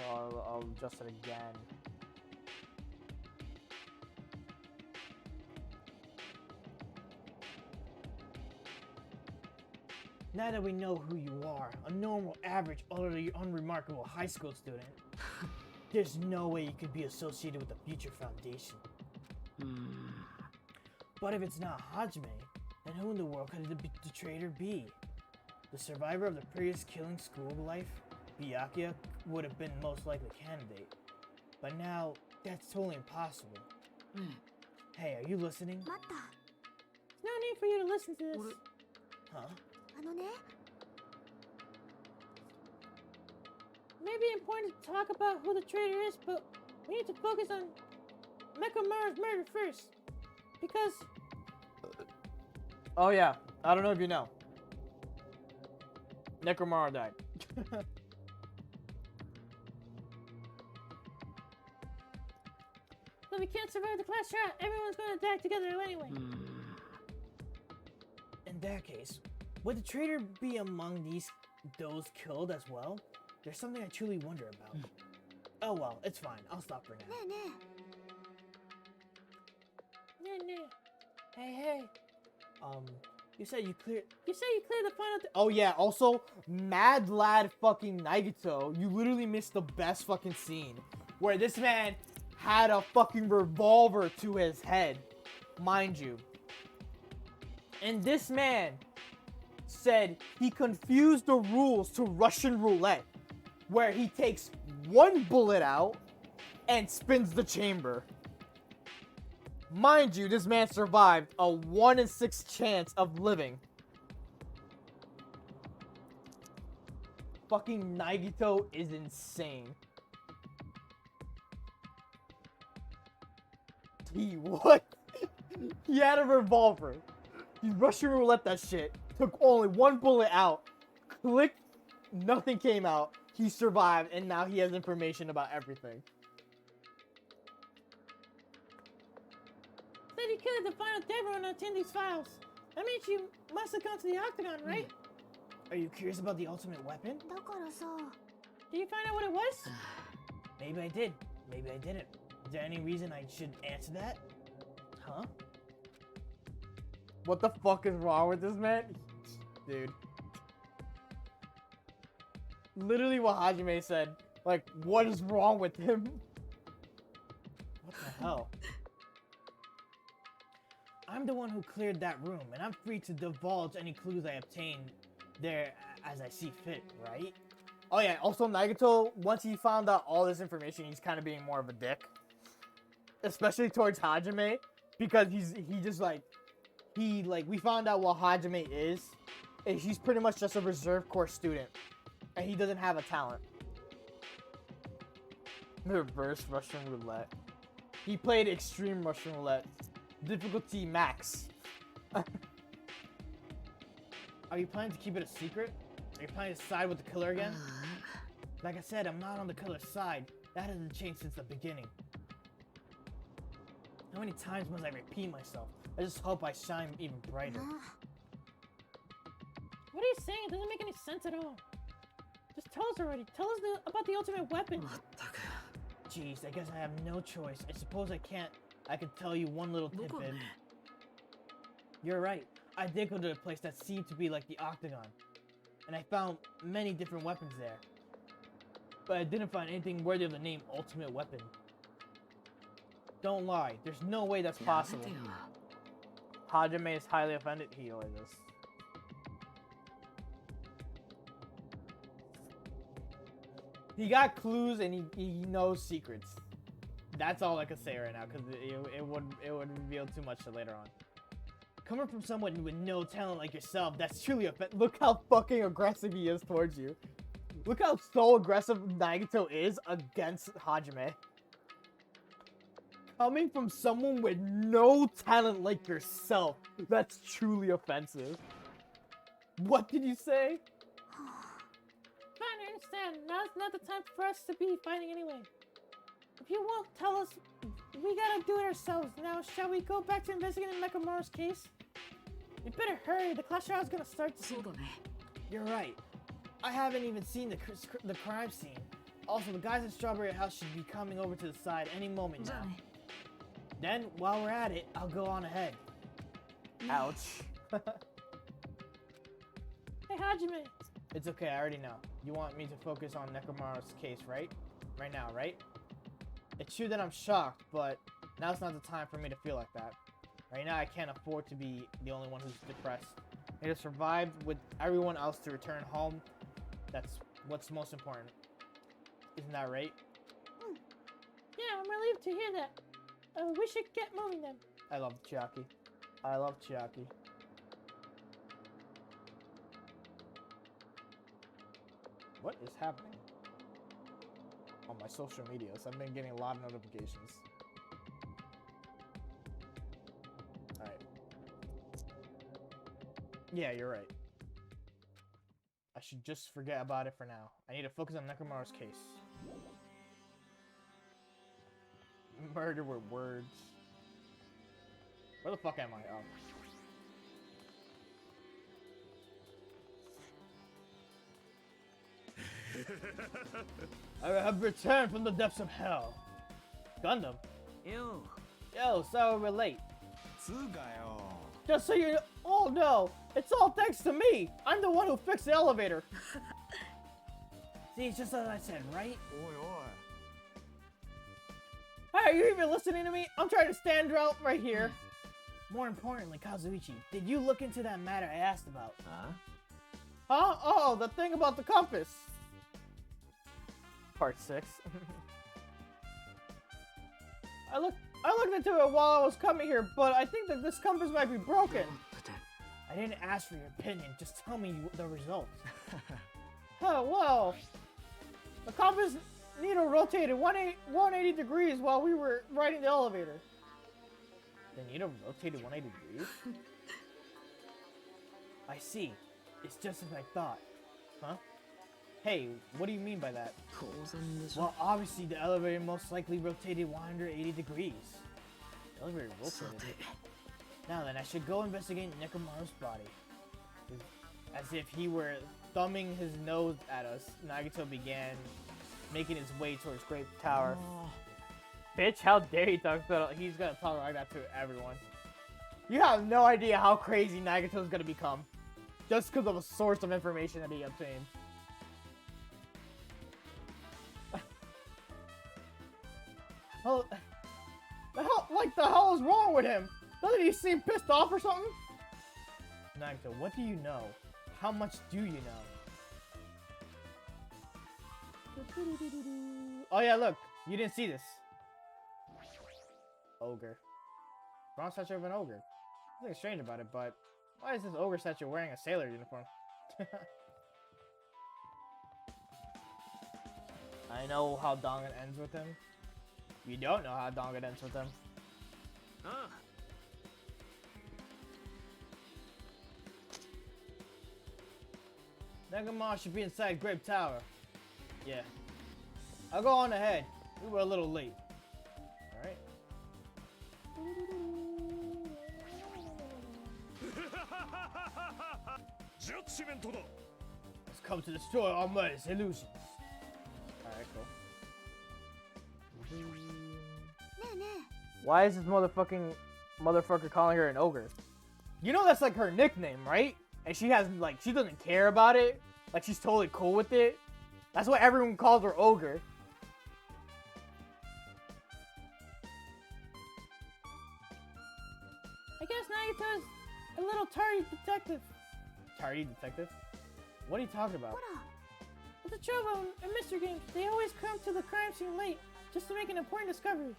Oh, I'll adjust it again. Now that we know who you are, a normal, average, utterly unremarkable high school student, there's no way you could be associated with the Future Foundation. But if it's not Hajime, then who in the world could the traitor be? The survivor of the previous killing school life, Byakuya, would have been most likely candidate. But now, that's totally impossible. Hey, are you listening? 待った no need for you to listen to this. Huh? あのね Maybe important to talk about who the traitor is, but we need to focus on Mekamaru's murder first. Because Oh yeah, I don't know if you know. Necromaru died. if we can't survive the class shot, everyone's gonna die together anyway. In that case, would the traitor be among those killed as well? There's something I truly wonder about. Oh well, it's fine. I'll stop for now. ねえね Hey. You said you cleared. You say you cleared the final. Oh yeah. Also, Mad Lad fucking Nagito. You literally missed the best fucking scene where this man had a fucking revolver to his head, mind you. And this man said he confused the rules to Russian roulette, where he takes one bullet out and spins the chamber. Mind you, this man survived a 1 in 6 chance of living. Fucking Nagito is insane. What? He had a revolver. He Russian roulette that shit. Took only one bullet out. Clicked. Nothing came out. He survived, and now he has information about everything. Said you killed the final Deborah and obtained these files. That means you must have gone to the Octagon, right? Are you curious about the ultimate weapon? だからさ Did you find out what it was? Maybe I did. Maybe I didn't. Is there any reason I should answer that? Huh? What the fuck is wrong with this man? Dude. Literally what Hajime said. Like, what is wrong with him? What the hell? I'm the one who cleared that room, and I'm free to divulge any clues I obtain there as I see fit, right? Oh yeah, also Nagito, once he found out all this information, he's kind of being more of a dick. Especially towards Hajime, because we found out what Hajime is, and he's pretty much just a reserve course student, and he doesn't have a talent. Reverse Russian roulette. He played extreme Russian roulette. Difficulty max. Are you planning to keep it a secret? Are you planning to side with the killer again? Like I said, I'm not on the killer's side. That hasn't changed since the beginning. How many times must I repeat myself? I just hope I shine even brighter. What are you saying? It doesn't make any sense at all. Just tell us already. Tell us about the ultimate weapon. Jeez, I guess I have no choice. I suppose I can't. I could tell you one little tidbit. You're right. I did go to a place that seemed to be like the Octagon. And I found many different weapons there. But I didn't find anything worthy of the name Ultimate Weapon. Don't lie. There's no way that's possible. Hajime is highly offended. He always is. He got clues and he knows secrets. That's all I can say right now, because it would reveal too much later on. Coming from someone with no talent like yourself, that's truly look how fucking aggressive he is towards you. Look how so aggressive Nagito is against Hajime. Coming from someone with no talent like yourself, that's truly offensive. What did you say? Fine, I understand. Now's not the time for us to be fighting anyway. If you won't tell us, we gotta do it ourselves. Now, shall we go back to investigating Mekamaru's case? You better hurry. The class trial is gonna start soon. You're right. I haven't even seen the crime scene. Also, the guys at Strawberry House should be coming over to the side any moment now. Then, while we're at it, I'll go on ahead. Ouch. Hey, Hajime. It's okay, I already know. You want me to focus on Nekamaru's case, right? Right now, right? It's true that I'm shocked, but now's not the time for me to feel like that. Right now, I can't afford to be the only one who's depressed. I have survived with everyone else to return home. That's what's most important. Isn't that right? Yeah, I'm relieved to hear that. We should get moving then. I love Chiaki. I love Chiaki. What is happening on my social medias? I've been getting a lot of notifications. Alright. Yeah, you're right. I should just forget about it for now. I need to focus on Nekomaru's case. Murder with words. Where the fuck am I? Oh. I have returned from the depths of hell. Gundam. Yo. Yo, so we're late. つうかよ Just so you all know, it's all thanks to me. I'm the one who fixed the elevator. See, it's just as I said, right? おいおい Hey, are you even listening to me? I'm trying to stand out right here. More importantly, Kazuichi, did you look into that matter I asked about? Huh? Huh? Oh, the thing about the compass. Part 6. I looked into it while I was coming here, but I think that this compass might be broken. I didn't ask for your opinion, just tell me the results. Huh, well, the compass needle rotated 180 degrees while we were riding the elevator. The needle rotated 180 degrees? I see. It's just as I thought. Huh? Hey, what do you mean by that? Well, obviously the elevator most likely rotated 180 degrees. The elevator rotated. Now then, I should go investigate Nekomaru's body. As if he were thumbing his nose at us, Nagito began making his way towards Great Tower. Oh. Bitch, how dare he talk about it? He's gonna talk like that to everyone. You have no idea how crazy Nagito's gonna become. Just because of a source of information that he obtained. Oh, the hell is wrong with him? Doesn't he seem pissed off or something? Nagito, what do you know? How much do you know? Oh yeah, look, you didn't see this. Ogre. Bronze statue of an ogre. Nothing strange about it, but why is this ogre statue wearing a sailor uniform? I know how Dangan ends with him. You don't know how Dangan ends with him. Ah. Nekomaru should be inside Grape Tower. Yeah. I'll go on ahead. We were a little late. Alright. Judgment だ Let's come to destroy all murderous illusions. Alright, cool. ねえね Why is this motherfucker calling her an ogre? You know that's like her nickname, right? And she has like she doesn't care about it. Like she's totally cool with it. That's why everyone calls her ogre. I guess Nagito's a little tardy detective. Tardy detective? What are you talking え about? ほら It's a trouble in mystery games. They always come to the crime scene late just to make an important discovery.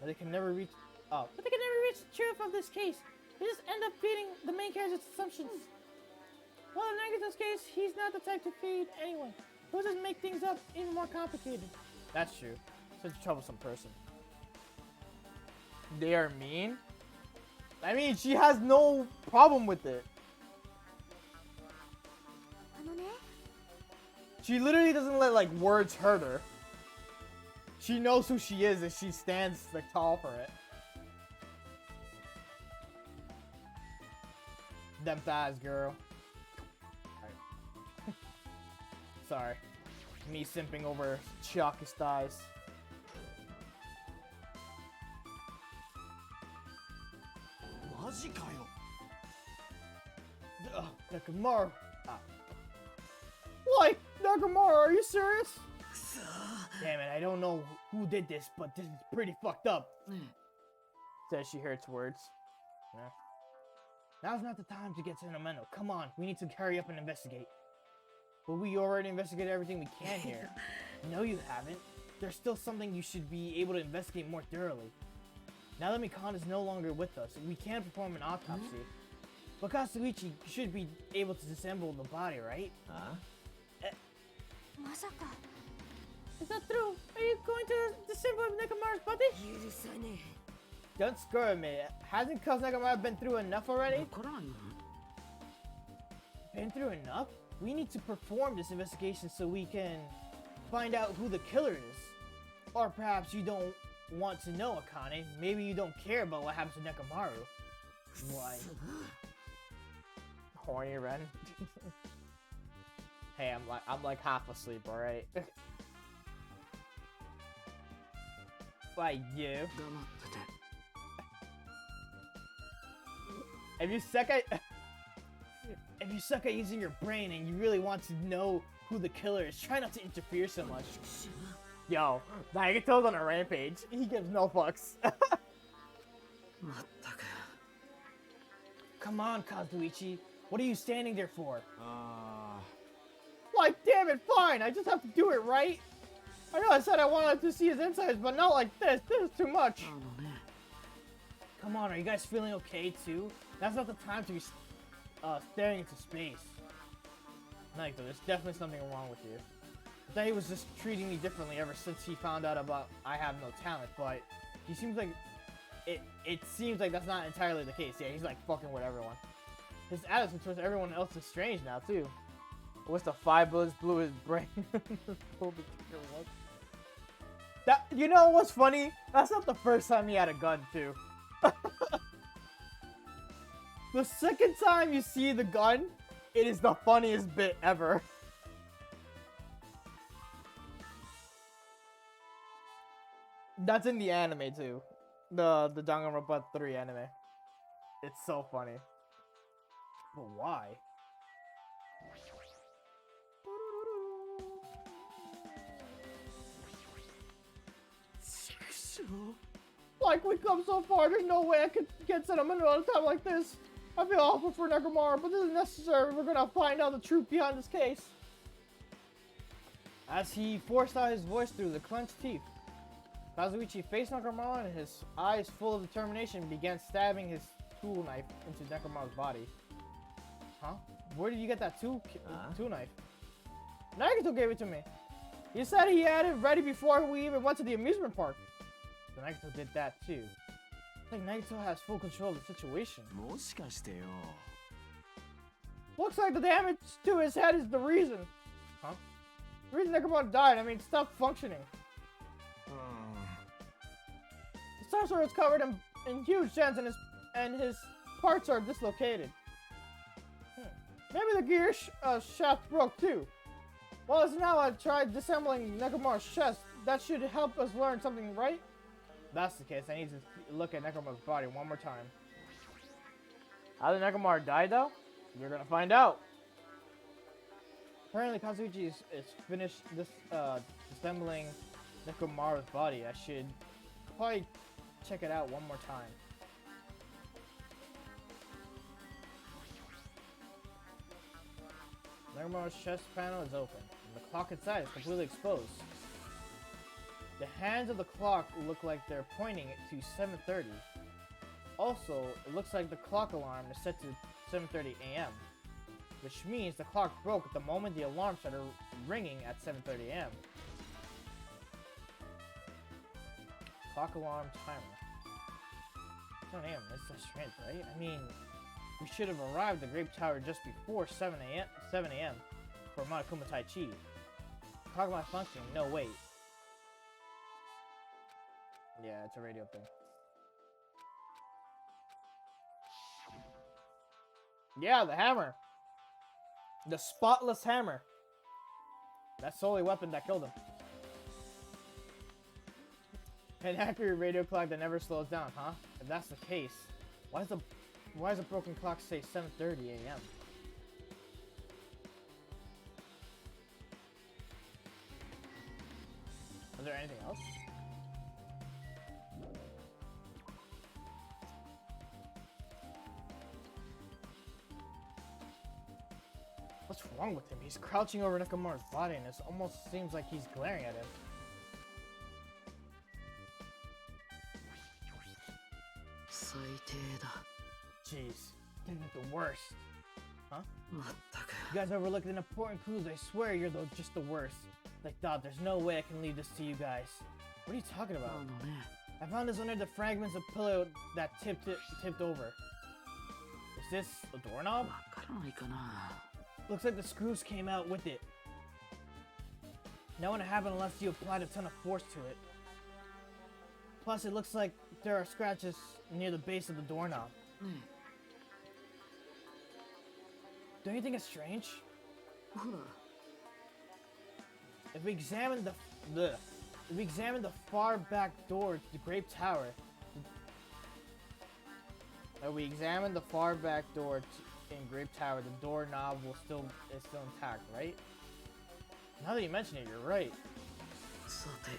They can never reach. Oh, But they can never reach the truth of this case. They just end up feeding the main character's assumptions. Well, in Nagito's case, he's not the type to feed anyone. He'll just make things up even more complicated. that's true. Such a troublesome person. They are mean? I mean, she has no problem with it. あのね She literally doesn't let like words hurt her. She knows who she is and she stands like tall for it. Them thighs, girl. Alright. Sorry. Me simping over Chiaki's thighs. Nakamura. Ah. Like, Nakamura, are you serious? Damn it, I don't know who did this, but this is pretty fucked up. Says she hurts words. Yeah. Now's not the time to get sentimental. Come on, we need to hurry up and investigate. But we already investigated everything we can here. No, you haven't. There's still something you should be able to investigate more thoroughly. Now that Mikon is no longer with us, we can perform an autopsy. But Katsuichi should be able to disassemble the body, right? Huh? さか Is that true? Are you going to disassemble Nekomaru's body? 許さね Don't screw at me. Hasn't Cuz Nekomaru been through enough already? わからんよ。 Been through enough? We need to perform this investigation so we can find out who the killer is. Or perhaps you don't want to know, Akane. Maybe you don't care about what happens to Nekomaru. Why? Horny Ren. Hey, I'm like half asleep, alright? Like you. 黙ってて。 If you suck at using your brain and you really want to know who the killer is, try not to interfere so much. Yo, Nagato's on a rampage. He gives no fucks. まったく。 Come on, Kazuichi. What are you standing there for? Ah. Like, damn it, fine. I just have to do it, right? I know I said I wanted to see his insides, but not like this. This is too much. あのね。 Come on, are you guys feeling okay too? That's not the time to be staring into space. Nagito, there's definitely something wrong with you. I thought he was just treating me differently ever since he found out about I have no talent, but he seems like it seems like that's not entirely the case. Yeah, he's like fucking with everyone. His attitude towards everyone else is strange now too. I wish the 5 bullets blew his brain. That, you know what's funny? That's not the first time he had a gun too. The second time you see the gun, it is the funniest bit ever. That's in the anime too. The Danganronpa 3 anime. It's so funny. But why? Like, we come so far, there's no way I could get sentimental at a time like this. I feel awful for Nekomaru, but this is necessary. We're gonna find out the truth behind this case. As he forced out his voice through the clenched teeth, Kazuichi faced Nekomaru and his eyes full of determination began stabbing his tool knife into Nekomaru's body. Huh? Where did you get that tool knife? Nagito gave it to me. He said he had it ready before we even went to the amusement park. So Nagito did that too. I think Nagito has full control of the situation. もしかしてよ。 Looks like the damage to his head is the reason. Huh? The reason Nekomaru died, I mean, stopped functioning. His torso is covered in huge dents and his parts are dislocated. Maybe the gear shaft broke too. Well, as now I tried disassembling Nekomaru's chest. That should help us learn something, right? If that's the case, I need to look at Nekomaru's body one more time. How did Nekomaru die, though? You're gonna find out. Apparently, Kazuichi is finished this assembling Nekomaru's body. I should probably check it out one more time. Nekomaru's chest panel is open, and the clock inside is completely exposed. The hands of the clock look like they're pointing to 7:30. Also, it looks like the clock alarm is set to 7:30 a.m., which means the clock broke at the moment the alarm started ringing at 7:30 a.m. Clock alarm timer. 7 a.m. That's strange, right? I mean, we should have arrived at the Grape Tower just before 7 a.m. for Monokuma Tai Chi. Clock malfunctioning. No, wait. Yeah, it's a radio thing. Yeah, the hammer. The spotless hammer. That's the only weapon that killed him. An accurate radio clock that never slows down, huh? If that's the case, why does a broken clock say 7:30 a.m.? Is there anything else? What's wrong with him? He's crouching over Nekomaru's body and it almost seems like he's glaring at him. Jeez, this is the worst. Huh? You guys overlooked an important clues. I swear you're just the worst. Like, Dot, there's no way I can leave this to you guys. What are you talking about? あのね I found this under the fragments of pillow that tipped over. Is this a doorknob? わからないかな Looks like the screws came out with it. That wouldn't happen unless you applied a ton of force to it. Plus, it looks like there are scratches near the base of the doorknob. ね Don't you think it's strange? えほら If we examine the far back door to the Grape Tower, in Grape Tower, the doorknob is still intact, right? Now that you mention it, you're right. さて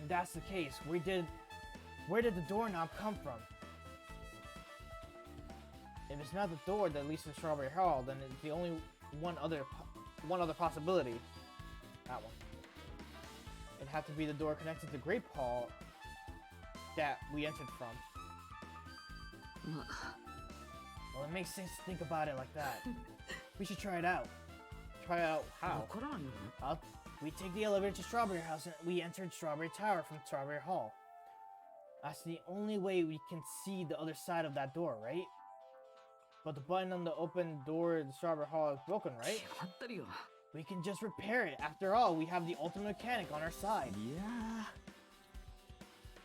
If that's the case, where did the doorknob come from? If it's not the door that leads to Strawberry Hall, then it's the only one other possibility. That one. It'd have to be the door connected to Grape Hall that we entered from. ま Well, it makes sense to think about it like that. We should try it out. Try out あ how? わからんよ We take the elevator to Strawberry House and we entered Strawberry Tower from Strawberry Hall. That's the only way we can see the other side of that door, right? But the button on the open door to Strawberry Hall is broken, right? 決まってるよ We can just repair it. After all, we have the ultimate mechanic on our side. いや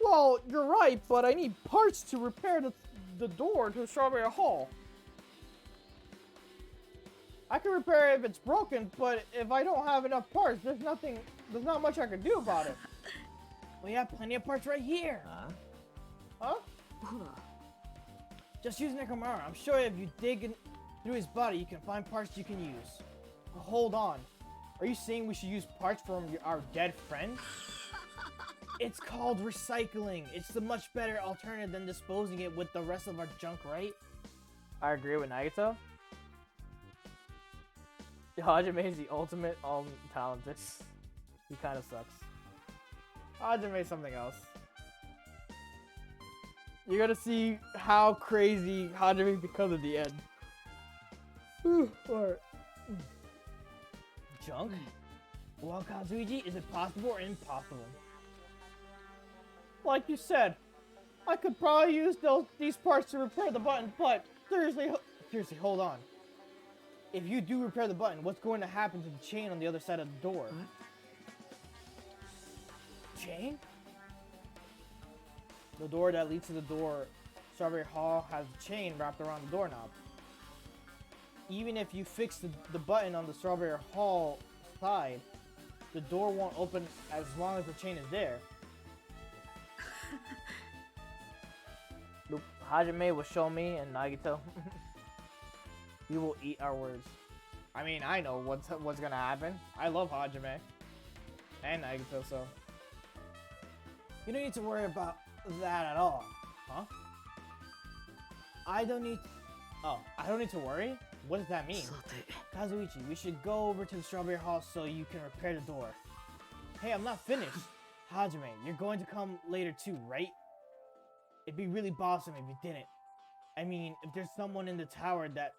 Well, you're right, but I need parts to repair the door to Strawberry Hall. I can repair it if it's broken, but if I don't have enough parts, there's not much I can do about it. We have plenty of parts right here. Huh? ほら Just use Nekomura. I'm sure if you dig through his body, you can find parts you can use. But hold on. Are you saying we should use parts from our dead friend? It's called recycling. It's the much better alternative than disposing it with the rest of our junk, right? I agree with Nagito. Hajime is the ultimate talented. He kind of sucks. Hajime is something else. You're gonna see how crazy Hajime becomes at the end. Alright. Junk? Well, Kazuichi, is it possible or impossible? Like you said, I could probably use these parts to repair the button, but seriously, hold on. If you do repair the button, what's going to happen to the chain on the other side of the door? Chain? The door that leads to the door, Strawberry Hall, has a chain wrapped around the doorknob. Even if you fix the button on the Strawberry Hall side, the door won't open as long as the chain is there. Hajime will show me and Nagito. We will eat our words. I mean, I know what's gonna happen. I love Hajime and Nagito, so you don't need to worry about that at all, huh? I don't need to worry? What does that mean? さて Kazuichi, we should go over to the Strawberry Hall so you can repair the door. Hey, I'm not finished. Hajime, you're going to come later too, right? It'd be really bossome if you didn't. I mean, if there's someone in the tower that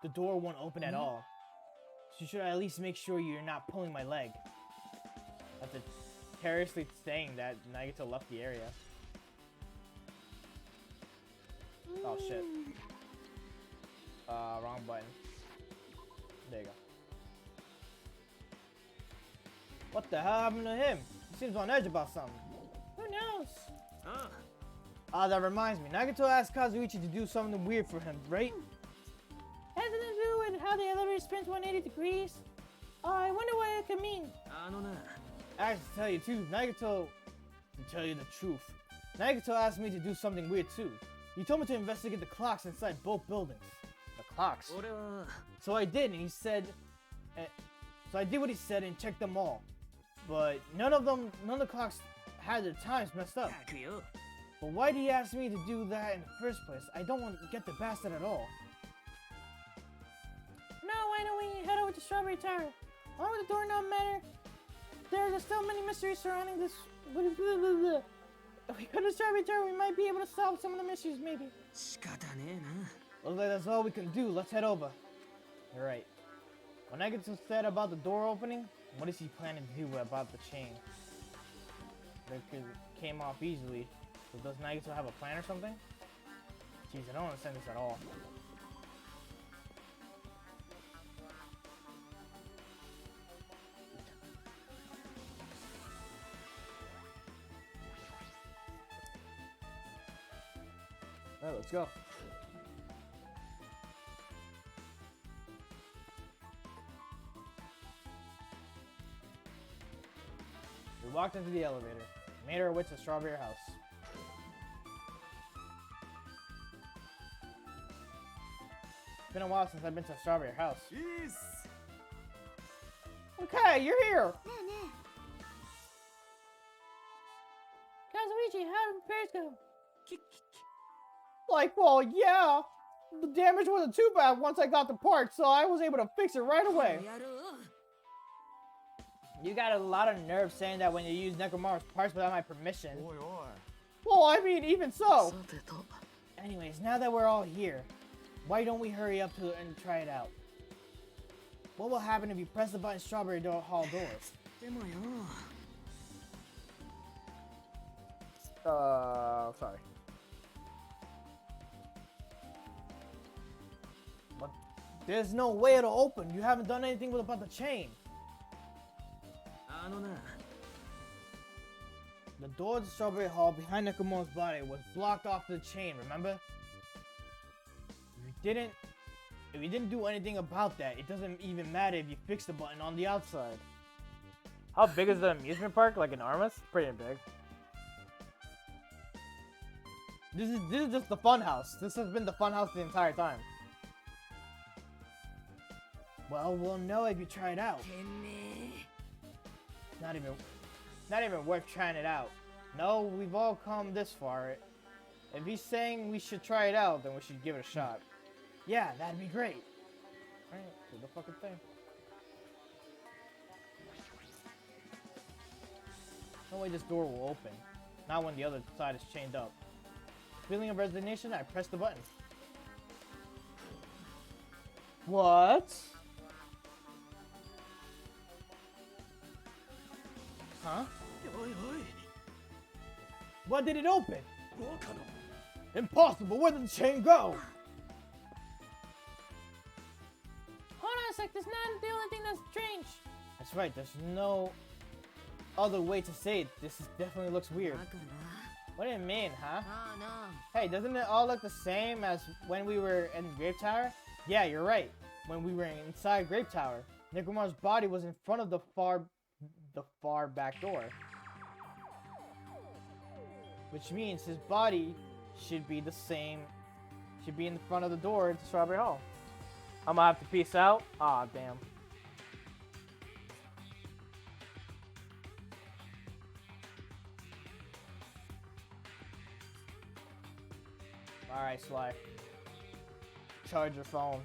the door won't open at all, so you should at least make sure you're not pulling my leg. After carelessly saying that, Nagito left the area. Oh shit. Wrong button. There you go. What the hell happened to him? He seems on edge about something. Who knows? That reminds me. Nagito asked Kazuichi to do something weird for him, right? Has it to do with how the elevator spins 180 degrees? I wonder what it could mean. あのな I have to tell you too, Nagito, to tell you the truth, Nagito asked me to do something weird too. He told me to investigate the clocks inside both buildings. The clocks. 俺は So I did, and he said, so I did what he said and checked them all. But none of the clocks had their times messed up. くよ But why did he ask me to do that in the first place? I don't want to get the bastard at all. Now, why don't we head over to Strawberry Tower? Why would the doorknob matter? There are still many mysteries surrounding this. If we go to Strawberry Tower, we might be able to solve some of the mysteries, maybe. 仕方ねえな Looks like that's all we can do. Let's head over. You're right. When Nagito said about the door opening, What is he planning to do about the chain? Because it came off easily. So does Nagito have a plan or something? Jeez, I don't understand this at all. Alright, let's go. We walked into the elevator, made our way to Strawberry House. It's been a while since I've been to Strawberry House. Yes. Okay, you're here! Kazuichi, how did repairs go? Like, well, yeah. The damage wasn't too bad once I got the part, so I was able to fix it right away. You got a lot of nerve saying that when you use Nekomaru's parts without my permission. Oi, oi. Well, I mean, even so. さてと Anyways, now that we're all here, why don't we hurry up to and try it out? What will happen if you press the button Strawberry Hall doors? でもよ Sorry. But there's no way it'll open. You haven't done anything about the chain. あのな The door to the Strawberry Hall behind Nekomaru's body was blocked off the chain, remember? If you didn't do anything about that, it doesn't even matter if you fix the button on the outside. How big is the amusement park? Like an Armas? Pretty big. This is just the fun house. This has been the fun house the entire time. Well, we'll know if you try it out. てめえ Not even worth trying it out. No, we've all come this far. If he's saying we should try it out, then we should give it a shot. Yeah, that'd be great. Alright, do the fucking thing. No way this door will open. Not when the other side is chained up. Feeling of resignation, I press the button. What? Huh? おいおい What did it open? バカな Impossible! Where did the chain go? Hold on a sec, that's not the only thing that's strange. That's right, there's no other way to say it. Definitely looks weird. だから What do you mean, huh? なあなあ Hey, doesn't it all look the same as when we were in Grape Tower? Yeah, you're right. When we were inside Grape Tower, Nekomaru's body was in front of the far back door. Which means his body should be the same, should be in the front of the door to Strawberry Hall. I'm gonna have to peace out. Aw, damn. Alright, Sly. Charge your phone.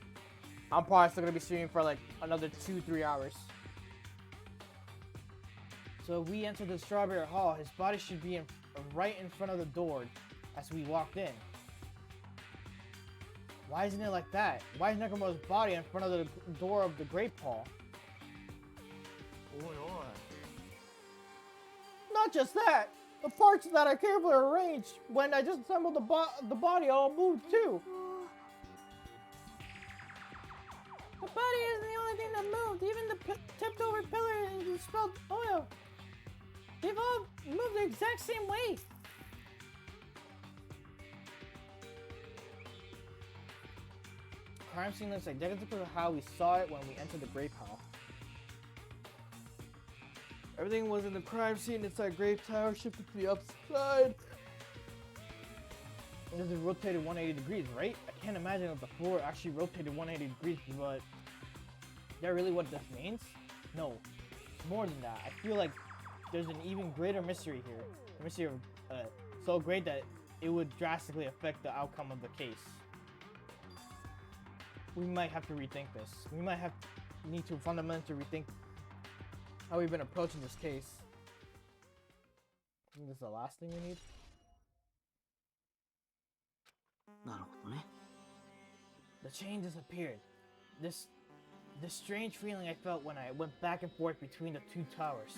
I'm probably still gonna be streaming for like another 2-3 hours. So if we enter the Strawberry Hall, his body should be right in front of the door as we walked in. Why isn't it like that? Why is Nekomaru's body in front of the door of the Grape Hall? おいおい Not just that! The parts that I carefully arranged when I disassembled the body all moved too! The body isn't the only thing that moved. Even the tipped over pillar and the spilled oil. They've all moved the exact same way. Crime scene looks identical to how we saw it when we entered the Grape Hall. Everything was in the crime scene inside Grape Tower shifted to the upside. This is rotated 180 degrees, right? I can't imagine if the floor actually rotated 180 degrees, but is that really what this means? No, it's more than that. I feel like there's an even greater mystery here. The mystery of, so great that it would drastically affect the outcome of the case. We might have to rethink this. We might need to fundamentally rethink how we've been approaching this case. I think this is the last thing we need. なるほどね The chain disappeared. This the strange feeling I felt when I went back and forth between the two towers.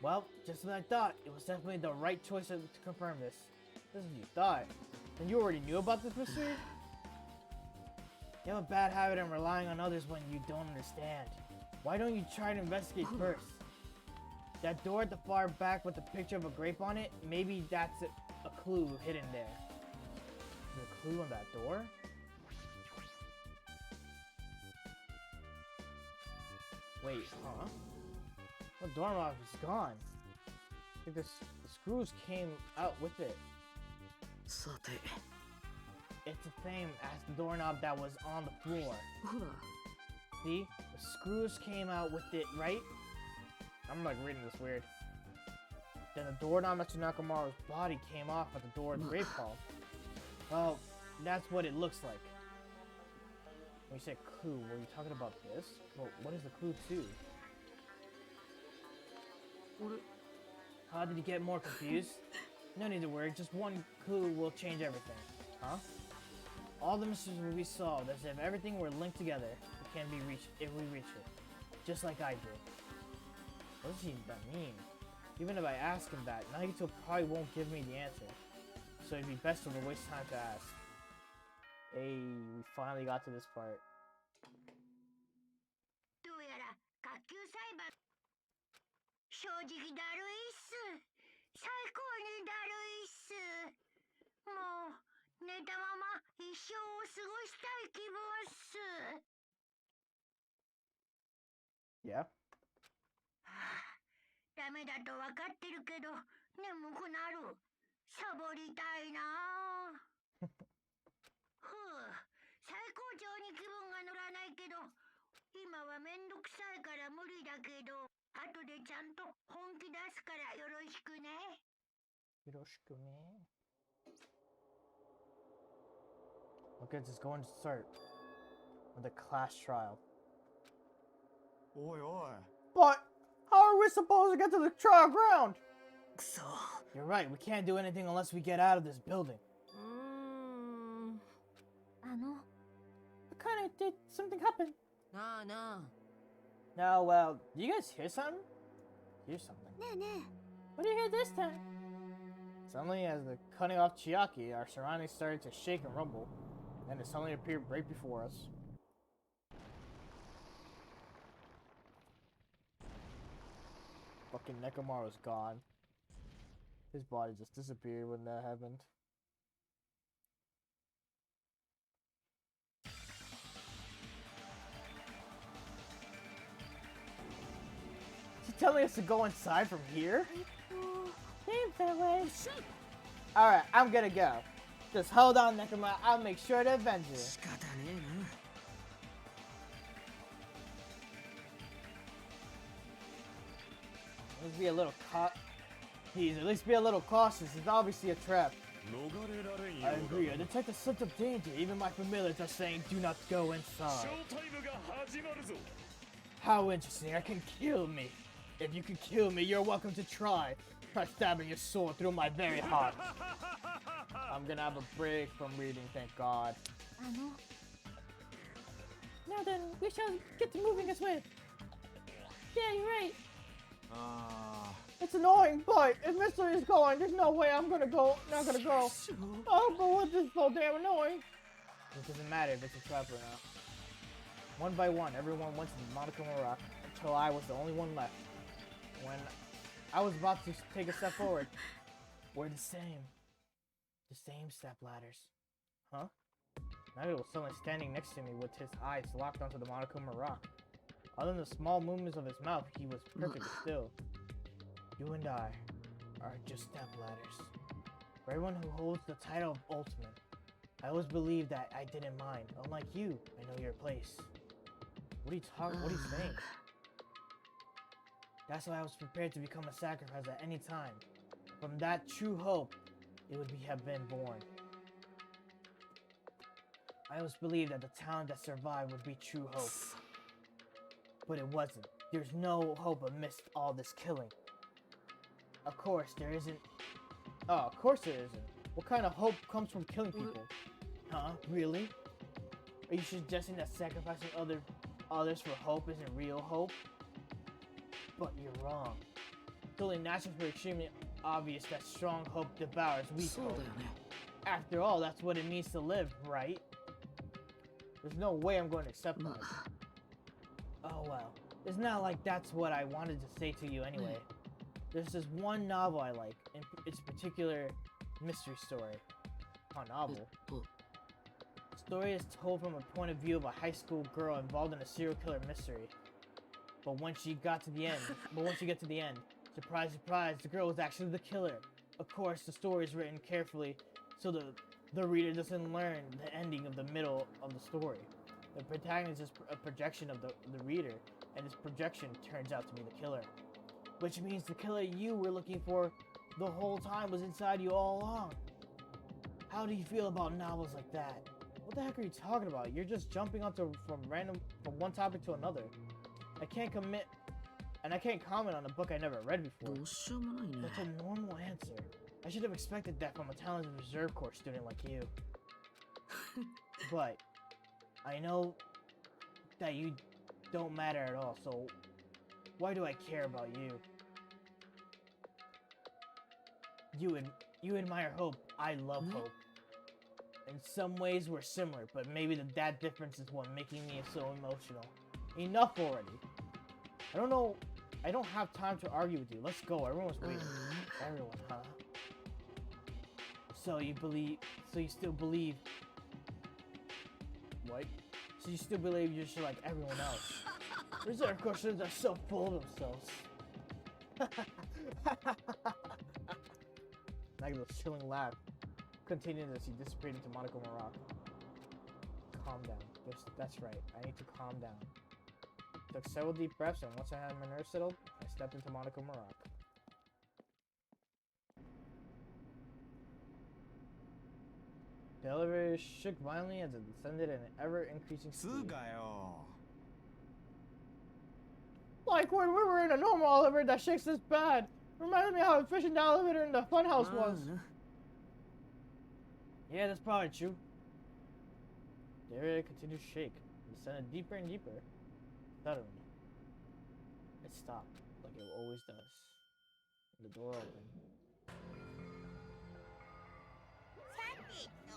Well, just as I thought, it was definitely the right choice to confirm this. Just as you thought. And you already knew about this mystery? You have a bad habit of relying on others when you don't understand. Why don't you try to investigate first? That door at the far back with the picture of a grape on it, maybe that's a clue hidden there. Is there a clue on that door? Wait, huh? The doorknob is gone. I think the screws came out with it. さて It's the same as the doorknob that was on the floor. ほら See? The screws came out with it, right? I'm like reading this weird. Then the doorknob next to Nakamura's body came off at the door of the grape hall. Well, that's what it looks like. When you said clue, were you talking about this? Well, what is the clue to? 俺 How did you get more confused? No need to worry, just one clue will change everything. Huh? All the mysteries will be solved as if everything were linked together. It can be reached if we reach it. Just like I did. What does that mean? Even if I ask him that, Nagito probably won't give me the answer. So it'd be best to waste time to ask. Hey, we finally got to this part. どうやら学級裁判正直だるいっす。最高にだるいっす。もう寝たまま一生を過ごしたい気分っす。 Yeah? ダメだと分かってるけど眠くなる。サボりたいなあ。ふう、最高潮に気分が乗らないけど、今はめんどくさいから無理だけど、後でちゃんと本気出すからよろしくね。よろしくね. Okay, just going to start with the class trial. おいおい But how are we supposed to get to the trial ground? くそ You're right, we can't do anything unless we get out of this building. What kind of did something happen? なあなあ No, well, do you guys hear something? Hear something. ねえねえ。 What do you hear this time? Suddenly, as the cutting off Chiaki, our surroundings started to shake and rumble. Then it suddenly appeared right before us. Fucking Nekomaru's gone. His body just disappeared when that happened. Is he telling us to go inside from here? Seems that way. Alright, I'm gonna go. Just hold on, Nekomaru. I'll make sure to avenge you. 仕方ねえな Let's be a little Please, at least be a little cautious. It's obviously a trap. 逃れられんよ I うだ agree. I detect a sense of danger. Even my familiars are saying, "Do not go シ inside." ョータイムが始まるぞ How interesting. I can kill me. If you can kill me, you're welcome to try. Try stabbing your sword through my very heart. I'm gonna have a break from reading, thank God. Now then, we shall get to moving as well. Yeah, you're right. It's annoying, but if Mystery is going, there's no way I'm gonna go. Not gonna go. Oh, but what is so damn annoying? It doesn't matter if it's a trap or not. One by one, everyone went to the Monokuma Rock until I was the only one left. When I was about to take a step forward, we're the same. The same step ladders. Huh? Nagito was suddenly standing next to me with his eyes locked onto the Monokuma Rock. Other than the small movements of his mouth, he was perfectly still. You and I are just step ladders. For everyone who holds the title of Ultimate, I always believed that I didn't mind. Unlike you, I know your place. What are you talking? What are you saying? That's why I was prepared to become a sacrifice at any time. From that true hope, it would have been born. I always believed that the talent that survived would be true hope. But it wasn't. There's no hope amidst all this killing. Of course, there isn't. Oh, of course there isn't. What kind of hope comes from killing people? Huh? Really? Are you suggesting that sacrificing others for hope isn't real hope? But you're wrong. It's only natural for extremely obvious that strong hope devours weak そうだよ hope. ね After all, that's what it means to live, right? There's no way I'm going to accept ま that. あ Oh well. It's not like that's what I wanted to say to you anyway. There's this one novel I like, and it's a particular mystery story. A えっ novel. と The story is told from a point of view of a high school girl involved in a serial killer mystery. But once you get to the end, surprise, surprise, the girl was actually the killer. Of course, the story is written carefully, so the reader doesn't learn the ending of the middle of the story. The protagonist is a projection of the reader, and this projection turns out to be the killer. Which means the killer you were looking for the whole time was inside you all along. How do you feel about novels like that? What the heck are you talking about? You're just jumping onto from one topic to another. I can't comment on a book I never read before. どうしようもないね That's a normal answer. I should have expected that from a talented reserve corps student like you. But I know that you don't matter at all, so why do I care about you? You admire hope. I love hope. In some ways we're similar, but maybe that difference is what making me so emotional. Enough already. I don't know. I don't have time to argue with you. Let's go. Everyone's waiting. Everyone, huh? So you still believe. What? So you still believe you're just like everyone else. Reserve courses are so full of themselves. Like a chilling laugh. Continued as he disappeared into Monaco Maroc. Calm down. That's right. I need to calm down. Took several deep breaths, and once I had my nerves settled, I stepped into Monaco Maroc. The elevator shook violently as it descended in an ever-increasing speed. つうかよ Like when we were in a normal elevator that shakes this bad. Reminds me how efficient the elevator in the funhouse まあ was. な Yeah, that's probably true. The area continued to shake, and descended deeper and deeper. Suddenly, it stopped, like it always does. The door opened.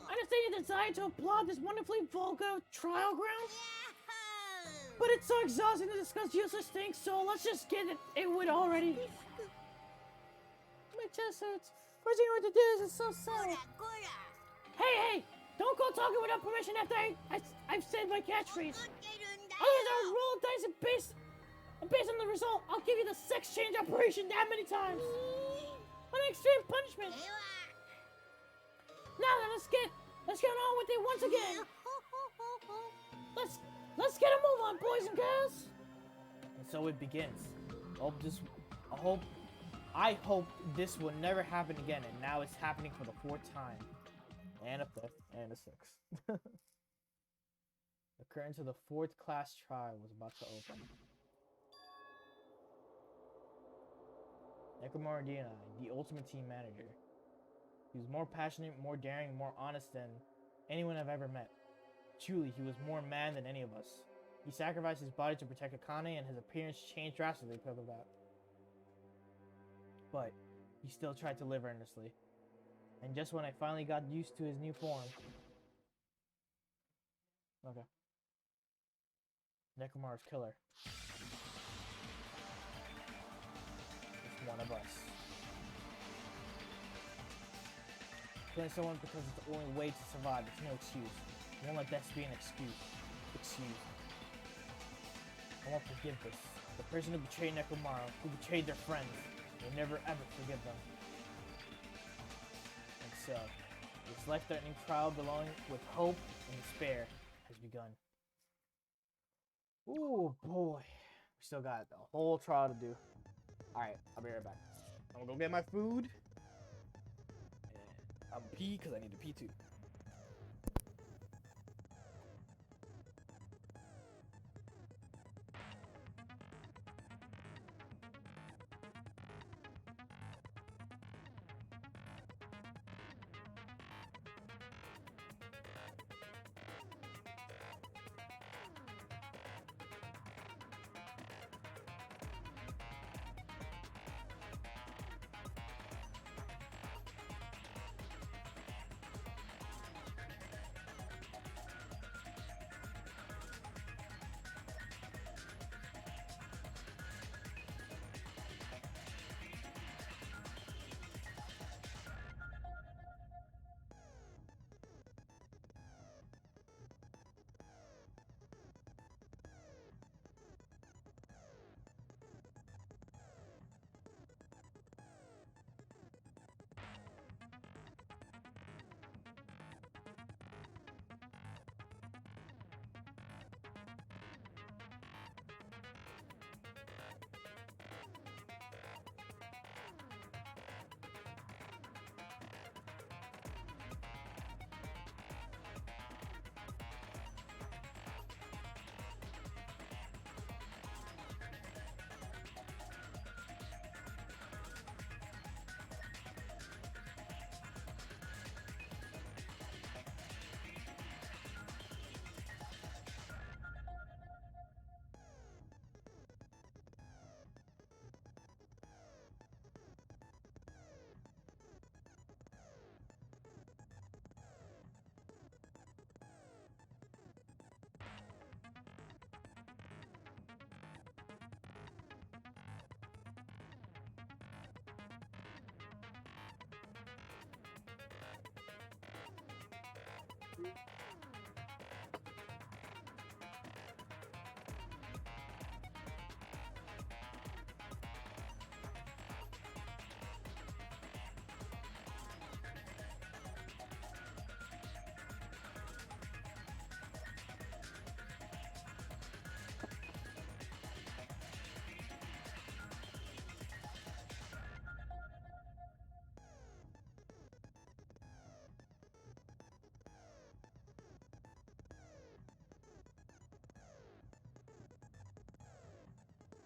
I understand you decided to applaud this wonderfully vulgar trial ground, Yahoo! but it's so exhausting to discuss useless things, so let's just get it with already. My chest hurts. First thing you want to do is it's so sad. Kura, Hey, don't go talking without permission after I've said my catchphrase. 怒ってるんだ Others よ are roll dice and based on the result, I'll give you the sex change operation that many times. An extreme punishment. では Now then, let's get on with it once again. Let's get a move on, boys and girls. And so it begins. I hope this will never happen again, and now it's happening for the 4th time. And a 5th, and a 6th. The curtain to the 4th class trial was about to open. Nekomaru Dina, the ultimate team manager. He was more passionate, more daring, more honest than anyone I've ever met. Truly, he was more man than any of us. He sacrificed his body to protect Akane, and his appearance changed drastically because of that. But he still tried to live earnestly. And just when I finally got used to his new form... Okay. Nekomaru's killer. It's one of us. Killing someone because it's the only way to survive. It's no excuse. I won't let that be an excuse. I won't forgive this. The person who betrayed Nekomaru, who betrayed their friends, will never ever forgive them. And so, this life-threatening trial belonging with hope and despair has begun. Ooh, boy. We still got the whole trial to do. Alright, I'll be right back. I'm gonna go get my food. And I'm pee because I need to pee too.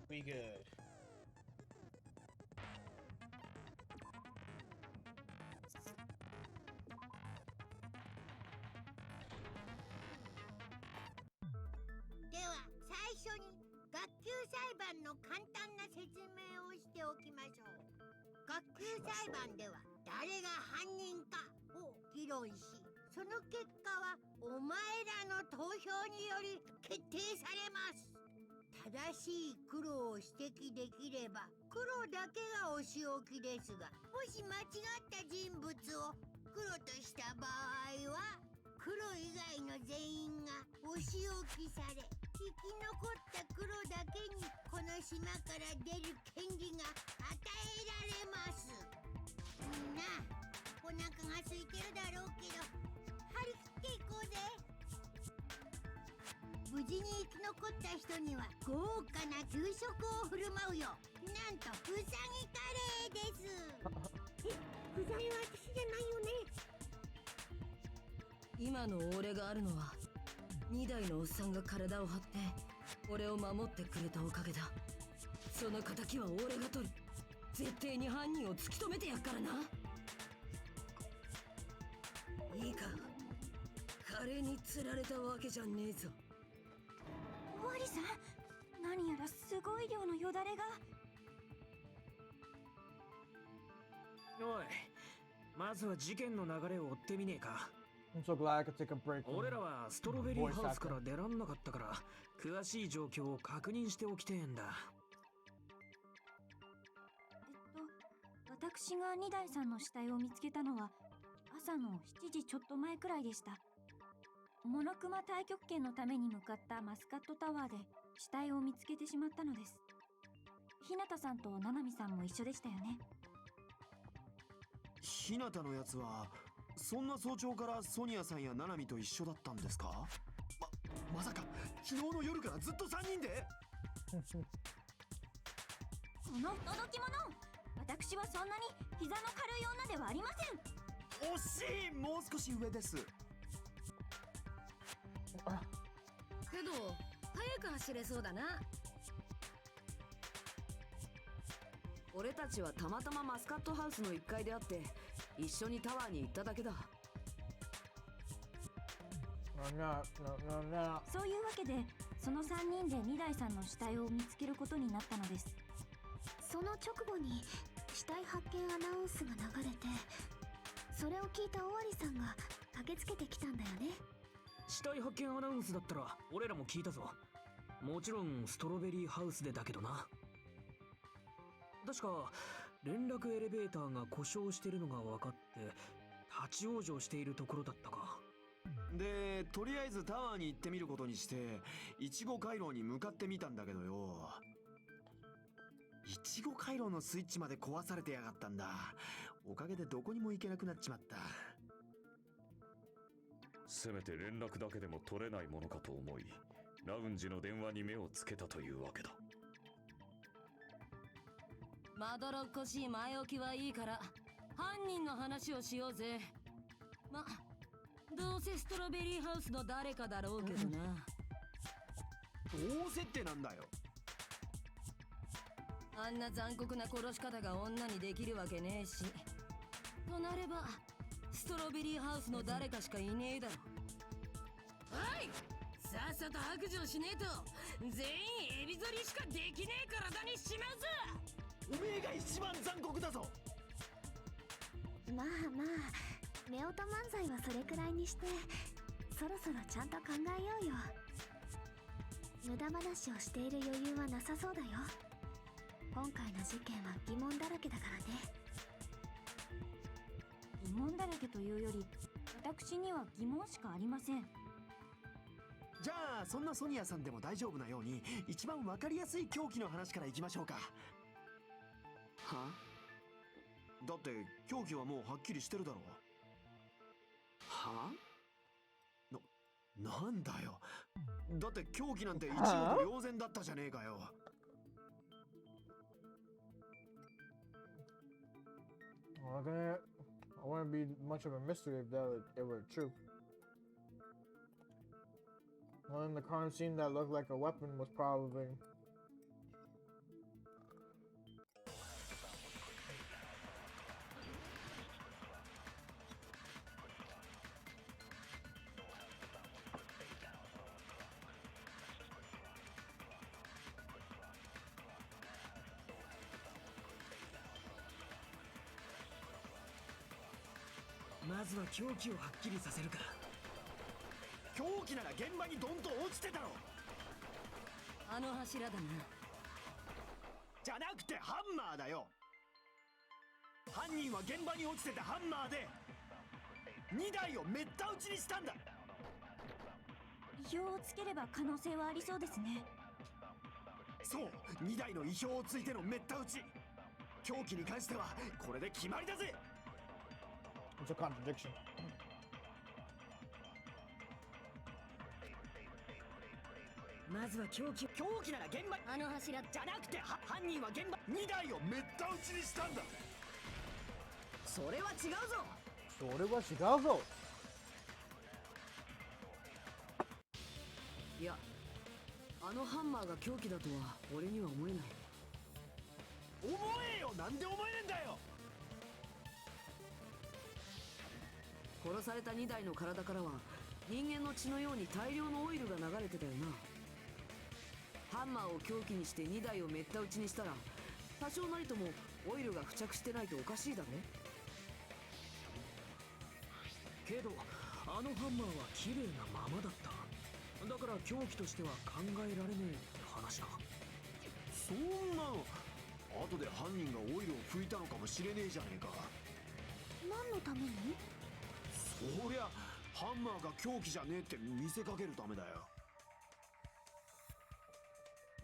We good.では最初に学級裁判の簡単な説明をしておきましょう。学級裁判では誰が犯人かを議論し、その結果はお前らの投票により決定されます。正しい黒を指摘できれば黒だけがお仕置きですが、もし間違った人物を黒とした場合は黒以外の全員がお仕置きされ、生き残った黒だけにこの島から出る権利が与えられます。みんなお腹が空いてるだろうけど張り切っていこうぜ。無事に生き残った人には豪華な給食を振る舞うよ。なんとウサギカレーです。え、具材は私じゃないよね。今の俺があるのは2代のおっさんが体を張って俺を守ってくれたおかげだ。その仇は俺が取る。絶対に犯人を突き止めてやっからな。いいか、カレーに釣られたわけじゃねえぞ。おわりさん、何やらすごい量のよだれが。おい、まずは事件の流れを追ってみねえか。I'm so glad I could take a break. 俺らはストロベリーハウスから出らんなかったから詳しい状況を確認しておきてえんだ。私が2代さんの死体を見つけたのは朝の7時ちょっと前くらいでした。モノクマ太極拳のために向かったマスカットタワーで死体を見つけてしまったのです。日向さんと七海さんも一緒でしたよね。日向のやつはそんな早朝からソニアさんや七海と一緒だったんですか？まさか昨日の夜からずっと3人で？この不届き者、私はそんなに膝の軽い女ではありません。惜しい、もう少し上です。けど早く走れそうだな。俺たちはたまたまマスカットハウスの1階で会って一緒にタワーに行っただけだ。そういうわけでその3人で2代さんの死体を見つけることになったのです。その直後に死体発見アナウンスが流れて、それを聞いた尾張さんが駆けつけてきたんだよね。死体発見アナウンスだったら俺らも聞いたぞ。もちろんストロベリーハウスでだけどな。確か連絡エレベーターが故障してるのが分かって立ち往生しているところだったか。でとりあえずタワーに行ってみることにしていちご回廊に向かってみたんだけどよ。いちご回廊のスイッチまで壊されてやがったんだ。おかげでどこにも行けなくなっちまった。せめて連絡だけでも取れないものかと思いラウンジの電話に目をつけたというわけだ。まどろっこしい前置きはいいから犯人の話をしようぜ。どうせストロベリーハウスの誰かだろうけどな。どうせってなんだよ。あんな残酷な殺し方が女にできるわけねえし、となればストロベリーハウスの誰かしかいねえだろ。おい、さっさと白状しねえと全員エビ反りしかできねえ体にしまうぞ。おめえが一番残酷だぞ。まあまあ、夫婦漫才はそれくらいにしてそろそろちゃんと考えようよ。無駄話をしている余裕はなさそうだよ。今回の事件は疑問だらけだからね。疑問だらけというより私には疑問しかありません。じゃあそんなソニアさんでも大丈夫なように一番わかりやすい凶器の話からいきましょうか。はだって凶器はもうはっきりしてるだろはう。なんだよ。だって凶器なんて一目瞭然だったじゃねえかよ。I wouldn't be much of a mystery if it were true. Well, in the crime scene that looked like a weapon was probably...まずは凶器をはっきりさせるか。凶器なら現場にドンと落ちてたろ。あの柱だな。じゃなくてハンマーだよ。犯人は現場に落ちてたハンマーで2台をめった打ちにしたんだ。意表をつければ可能性はありそうですね。そう、2台の意表をついてのめった打ち。凶器に関してはこれで決まりだぜ。It's a contradiction. まずは凶器なら現場、あの柱じゃなくて犯人は現場2台をめった打ちにしたんだ。それは違うぞ。それは違うぞ。いや、あのハンマーが凶器だとは俺には思えない。思えよ。なんで思えねえんだよ。殺された2台の体からは人間の血のように大量のオイルが流れてたよな。ハンマーを凶器にして2台をめった打ちにしたら多少なりともオイルが付着してないとおかしいだろ。けどあのハンマーは綺麗なままだった。だから凶器としては考えられねえって話だ。そんなの後で犯人がオイルを拭いたのかもしれねえじゃねえか。何のために？そりゃハンマーが凶器じゃねえって見せかけるためだよ。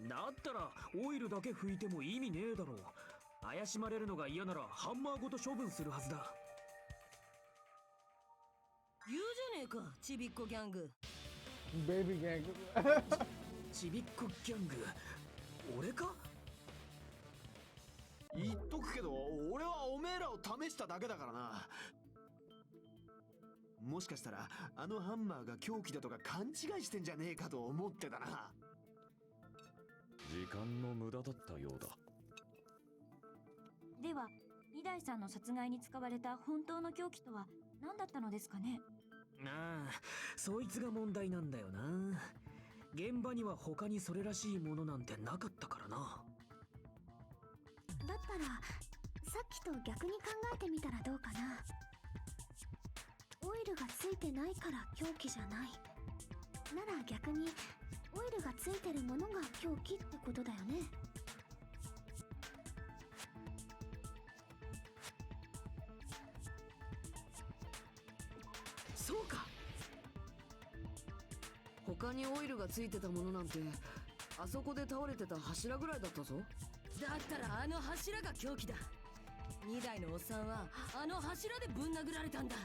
だったらオイルだけ拭いても意味ねえだろう。怪しまれるのが嫌ならハンマーごと処分するはずだ。言うじゃねえか、ちびっこギャング。ベイビーギャング。ちびっこギャング、俺か？言っとくけど俺はおめえらを試しただけだからな。もしかしたらあのハンマーが凶器だとか勘違いしてんじゃねえかと思ってたな。時間の無駄だったようだ。では二代さんの殺害に使われた本当の凶器とは何だったのですかね。ああ、そいつが問題なんだよな。現場には他にそれらしいものなんてなかったからな。だったらさっきと逆に考えてみたらどうかな。オイルがついてないから凶器じゃないなら逆にオイルがついてるものが凶器ってことだよね。そうか。他にオイルがついてたものなんてあそこで倒れてた柱ぐらいだったぞ。だったらあの柱が凶器だ。2台のおっさんはあの柱でぶん殴られたんだ。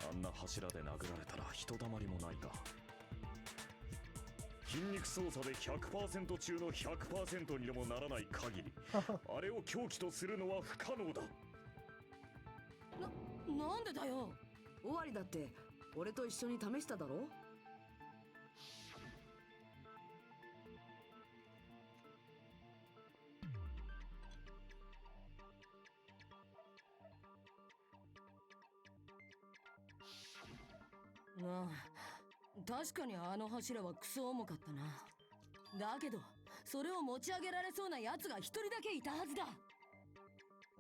あんな柱で殴られたらひとたまりもないが、筋肉操作で 100% 中の 100% にでもならない限りあれを凶器とするのは不可能だ。なんでだよ。終わりだって俺と一緒に試しただろ。ああ、確かにあの柱はクソ重かったな。だけどそれを持ち上げられそうな奴が一人だけいたはずだ。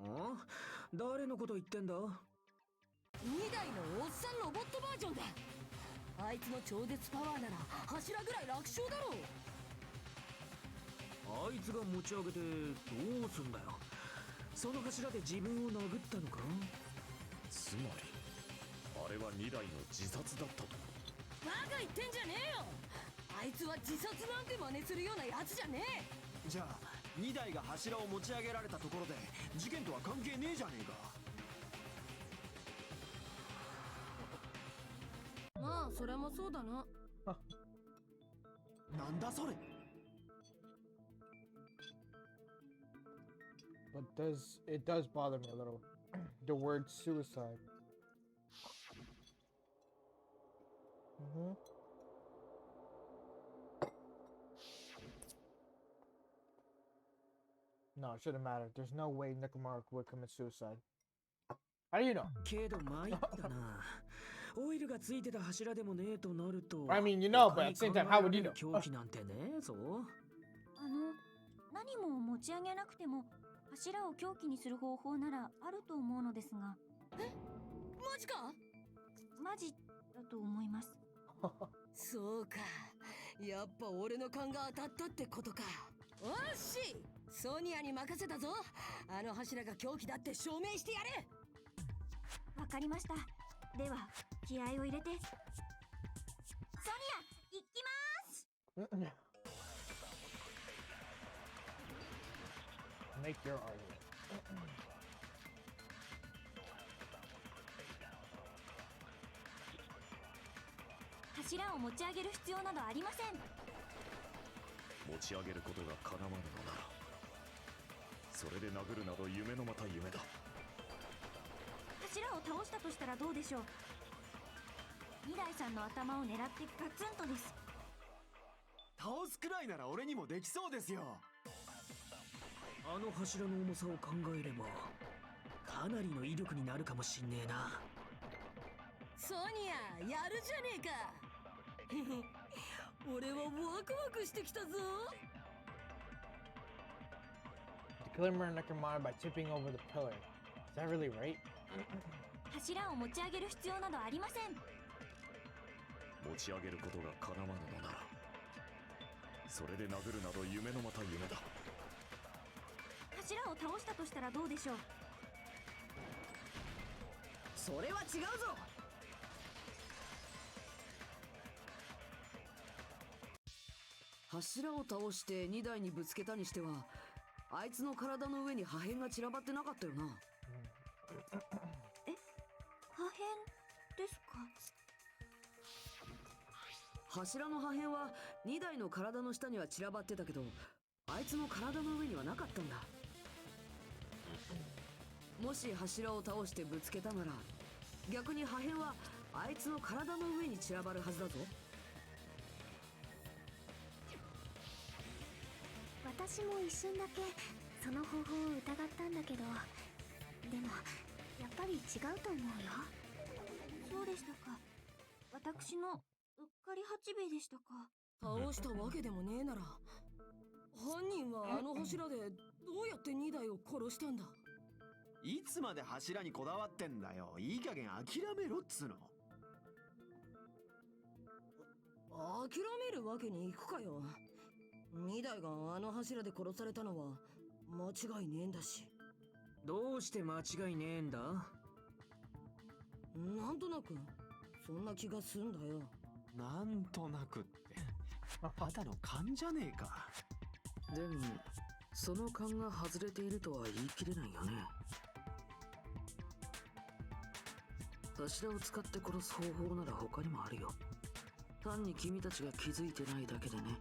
あ？誰のこと言ってんだ？ 2 台のおっさんロボットバージョンだ。あいつの超絶パワーなら柱ぐらい楽勝だろう。あいつが持ち上げてどうすんだよ。その柱で自分を殴ったのか？つまりああれは2台の自殺だったと。バカ言ってんじゃねえよ。あいつは自殺なんて真似するようなやつじゃねえ。じゃあ2台が柱を持ち上げられたところで事件とは関係ねえじゃねえか。まあそれもそうだな。なんだそれ。 But it does bother me a little. The word suicide. No, it shouldn't matter. There's no way Nekomaru would commit suicide. How do you know? けど参ったな。オイルがついてた柱でもねえとなると。I mean, you know, but at the same time, how would you know? 凶器なんてねえぞ。何も持ち上げなくても柱を凶器にする方法ならあると思うのですが。え、マジか？マジだと思います。そうか、やっぱ俺の勘が当たったってことか。おっし、ソニアに任せたぞ。あの柱が凶器だって証明してやる。わかりました。では気合を入れて。ソニア、行きます。Make your argument. 柱を持ち上げる必要などありません。持ち上げることが叶わぬのなら、それで殴るなど夢のまた夢だ。柱を倒したとしたらどうでしょう。二代さんの頭を狙ってガツンとです。倒すくらいなら俺にもできそうですよ。あの柱の重さを考えればかなりの威力になるかもしんねえな。ソニア、やるじゃねえか。俺はワクワクしてきたぞ。Glimmer Nekomaru by tipping over the pillar. Is that really right? 柱を持ち上げる必要などありません。持ち上げることが叶わぬのなら、それで殴るなど夢のまた夢だ。柱を倒したとしたらどうでしょう。それは違うぞ。柱を倒して2台にぶつけたにしては、あいつの体の上に破片が散らばってなかったよな。え、破片ですか？柱の破片は2台の体の下には散らばってたけど、あいつの体の上にはなかったんだ。もし柱を倒してぶつけたなら、逆に破片はあいつの体の上に散らばるはずだぞ。私も一瞬だけその方法を疑ったんだけど、でもやっぱり違うと思うよ。そうでしたか。私のうっかり八兵衛でしたか。倒したわけでもねえなら、犯人はあの柱でどうやって2台を殺したんだ。いつまで柱にこだわってんだよ。いい加減諦めろっつの。諦めるわけにいくかよ。2台があの柱で殺されたのは間違いねえんだし。どうして間違いねえんだ？なんとなくそんな気がすんだよ。なんとなくってただの勘じゃねえか。でもその勘が外れているとは言い切れないよね。柱を使って殺す方法なら他にもあるよ。単に君たちが気づいてないだけでね。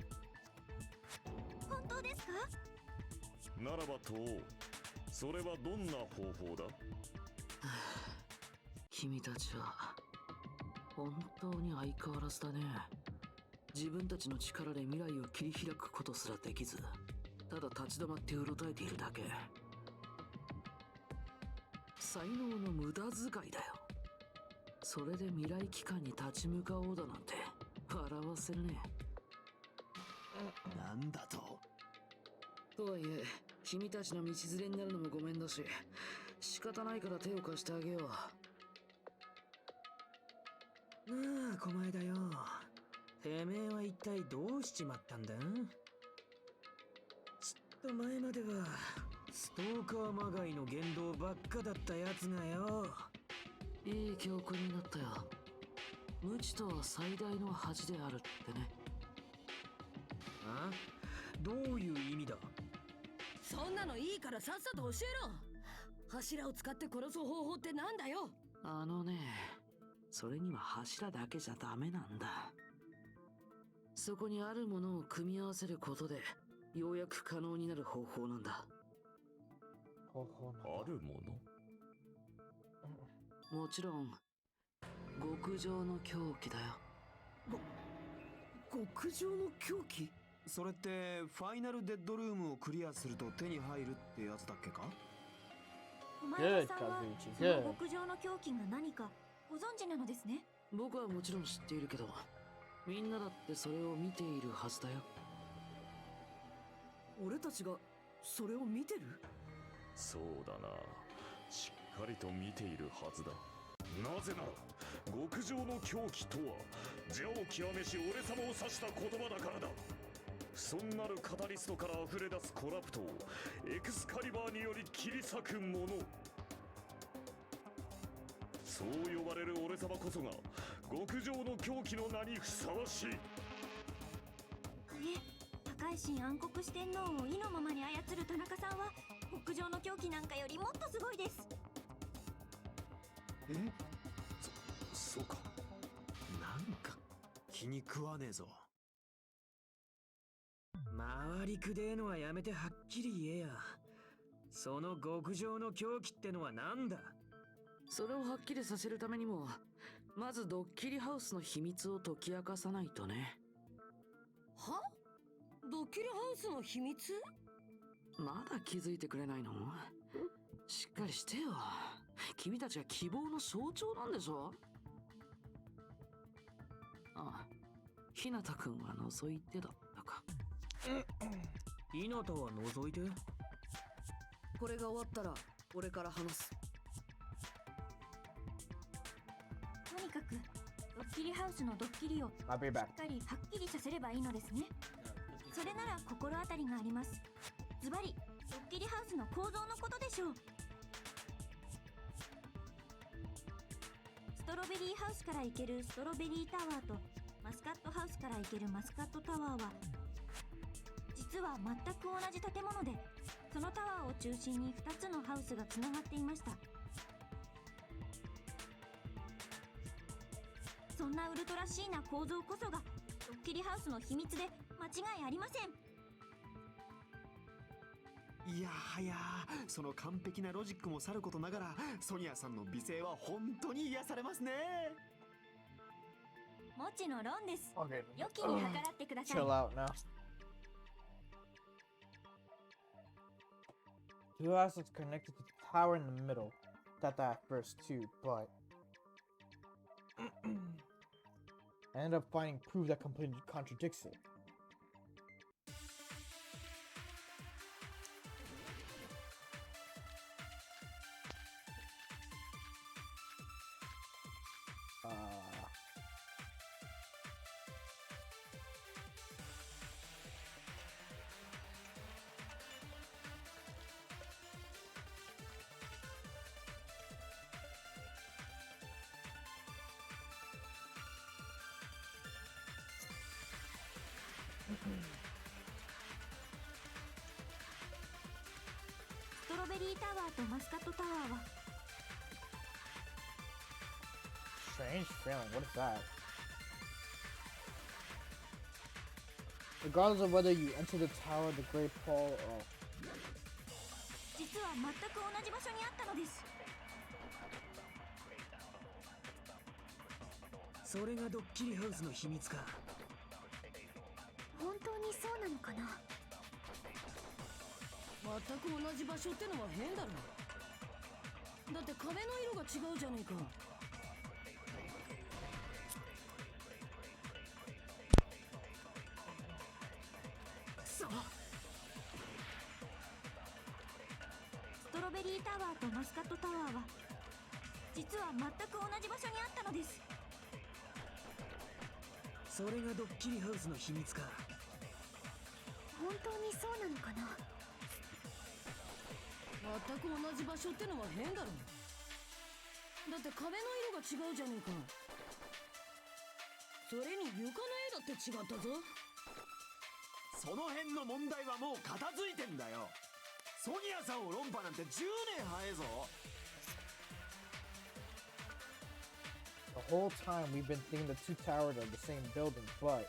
本当ですか？ならばと、それはどんな方法だ？君たちは本当に相変わらずだね。自分たちの力で未来を切り開くことすらできず、ただ立ち止まってうろたえているだけ。才能の無駄遣いだよ。それで未来機関に立ち向かおうだなんて笑わせるね。なんだと。とはいえ君たちの道連れになるのもごめんだし、仕方ないから手を貸してあげよう。なあ、狛江だよ。てめえは一体どうしちまったんだ？ちょっと前まではストーカーまがいの言動ばっかだったやつがよ、いい教訓になったよ。無知とは最大の恥であるってね。あ？どういう意味だ？そんなのいいからさっさと教えろ。柱を使って殺す方法ってなんだよ。それには柱だけじゃダメなんだ。そこにあるものを組み合わせることでようやく可能になる方法なんだ。あるもの？もちろん極上の凶器だよ。極上の凶器？それってファイナルデッドルームをクリアすると手に入るってやつだっけか？お前さんはその極上の凶器が何かご存知なのですね。僕はもちろん知っているけど、みんなだってそれを見ているはずだよ。俺たちがそれを見てる？そうだな。しっかりと見ているはずだ。なぜなら極上の狂気とは邪を極めし俺様を指した言葉だからだ。不遜なるカタリストから溢れ出すコラプトをエクスカリバーにより切り裂くもの。そう呼ばれる俺様こそが極上の狂気の名にふさわしい。破壊神暗黒四天王を意のままに操る田中さんは極上の狂気なんかよりもっとすごいです。そうか。なんか気に食わねえぞ。回りくでえのはやめてはっきり言えや。その極上の狂気ってのはなんだ？それをはっきりさせるためにもまずドッキリハウスの秘密を解き明かさないとね。は？ドッキリハウスの秘密？まだ気づいてくれないの？しっかりしてよ。君たちは希望の象徴なんでしょ？ああ、ひなたくんは覗いてだったか。ひなたは覗いて？これが終わったら俺から話す。とにかくドッキリハウスのドッキリをしっかりはっきりさせればいいのですね。それなら心当たりがあります。ズバリドッキリハウスの構造のことでしょう。ストロベリーハウスから行けるストロベリータワーとマスカットハウスから行けるマスカットタワーは実は全く同じ建物で、そのタワーを中心に2つのハウスがつながっていました。そんなウルトラシーな構造こそがドッキリハウスの秘密で間違いありません。いやはや、その完璧なロジックもさることながらソニアさんの美声は本当に癒されますね。もちの論です。 Okay. 良きに計らってください。 Chill out now. Two houses connected to the tower in the middle. Thought that at first too, but I ended up finding proof that completely contradicts it.ストロベリータワーとマスカットタワーは Strange feeling. What is that? Regardless of whether you enter the tower, the Great Hall, or 実は全く同じ場所にあったのです。それがドッキリハウスの秘密か。本当にそうなのかな。全く同じ場所ってのは変だろ。だって壁の色が違うじゃねえか。ストロベリータワーとマスカットタワーは実は全く同じ場所にあったのです。それがドッキリハウスの秘密か。本当にそうなのかな。全く同じ場所ってのは変だろ。だって壁のが違うじゃねえか。それに床の絵だって違ったぞ。その辺の問題はもう片付いてんだよ。ソニアさんを論破なんて10年早えぞ。 The whole time we've been thinking the two towers are the same building, but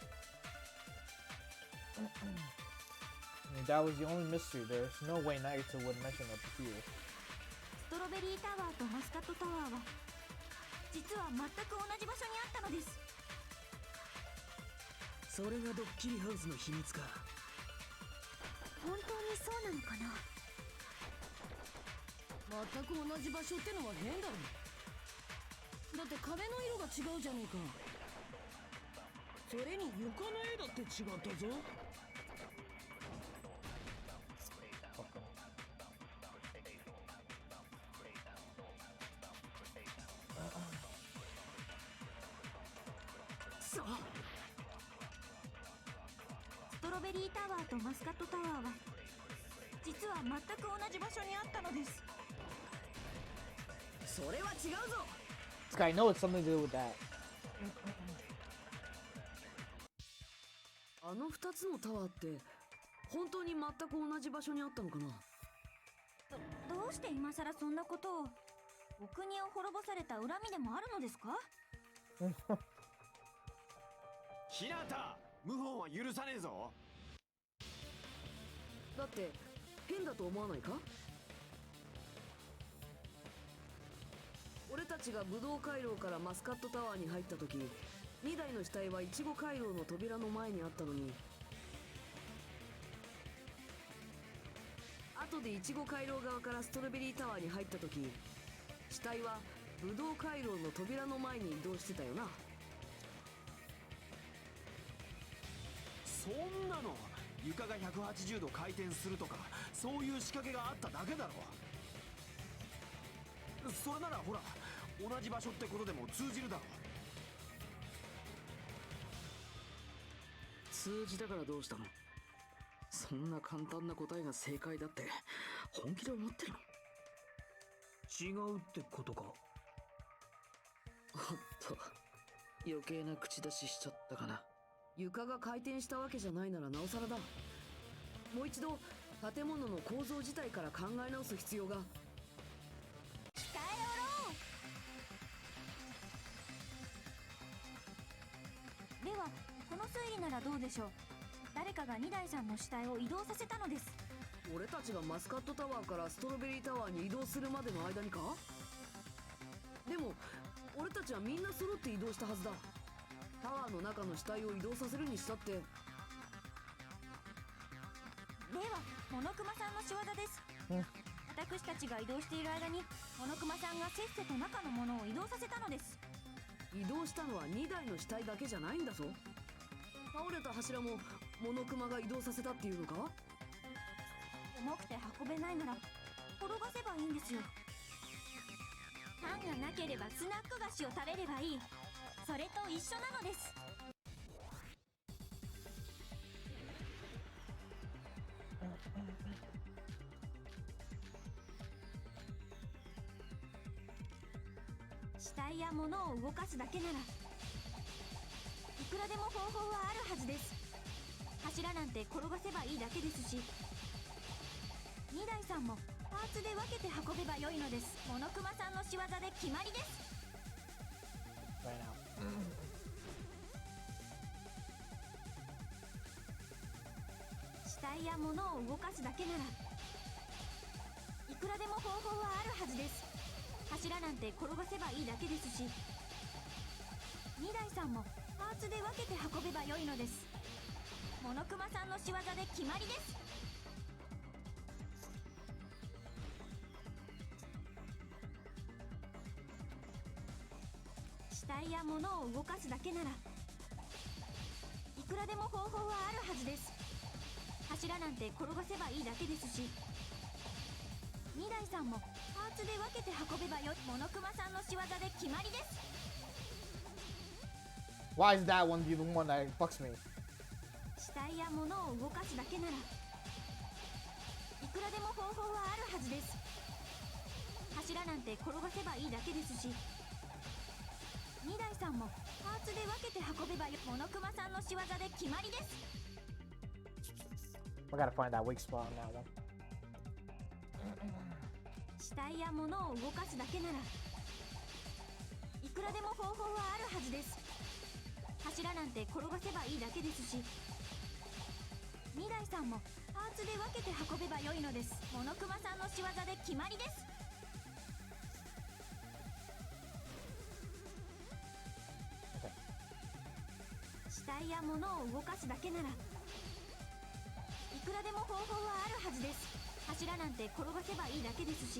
I mean, that was the only mystery. There's no way Nagito would mention that to here. ストロベリータワーとマスカットタワーは実は全く同じ場所にあったのです。それがドッキリハウスの秘密か。本当にそうなのかな。全く同じ場所ってのは変だろ。だって壁の色が違うじゃねえか。それに床の絵だって違ったぞ。ストロベリータワーとマスカットタワーは実は全く同じ場所にあったのです。それは違うぞ。This guy knows something to do with that. あの2つのタワーって本当に全く同じ場所にあったのかな。どうして今さらそんなことを。お国を滅ぼされた恨みでもあるのですか。日向、謀反は許さねえぞ。だって変だと思わないか。俺たちが武道回廊からマスカットタワーに入った時、2台の死体はイチゴ回廊の扉の前にあったのに、後でイチゴ回廊側からストロベリータワーに入った時、死体は武道回廊の扉の前に移動してたよな。そんなの床が180度回転するとかそういう仕掛けがあっただけだろ。それならほら同じ場所ってことでも通じるだろ。通じたからどうしたの。そんな簡単な答えが正解だって本気で思ってるの。違うってことか。おっと、余計な口出ししちゃったかな。床が回転したわけじゃないならなおさらだ。もう一度建物の構造自体から考え直す必要が。近寄ろう。ではこの推理ならどうでしょう。誰かが2台さんの死体を移動させたのです。俺たちがマスカットタワーからストロベリータワーに移動するまでの間にか。でも俺たちはみんな揃って移動したはずだ。タワーの中の死体を移動させるにしたって。ではモノクマさんの仕業です。私たちが移動している間にモノクマさんがせっせと中のものを移動させたのです。移動したのは2台の死体だけじゃないんだぞ。倒れた柱もモノクマが移動させたっていうのか。重くて運べないなら転がせばいいんですよ。パンがなければスナック菓子を食べればいい。それと一緒なのです。死体や物を動かすだけならいくらでも方法はあるはずです。柱なんて転がせばいいだけですし、2台さんもパーツで分けて運べばよいのです。モノクマさんの仕業で決まりです。死体や物を動かすだけならいくらでも方法はあるはずです。柱なんて転がせばいいだけですし、2台さんもパーツで分けて運べばよいのです。モノクマさんの仕業で決まりです。死体や物を動かすだけならいくらでも方法はあるはずです。柱なんて転がせばいいだけですし、2台さんもパーツで分けて運べばよい。モノクマさんの仕業で決まりです。 Why is that one the one that fucks me? 死体や物を動かすだけならいくらでも方法はあるはずです。柱なんて転がせばいいだけですし、2台さんもパーツで分けて運べばモノクマさんの仕業で決まりです。 We gotta find that weak spot on that one. 死体や物を動かすだけならいくらでも方法はあるはずです。柱なんて転がせばいいだけですし、2台さんもパーツで分けて運べばよいのです。モノクマさんの仕業で決まりです。死体や物を動かすだけならいくらでも方法はあるはずです。柱なんて転がせばいいだけですし、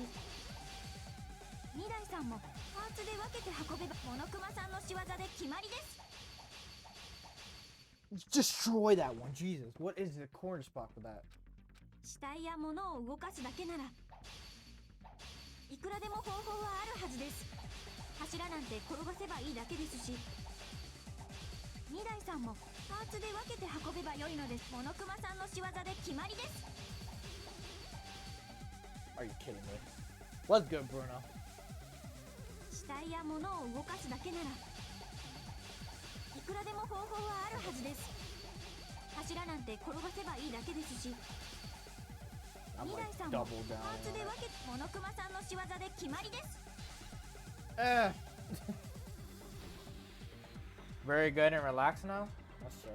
2台さんもパーツで分けて運べばモノクマさんの仕業で決まりです。 Destroy that one. Jesus, what is the corner spot for that? 死体や物を動かすだけならいくらでも方法はあるはずです。柱なんて転がせばいいだけですし、2台さんもパーツで分けて運べばよいのです。モノクマさんの仕業で決まりです。 Are you kidding me? What's good, Bruno? 死体や物を動かすだけならいくらでも方法はあるはずです。柱なんて転がせばいいだけですし、2台さんもパーツで分けモノクマさんの仕業で決まりです。Very good and relaxed now? That's true.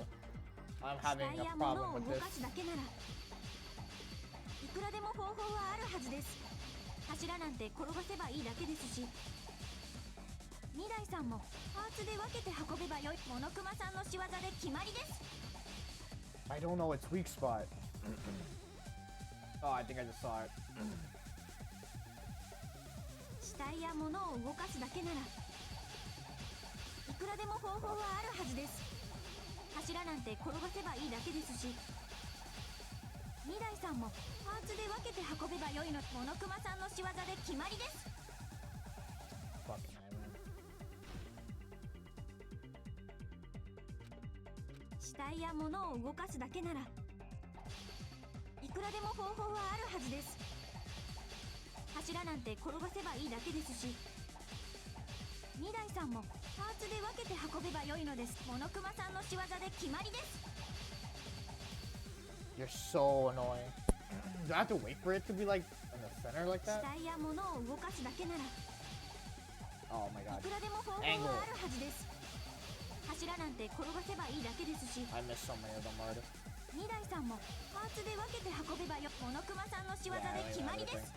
I'm 死 having 体 a や物 problem を with 動か this. すだけならいくらでも方法はあるはずです。柱なんて転がせばいいだけですし、2台さんもパーツで分けて運べばよいモノクマさんの仕業で決まりです。 I don't know its weak spot. Oh, I think I just saw it. 死体や物を動かすだけならいくらでも方法はあるはずです。柱なんて転がせばいいだけですし、2台さんもパーツで分けて運べばよいのモノクマさんの仕業で決まりです。 Fucking hell, man. 死体や物を動かすだけならいくらでも方法はあるはずです。柱なんて転がせばいいだけですし、2台さんもパーツで分けて運べばよいのです。モノクマさんの仕業で決まりです。 You're so annoying. Do I have to wait for it to be like in the center like 死 that? 体や物を動かすだけなら Oh my い god. くらでも方法はあるはずです。柱なんて転がせばいいだけですし、 I missed so many of them already. 2台さんもパーツで分けて運べばよモノクマさんの仕業で決まりです。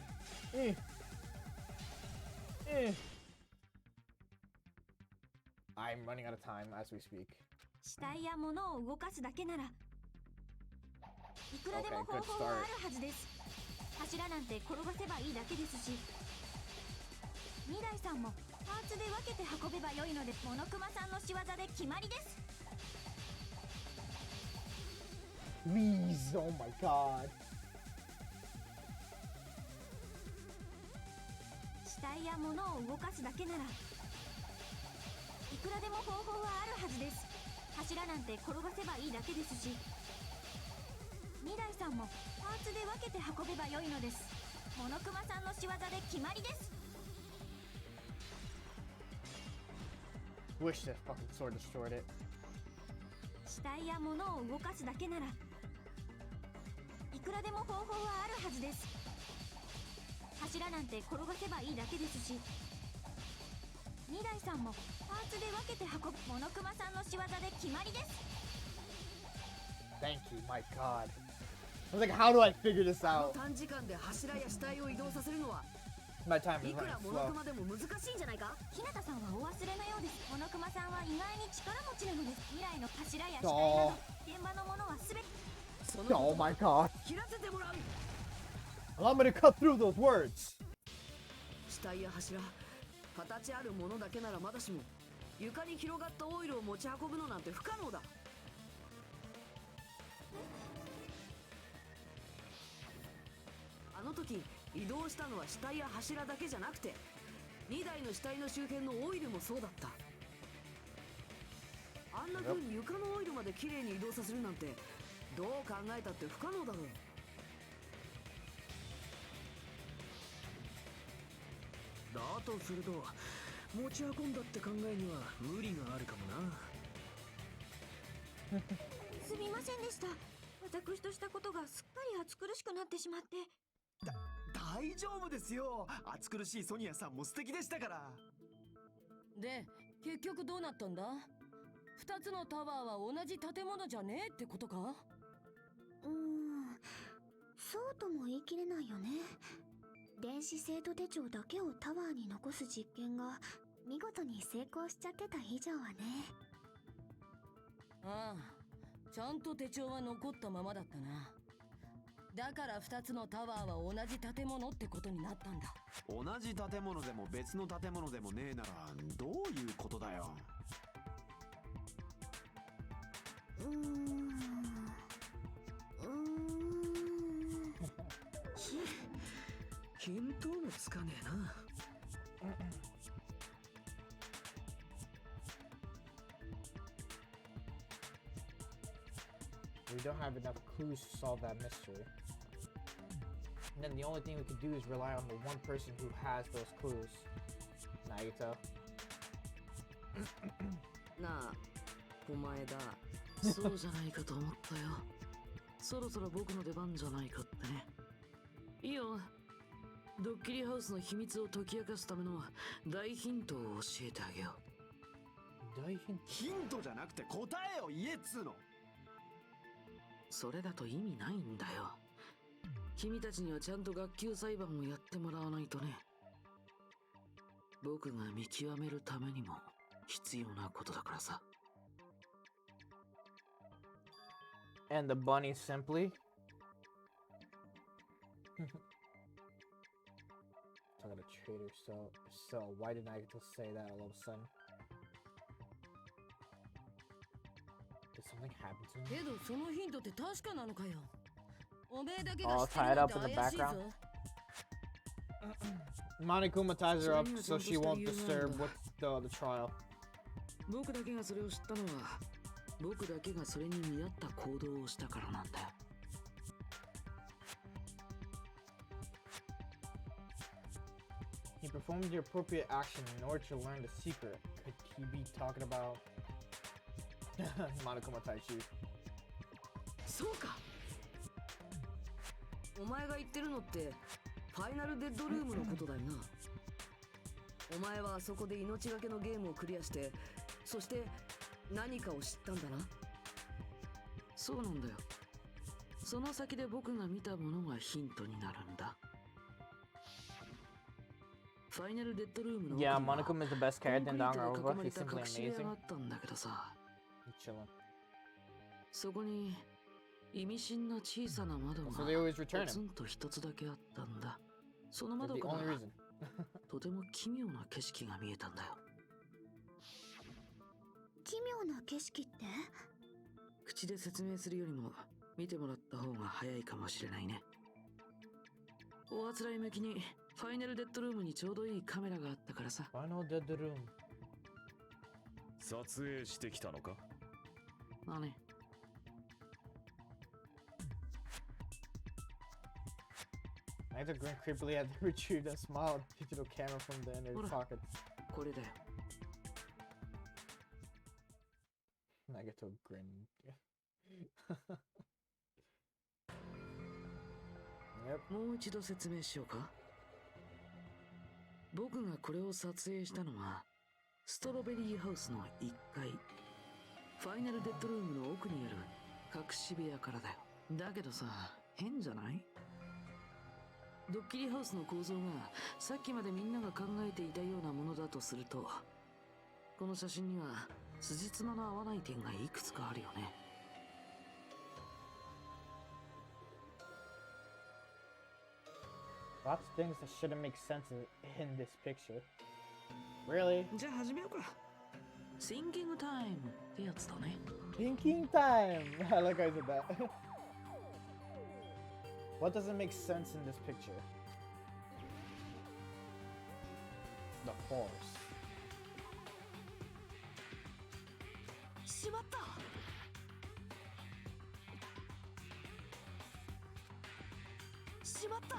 I'm running out of time as we speak. 死体や物を動かすだけならいくらでも Okay, 方 good 法はあ start. るはずです。柱なんて転がせばいいだけですし、2台さんもパーツで分けて運べばよいのでモノクマさんの仕業で決まりです。 Please, oh my god. 死体や物を動かすだけならいくらでも方法はあるはずです。柱なんて転がせばいいだけですし、2台さんもパーツで分けて運べばよいのです。モノクマさんの仕業で決まりです。 Wish that fucking sword destroyed it. 死体や物を動かすだけならいくらでも方法はあるはずです。柱なんて転がせばいいだけですし、2台さんもパーツで分けて運ぶモノクマさんの仕業で決まりです。 Thank you, my god. I was like, how do I figure this あの out? 短時間で柱や死体を移動させるのは My time is いく running らモノ slow. クマでも難しいんじゃないか。日向さんはお忘れのようです。モノクマさんは意外に力持ちなのです。未来の柱や死体など現場のものはすべてその Oh my god. 切らせてもらう。 Allow me to cut through those words. 死体や柱、形あるものだけならまだしも床に広がったオイルを持ち運ぶのなんて不可能だ。あの時移動したのは死体や柱だけじゃなくて2台の死体の周辺のオイルもそうだった。あんな風に床のオイルまで綺麗に移動させるなんてどう考えたって不可能だろう。だとすると持ち運んだって考えには無理があるかもな。すみませんでした。私としたことがすっかり暑苦しくなってしまって。大丈夫ですよ。暑苦しいソニアさんも素敵でしたから。で、結局どうなったんだ？二つのタワーは同じ建物じゃねえってことか？そうとも言い切れないよね。電子生徒手帳だけをタワーに残す実験が見事に成功しちゃってた以上はね。ああ、ちゃんと手帳は残ったままだったな。だから二つのタワーは同じ建物ってことになったんだ。同じ建物でも別の建物でもねえならどういうことだよ。見当もつかねえな。We don't have enough clues to solve that mystery. And then the only thing we can do is rely on the one person who has those clues. Nagito. なあ、お前だ。そうじゃないかと思ったよ。そろそろ僕の出番じゃないかってね。いいよ。ドッキリハウスの秘密を解き明かすための大ヒントを教えてあげよう。大ヒント？ヒントじゃなくて答えを言えっつうの。それだと意味ないんだよ。君たちにはちゃんと学級裁判をやってもらわないとね。僕が見極めるためにも必要なことだからさ。And the bunny simply talking to traitor. So why didn't I get to say that all of a sudden? Did something happen to him? けどそのヒントって確かなのかよ。おめえだけが All 知ってる tied なん up て in the 怪しいぞ。Monokuma ties her up so she won't disturb with the trial. 僕だけがそれを知ったのは、僕だけがそれに見合った行動をしたからなんだよ。He performed the appropriate action in order to learn the secret. Could he be talking about Monokuma Taichi? そうか。お前が言ってるのってファイナルデッドルームのことだよな。お前はあそこで命がけのゲームをクリアして、そして何かを知ったんだな。そうなんだよ。その先で僕が見たものがヒントになるんだ。ファイナルデッドルームの Yeah, Monokuma is the best character in Danganronpa. He's simply 隠し部屋 amazing. があったんだけどさ。 He's chilling. そこに意味深な小さな窓が So they always return ポツ him. ンと一つだけあったんだ。その That's 窓 the から only reason. とても奇妙な景色が見えたんだよ。奇妙な景色って？口で説明するよりも見てもらった方が早いかもしれないね。おあつらい向きにファイナルデッドルームにちょうどいいカメラがあったからさ。Final Dead Room. 撮影してきたのか？まあね。Nagito grinned creepily at the retrieved and smiled digital camera from the inner Hold on. pocket. これだよ。Nagito grinned. Yep. もう一度説明しようか。僕がこれを撮影したのはストロベリーハウスの1階、ファイナルデッドルームの奥にある隠し部屋からだよ。だけどさ、変じゃない？ドッキリハウスの構造がさっきまでみんなが考えていたようなものだとすると、この写真には辻褄の合わない点がいくつかあるよね。Lots of things that shouldn't make sense in this picture. Really? じゃあ始めようか。Thinking time ってやつだね。Thinking time! I like how I said that. What doesn't make sense in this picture? The horse. しまった。しまった。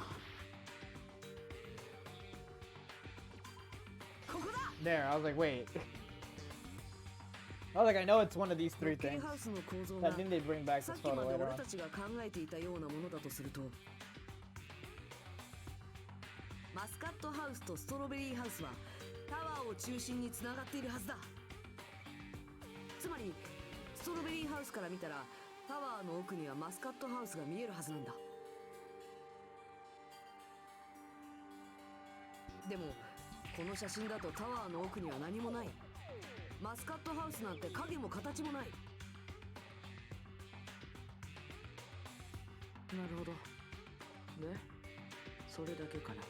ここだ。there. I was like, wait. I was like, I know it's one of these three ロッキー things. ハウスの構造 I が think they bring back さ this っきま photo で later 俺 on. たちが考えていたようなものだとすると、マスカットハウスとストロベリーハウスはタワーを中心につながっているはずだ。つまりストロベリーハウスから見たらタワーの奥にはマスカットハウスが見えるはずなんだ。でもこの写真だとタワーの奥には何もない。マスカットハウスなんて影も形もない。なるほど。で、それだけかな。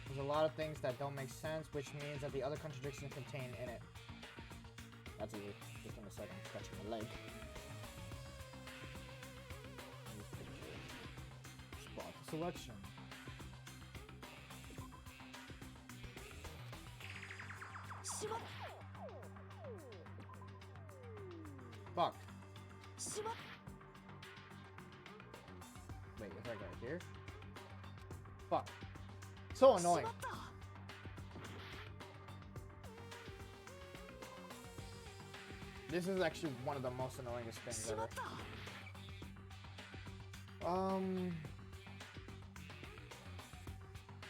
There's a lot of things that don't make sense, which means that the other contradictions contained in it. That's easy. Just in a second, touching the leg. Spot selection. Fuck. Wait, it's like right here? Fuck. So annoying. This is actually one of the most annoyingest things ever.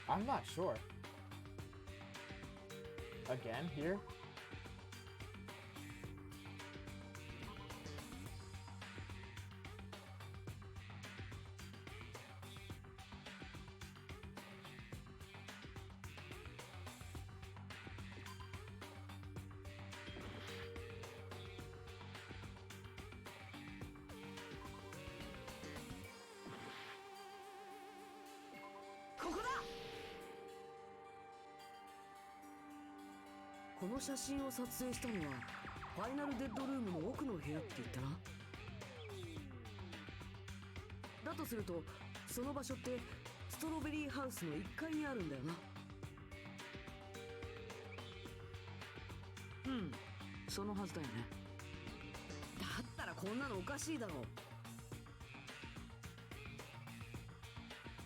I'm not sure. Again, here?この写真を撮影したのはファイナルデッドルームの奥の部屋って言ったな。だとするとその場所ってストロベリーハウスの1階にあるんだよな。うん、そのはずだよね。だったらこんなのおかしいだろう。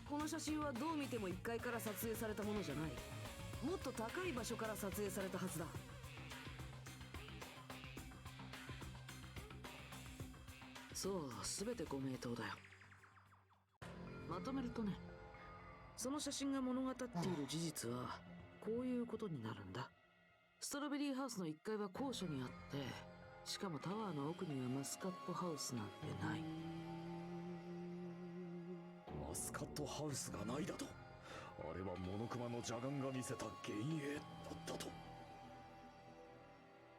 この写真はどう見ても1階から撮影されたものじゃない。もっと高い場所から撮影されたはずだ。そう、全てご名答だよ。まとめるとね、その写真が物語っている事実はこういうことになるんだ。ストロベリーハウスの1階は高所にあって、しかもタワーの奥にはマスカットハウスなんてない。マスカットハウスがないだと。あれはモノクマの邪眼が見せた幻影だったと。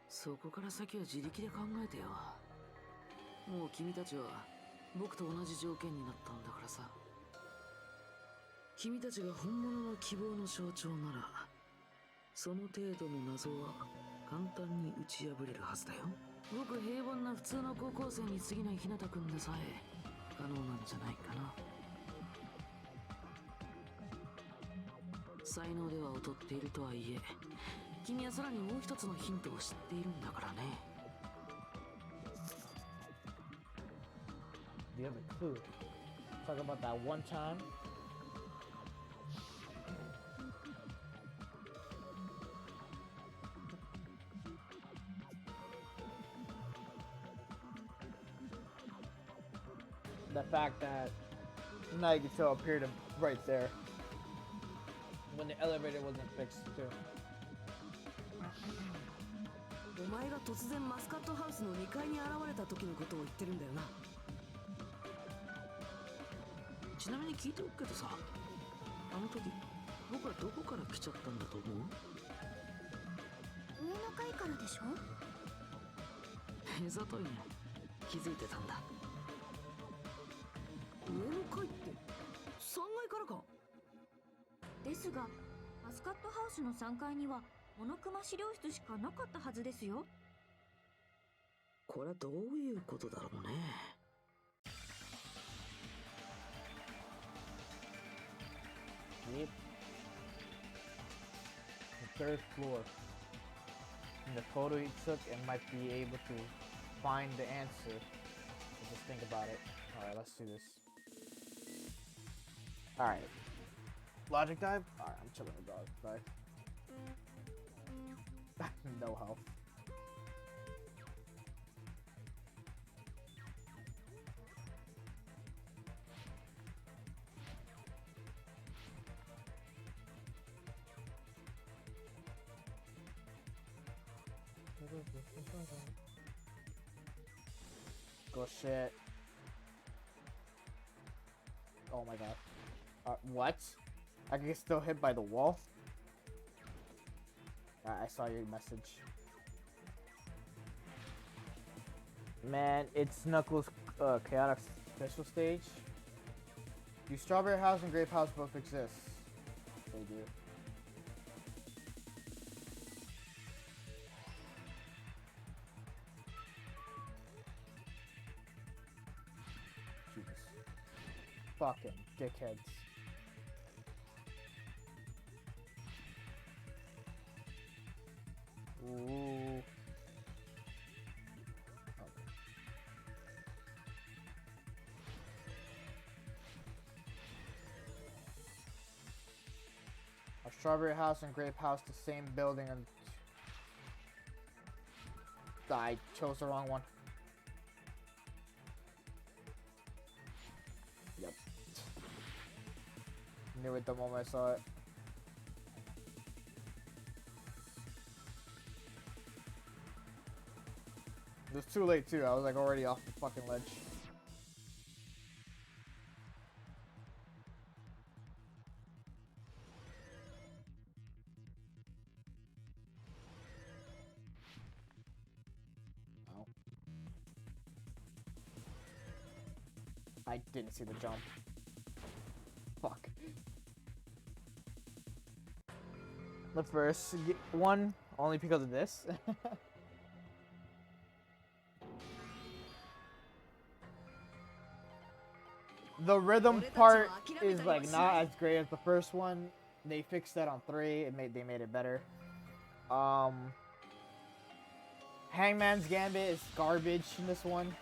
そこから先は自力で考えてよ。もう君たちは僕と同じ条件になったんだからさ。君たちが本物の希望の象徴なら、その程度の謎は簡単に打ち破れるはずだよ。ごく平凡な普通の高校生に過ぎない日向君でさえ可能なんじゃないかな。才能では劣っているとはいえ、君はさらにもう一つのヒントを知っているんだからね。The other clue. Talk about that one time. The fact that Nagito appeared right there when the elevator wasn't fixed too. お前が突然マスカットハウスの2階に現れた時のことを言ってるんだよな。ちなみに聞いておくけどさ、あの時僕はどこから来ちゃったんだと思う？上の階からでしょ？目ざといね。気づいてたんだ。上の階って3階からか？ですが、マスカットハウスの3階にはモノクマ資料室しかなかったはずですよ。これはどういうことだろうね。Yep. The third floor. In the photo he took, it might be able to find the answer. So just think about it. Alright, let's do this. Alright. Logic dive? Alright, I'm chilling with logic dive. No health. Go shit. Oh my god. What? I can get still hit by the wall? I saw your message. Man, it's Knuckles' chaotic special stage. Do Strawberry House and Grape House both exist? They do. Jesus. Fucking dickheads. Ooh. A Strawberry House and Grape House, the same building, and I chose the wrong one. Yep. Knew it the moment I saw it. It was too late too. I was like already off the fucking ledge. Oh. I didn't see the jump. Fuck. The first one, only because of this. The rhythm part is like not as great as the first one. They fixed that on 3. They made it better. Hangman's Gambit is garbage in this one.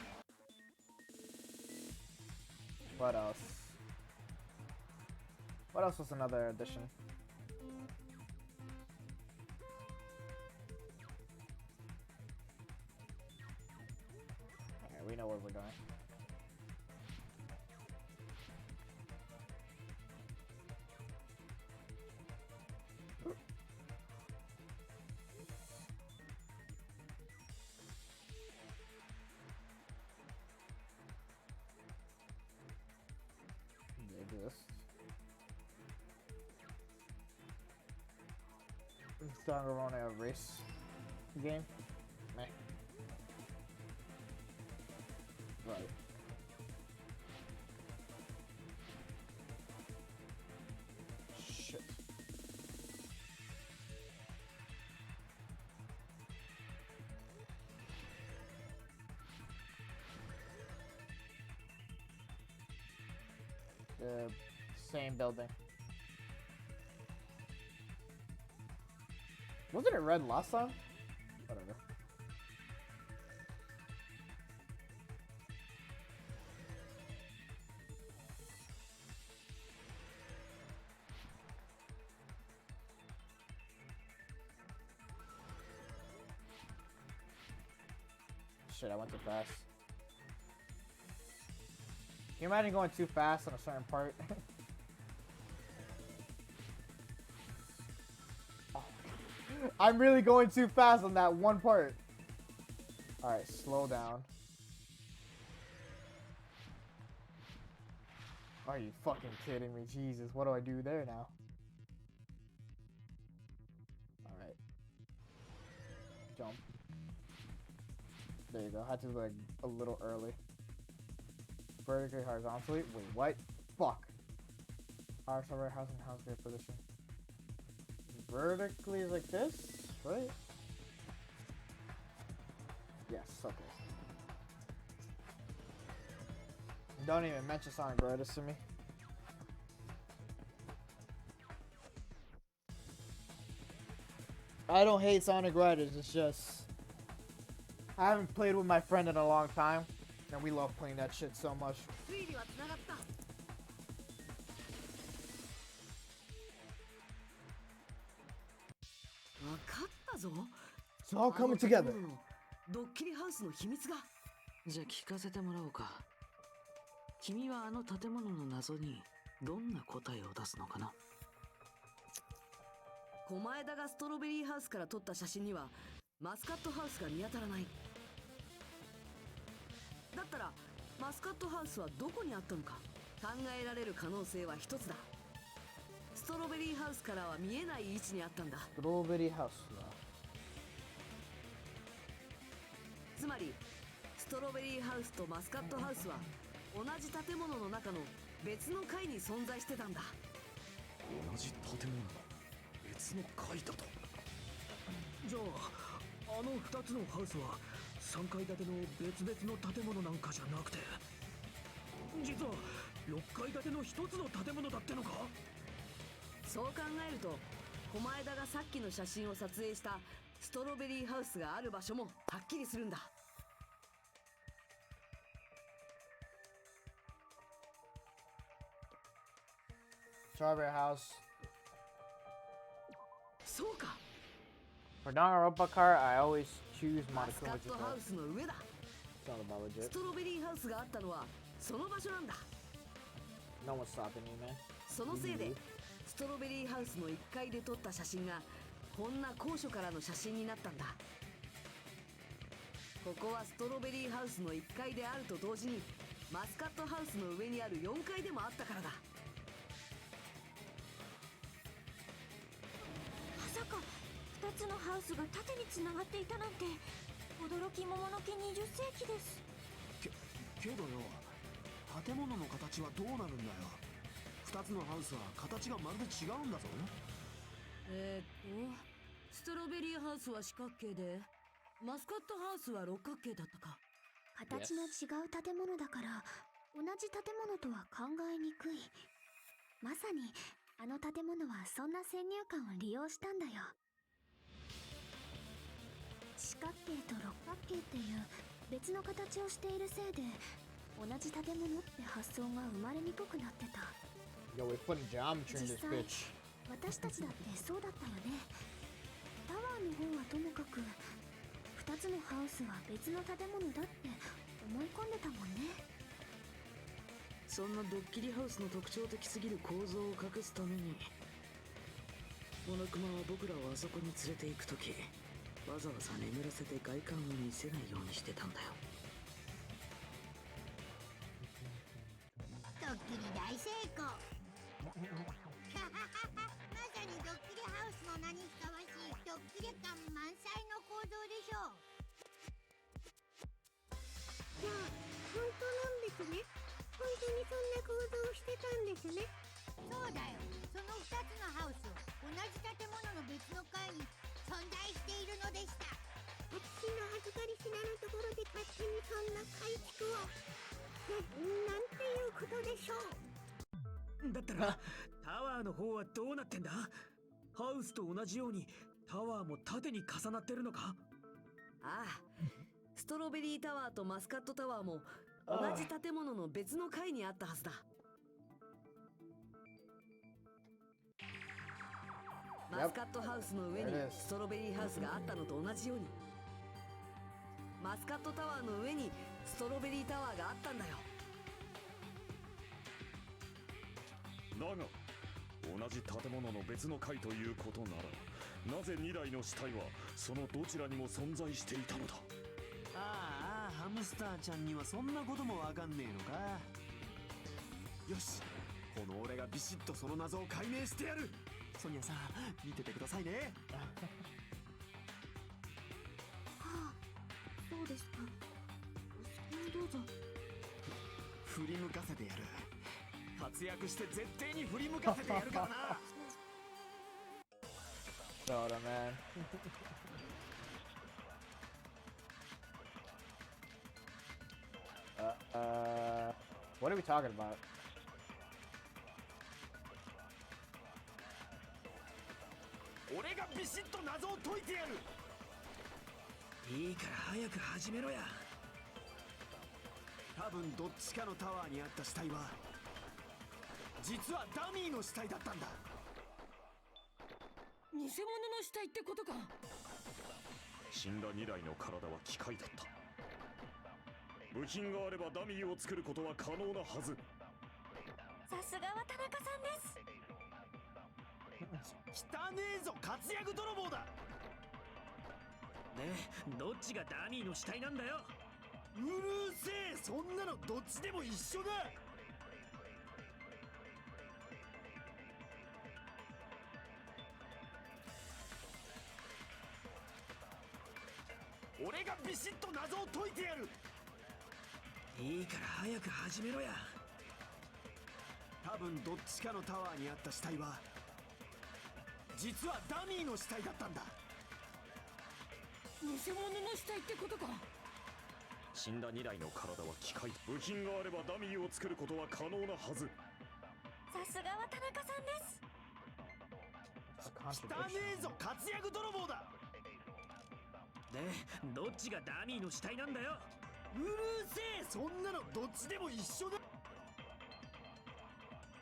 What else? What else was another addition? Okay, we know where we're going. Danganronpa race game. Meh. Right. Shit. The same building. Wasn't it red last time? Whatever. Shit, I went too fast. Can you imagine going too fast on a certain part? I'm really going too fast on that one part. Alright, slow down. Are you fucking kidding me? Jesus, what do I do there now? Alright. Jump. There you go. Had to like a little early. Vertically, horizontally. Wait, what? Fuck. House over house and house great position. Vertically like this, right? Yes, okay. Don't even mention Sonic Brothers to me. I don't hate Sonic Riders, it's just I haven't played with my friend in a long time, and we love playing that shit so much. ぞ。 It's all あの coming 建 together. 物のドッキリハウスの秘密が。じゃあ聞かせてもらおうか。君はあの建物の謎にどんな答えを出すのかな。狛枝がストロベリーハウスから撮った写真にはマスカットハウスが見当たらない。だったらマスカットハウスはどこにあったのか。考えられる可能性は一つだ。ストロベリーハウスからは見えない位置にあったんだ。 Strawberry house. つまりストロベリーハウスとマスカットハウスは同じ建物の中の別の階に存在してたんだ。同じ建物の別の階だと。じゃああの2つのハウスは3階建ての別々の建物なんかじゃなくて、実は6階建ての1つの建物だってのか。そう考えると狛枝がさっきの写真を撮影したストロベリーハウスがある場所もはっきりするんだ。Strawberry house. そうか。 For Danganronpa car, I always choose マスカ Monokuma ットハウ Chico. スの上だ。 It's not about ス legit. トロベリーハウスがあったのはその場所なんだ。 No one's stopping me, man. そのせいでストロベリーハウスの1階で撮った写真がこんな高所からの写真になったんだ。ここはストロベリーハウスの1階であると同時にマスカットハウスの上にある4階でもあったからだ。まさか2つのハウスが縦につながっていたなんて驚き桃の木20世紀です。けどよ、建物の形はどうなるんだよ。2つのハウスは形がまるで違うんだぞ。ストロベリーハウスは四角形でマスカットハウスは六角形だったか。形の違う建物だから同じ建物とは考えにくい。まさにあの建物はそんな先入観を利用したんだよ。四角形と六角形っていう別の形をしているせいで同じ建物って発想が生まれにくくなってた。 Yo, we're putting geometry in 実 this 際 bitch. 私たちだってそうだったよね。タワーの方はともかく2つのハウスは別の建物だって思い込んでたもんね。そんなドッキリハウスの特徴的すぎる構造を隠すためにモノクマは僕らをあそこに連れて行くときわざわざ眠らせて外観を見せないようにしてたんだよ。ドッキリ大成功。まさにドッキリハウスの名にふさわしいドッキリ感満載の構造でしょう。じゃあ本当なんですね。本当にそんな構造をしてたんですね。そうだよ。その2つのハウス同じ建物の別の階に存在しているのでした。私の預かり知らぬところで勝手にそんな改築をなんていうことでしょう。だったらタワーの方はどうなってんだ。ハウスと同じようにタワーも縦に重なってるのか。ああ、ストロベリータワーとマスカットタワーも同じ建物の別の階にあったはずだ。マスカットハウスの上にストロベリーハウスがあったのと同じようにマスカットタワーの上にストロベリータワーがあったんだよ。だが同じ建物の別の階ということならなぜ2台の死体はそのどちらにも存在していたのだ。ああ、ハムスターちゃんにはそんなこともわかんねえのか。よし、この俺がビシッとその謎を解明してやる。ソニアさん、見ててくださいね。はあ、そうですか。お好きにどうぞ。振り向かせてやる。活躍して絶対に振り向かせてやるからな。Soda, man. What are we talking about? 俺がビシッと謎を解いてやる。いいから早く始めろや。多分どっちかのタワーにあった死体は実はダミーの死体だったんだ。偽物の死体ってことか。死んだ2台の体は機械だった。部品があればダミーを作ることは可能なはず。さすがは田中さんです。汚ねえぞ活躍泥棒だ。でどっちがダミーの死体なんだよ。うるせえ、そんなのどっちでも一緒だ。俺がビシッと謎を解いてやる。いいから早く始めろや。多分どっちかのタワーにあった死体は実はダミーの死体だったんだ。偽物の死体ってことか。死んだ2台の体は機械。部品があればダミーを作ることは可能なはず。さすがは田中さんです。汚ねえぞ活躍泥棒だ。でどっちがダミーの死体なんだよ。うるせえ、そんなのどっちでも一緒だ。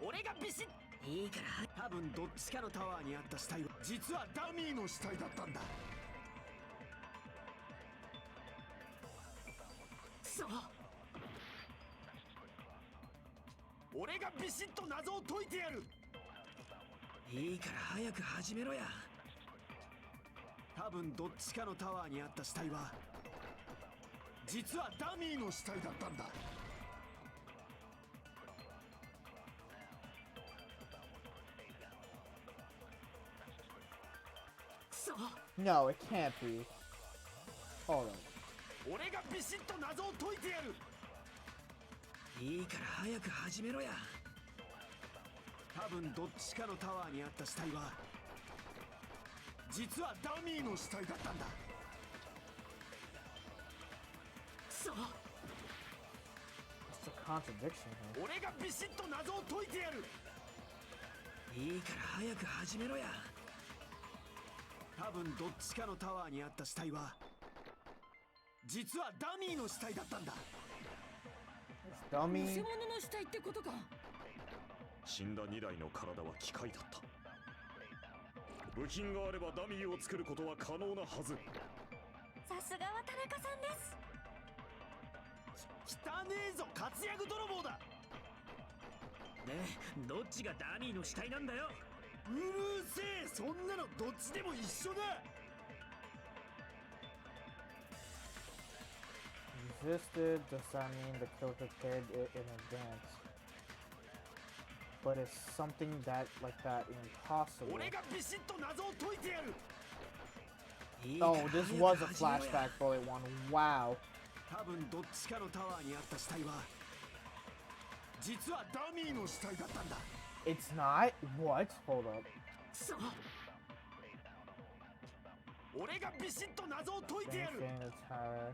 俺がビシッ。いいから多分どっちかのタワーにあった死体は実はダミーの死体だったんだ。そう俺がビシッと謎を解いてやる。いいから早く始めろや。多分どっちかのタワーにあった死体は実はダミーの死体だったんだ。くそ No, it can't be. Hold on. 俺がビシッと謎を解いてやる。いいから早く始めろや。多分どっちかのタワーにあった死体は実はダミーの死体だったんだ。くそ It's a contradiction here. 俺がビシッと謎を解いてやる。いいから早く始めろや。多分どっちかのタワーにあった死体は実はダミーの死体だったんだ。 It's dummy. 偽物の死体ってことか。死んだ2台の体は機械だった。部品があればダミーを作ることは可能なはず。さすがは田中さんです。汚ねえぞ活躍泥棒だ。でどっちがダミーの死体なんだよ。うるせえ、そんなのどっちでも一緒だ。Resisted does that mean the killer prepared it in advance? But is something that like that impossible? 俺がビシッと謎を解いてやる。Oh, this was a flashback bullet one. Wow. 多分どっちかのタワーにあった死体は実はダミーの死体だったんだ。 It's not? What? Hold up. そ俺がビシッと謎を解いてやる。 Anything that's higher.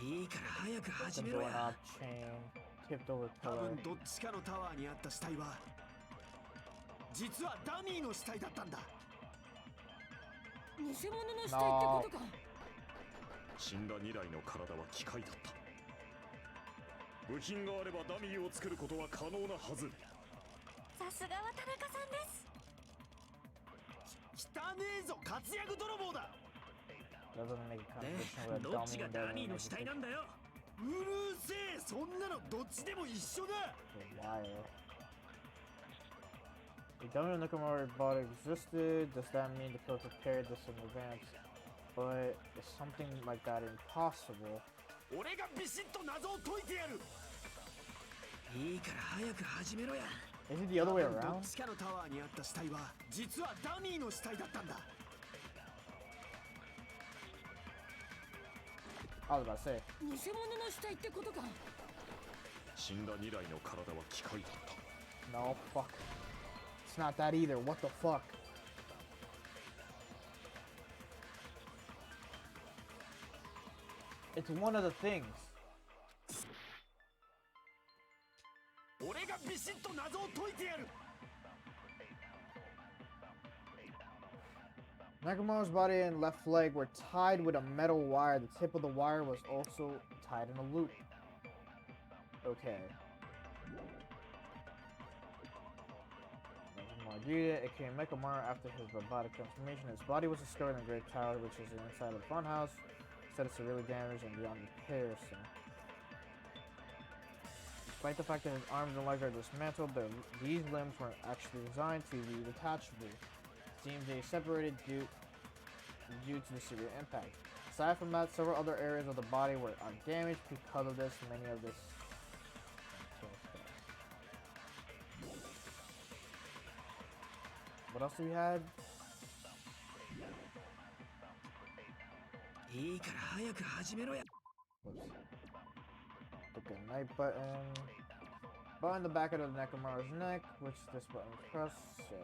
いいから早く始 The めろや。 doorknob chain. Tipped over 多 pillar. 分どっちかのタワーにあった死体は実はダミーの死体だったんだ。偽物の死体ってことか。死んだ2台の体は機械だった。部品があればダミーを作ることは可能なはず。さすがは田中さんです。汚ねえぞ活躍泥棒だ。 Doesn't make a で contradiction with a どっち dummy が and ダ doesn't ミーの make 死 a 体なんだよ。うるせえ、そんなのどっちでも一緒だ。 wire. The dummy Nakamura bought existed. Does that mean the killer prepared this in advance? But is something like that impossible? 俺がビシッと謎を解いてやる。いいから早く始めろや。 Is it the other way どっ around? ちかのタワーにあった死体は実はダミーの死体だったんだ。 I was about to say. 偽物の死体ってことか。死んだ2台の体は機械だった。 No, fuck. It's not that either. What the fuck? It's one of the things. 俺がビシッと謎を解いてやる。 Nakamura's body and left leg were tied with a metal wire. The tip of the wire was also tied in a loop. Okay. Never Margarita, aka Mechamaru, after his robotic transformation. His body was discovered in the Great Tower, which is inside of the funhouse. Instead, it's severely damaged and beyond repair. So, despite the fact that his arms and legs are dismantled, these limbs weren't actually designed to be detachable. It seems they separated due to the severe impact. Aside from that, several other areas of the body were undamaged because of this. Many of this. What else do we had? Okay, night button. Button the back of the Nekamaru's neck, which this button is pressed. So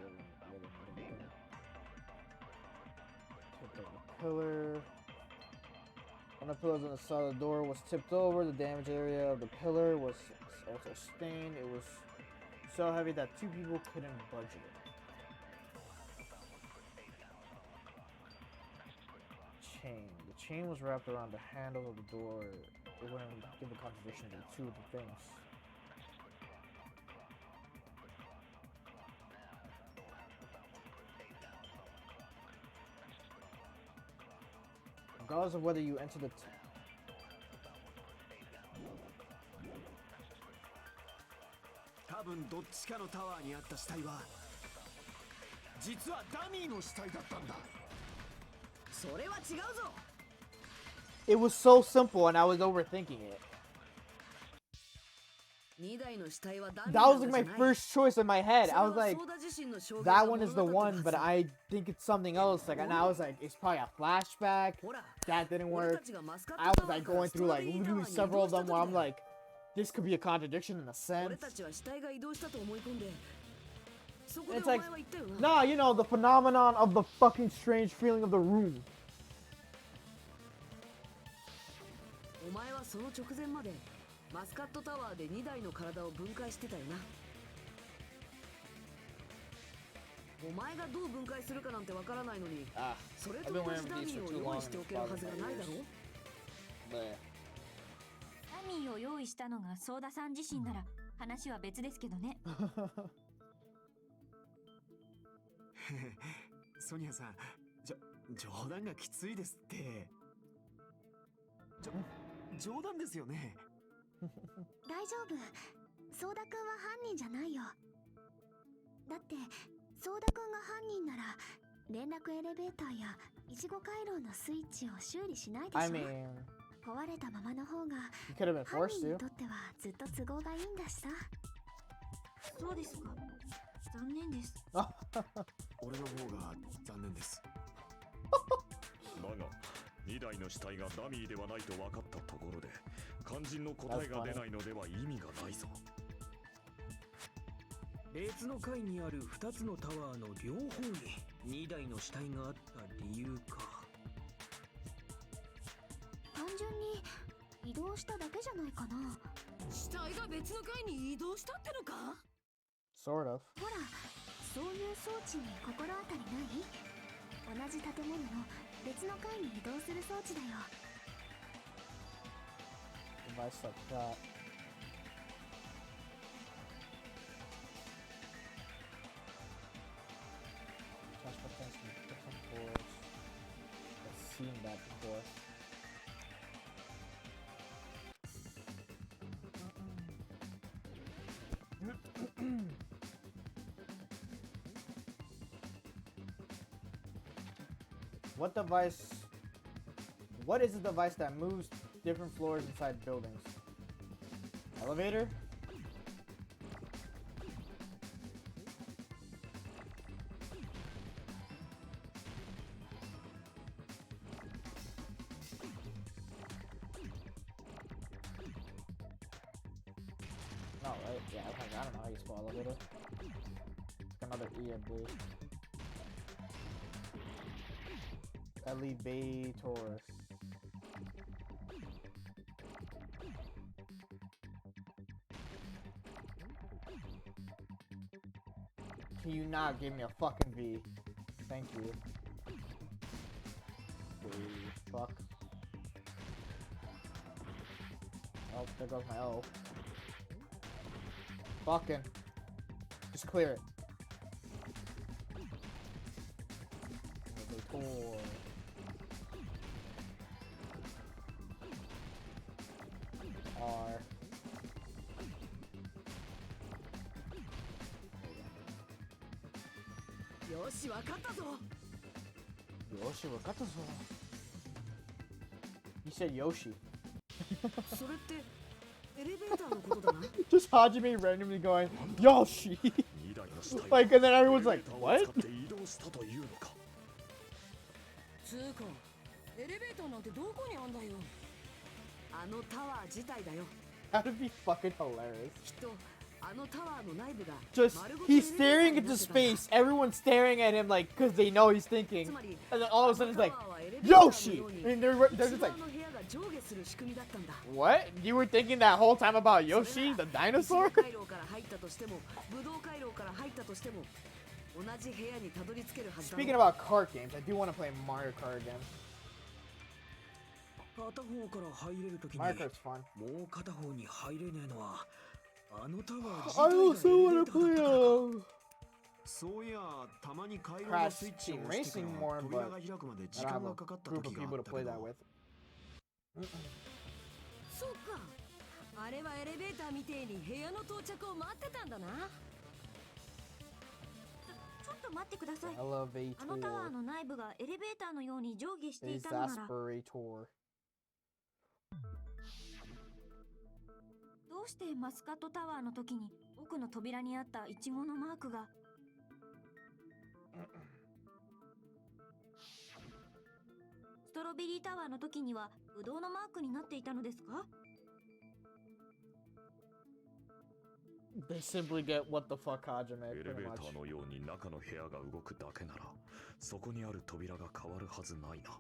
tip over the pillar. One of the pillars on the side of the door was tipped over. The damaged area of the pillar was also stained. It was so heavy that two people couldn't budge it. Chain. The chain was wrapped around the handle of the door. It wouldn't give a contradiction to two of the things. Regardless of whether you enter the It was so simple and I was overthinking it. That was like my first choice in my head. I was like, that one is the one, but I think it's something else. Like, and I was like, it's probably a flashback. That didn't work. I was like going through like literally several of them where I'm like, this could be a contradiction in a sense. It's like, nah, you know, the phenomenon of the fucking strange feeling of the room. I've been wearing these for too long. ダミーを用意したのがソーダさん自身なら話は別ですけどね。ソニアさん、冗談がきついですって。冗談ですよね。大丈夫。ソーダくんは犯人じゃないよ。だってソーダくんが犯人なら連絡エレベーターやいちご回廊のスイッチを修理しないでしょ。壊れたままの方が犯人にとってはずっと都合がいいんだしさ。そうですか。残念です。俺の方が残念です。だが2台の死体がダミーではないと分かったところで肝心の答えが出ないのでは意味がないぞ。別の階にある2つのタワーの両方に2台の死体があった理由か。単純に移動しただけじゃないかな。死体が別の階に移動したってのか？ Sort of. ほら、そういう装置に心当たりない？同じ建物の別の階に移動する装置だよ。Device like that. Touch buttons from different floors. I've seen that before. What device? What is the device that moves different floors inside buildings? Elevator? No, right? Yeah, I don't know how you spell elevator. It's another E, I believe. Elevator. Can you not give me a fucking V? Thank you. Fuck. Oh, there goes my O. Fucking. Just clear it. R. よし、わかったぞ。よし、わかったぞ。He said Yoshi. それってエレベーターのことだな。Just Hajime randomly going, Yoshi! 2台の死体 Like, and then everyone's like, エレベーターを what? 使って移動したというのか。つうかエレベーターなんてどこにあんだよ。あのタワー自体だよ。 That'd be fucking hilarious. きっとあのタワーの内部が Just, 丸ごと he's エレベーター staring にな into ってたんだ。 space, everyone's staring at him like, cause they know he's thinking. つまり And then all of a sudden it's like, あのタワーはエレベーターの Yoshi! ように And they're just 内 like, 側の部屋が上下する仕組みだったんだ。 what? You were thinking that whole time about それ Yoshi, な the ら dinosaur? 一部回廊から入ったとしても武道回廊から入ったとしても同じ部屋にたどり着けるはずだろう。 Speaking about card games, I do want to play Mario Kart again. 片方から入れるときに Mario Kart's fun. もう片方に入れねえのはあのタワー自 I 体 also がエレ want ベ to ーターだ play ったからか。そういやたまに回廊 Crash のスイッチを Team 押してか Racing ら more, 扉 but が開くまで時 I don't 間 have が a かかった group 時 of があ people っ to た play け that ど with. そうかあれはエレベーターみてえに部屋の到着を待ってたんだな。ちょっと待ってください。 Elevator. あのタワーの内部がエレベーターのように上下していたのなら、 Exasperator. どうしてマスカットタワーの時に奥の扉にあったイチゴのマークがストロベリータワーの時にはブドウのマークになっていたのですか？ They simply get what the fuck Hajime, エレ pretty ベー much. ターのように中の部屋が動くだけならそこにある扉が変わるはずないな。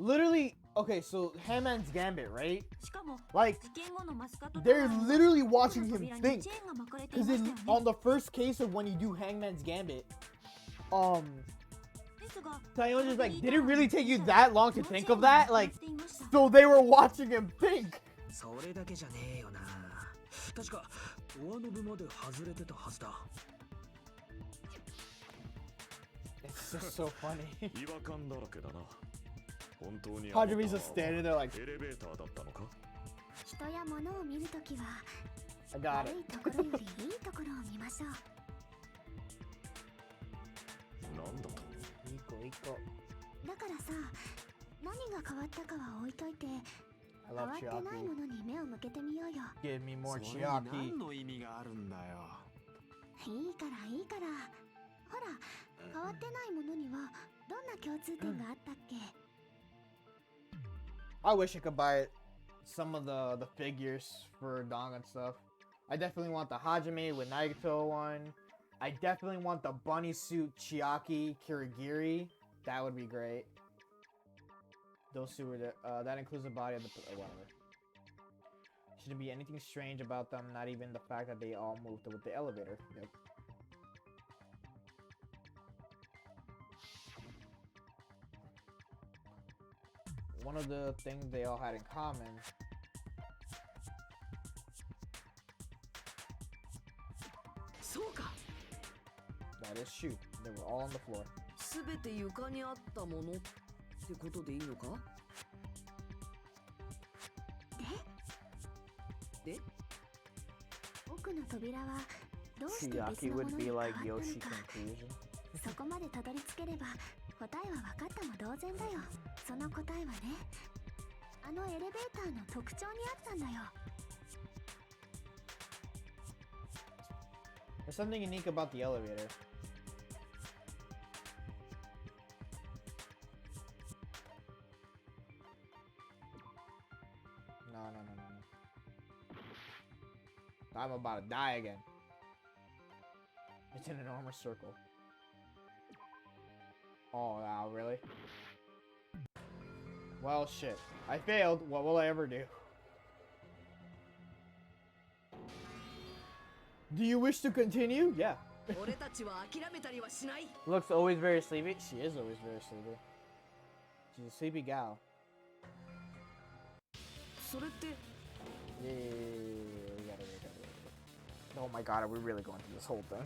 Literally, okay, so Hammond's Gambit, right? しかも Like, 事件後のマスカットタワ they're ーには literally 奥 watching の him 扉に think. チェーンが巻かれてい Because ましたよね。 on the first case of when you do Hangman's Gambit, ですが Tayona's like, did it really take you that long to think of that? Like, していました so they were watching him think. それだけじゃねえよな。確かドアノブまで外れてたはずだ。 It's just so funny. 違和感だらけだな。本当に Hajime's just standing there like, エレベーターだったのか。人や物を見るときは I got 悪 it. いところよりいいところを見ましょう。なんだと。 Iko. だからさ、何が変わったかは置いといて I 変 love わってない Chiaki. ものに目を向けてみようよ。 Give me そ more れに Chiaki. 何の意味があるんだよ。いいからいいから。ほら、変わってないものにはどんな共通点があったっけ？ I wish I could buy some of the figures for Dong and stuff. I definitely want the Hajime with Nagato one. I definitely want the bunny suit Chiaki Kirigiri. That would be great. Those two were the, that includes the body of the whatever. Shouldn't be anything strange about them, not even the fact that they all moved with the elevator. Yep. One of the things they all had in common that is shoot. They were all on the floor. すべて床にあったものってことでいいのか？で？奥の扉はどうして別 Chiaki のも would の be に変わっ like たの Yoshi か。 conclusion. そこまでたどり着ければ答えは分かったも同然だよ。その答えはね、あのエレベーターの特徴にあったんだよ。 There's something unique about the elevator. No. I'm about to die again. It's an enormous circle. Oh, wow, really? Well, shit. I failed. What will I ever do? Do you wish to continue? Yeah. 俺たちは諦めたりはしない。 Looks always very sleepy. She is always very sleepy. She's a sleepy gal. それって Yeah. We gotta. Oh my god, are we really going through this whole thing?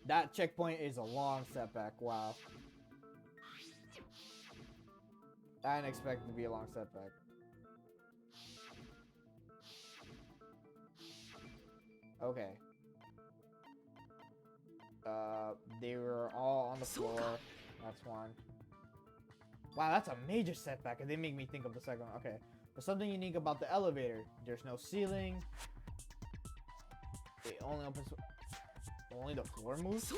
That checkpoint is a long setback. Wow. I didn't expect it to be a long setback. Okay. They were all on the floor. That's one. Wow, that's a major setback, and they make me think of the second one. Okay. There's something unique about the elevator. There's no ceiling. It only opens. Only the floor moves?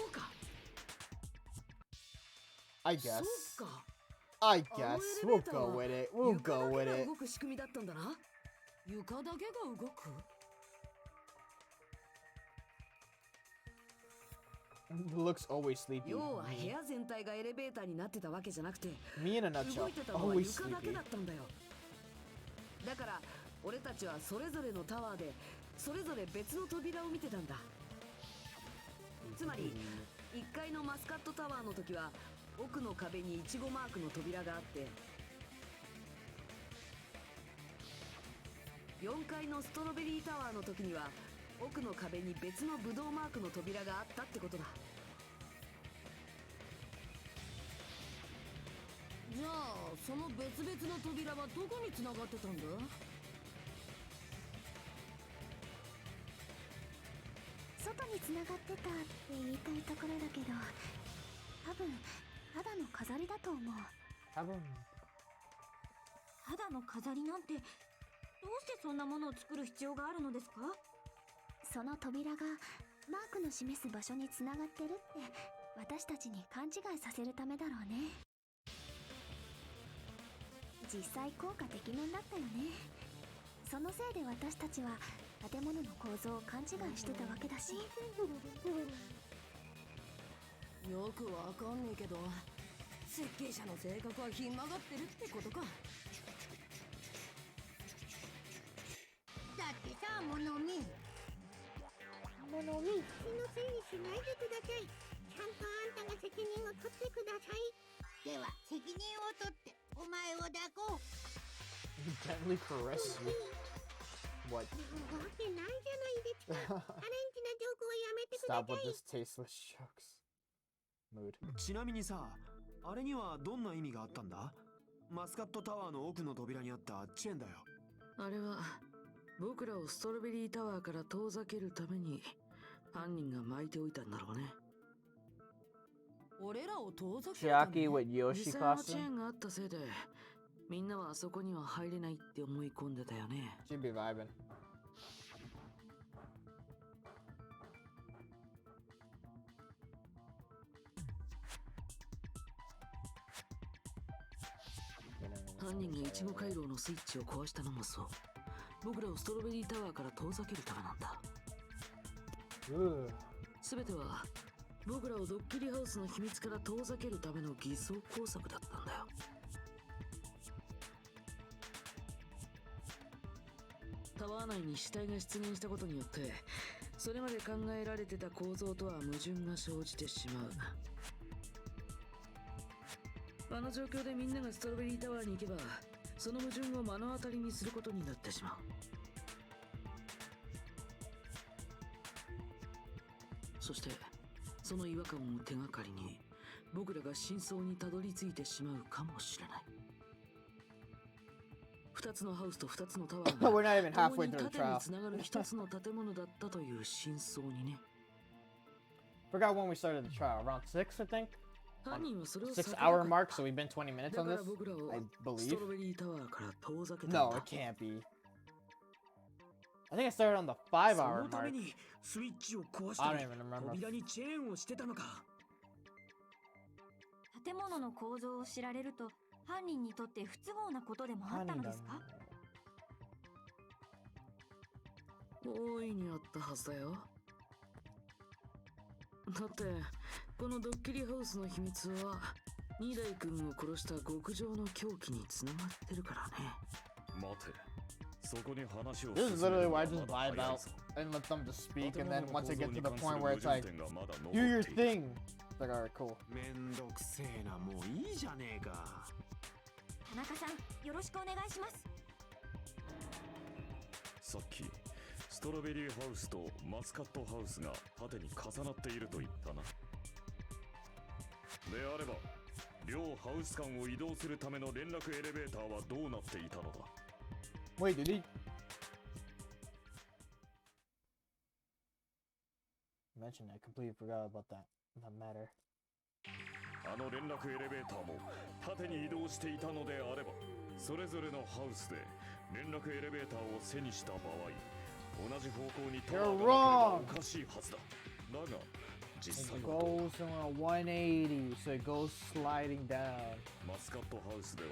I guess. I guess. We'll go with it. We'll go with it. 床だけが動く Looks always sleepy. 要は部屋全体がエレベーターになってたわけじゃなくて、 Me in a nutshell. 動いてたのは Always 床だけ sleepy. だったんだよ。だから俺たちはそれぞれのタワーでそれぞれ別の扉を見てたんだ。つまり1階のマスカットタワーの時は奥の壁にイチゴマークの扉があって、4階のストロベリータワーの時には奥の壁に別のブドウマークの扉があったってことだ。じゃあその別々の扉はどこに繋がってたんだ？外に繋がってたって言いたいところだけど、多分ただの飾りだと思う。多分。ただの飾りなんて、どうしてそんなものを作る必要があるのですか？その扉がマークの示す場所に繋がってるって私たちに勘違いさせるためだろうね。実際効果てきめんだったよね。そのせいで私たちは建物の構造を勘違いしてたわけだし。よくわかんねえけど、設計者の性格はひん曲がってるってことか。だってさ、モノミ気のせいにしないでください。ちゃんとあんたが責任を取ってください。では責任を取ってお前を抱こう。 Gently caress you. What? わけないじゃないですか。アレンジなジョークはやめてくださ Stop い。 with this tasteless jokes. Mood. ちなみにさ、あれにはどんな意味があったんだ？マスカットタワーの奥の扉にあったチェーンだよ。あれは僕らをストロベリータワーから遠ざけるために犯人が巻いておいたんだろうね。俺らを遠ざけるため Jackie with 実 Yoshi 際のチェー costume. ンがあったせいでみんなはあそこには入れないって思い込んでたよね。 Should be vibing. 犯人がイチゴ回廊のスイッチを壊したのもそう。僕らをストロベリータワーから遠ざけるためなんだ。すべては僕らをドッキリハウスの秘密から遠ざけるための偽装工作だったんだよ。タワー内に死体が出現したことによってそれまで考えられてた構造とは矛盾が生じてしまう。あの状況でみんながストロベリータワーに行けばその矛盾を目の当たりにすることになってしまう。そしてその違和感を手がかりに僕らが真相にたどり着いてしまうかもしれない。2つのハウスと2つのタワーが We're not even 共 halfway に through the 縦に trial. つながる1つの建物だったという真相にね。 Forgot when we started the trial. Around 6, I think? 犯人はそれを 6 hour mark, so we've been 20 minutes だ on から this? 僕らを I ス believe. トロベリータワーから遠ざけたん No, だ。 it can't be. I think I started on the 5 そ hour のため mark. にスイッチを壊し I た don't り even remember. 扉にチェーンをしてたのか。建物の構造を知られると犯人にとって不都合なことでもあったのですか？大いにあったはずだよ。だってこのドッキリハウスの秘密は二代君を殺した極上の狂気につながってるからね。待て、そこに話を This is 進め literally るの why は I ま just だ vibe 早い out ぞ。 and let them to speak, 建 and 物 then の once 構 I 造 get to に the 関す point る where 矛 it's 盾 like, 点がまだ残 do って your いる。 thing. It's like, alright, cool. めんどくせえな、もういいじゃねえか。田中さん、よろしくお願いします。さっきスストロベリーハウスとマスカットハウスが縦に重なっていると言ったな。であれば両ハウス間を移動するための連絡エレベーターはどうなっていたのだ。 Wait, did he mention? I completely forgot about that matter. あの連絡エレベーターも縦に移動していたのであれば、それぞれのハウスで連絡エレベーターを背にした場合、同じ方向にタワーがなければおかしいはずだ。だが実際 It は goes on a 180, so it goes sliding down. マスカットハウスでは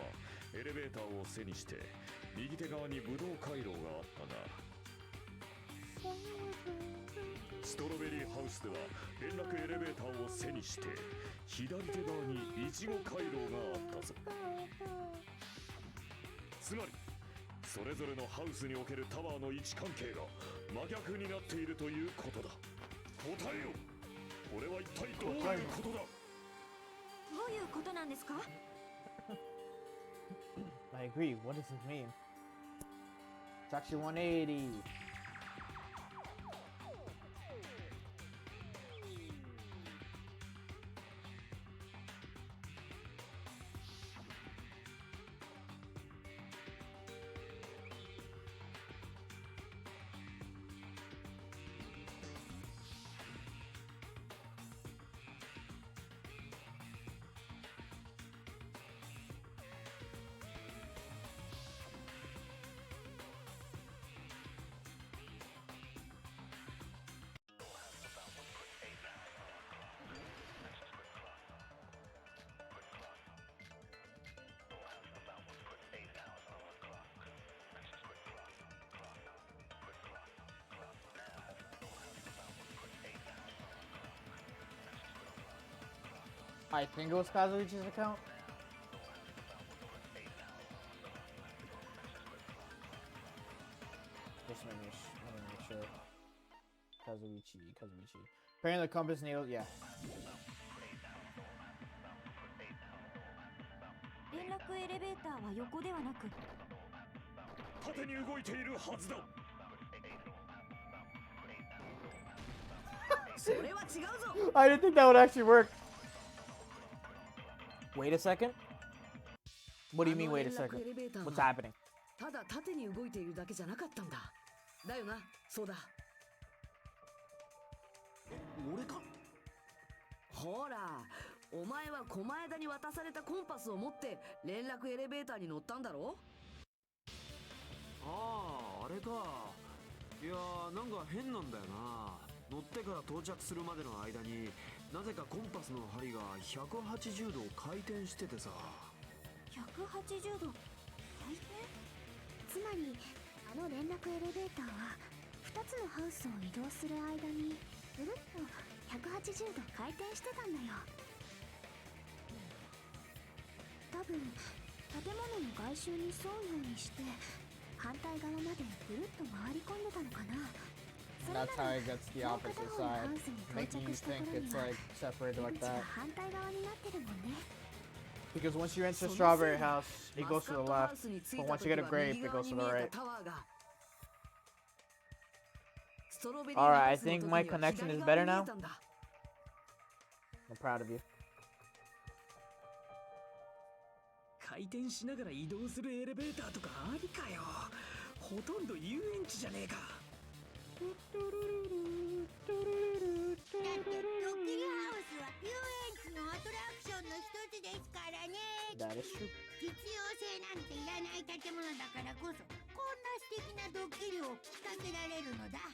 エレベーターを背にして右手側にブドウ回廊があったが、ストロベリーハウスでは連絡エレベーターを背にして左手側にイチゴ回廊があったぞ。つまりそれぞれのハウスにおけるタワーの位置関係が真逆になっているということだ。答えよ、これは一体どういうことだ。どういうことなんですか？ I agree. What does this mean? It's actually 180. I think it was Kazuichi's account. Just let me make sure. Kazuichi. Apparently the compass needle, yeah. 連絡エレベーターは横ではなく縦に動いているはずだ。それは違うぞ。 I didn't think that would actually work. Wait a second. What do you mean, wait a second? What's happening? ただ縦に動いているだけじゃなかったんだ。だよな、そうだ。俺か？ほら、お前は狛枝に渡されたコンパスを持って連絡エレベーターに乗ったんだろ？ああ、あれか。いやー、なんか変なんだよな。乗ってから到着するまでの間になぜかコンパスの針が180度回転しててさ。180度回転？つまりあの連絡エレベーターは2つのハウスを移動する間にぐるっと180度回転してたんだよ。多分建物の外周に沿うようにして反対側までぐるっと回り込んでたのかな。 That's how it gets the opposite side, making you think it's like separated like that. Because once you enter Strawberry House, it goes to the left, but once you get a grape, it goes to the right. Alright, I think my connection is better now. I'm proud of you. 回転しながら移動するエレベーターとかありかよ。ほとんど遊園地じゃねえか。だってドッキリハウスは遊園地のアトラクションの一つですからね。 That is true. 実用性なんていらない建物だからこそこんな素敵なドッキリを仕掛けられるのだ。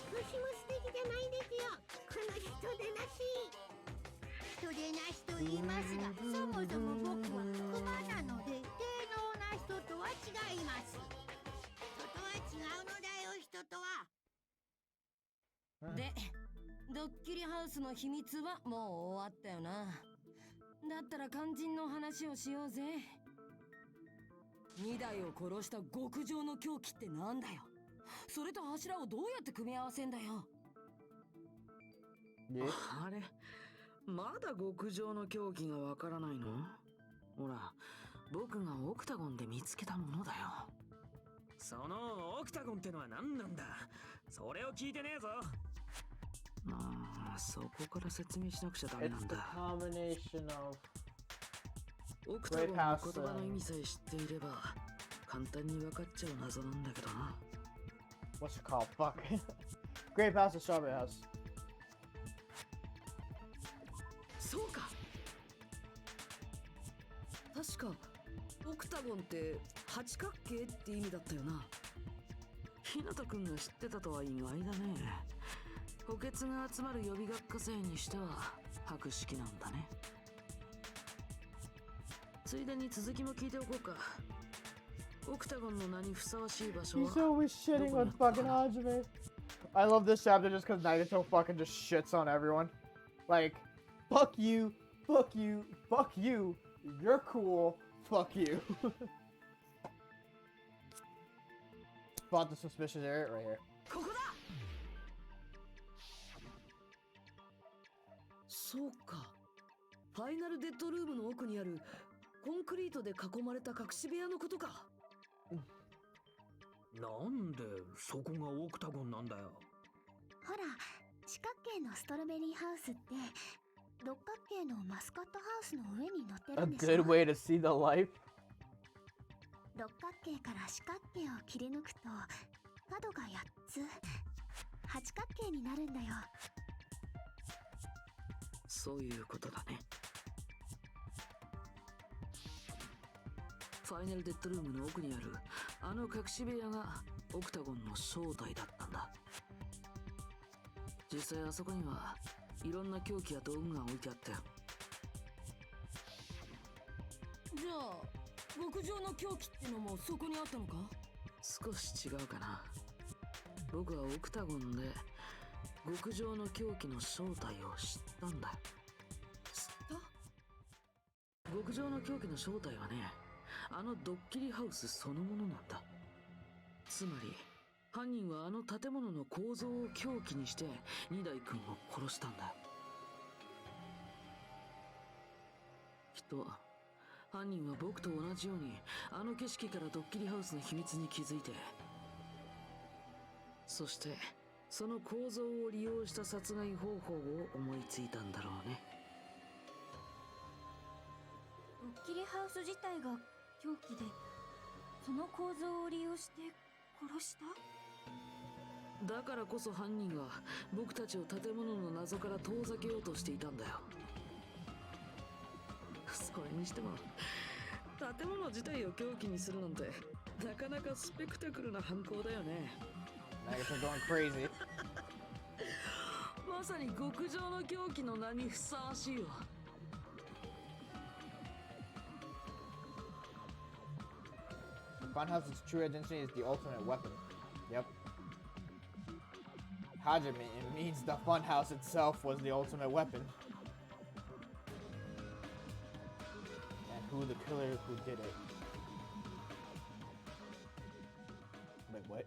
少しも素敵じゃないですよ、この人でなし。人でなしと言いますが、そもそも僕はクマなので低能な人とは違います。人とは違うのだよ、人とは。で、ドッキリハウスの秘密はもう終わったよな。だったら肝心の話をしようぜ。2台を殺した極上の凶器ってなんだよ。それと柱をどうやって組み合わせんだよ。あれ、まだ極上の凶器がわからないの？ほら、僕がオクタゴンで見つけたものだよ。そのオクタゴンってのは何なんだ。それを聞いてねえぞ。そこから説明しなくちゃダメなんだ。オクタゴンの言葉の意味さえ知っていれば簡単に分かっちゃう謎なんだけどな。What's it called? Fuck. Grape House or Strawberry House? そうか。確かオクタゴンって八角形って意味だったよな。ひなたくんが知ってたとは意外だね。補欠が集まる予備学科生にしては博識なんだね。ついでに続きも聞いておこうか。オクタゴンの名にふさわしい場所は He's always shitting on fucking Hajime. I love this chapter just because Nagato fucking just shits on everyone. Like, fuck you, fuck you, fuck you, you're cool, fuck you. Spot the suspicious area right here. ここだ。そうか。ファイナルデッドルームの奥にあるコンクリートで囲まれた隠し部屋のことか。なんでそこがオクタゴンなんだよ。ほら、四角形のストロベリーハウスって六角形のマスカットハウスの上に乗ってる A んでしょ。 good way to see the life. 六角形から四角形を切り抜くと角が8つ八角形になるんだよ。そういうことだね。ファイナルデッドルームの奥にあるあの隠し部屋がオクタゴンの正体だったんだ。実際あそこにはいろんな凶器や道具が置いてあったよ。じゃあ極上の凶器ってのもそこにあったのか。少し違うかな。僕はオクタゴンで極上の凶器の正体を知ったんだよ。知った。極上の凶器の正体はね、あのドッキリハウスそのものなんだ。つまり犯人はあの建物の構造を凶器にして二代君を殺したんだ。きっと犯人は僕と同じようにあの景色からドッキリハウスの秘密に気づいて、そしてその構造を利用した殺害方法を思いついたんだろうね。ドッキリハウス自体が凶器で、その構造を利用して殺した？だからこそ犯人は僕たちを建物の謎から遠ざけようとしていたんだよ。それにしても建物自体を凶器にするなんてなかなかスペクタクルな犯行だよね。Nuggets are going crazy. まさに極上の凶器の名にふさわしいわ。Funhouse's true identity is the ultimate weapon. Yep. Hajime, it means the funhouse itself was the ultimate weapon. And who the killer who did it. Wait, what?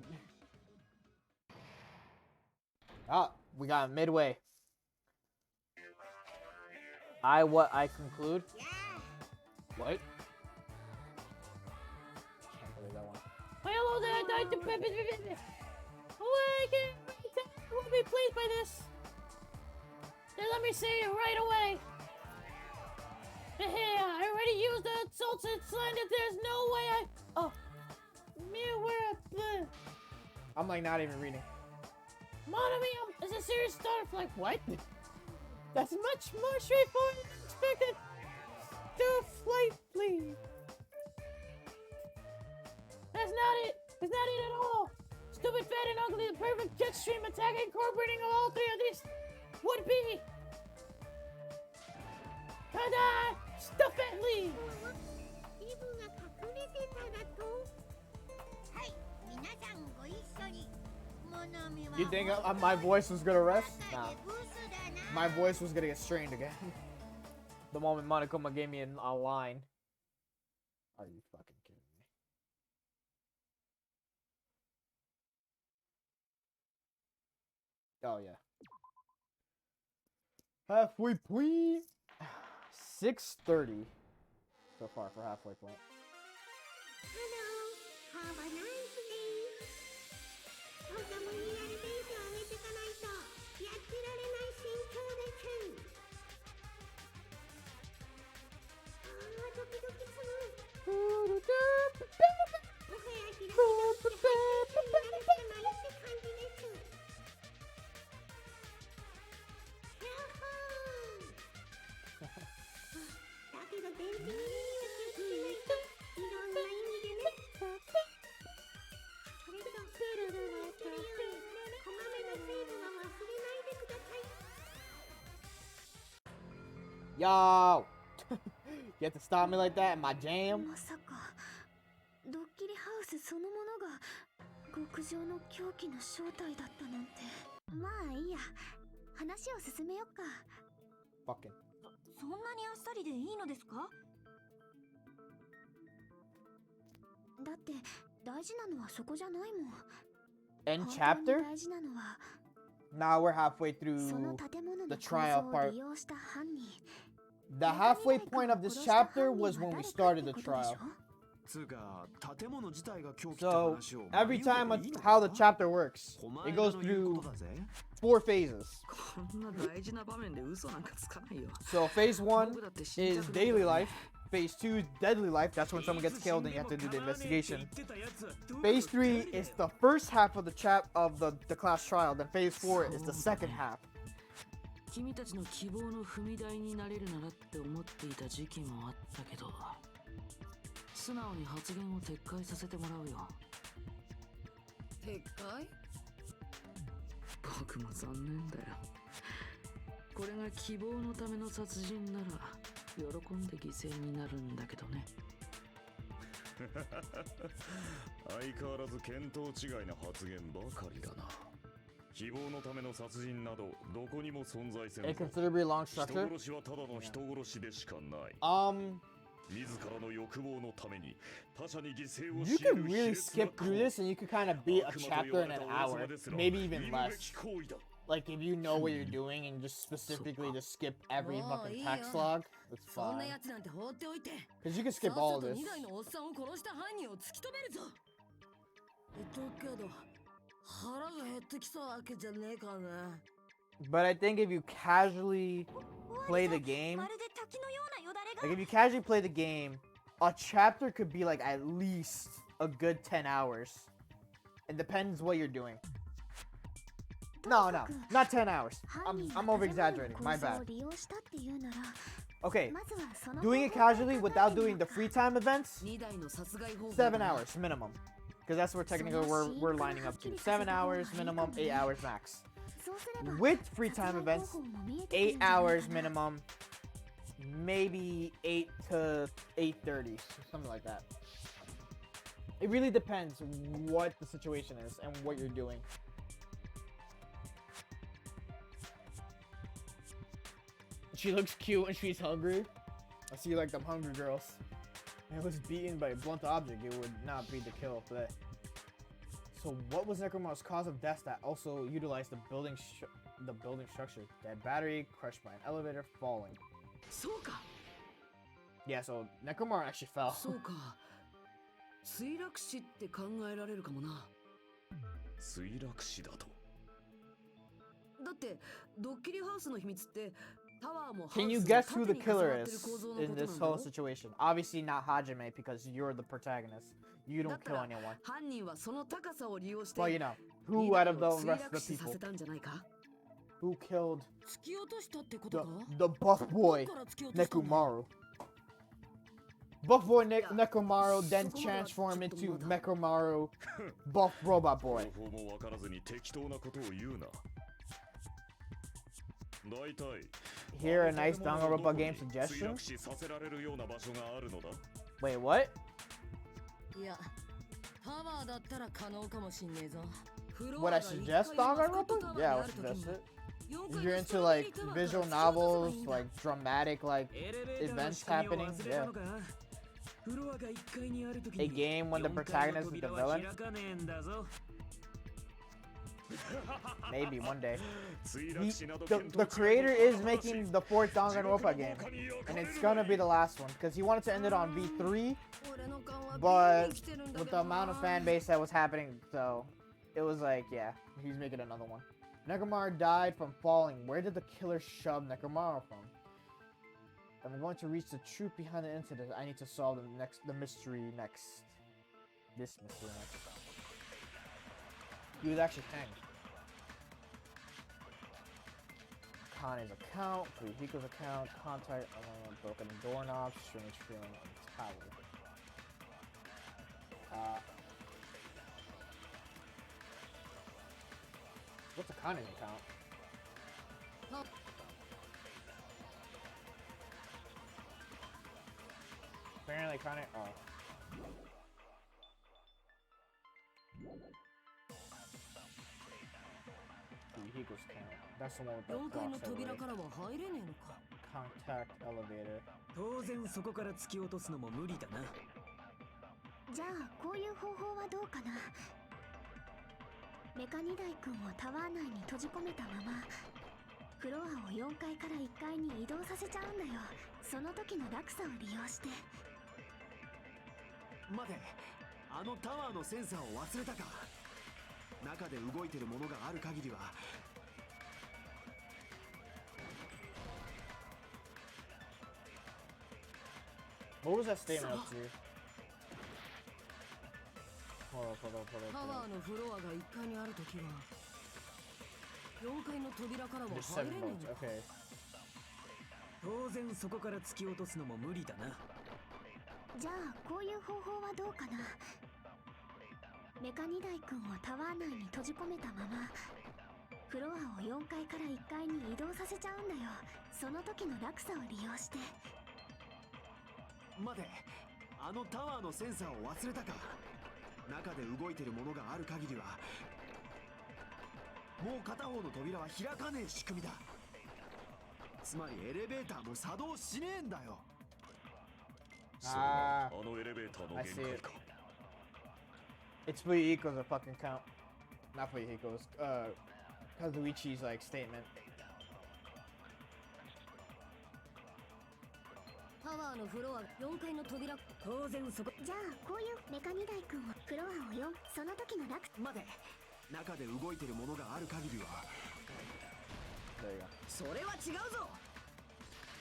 Ah, we got midway. I conclude? What? Can't believe that one. Hello there, Dr. Pepe. Oh, I can't will be pleased by this. Then let me say it right away. I already used the insulted slang that there's no way I... Oh. I'm like not even reading. Monami is a serious starter for like, what? That's much more straightforward than expected. Do flight, please. That's not it. That's not it at all. Stupid, fat, and ugly, the perfect jet stream attack incorporating all three of these would be... Ta-da! Stuff at Lee! イブが隠れてただと。はい、皆さんご一緒に。You think my voice was gonna rest? Nah. My voice was gonna get strained again. The moment Monokuma gave me a line. Are you fucking kidding me? Oh yeah. Halfway point. 6:30 so far for halfway point. Hello, have a nice day. か無理やりテンション上げてかないとやってられない心境です。あードキドキする。もはや開き直って配信になるしかないって感じです。ヤッホーだけど電池にリリースしないといろんな意味でね。それとルールを知るようにこまめなセーブは忘れないでください。 Yo! You have to stop me like that in my jam? まさかドッキリハウスそのものが極上の狂気の正体だったなんて。まあいいや、話を進めよっか。 Fucking. そんなにあっさりでいいのですか？だって大事なのはそこじゃないもん。 End 本当に chapter? 大事なのは Now we're halfway その through 建物の the 構 trial 造を part. 利用した犯人。 The halfway point of this chapter was when we started the trial. つうか建物自体が狂気って So 話を every time 迷うけどいいの how か the chapter works, お前 it ら goes の言う through ことだぜ。 4 phases. こんな大事な場面で嘘なんかつかないよ。 So phase 1僕だって死にた is くないから daily ね。 life. Phase 2 is deadly life. That's when someone gets killed and you have to do the investigation. Phase 3 is the first half of the class trial. Then phase 4 is the second half. 君たちの希望の踏み台になれるならって思っていた時期もあったけど、素直に発言を撤回させてもらうよ。撤回？僕も残念だよ。これが希望のための殺人なら喜んで犠牲になるんだけどね。相変わらず見当違いな発言ばかりだな。希望のための殺人などどこにも存在せん A ぞ。 considerably long 人 structure. 殺しはただの人殺しでしかない。自らの欲望のために他者に犠牲を You 強い could る really 卑劣な skip through this and you could kind of beat a chapter in an hour, maybe even less. Like if you know what you're doing and just specifically just skip every fucking text log, it's そんな fine. やつなんて放っておいて。 Because you can skip all of さっさと this. 2台のおっさんを殺した犯人を突き止めるぞ。けど腹が減ってきたわけじゃねえかな。 But I think if you casually play the game, まるで滝のようなよだれが。 like if you casually play the game, a chapter could be like at least a good 10 hours. It depends what you're doing. No, not 10 hours. I'm over exaggerating. My bad. Okay, doing it casually without doing the free time events, 7 hours minimum. Because that's where technically we're lining up to. 7 hours minimum, 8 hours max. With free time events, 8 hours minimum, maybe 8 to 8:30, something like that. It really depends what the situation is and what you're doing. She looks cute and she's hungry. I see like them hungry girls. If it was beaten by a blunt object, it would not be the kill today. So what was Necromar's cause of death that also utilized the building structure? Dead battery, crushed by an elevator, falling. そうか。 Yeah, so Necromar actually fell. そうか。墜落死って考えられるかもな。墜落死だと。だってドッキリハウスの秘密って。 Can you guess who the killer is in this whole situation? Obviously not Hajime because you're the protagonist. You don't kill anyone. Well, you know, who out of the rest of the people? Who killed the buff boy, Nekomaru? Buff boy Nekomaru then transformed into Nekomaru, buff robot boy. Here a nice Danganronpa game suggestion? Wait, what? Would I suggest Danganronpa? Yeah, I would suggest it. If you're into like visual novels, like dramatic like events happening, yeah. A game when the protagonist is the villain? Maybe one day. The creator is making the 4th Danganronpa game, and it's gonna be the last one because he wanted to end it on V3, but with the amount of fan base that was happening, so it was like, yeah, he's making another one. Nekomaru died from falling. Where did the killer shove Nekomaru from? I'm going to reach the truth behind the incident. I need to solve the mystery next. This mystery next. He was actually hanged. Kane's account, Fuyuhiko's account, contact, broken doorknobs, strange feeling, and towel. What's a Kane's account? Apparently Kane, Fuyuhiko's account. That's the one with the 4階の box 扉 elevator. からは入れねえのか。 Contact elevator. 当然そこから突き落とすのも無理だな。じゃあこういう方法はどうかな。メカ2台君をタワー内に閉じ込めたままフロアを4階から1階に移動させちゃうんだよ。その時の落差を利用して。待て、あのタワーのセンサーを忘れたか。中で動いてるものがある限りは。What was that statement up to? Hold up. タワーのフロアが1階にあるときは4階の扉からは There's 入 7 れね votes. えのか。 Okay. 当然そこから突き落とすのも無理だな。じゃあこういう方法はどうかな。メカ2台君をタワー内に閉じ込めたままフロアを4階から1階に移動させちゃうんだよ。その時の落差を利用して。待て、あのタワーのセンサーを忘れたか。中で動いてるものがある限りはもう片方の扉は開かねえ仕組みだ。つまりエレベーターも作動しねえんだよ。それはあのエレベーターの I 限 see 界 it. か。 It's Fuyuhiko's a fucking count. Not Fuyuhiko's. Kazuichi's like statement. タワーのフロア4階の扉。当然そこ。じゃあこういうメカ2台君をフロアを4その時の落差。待て、中で動いてるものがある限りは。 There you go. それは違うぞ。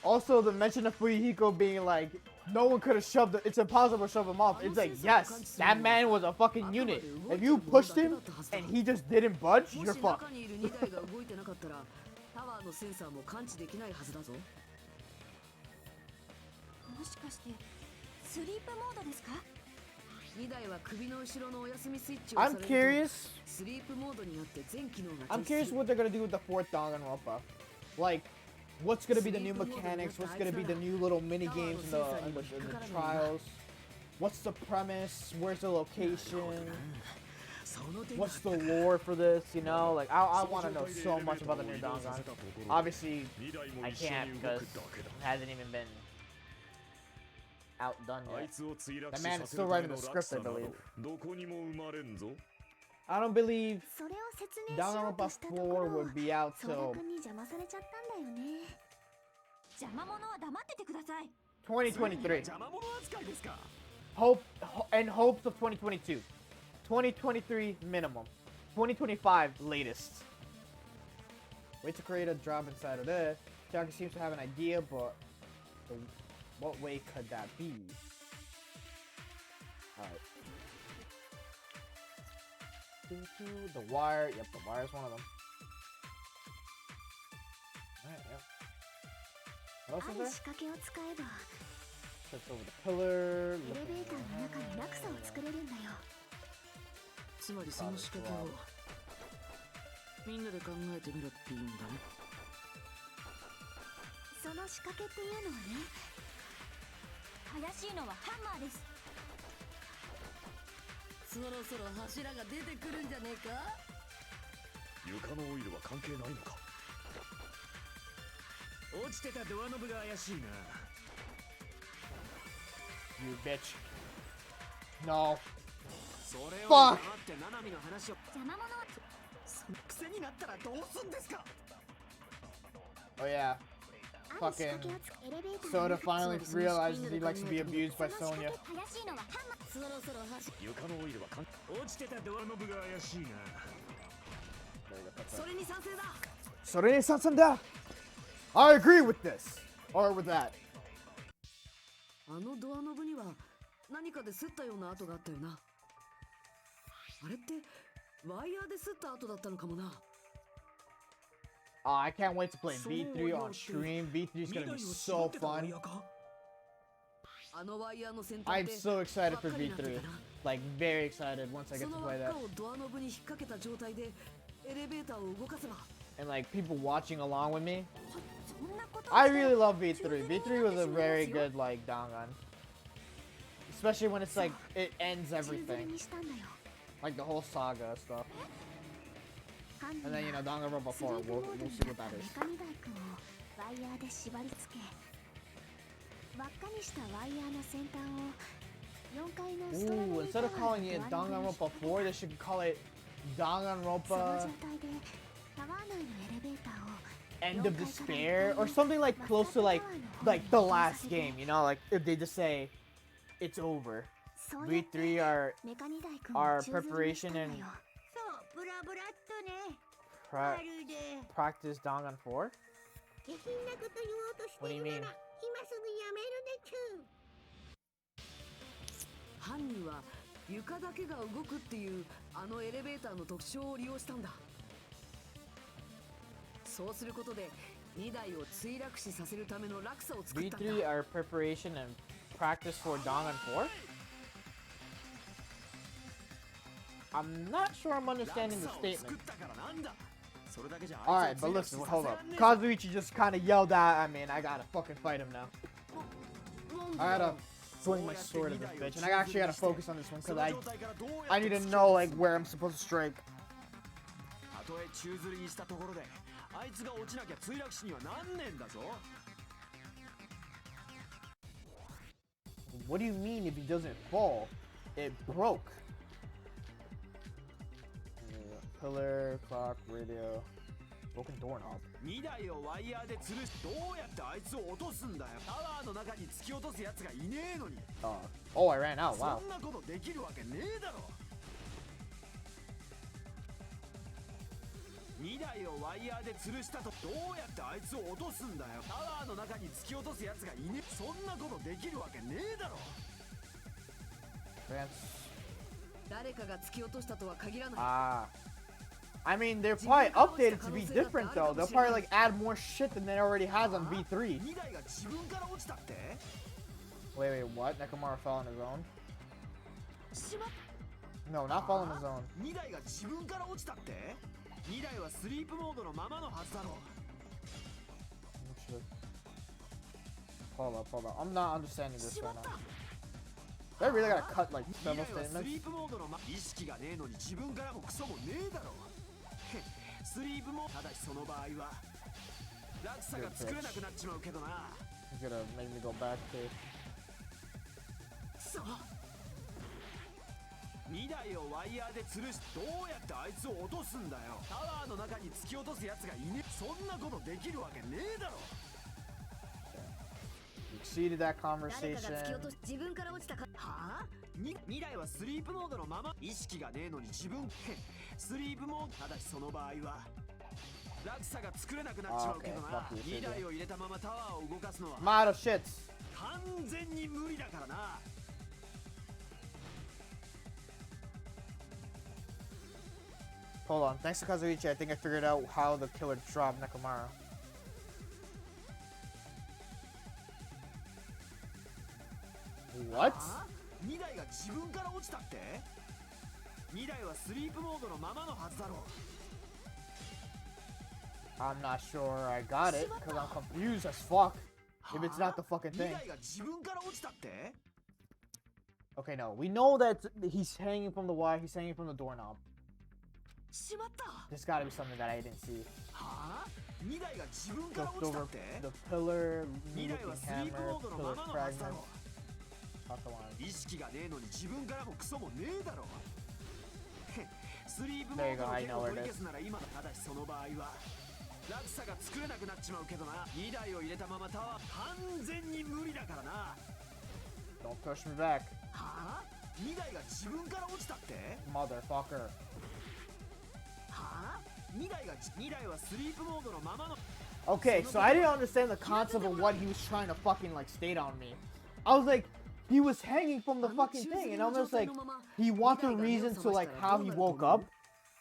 Also, the mention of Fuyuhiko being like, no one could have shoved it. It's impossible to shove him off. It's like, yes, that man was a fucking unit. If you pushed him and he just didn't budge, も you're し fucked. 中にいる2台が動いてなかったらタワーのセンサーも感知できないはずだぞ。もしかしてスリープモードですか。2台は首の後ろのお休みスイッチを I'm される curious. とスリープモードになって全機能が I'm curious what they're gonna do with the fourth Danganronpa. Like, what's gonna be the new mechanics? What's gonna be the new little mini games in the trials? What's the premise? Where's the location? What's the lore for this? You know, like I want to know so much about the new Dangan. Obviously, I can't because it hasn't even been outdone yet. The man is still writing the script, I believe. I don't believe それを説明しようと Danganronpa したとこ 4 ろ would be out ソラ till 君に邪魔されちゃったんだよね。邪魔者は黙っててください。 2023. 邪魔者扱いですか。 And hopes of 2022. 2023 minimum. 2025 latest. Wait to create a job inside of there. Jackie seems to have an idea, but what way could that be? Alright. The wire. Yep, the wire is one of them. Alright, yep. What あ else る is 仕掛けを使えば there? Trips over the pillar. エレベーターの中に落差を作れるんだよ。つまりその仕掛けをみんなで考えてみろっていうんだね。その仕掛けっていうのはね、怪しいのはハンマーです。そろそろ柱が出てくるんじゃねえか。床のオイルは関係ないのか。落ちてたドアノブが怪しいな。 You bitch. No. それを Fuck! 黙ってナナミの話を。邪魔者は癖になったらどうすんですか。 Oh yeah. fucking Soda finally realizes he likes to be abused by Sonya. そろそろ走床のオイルは落ちてたドアノブが怪しいな。それに賛成だ。 Sore-san-da! I agree with this! Or with that. あのドアノブには何かで擦ったような跡があったよな。あれってワイヤーで擦った跡だったのかもな。I can't wait to play V3 on stream. V3 is gonna be so fun. あのワイヤーの先端 I'm って so excited for 輪っかになって V3. たな。 Like, very excited once I get そ to の play 輪っ that. かをドアノブに引っ掛けた状態でエレベーターを動かせば。 And like, people watching along with me. そんなこと I really love V3. V3 was a very good, like, Dangan. Especially when it's like, it ends 宙吊り everything. にしたんだよ。 Like, the whole saga stuff. 犯人 And then, you know, は Danganronpa スリー 4. プ We'll モードに see な what った that メ is. カニダイ君をワイヤーで縛り付け輪っかにしたワイヤーの先端を4階のストロベ Ooh, リー instead タ of ワー calling の it ドアノブに引っ Danganronpa 掛け 4, they should call it その状 Danganronpa 態でタワー内のエレベーターを End of Despair or something like close to like the last game, you know, like if they just say it's over. そうやって V3 are メカニダイ君を our 宙吊りにした preparation んだ and よ。そうブラブラっとね pra- まるで practice Dangan 4. 下品なこと言おうとして What do い you る mean? なら今すぐやめるでちゅ犯人は床だけが動くっていうあのエレベーターの特徴を利用したんだ。そうすることで2台を墜落死させるための落差を作ったんだ。 V3 are preparation and practice for Dangan 4. I'm not sure I'm understanding the 作 statement. ったからなんだ。それだけじゃ Alright, but listen, hold up. Kazuichi just kind of yelled at. I mean, I gotta fucking fight him now. I gotta swing my sword at this bitch, and I actually gotta focus on this one because I need to know like where I'm supposed to strike. たとえ宙吊りにしたところであいつが落ちなきゃ墜落死にはなんねんだぞ。 What do you mean if he doesn't fall? It broke. Pillar, clock, radio, broken doorknob. 2台をワイヤーで吊るしどうやってあいつを落とすんだよ。タワーの中に突き落とすやつがいねえのに。 Oh, I ran out. そ Wow. んなことできるわけねえだろ。2台をワイヤーで吊るしたとどうやってあいつを落とすんだよ。タワーの中に突き落とすやつがいねえ。そんなことできるわけねえだろ。 誰かが突き落としたとは限らない。 Ah. I mean, they're probably updated to be different though. They'll probably like add more shit than it already has on V3. 2台が自分から落ちたって。 Wait, what? Nekomura fell on his own? しまっ No, not fall on his own. 2台が自分から落ちたって。2台はスリープモードのままのはずだろ。 Hold up. I'm not understanding this right now. They really gotta cut like 2 several 台はス statements. リープモードの意識がねえのに自分からもクソもねえだろ。スリープモードただしその場合は落差が作れなくなっちまうけどな。 He's gonna make me go back to. そう2台をワイヤーで吊るしどうやってあいつを落とすんだよ。タワーの中に突き落とすやつがいねえ。そんなことできるわけねえだろ。 Exceeded that 誰か conversation. が突き落とし自分から落ちたか。はあ 2台はスリープモードのまま意識がねえのに自分スリープモードただしその場合は落差が作れなくなっちまうけどな。 Okay, fuck you, 2台を入れたままタワーを動かすのは I'm out of shits. 完全に無理だからな。 Hold on. Thanks to Kazuichi, I think I figured out how the killer dropped Nekomura. What? はあ2台が自分から落ちたって。2台はスリープモードのままのはずだろう。 I'm not sure I got it because I'm confused as fuck. If it's not the fucking 2 thing. 台が自分から落ちたって。 Okay, no. We know that he's hanging from the wire. He's hanging from the doorknob. しまった。 There's gotta be something that I didn't see. はあ2台が自分か The, ら落ちたって。 the pillar, 2 looking 台はスリープ hammer, モードの pillar ままのはずだ fragment. ろう。 Takalon. 意識がねえのに自分からもクソもねえだろ。スリープモ There you ード go, の I 剣 know を where 取 it り is. 消すなら今だ。ただしその場合は落差が作れなくなっちまうけどな。2台を入れたままタワー完全に無理だからな。 Don't push me back. はあ、2台が自分から落ちたって？ Motherfucker. はあ、2台はスリープモードのままの。 Okay, so I didn't understand the concept of what he was trying to fucking like state on me. I was like, he was hanging from the fucking thing, and I'm just like, he wants a reason to like how he woke up,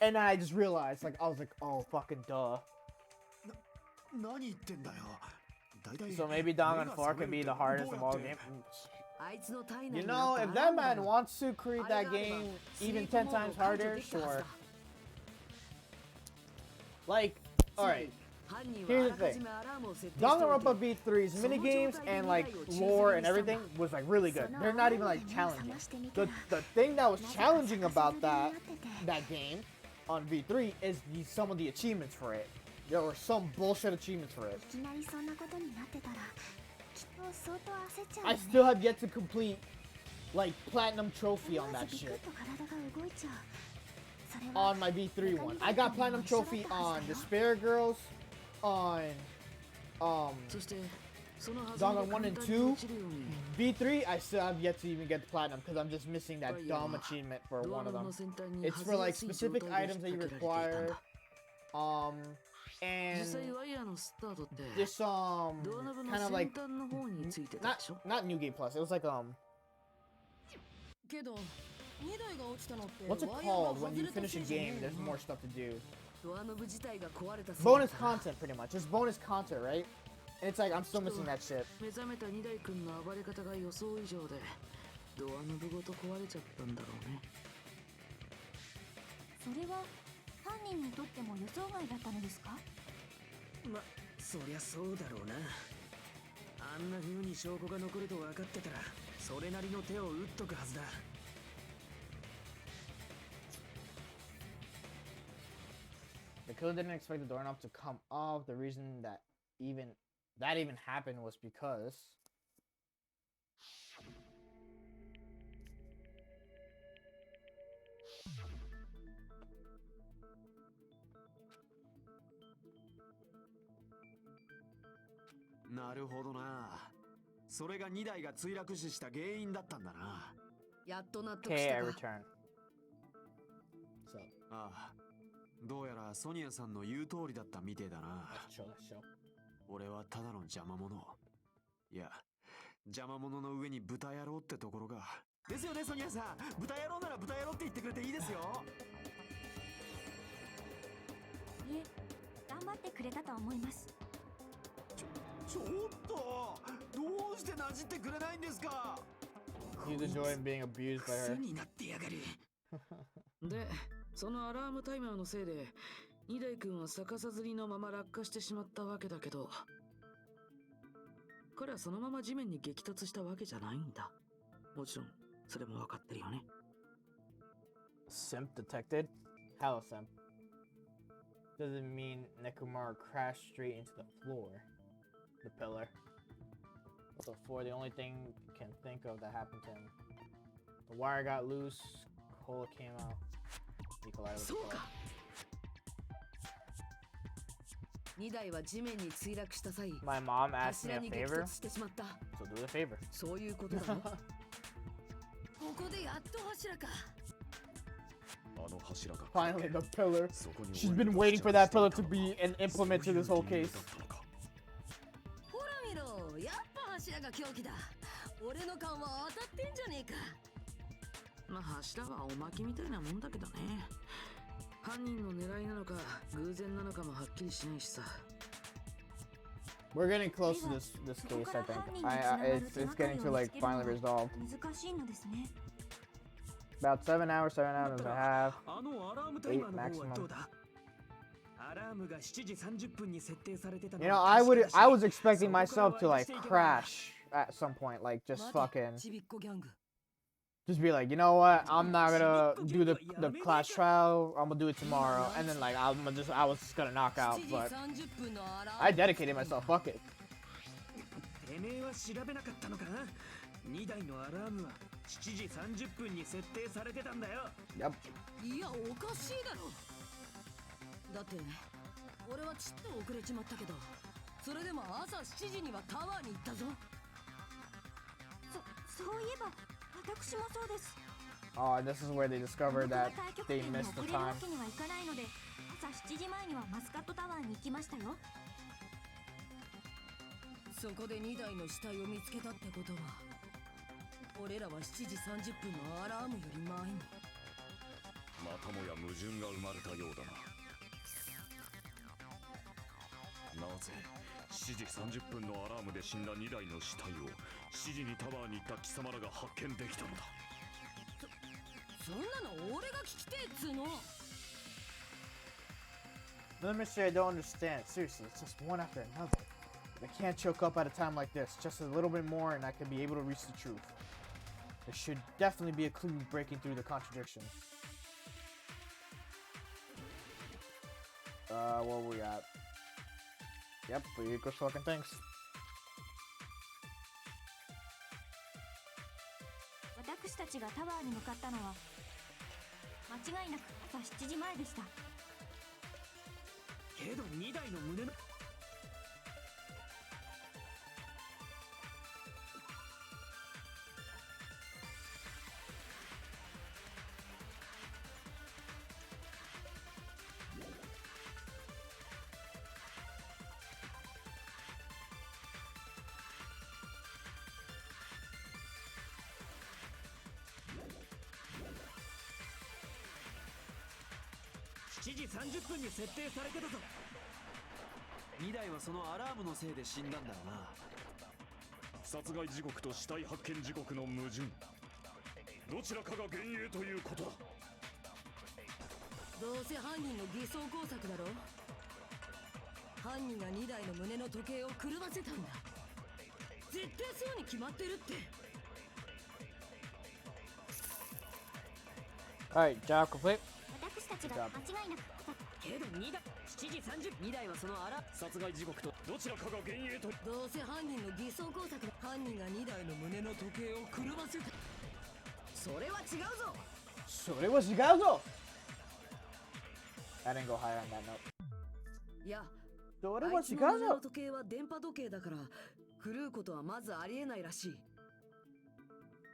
and I just realized, like, I was like, oh fucking duh. 何言ってんだよ。 So maybe Danganronpa can be the hardest of all games. You know, if that man wants to create that game even 10 times harder, sure. Like, alright, here's the thing. Danganronpa V3's minigames and like lore and everything was like really good. They're not even like challenging. The thing that was challenging about that game on V3 is some of the achievements for it. There were some bullshit achievements for it. I still have yet to complete like platinum trophy on that shit. On my V3 one. I got platinum trophy on Despair Girls, on Danganronpa 1 and 2. V3 I still have yet to even get the platinum because I'm just missing that dumb achievement for one of them. It's for like specific items that you require. And this kind of like not New Game Plus. It was like what's it called when you finish a game? There's more stuff to do. Bonus content, pretty much. Just bonus content, right? And it's like I'm still missing that shit. The killer didn't expect the doorknob to come off. The reason that even happened was becauseなるほどな。それが2台が墜落死した原因だったんだな。やっと納得 okay, した I か。 return. So, ああ、どうやらソニアさんの言う通りだったみてえだな。let's show. 俺はただの邪魔者。いや、邪魔者の上に豚野郎ってところが。ですよね、ソニアさん。豚野郎なら豚野郎って言ってくれていいですよ。いえ、頑張ってくれたと思います。ちょっとどうしてなじってくれないんですか。 He's enjoying being abused by her. になってやがる。で、そのアラームタイマーのせいで二代君は逆さずりのまま落下してしまったわけだけど、彼はそのまま地面に激突したわけじゃないんだ。もちろんそれも分かってるよね。Simp detected? Hello, Simp. Doesn't mean Nekumar crashed straight into the floor. The pillar. So for the only thing you can think of that happened to him. The wire got loose, cola came out. He collided with the cola. 2台は地面に墜落した際、 My mom asked me 柱 a に激 favor, 突してしまった。 so do the favor. そういうことだね。ここでやっと柱か。あの柱が Finally, the pillar. そこに She's been waiting for that pillar to be an implement to this whole case. ほら見ろ、やっぱ柱が凶器だ。俺の勘は当たってんじゃねえか。まあ柱はおまけみたいなもんだけどね。犯人の狙いなのか偶然なのかもはっきりしないしさ。We're getting close to this case, I think. It's getting to like finally resolved. 難しいのですね。 About 7 hours and a half. あのアラームタイマーの方はどう maximum. だ？アラームが7時30分に設定されてたの You は know, 確かだし I was expecting myself to like crash at some point, like just 待て fucking, ちびっこギャング。 just be like, you know what? I'm not gonna do the class trial. I'm gonna do it tomorrow, and then like I was just gonna knock out, 7時 but 30分のアラーム。 I dedicated myself. Fuck it. てめえは調べなかったのか？2台のアラームは7時30分に設定されてたんだよ。 Yep. いや、おかしいだろ。だって俺はちっと遅れちまったけど、それでも朝7時にはタワーに行ったぞ。そういえば私もそうです。 Oh, and this is where they discovered that they missed the 遅れるわ time. けにはいかないので、朝7時前にはマスカットタワーに行きましたよ。そこで2台の死体を見つけたってことは、俺らは7時30分のアラームより前に。またもや矛盾が生まれたようだな。なぜ7時30分のアラームで死んだ2台の死体を7時にタワーに行った貴様らが発見できたのだ。そんなの俺が聞きてえっつーの。 No, mystery I don't understand. Seriously, it's just one after another. I can't choke up at a time like this. Just a little bit more and I could be able to reach the truth. There should definitely be a clue breaking through the contradiction. Where were we at? Yep, 3 equals fucking things. 私たちがタワーに向かったのは間違いなく朝7時前でした。けど2台の胸の7時30分に設定されてたぞ。2台はそのアラームのせいで死んだんだろうな。殺害時刻と死体発見時刻の矛盾、どちらかが幻影ということだ。どうせ犯人の偽装工作だろ。犯人が2台の胸の時計を狂わせたんだ。絶対そうに決まってるって。 Alright, job complete. 私たちが間違いなくけど2台7時30 2台はそのアラ殺害時刻とどちらかが幻影と。どうせ犯人の偽装工作だ。犯人が2台の胸の時計を狂わせた。それは違うぞ。それは違うぞ。 I didn't go higher on that note. いや、それは違うあいつの胸のぞ。時計は電波時計だから狂うことはまずありえないらしい。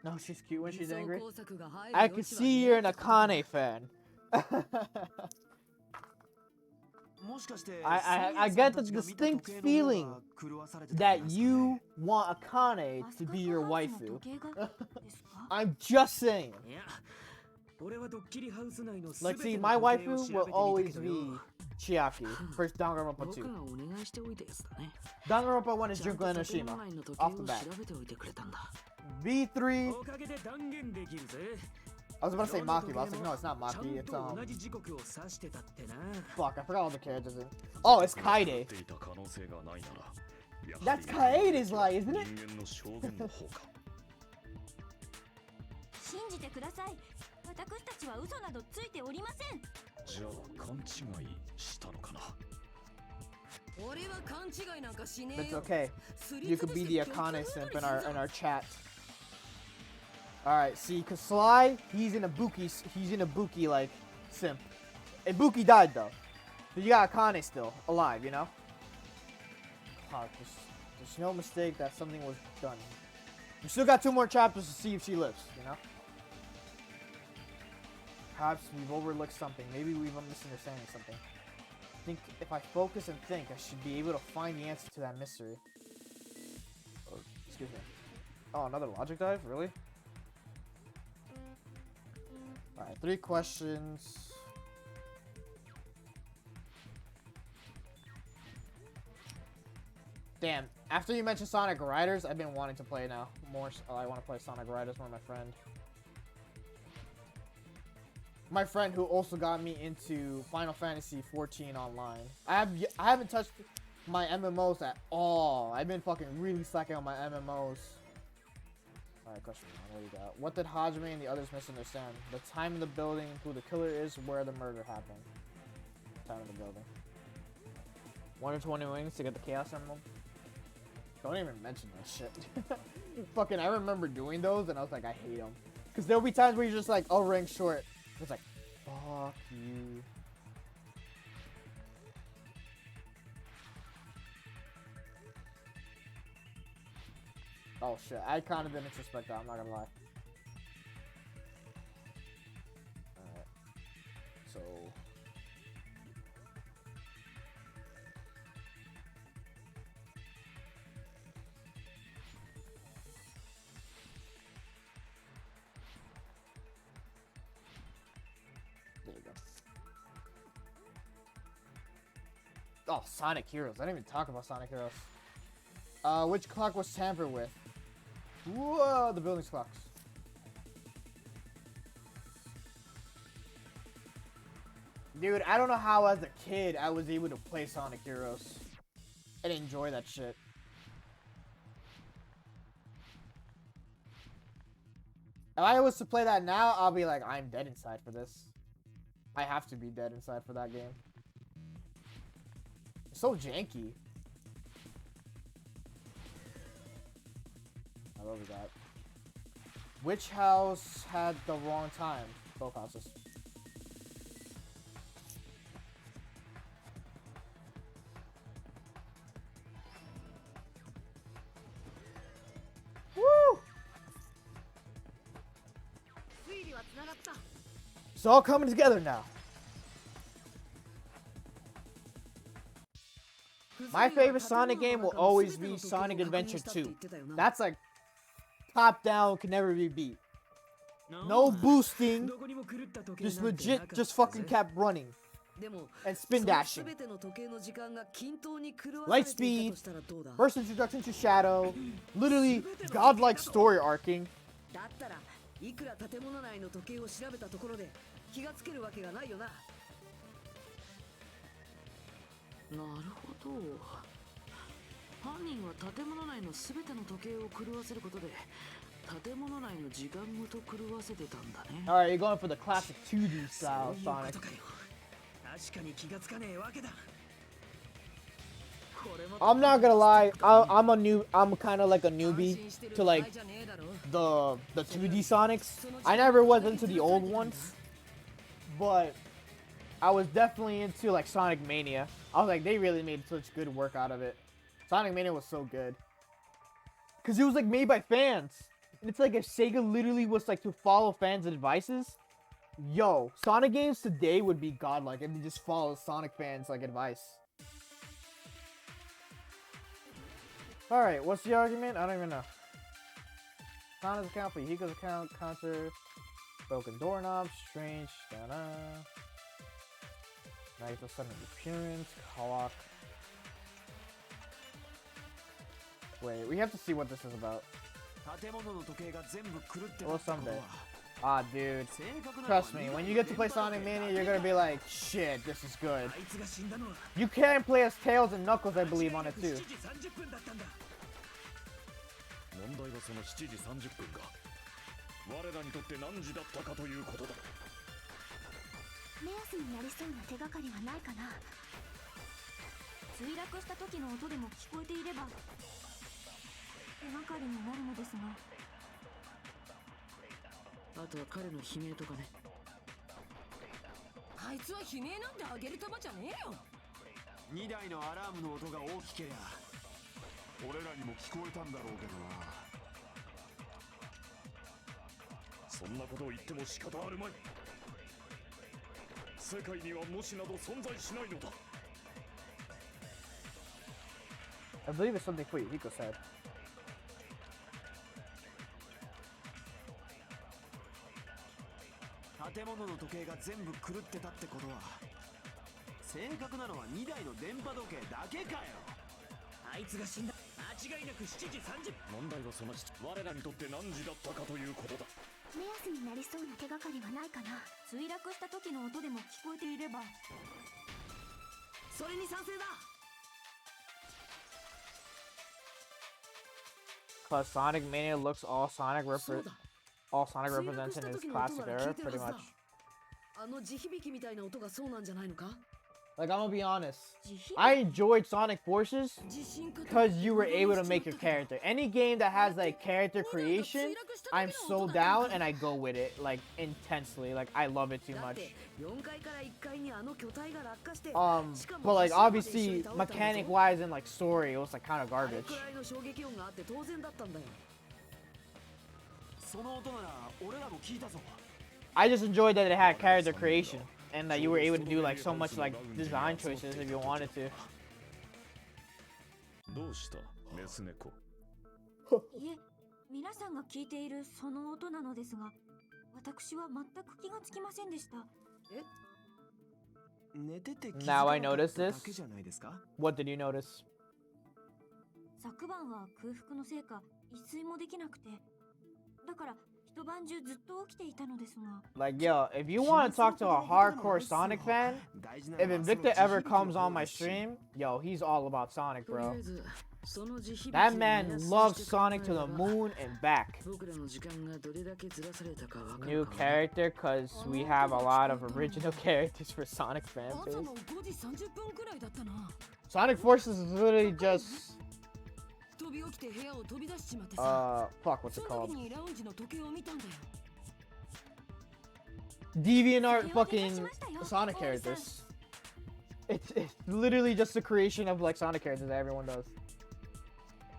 No, she's cute when 偽 she's 装 angry. 工作が入る I 余 can 地は see you're an Akane fan. もしかして I get the distinct feeling that you want Akane to be your waifu. I'm just saying. いや、俺はドッキリハウス内の Like, 全 see, ての my 時計を waifu 調べ will てみた always けど be よ。 Chiaki. First Danganronpa 僕 2. がお願いしておいたやつだね。 Danganronpa 1 is ちゃん Junko と建物 Enoshima. 内の時計 Off を the bat. 調べておいてくれたんだ。 V3. おかげで断言できるぜ。 I was about to say Maki, but I was like, no, it's not ちゃ Maki. ん It's と同じ時刻を指してたってな。 fuck. I forgot all the characters. Oh, it's Kaede. ていた可能性がないなら、やは That's り Kaede's lie, isn't it? 人間の証言の方か。信じてください。私たちは嘘などついておりません。じゃあ勘違いしたのかな。俺は勘違いなんかしね But え it's よ。 okay. すり You つ could ぶ be して the 極 Akane 論 simp に in our する in our chat. Alright, see, cause Sly, he's in a Buki like simp. And Buki died though. But you got Akane still alive, you know? Fuck, there's no mistake that something was done. We still got 2 more chapters to see if she lives, you know? Perhaps we've overlooked something. Maybe we've misunderstanding something. I think if I focus and think, I should be able to find the answer to that mystery. Oh, excuse me. Oh, another logic dive? Really? Alright, 3 questions. Damn, after you mentioned Sonic Riders, I've been wanting to play now. I want to play Sonic Riders with my friend. My friend who also got me into Final Fantasy 14 online. I haven't touched my MMOs at all. I've been fucking really slacking on my MMOs. Alright, question 1. What do you got? What did Hajime and the others misunderstand? The time in the building, who the killer is, where the murder happened. Time in the building. 1 or 20 wings to get the Chaos Emerald. Don't even mention that shit. Fucking, I remember doing those and I was like, I hate them. Because there'll be times where you're just like, oh, rank short. It's like, fuck you. Oh shit, I kind of didn't suspect that, I'm not gonna lie. Alright. So... There you go. Oh, Sonic Heroes. I didn't even talk about Sonic Heroes. Which clock was tampered with? Whoa, the building's clocks. Dude, I don't know how as a kid I was able to play Sonic Heroes and enjoy that shit. If I was to play that now, I'll be like, I'm dead inside for this. I have to be dead inside for that game. It's so janky. I love that. Which house had the wrong time? Both houses. Woo! It's all coming together now. My favorite Sonic game will always be Sonic Adventure 2. That's like top down, can never be beat. No boosting, just legit, just fucking kept running and spin dashing. Light speed, first introduction to Shadow, literally godlike story arcing. Alright, you're going for the classic 2D style Sonic. I'm not gonna lie, I'm kind of like a newbie to like the 2D Sonics. I never was into the old ones, but I was definitely into like Sonic Mania. I was like, they really made such good work out of it. Sonic Mania was so good. Cause it was like made by fans. And it's like if Sega literally was like to follow fans' advices, yo, Sonic games today would be godlike if they just follow Sonic fans' like advice. Alright, what's the argument? I don't even know. Sonic's account for Hiko's account, counter, broken doorknobs, strange, da-da. Nice sudden appearance, clock. Wait, we have to see what this is about. Well, someday. Ah, dude. Trust me, when you get to play Sonic Mania, you're gonna be like, shit, this is good. You can play as Tails and Knuckles, I believe, on it too. 問題はその7時30分が我らにとって何時だったかということだ。目安になりそうな手がかりはないかな。墜落した時の音でも聞こえていれば手がかりになるのですが。あとは彼の悲鳴とかね。あいつは悲鳴なんてあげる玉じゃねえよ。2台のアラームの音が大きけりゃ俺らにも聞こえたんだろうけどな。そんなことを言っても仕方あるまい。世界にはもしなど存在しないのだ。 I believe it's something for you, Hiko said. 建物の時計が全部狂ってたってことは正確なのは2台の電波時計だけかよ。あいつが死んだ。間違いなく7時30分。問題はその我らにとって何時だったかということだ。目安になりそうな手がかりはないかな。墜落した時の音でも聞こえていれば。それに賛成だ。 Plus, Sonic Mania looks all Sonic represents in his classic era, pretty much. あの地響きみたいな音がそうなんじゃないのか? Like, I'm gonna be honest, I enjoyed Sonic Forces because you were able to make your character. Any game that has like character creation, I'm so down and I go with it like intensely. Like, I love it too much. But like obviously mechanic wise and like story, it was like kind of garbage. その音なら俺らも聞いたぞ。 I just enjoyed that it had character creation and that you were able to do like so much like design choices if you wanted to. どうしたメス猫。いえ、皆さんが聞いているその音なのですが、私は全く気がつきませんでした。え、寝てて気づ Now か I なかっ notice ただ this. けじゃないですか。 What did you notice? 昨晩は空腹のせいか一睡もできなくて、だから一晩中ずっと起きていたのですが。 Like, yo, if you want to talk to a hardcore Sonic fan, if Invicta ever comes on my stream, yo, he's all about Sonic, とりあ bro. えずその地響き That を man 目安に loves して考 Sonic え to れ the ば moon and back. 僕らの時間がどれだけずらされたかわか New るかもね。 character, cause we have a lot of original characters for Sonic fan 朝 base. の5時30分くらいだったな。 Sonic Forces is literally just 飛び起きて部屋を飛び出しちまってさ。 fuck, what's そ it の called? 時にラウンジの時計を見たんだよ。 DeviantArt fucking Sonic characters. It's literally just the creation of like Sonic characters that everyone does.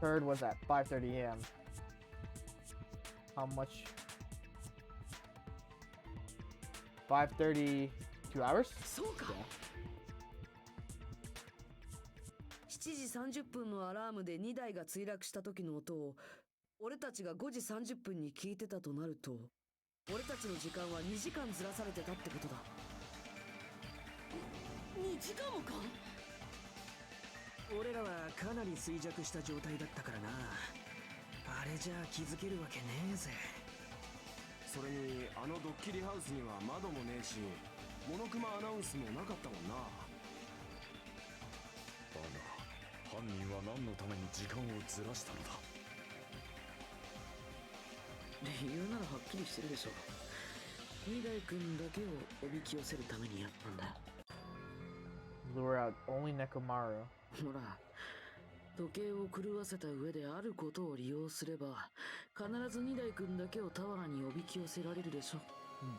Third was at 5:30 a.m. How much? 5:30, 2 hours? そうか。7時30分のアラームで2台が墜落した時の音を俺たちが5時30分に聞いてたとなると、俺たちの時間は2時間ずらされてたってことだ。2時間もか。俺らはかなり衰弱した状態だったからな。あれじゃあ気づけるわけねえぜ。それにあのドッキリハウスには窓もねえし、モノクマアナウンスもなかったもんな。だが犯人は何のために時間をずらしたのだ。理由ならはっきりしてるでしょ。二代君だけをおびき寄せるためにやったんだ。 Lure out only Nekomaru. ほら、時計を狂わせた上であることを利用すれば必ず二代君だけをタワーにおびき寄せられるでしょ。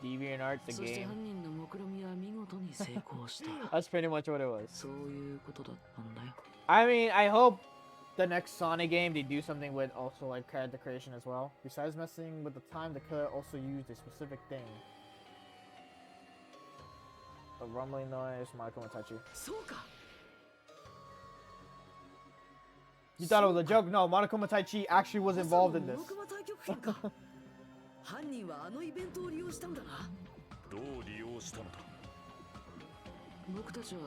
DeviantArt the そして game. 犯人の目論見は見事に成功した。 That's pretty much what it was. そういうことだったんだよ。 I mean, I hope the next Sonic game they do something with also like character creation as well. Besides messing with the time, the killer also used a specific thing. A rumbling noise, Marco and touchy. そうか。 You thought it was a joke? No, Monokuma Taichi actually was involved in this. モノクマ太極拳か。犯人はあのイベントを利用したんだな。どう利用したのだ。僕たちは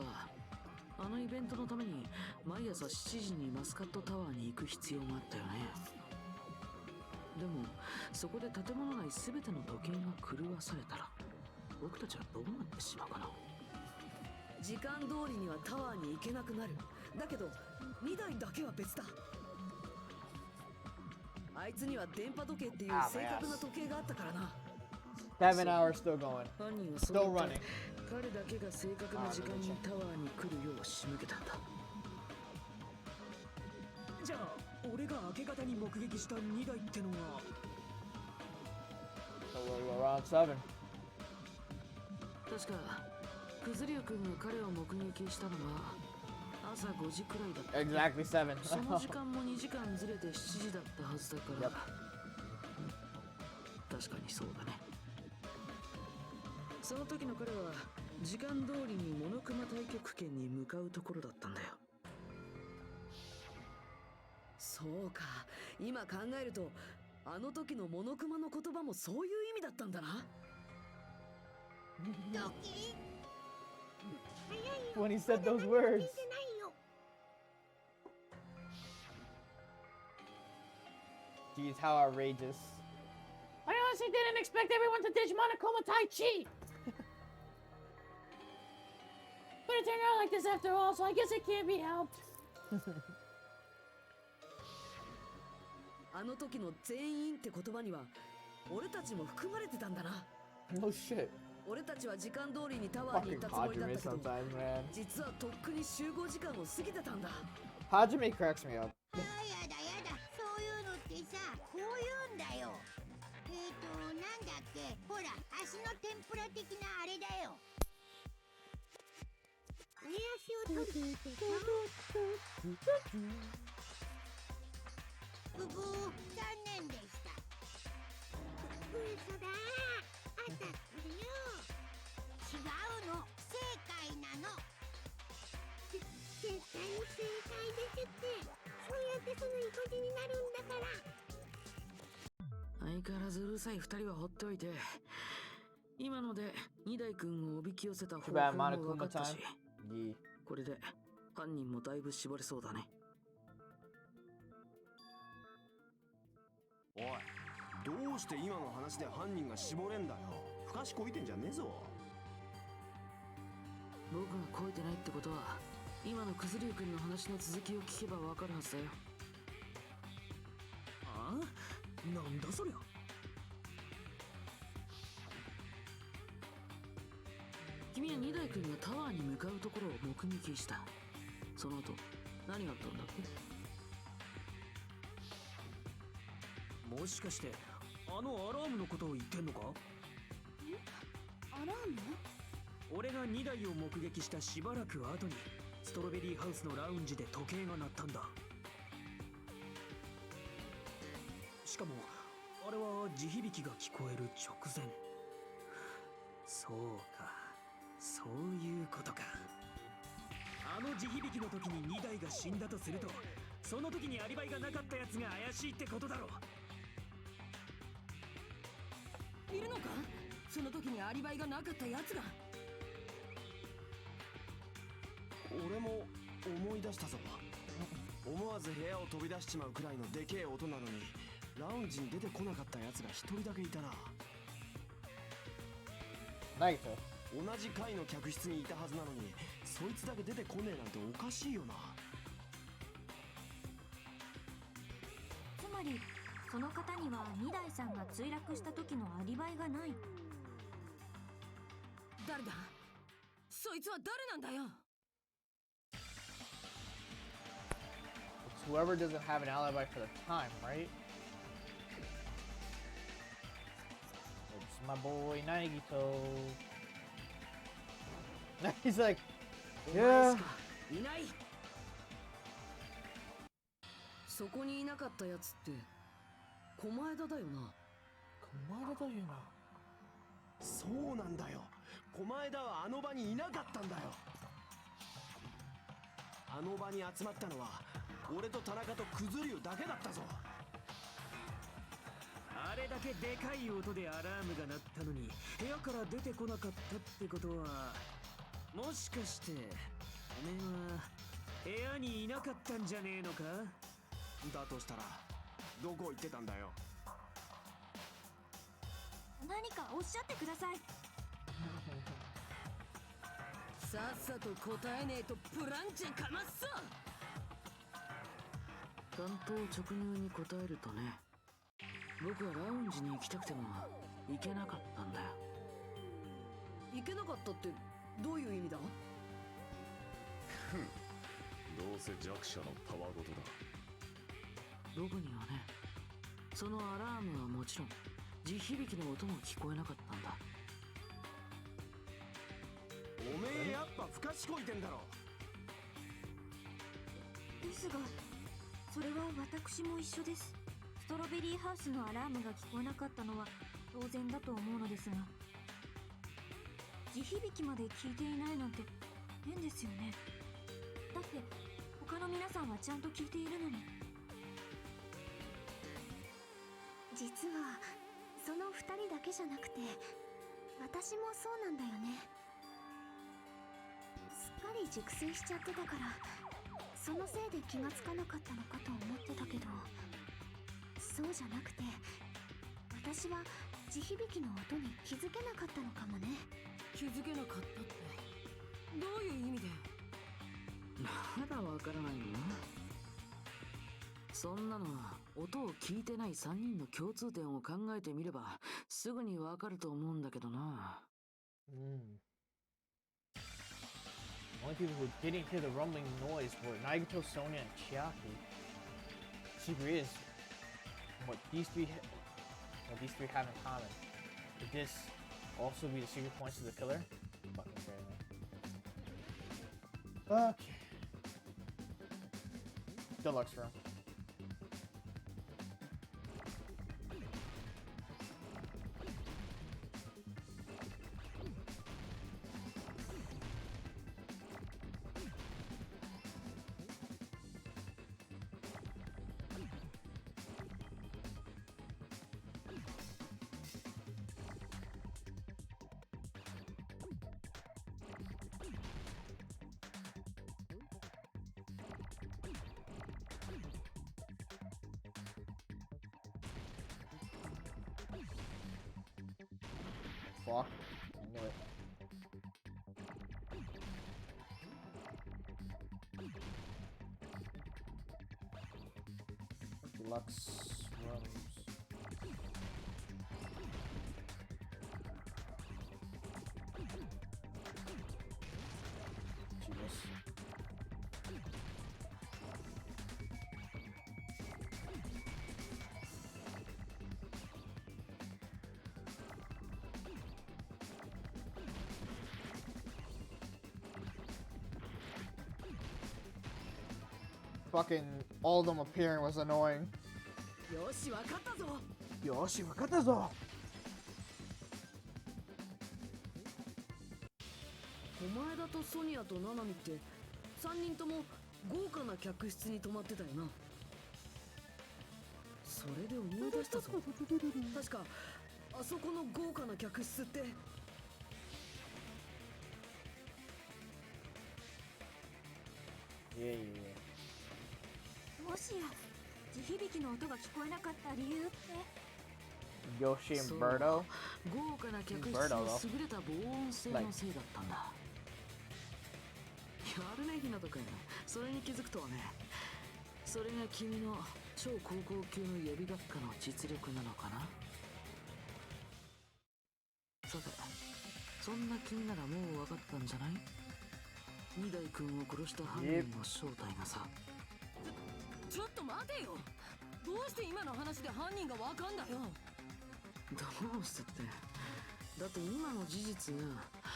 あのイベントのために毎朝7時にマスカットタワーに行く必要があったよね。でもそこで建物内すべての時計が狂わされたら僕たちはどうなってしまうかな。時間通りにはタワーに行けなくなる。だけど2台だけは別だ。あいつには電波時計っていう正確な時計があったからな。 7 hours still going. 犯人はそう Still やっ running. て彼だけが正確な時間にタワーに来るよう仕向けたんだ。じゃあ俺が明け方に目撃した2台ってのは So we're around 7. 確かクズリュウ君が彼を目撃したのは朝5時くらいだった。 Exactly 7. その時間も2時間ずれて7時だったはずだから。確かにそうだね。その時の彼は時間通りにモノクマ太極拳に向かうところだったんだよ。そうか、今考えるとあの時のモノクマの言葉もそういう意味だったんだな。ドッキリ早いよ。 When he said those words. 聞いてないよ。 Jeez, how outrageous. I honestly didn't expect everyone to ditch Monokuma Tai Chi. But it turned out like this after all, so I guess it can't be helped. あの時の全員って言葉には俺たちも含まれてたんだな。 No shit. 俺たちは時間通りにタワーに Fucking 行ったつもりだっ Hajime たけど sometimes, man. 実はとっくに集合時間を過ぎてたんだ。 Hajime cracks me up. やだやだ、そういうのってさ、こういうんだよ。なんだっけ、ほら、足の天ぷら的なあれだよ。上足を閉じてさ。残念でした。すぐ意固地になるんだから。相変わらずうるさい二人は放っておいて、今ので二代君をおびき寄せた方法も分かったし、これで犯人もだいぶ絞れそうだね。おい、どうして今の話で犯人が絞れんだよ。ふかしこいてんじゃねえぞ。僕がこいてないってことは、今のクズリュウ君の話の続きを聞けばわかるはずだよ。ああ、なんだそりゃ。君は二代君がタワーに向かうところを目撃した。その後何があったんだっけ？もしかしてあのアラームのことを言ってんのか？アラーム？俺が2台を目撃したしばらく後にストロベリーハウスのラウンジで時計が鳴ったんだ。しかもあれは地響きが聞こえる直前。そうか、そういうことか。あの地響きの時に2台が死んだとすると、その時にアリバイがなかったやつが怪しいってことだろう。いるのか？その時にアリバイがなかったやつが。俺も思い出したぞ。思わず部屋を飛び出しちまうくらいのでけえ音なのに、ラウンジに出てこなかったやつが一人だけいたな。ないと。同じ階の客室にいたはずなのに、そいつだけ出てこねえなんておかしいよな。つまりその方には二代さんが墜落した時のアリバイがない。誰だ？そいつは誰なんだよ。It's whoever doesn't have an alibi for the time, right? It's my boy Nagito. He's like, お前 yeah. しかいない。そこにいなかったやつって狛枝だよな。狛枝だよな。そうなんだよ。狛枝はあの場にいなかったんだよ。あの場に集まったのは俺と田中とクズリュウだけだったぞ。あれだけでかい音でアラームが鳴ったのに部屋から出てこなかったってことは、もしかしておめえは部屋にいなかったんじゃねえのか？だとしたらどこ行ってたんだよ。何かおっしゃってください。さっさと答えねえとプランチェかますぞ。単刀直入に答えるとね、僕はラウンジに行きたくても行けなかったんだよ。行けなかったってどういう意味だ？どうせ弱者のたわごとだ。僕にはね、そのアラームはもちろん地響きの音も聞こえなかったんだ。おめえやっぱふかしこいてんだろ。ですがそれは私も一緒です。ストロベリーハウスのアラームが聞こえなかったのは当然だと思うのですが、地響きまで聞いていないなんて変ですよね。だって他の皆さんはちゃんと聞いているのに。実はその2人だけじゃなくて私もそうなんだよね。すっかり熟睡しちゃってたから、そのせいで気がつかなかったのかと思ってたけど、そうじゃなくて私は地響きの音に気づけなかったのかもね。気づけなかったってどういう意味だよ。まだわからないの？そんなのは音を聞いてない3人の共通点を考えてみればすぐにわかると思うんだけどな。Only people who didn't hear the rumbling noise were Nagito, Sonia, and Chiaki. Secret is what these three have in common. Could this also be the secret points to the killer? Fucking fair. Okay. Deluxe room. Fuck. I knew it. Deluxe rooms. Jesus. Fucking all of them appearing was annoying. よし、わかったぞ。よし、わかったぞ。お前だとソニアとナナミって3人とも豪華な客室に泊まってたよな。それで思い出したぞ。確かあそこの豪華な客室って。いやいやいや。もしや地響きの音が聞こえなかった理由って。Yoshi and Birdo? 豪華な客室の優れた防音性のせいだったんだ。やるね、ひなとくん。それに気づくとはね。それが君の超高校級の予備学科の実力なのかな。さて、そんな君ならもう分かったんじゃない？二代君を殺した犯人の正体がさ。ちょっと待てよ。どうして今の話で犯人がわかんだよ。どうしてって。だって今の事実が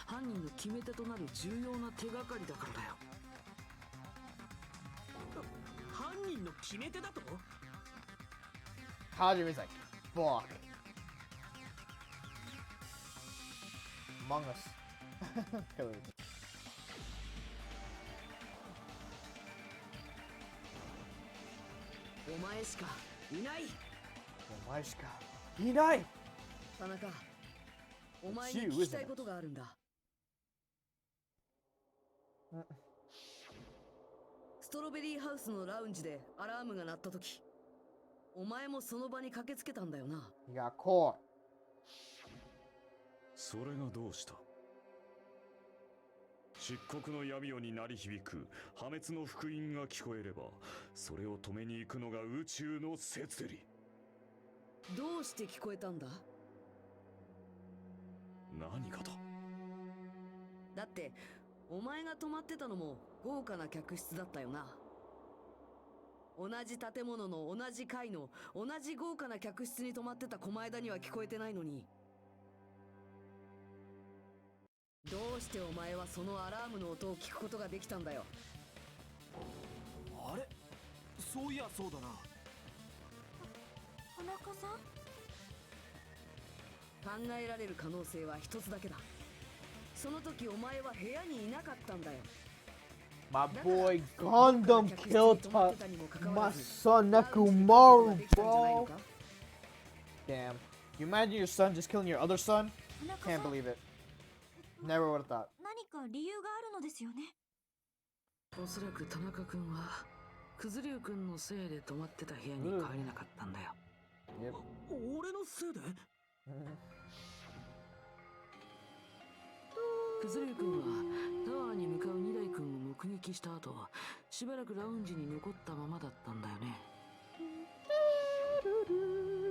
犯人の決め手となる重要な手がかりだからだよ。犯人の決め手だとHajime's like, fuck. Among Us. Pillars. お前しかいない。お前しかいない。田中、お前に聞きたいことがあるんだ。ストロベリーハウスのラウンジでアラームが鳴った時、お前もその場に駆けつけたんだよな。You got caught. それがどうした？漆黒の闇夜に鳴り響く破滅の福音が聞こえれば、それを止めに行くのが宇宙の摂理。どうして聞こえたんだ？何かと。だってお前が泊まってたのも豪華な客室だったよな。同じ建物の同じ階の同じ豪華な客室に泊まってた狛枝には聞こえてないのに、どうしてお前はそのアラームの音を聞くことができたんだよ。あれ、そういやそうだな。田中さん？考えられる可能性は一つだけだ。その時お前は部屋にいなかったんだよ。My boy Gundam killed my son Nekomaru, bro. Damn. You imagine your son just killing your other son? Can't believe it. Never would have thought. 何か理由があるのですよね。おそらく田中君はくずりゅう君のせいで泊まってた部屋に帰れなかったんだよ。俺のせいで？くずりゅう君はタワーに向かう二代君を目撃した後、しばらくラウンジに残ったままだったんだよね。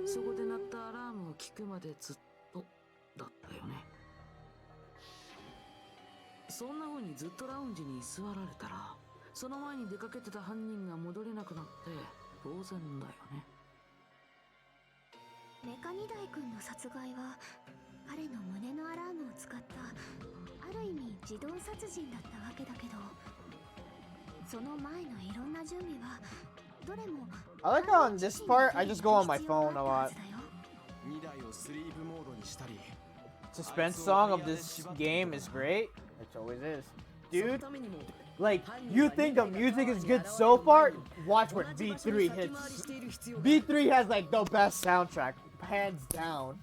そこで鳴ったアラームを聞くまでずっとだったよね。そんな風にずっとラウンジに座られたら、その前に出かけてた犯人が戻れなくなって当然だよね。メカ二代君の殺害は彼の胸のアラームを使ったある意味自動殺人だったわけだけど、その前のいろんな準備はどれも I like how on this part I just go on my phone a lot. 2台をスリープモードにしたり。 Suspense song of this game is great. It always is. Dude, like, you think the music is good so far? Watch when B3 hits. B3 has like the best soundtrack, hands down.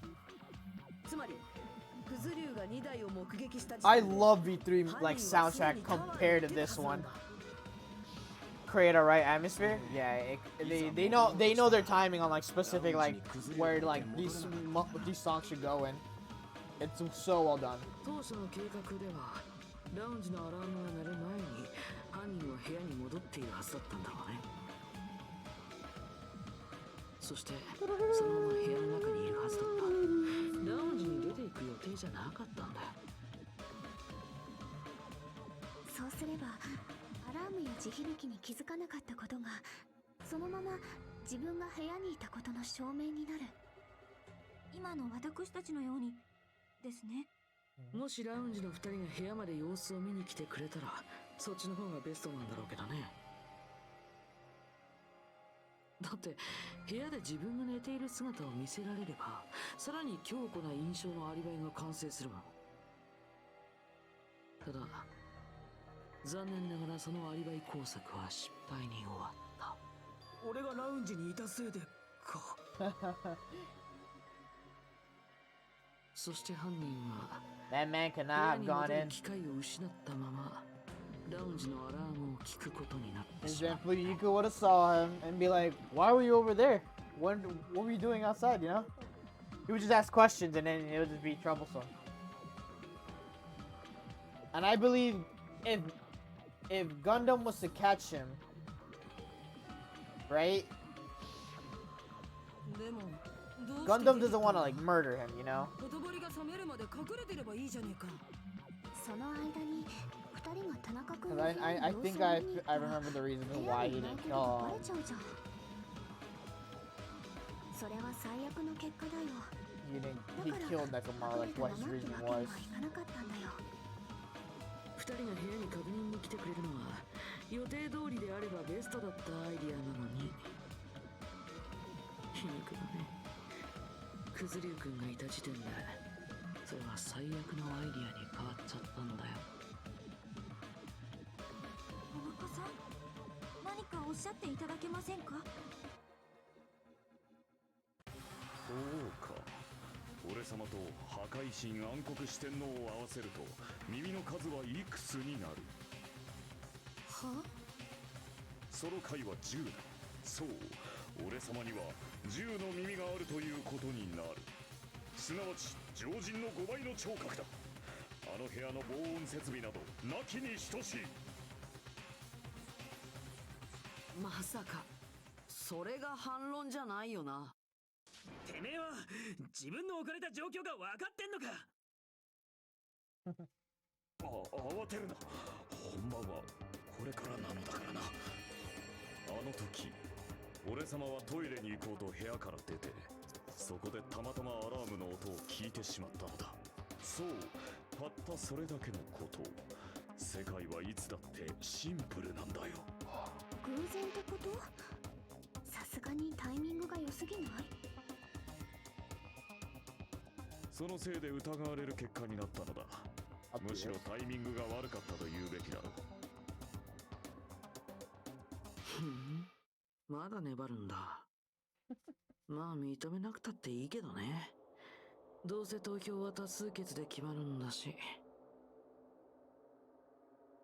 I love B3 like soundtrack compared to this one. Create a right atmosphere. Yeah, they know their timing on like specific like where like these songs should go in. It's so well done. 当初の計画ではラウンジのアラームが鳴る前に犯人は部屋に戻っているはずだったんだろうね。そしてそのまま部屋の中にいるはずだった。ラウンジに出ていく予定じゃなかったんだよ。そうすればアラームや地響きに気づかなかったことがそのまま自分が部屋にいたことの証明になる。今の私たちのようにですね。もしラウンジの2人が部屋まで様子を見に来てくれたらそっちの方がベストなんだろうけどね。だって部屋で自分が寝ている姿を見せられればさらに強固な印象のアリバイが完成するもん。ただ残念ながらそのアリバイ工作は失敗に終わった。俺がラウンジにいたせいでか。そして犯人は That man could 部 not 屋 have に gone 戻る in. 機会を失ったままラウンジのアラームを聞くことになってし And ま then う。 Fuyuka would have saw him and be like, "Why were you over there? What were you doing outside?" You know? He would just ask questions and then it would just be troublesome. And I believe if Gundam was to catch him, right? でも Gundam doesn't want to like murder him, you know? ほとぼりが冷めるまで隠れてればいいじゃねえか。その間に2人が田中君 Because の部屋 I に think 様子を見に行った I ら remember the reason 部 why 屋 he にいない didn't けどバ kill レちゃうじゃん。それは最悪の結果だよ。 he killed Nekomaru, like what his 隠れ reason たままってわ was. けにはいかなかったんだよ。2人が部屋に確認に来てくれるのは予定通りであればベストだったアイディアなのに皮肉だね。クズリュウ君がいた時点でそれは最悪のアイディアに変わっちゃったんだよ。田中さん、何かおっしゃっていただけませんか？そうか。俺様と破壊神暗黒四天王を合わせると耳の数はいくつになる。は？その回は10だ。そう、俺様には10の耳があるということになる。すなわち常人の5倍の聴覚だ。あの部屋の防音設備などなきに等しい。まさかそれが反論じゃないよな。てめえは自分の置かれた状況が分かってんのか。慌てるな。本番はこれからなのだからな。あの時俺様はトイレに行こうと部屋から出て、そこでたまたまアラームの音を聞いてしまったのだ。そう、たったそれだけのこと。世界はいつだってシンプルなんだよ。偶然ってこと？さすがにタイミングが良すぎない？そのせいで疑われる結果になったのだ。むしろタイミングが悪かったと言うべきだろう。まだ粘るんだ。まあ認めなくたっていいけどね。どうせ投票は多数決で決まるんだし。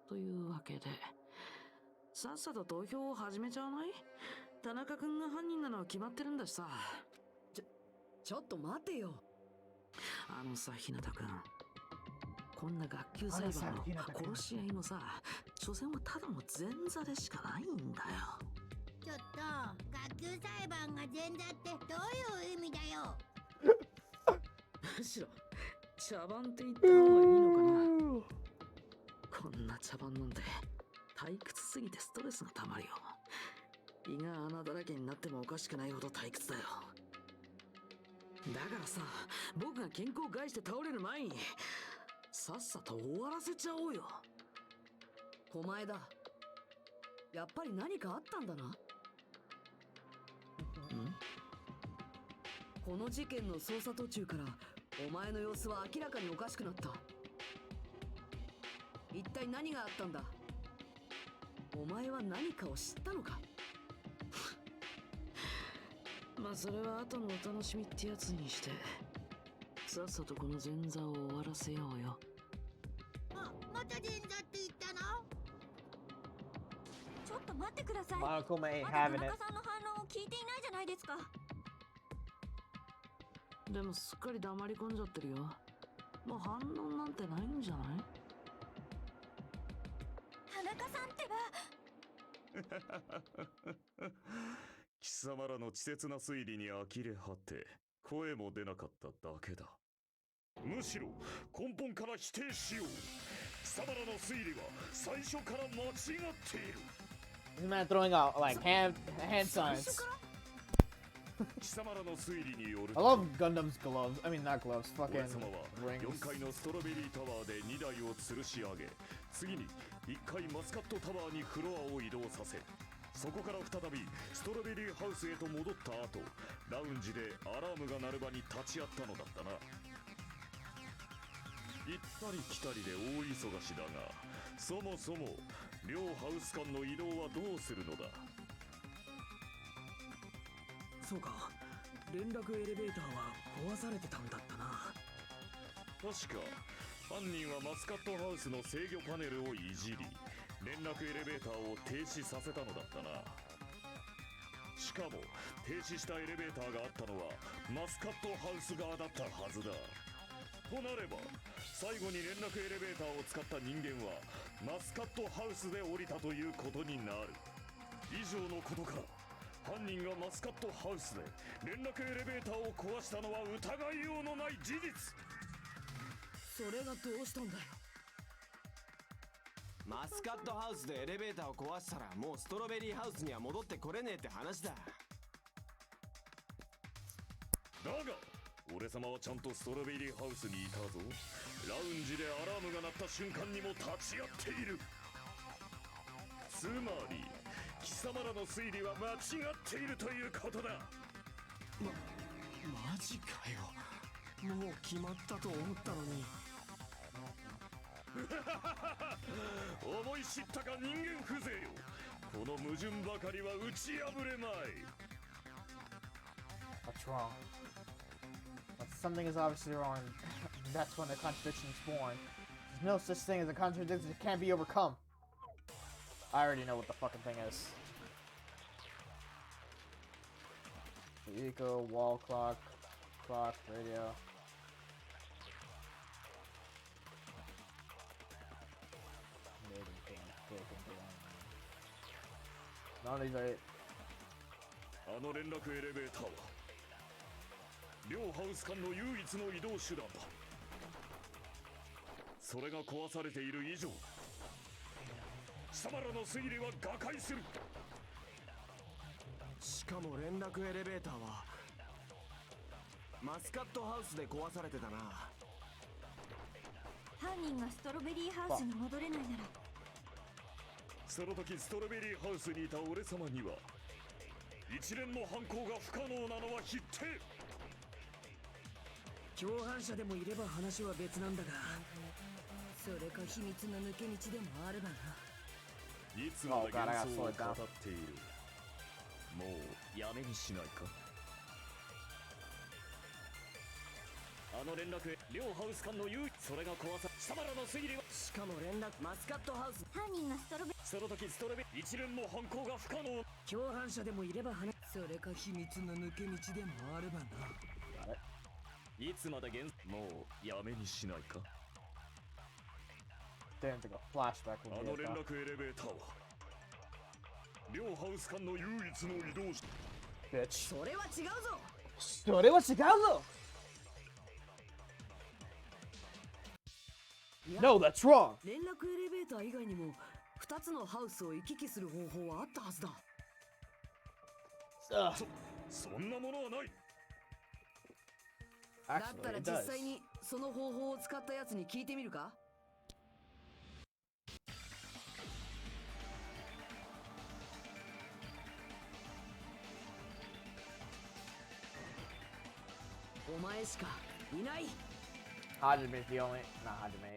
というわけでさっさと投票を始めちゃわない？田中君が犯人なのは決まってるんだしさ。ちょっと待てよ。あのさ、日向君、こんな学級裁判の殺し合いのさ、所詮はただの前座でしかないんだよ。ちょっと学級裁判が前座ってどういう意味だよ。むしろ茶番って言った方がいいのかな。こんな茶番なんて退屈すぎてストレスがたまるよ。胃が穴だらけになってもおかしくないほど退屈だよ。だからさ、僕が健康を害して倒れる前にさっさと終わらせちゃおうよ。狛江だ。やっぱり何かあったんだな。この事件の捜査途中からお前の様子は明らかにおかしくなった。一体何があったんだ。お前は何かを知ったのか。まあそれは後のお楽しみってやつにして、さっさとこの前座を終わらせようよ。また前座って言ったの？ちょっと待ってください。 Monokuma ま ain't だ having 田 it. 中さんの反論を聞いていないじゃないですか。でもすっかり黙り込んじゃってるよ。まあ反応なんてないんじゃない？田中さんってば。貴様らの稚拙な推理に呆れ果て声も出なかっただけだ。むしろ根本から否定しよう。貴様らの推理は最初から間違っている。 This man throwing out like hand signs. 貴様らの推理による I love Gundam's gloves. I mean, not gloves. 俺 Fucking 様は rings. 4階のストロベリータワーで2台を吊るし上げ、次に1階マスカットタワーにフロアを移動させ、そこから再びストロベリーハウスへと戻った後、ラウンジでアラームが鳴る場に立ち会ったのだったな。行ったり来たりで大忙しだが、そもそも両ハウス間の移動はどうするのだ。そうか、連絡エレベーターは壊されてたんだったな。確か犯人はマスカットハウスの制御パネルをいじり、連絡エレベーターを停止させたのだったな。しかも停止したエレベーターがあったのはマスカットハウス側だったはずだ。となれば最後に連絡エレベーターを使った人間はマスカットハウスで降りたということになる。以上のことから犯人がマスカットハウスで連絡エレベーターを壊したのは疑いようのない事実。それがどうしたんだよ。マスカットハウスでエレベーターを壊したらもうストロベリーハウスには戻ってこれねえって話だ。だが俺様はちゃんとストロベリーハウスにいたぞ。ラウンジでアラームが鳴った瞬間にも立ち会っている。つまり貴様らの推理は間違っているということだ。マジかよ。もう決まったと思ったのに。思い知ったか人間風情よ。この矛盾ばかりは打ち破れまい。 What's wrong? Something is obviously wrong. That's when the contradiction is born. There's no such thing as a contradiction that can't be overcome. I already know what the fucking thing is. Eco, wall clock, radio. None of these are it. あの連絡エレベーターは両ハウス間の唯一の移動手段だ。それが壊されている以上、貴様らの推理は瓦解する。しかも連絡エレベーターはマスカットハウスで壊されてたな。犯人がストロベリーハウスに戻れないなら、その時ストロベリーハウスにいた俺様には一連の犯行が不可能なのは必定。共犯者でもいれば話は別なんだが、それか秘密の抜け道でもあればな。いつまで幻想を語っている。もうやめにしないか。あの連絡両ハウス間の唯一、それが壊さ貴様らの推理は。しかも連絡マスカットハウス。犯人がストロベその時ストロベ一連の犯行が不可能。共犯者でもいれば話、それか秘密の抜け道でもあればな。いつまでもうやめにしないか。 Didn't think a flashback あ would の be 連 like that. 絡エレベーターは両ハウス間の唯一の移動手 Bitch. それは違うぞ。それは違うぞ! No, that's wrong! 連絡エレベーター以外にも2つのハウスを行き来する方法はあったはずだ。そんなものはない。だった Actually, ら it 実 does. 際にその方法を使ったやつに聞いてみるか。お前しかいない。 Hajime is the only... Not Hajime.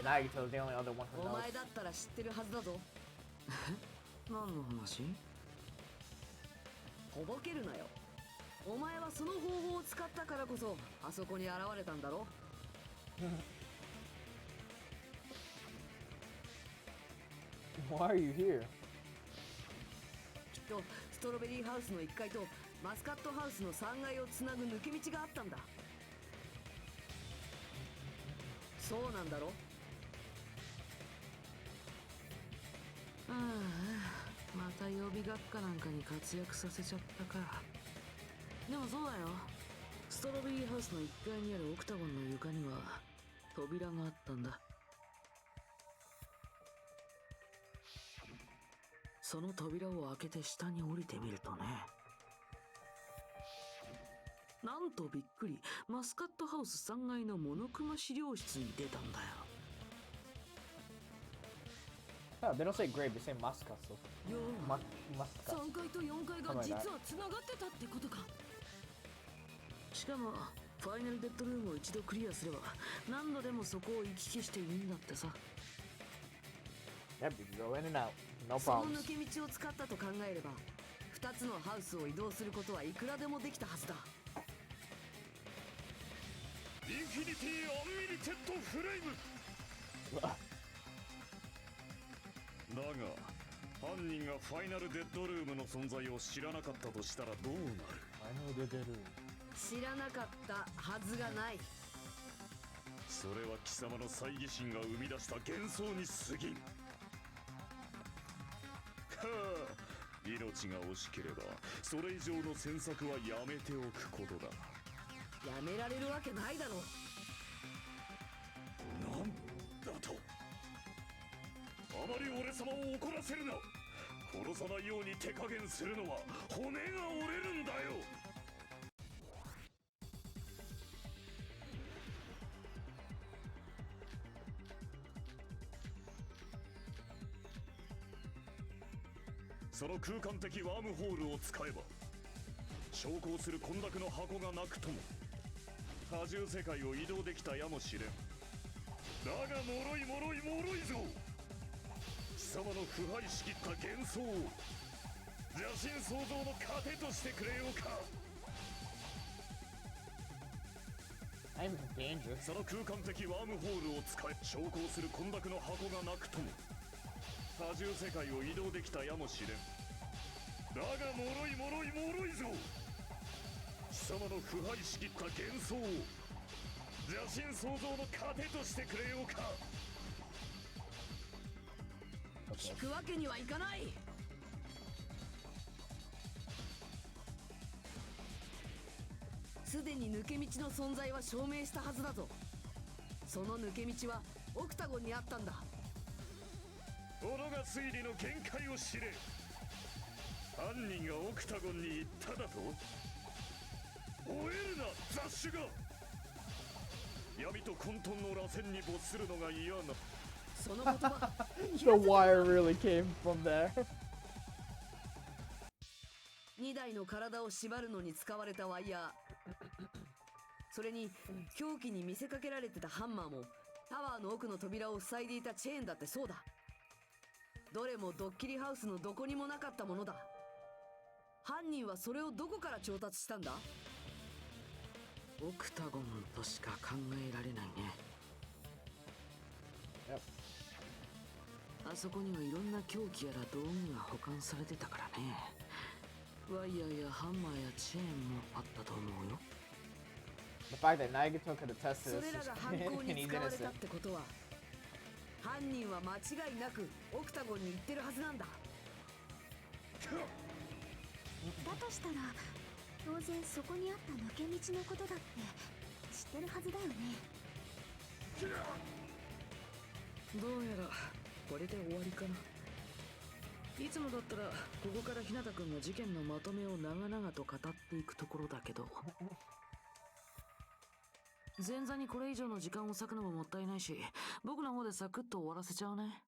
Nagito is the only other one who お knows. 前だったら知ってるはずだぞ。何の話？ほぼけるなよ。お前はその方法を使ったからこそあそこに現れたんだろ。Why are you here? きっとストロベリーハウスの1階とマスカットハウスの3階をつなぐ抜け道があったんだ。そうなんだろ。ああ、また予備学科なんかに活躍させちゃったか。でもそうだよ、ストロベリーハウスの1階にあるオクタゴンの床には扉があったんだ。その扉を開けて下に降りてみるとね、なんとびっくり、マスカットハウス3階のモノクマ資料室に出たんだよ。Oh, they don't say grave, they say mascot. So. よう、 Mascot. 3階と4階が実はつながってたってことか。しかもファイナルデッドルームを一度クリアすれば何度でもそこを行き来していいんだってさ。 Yep, you can go in and out. No その problems. 抜け道を使ったと考えれば2つのハウスを移動することはいくらでもできたはずだ。インフィニティアンリミテッドフレーム。だが犯人がファイナルデッドルームの存在を知らなかったとしたらどうなる？知らなかったはずがない。それは貴様の猜疑心が生み出した幻想に過ぎん。はあ、命が惜しければそれ以上の詮索はやめておくことだ。やめられるわけないだろ。なんだと。あまり俺様を怒らせるな。殺さないように手加減するのは骨が折れるんだよ。その空間的ワームホールを使えば昇降する混濁の箱がなくとも多重世界を移動できたやもしれん。だが脆い脆い脆いぞ。貴様の腐敗しきった幻想を邪神創造の糧としてくれようか。 I'm in danger. その空間的ワームホールを使え昇降する混濁の箱がなくとも多重世界を移動できたやもしれん。だが脆い脆い脆いぞ。貴様の腐敗しきった幻想を邪神創造の糧としてくれようか。聞くわけにはいかない。すでに抜け道の存在は証明したはずだぞ。その抜け道はオクタゴンにあったんだ。己が推理の限界を知れ。犯人がオクタゴンに行っただと。吠えるな雑種が。闇と混沌の螺旋に没するのが嫌な。その言葉The wire really came from there. 2台の体を縛るのに使われたワイヤー、それに凶器に見せかけられてたハンマーもタワーの奥の扉を塞いでいたチェーンだってそうだ。どれもドッキリハウスのどこにもなかったものだ。犯人はそれをどこから調達したんだ？オクタゴンとしか考えられないね。あそこにはいろんな凶器やら道具が保管されてたからね。ワイヤーやハンマーやチェーンもあったと思うよ。The fact that Nagato could attest to そ this れら is が犯行 and に he's 使われた innocent. ってことは犯人は間違いなくオクタゴンに行ってるはずなんだ。だとしたら当然そこにあった抜け道のことだって知ってるはずだよね。どうやらこれで終わりかな。いつもだったらここから日向くんが事件のまとめを長々と語っていくところだけど、前座にこれ以上の時間を割くのももったいないし、僕の方でサクッと終わらせちゃうね。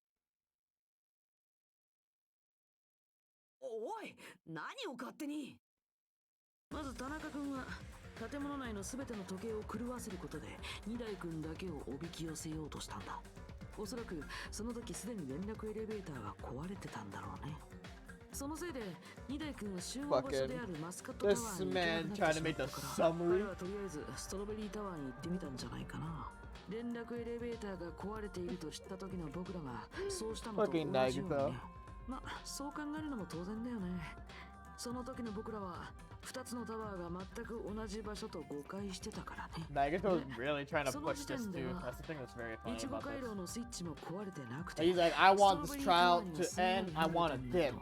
おい、何を勝手に。まず田中君は建物内の全ての時計を狂わせることで二代君だけをおびき寄せようとしたんだ。おそらくその時すでに連絡エレベーターが壊れてたんだろうね。そのせいで二代君は集合場所であるマスカットタワーに行けなくなってしまったから、彼はとりあえずストロベリータワーに行ってみたんじゃないかな。連絡エレベーターが壊れていると知った時の僕らがそうしたのと同じようにね。まあそう考えるのも当然だよね。その時の僕らは2つのタワーが全く同じ場所と誤解してたからね。 Nagato's really trying to その push 時 this 点で too. は That's the thing that's very funny いちご about 回 this. 廊のスイッチも壊れてなくて He's like, I want this trial to end. I want a dip.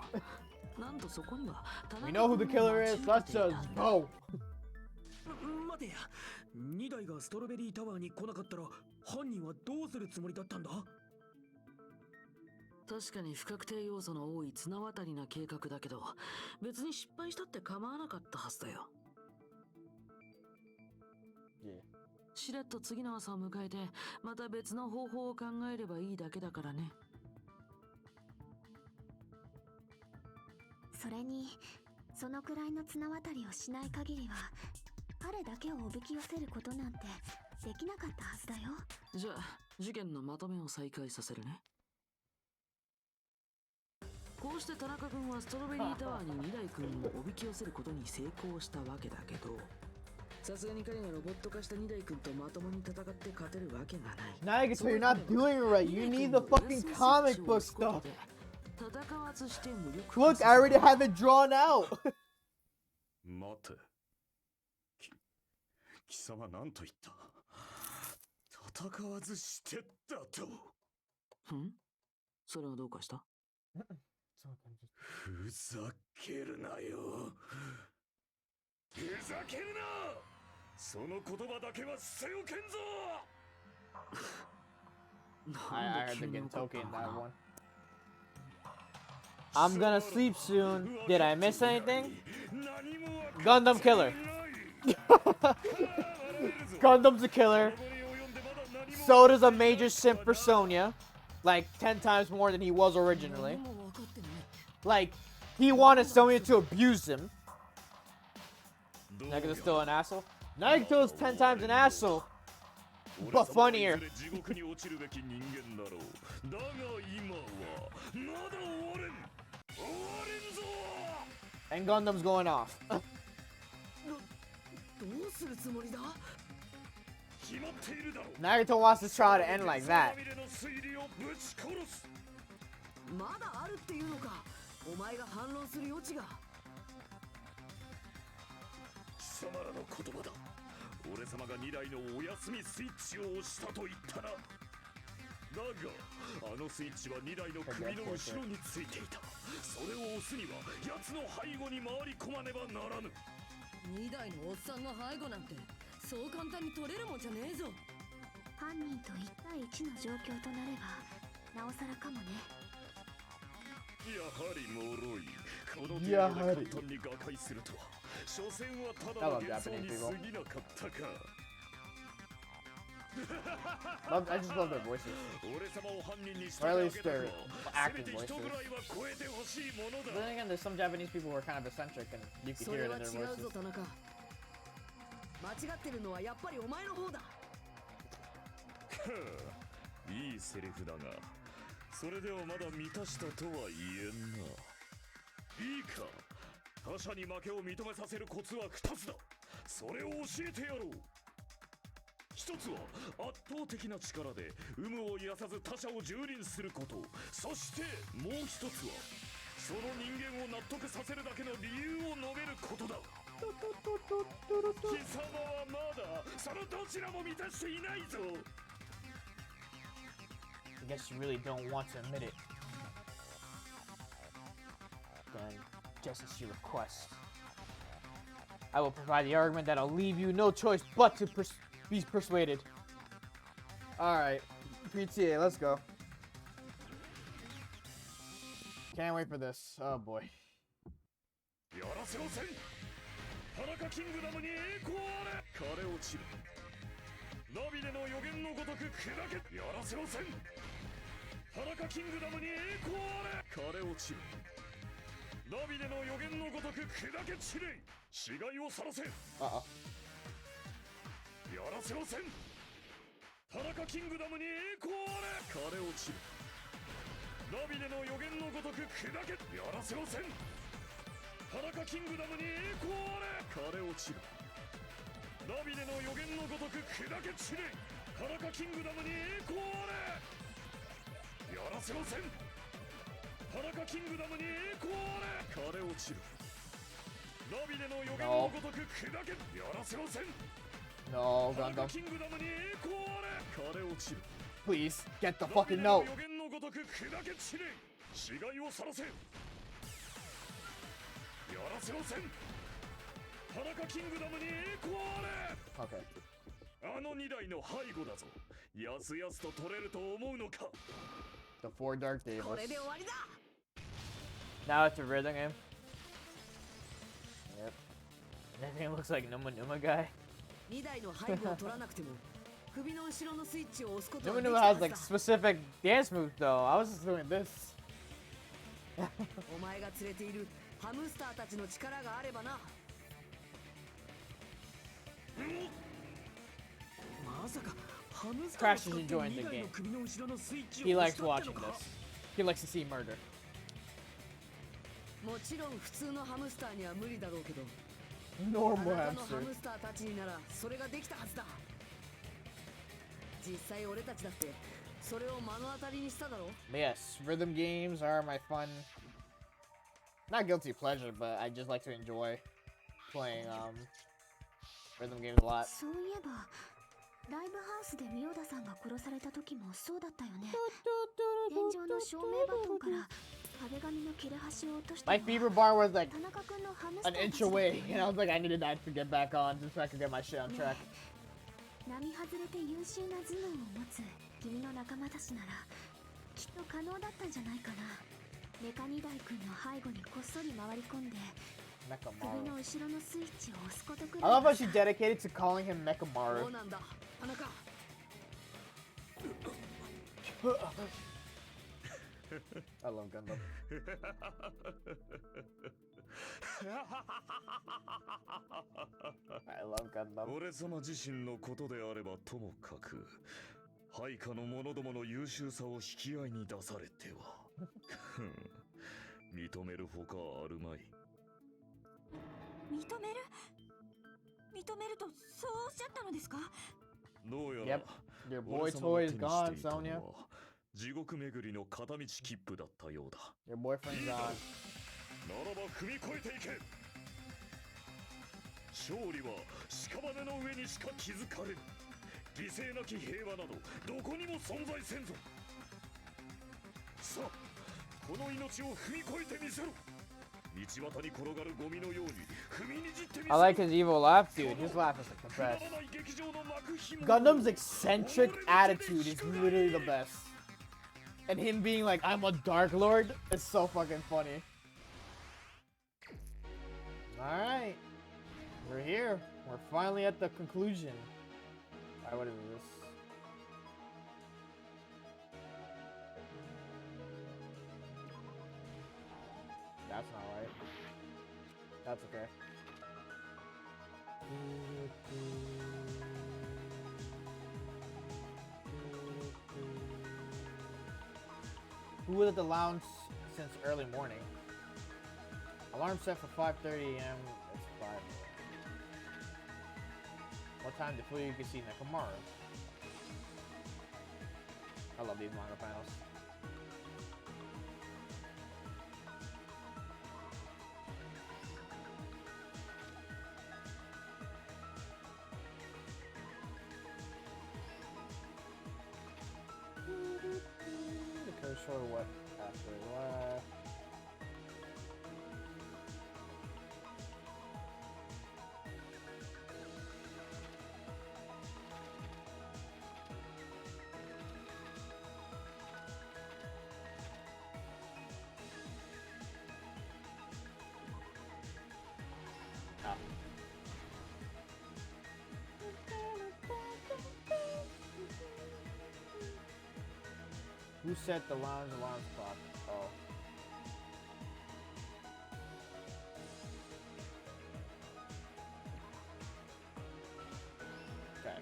なんとそこには We know who the killer is. Let's just go. 待てや、2台がストロベリータワーに来なかったら犯人はどうするつもりだったんだ？確かに不確定要素の多い綱渡りな計画だけど、別に失敗したって構わなかったはずだよ。しれっと次の朝を迎えて、また別の方法を考えればいいだけだからね。それにそのくらいの綱渡りをしない限りは彼だけをおびき寄せることなんてできなかったはずだよ。じゃあ事件のまとめを再開させるね。こうして田中君はストロベリータワーに2台君をおびき寄せることに成功したわけだけど、さすがに彼がロボット化した2台君とまともに戦って勝てるわけがない。 Nagato, you're not doing it right. You need the fucking comic book stuff. 戦わずして無力。 Look, I already have it drawn out. 待て。貴様何と言った？戦わずしてたと。ん？それはどうかした？ふざけるなよ。ふざけるな。その言葉だけは捨ておけんぞ。I heard the Gintoki in that one. I'm gonna sleep soon. Did I miss anything? Gundam killer. Gundam's a killer. Soda's a major simp for Sonya. Like 10 times more than he was originally. Like, he wanted Sonya to abuse him. Nagato's still an asshole? Nagato's 10 times an asshole. But funnier. And Gundam's going off. どうするつもりだNagato wants this trial to end like that. まだあるっていうのか。お前が反論する余地が。貴様らの言葉だ。俺様が2台のお休みスイッチを押したと言ったな。だがあのスイッチは2台の首の後ろについていた。それを押すには奴の背後に回り込まねばならぬ。2台のおっさんの背後なんてそう簡単に取れるもんじゃねえぞ。犯人と1対1の状況となればなおさらかもね。やはり脆い。この程度で簡単に瓦解するとは。所詮はただの幻想に過ぎなかったか。I just love their voices. 俺様を犯人にし Or て at least their acting せめて voices. 人ぐらいは超えてほしいもの But だ。 then again, there's some Japanese people who are kind of eccentric and you can そ hear れ it は in 違 their うぞ voices. 田中。間違ってるのはやっぱりお前の方だ。いいセリフだが、それではまだ満たしたとは言えんな。いいか、他者に負けを認めさせるコツは2つだ。それを教えてやろう。1つは圧倒的な力で有無を言わさず他者を蹂躙すること。そしてもう1つはその人間を納得させるだけの理由を述べることだ。貴様はまだそのどちらも満たしていないぞ。I guess you really don't want to admit it. Then, just as you request, I will provide the argument that'll leave you no choice but to be persuaded. Alright, PTA, let's go. Can't wait for this. Oh boy. やらせません。田中キングダムに栄光あれ。枯れ落ちる。ナビデの予言のごとく砕け。やらせません。田中キングダムに栄光あれ。枯れ落ちる。ナビデの予言のごとく砕け散れ。死骸を晒せ。やらせません。田中キングダムに栄光あれ。枯れ落ちる。ナビデの予言のごとく砕け。やらせません。田中キングダムに栄光あれ。枯れ落ちる。ナビデの予言のごとく砕け散れ。田中キングダムに栄光あれ。やらせません。田中キングダムに栄光あれ。枯れ落ちる。No. No, Gundam. Please, get the fucking note. Okay. The 4 Dark Devils. Now it's a rhythm game. Yep. That thing looks like Numa Numa guy. Numa Numa has like specific dance moves though. I was just doing this. お前が連れているハムスターたちの力があればな。まさかハムスター Crash is enjoying the game. He likes watching this. He likes to see murder. もちろん普通のハムスターには無理だろうけど、 Normal あなたのハ hamster. ムスターたちにならそれができたはずだ。実際俺たちだってそれを目の当たりにしただろ。 Yes, rhythm games are my fun. Not guilty pleasure, but I just like to enjoy playing rhythm games a lot. そういえばライブハウスでミオダさんが殺された時もそうだったよね。天井の照明バトンから壁紙の切れ端を落とした My fever bar was like 田中君のハムスタ an ーた inch ちだ。 away, and I was like, I needed that to get back on, just so I could get my shit on track. 並外れて優秀な頭脳を持つ君の仲間たちならきっと可能だったんじゃないかな。メカニダイ君の背後にこっそり回り込んで首の後ろのスイッチを押すことくらい。 I love how she's dedicated to calling him そ Mechamaru. うなんだ、田中。I love Gundam. I love Gundam. 俺様自身のことであればともかく配下の者どもの優秀さを引き合いに出されては認めるほかあるまい。認めるとそうおっしゃったのですか？どうやら Yep, your 俺 boy 様が toy 手 is に gone, していたの Sonya. は地獄巡りの片道切符だったようだ。 Your boyfriend's gone. ならば踏み越えていけ。勝利は屍の上にしか築かれる。犠牲なき平和などどこにも存在せんぞ。さあ、この命を踏み越えてみせろ。道端に転がるゴミのように踏みにじってみせろ。 I like his evil laugh, dude. His laugh is like the best. Gundam's eccentric attitude is literally the best. And him being like, I'm a Dark Lord, is so fucking funny. Alright. We're here. We're finally at the conclusion. Alright, what is this? That's not right. That's okay. Who was at the lounge since early morning? Alarm set for 5:30 a.m. It's 5. What time before you can see Nakamura? I love these manga panels. The code show what after what? Ah. Who set the lounge alarm clock? Oh. Okay.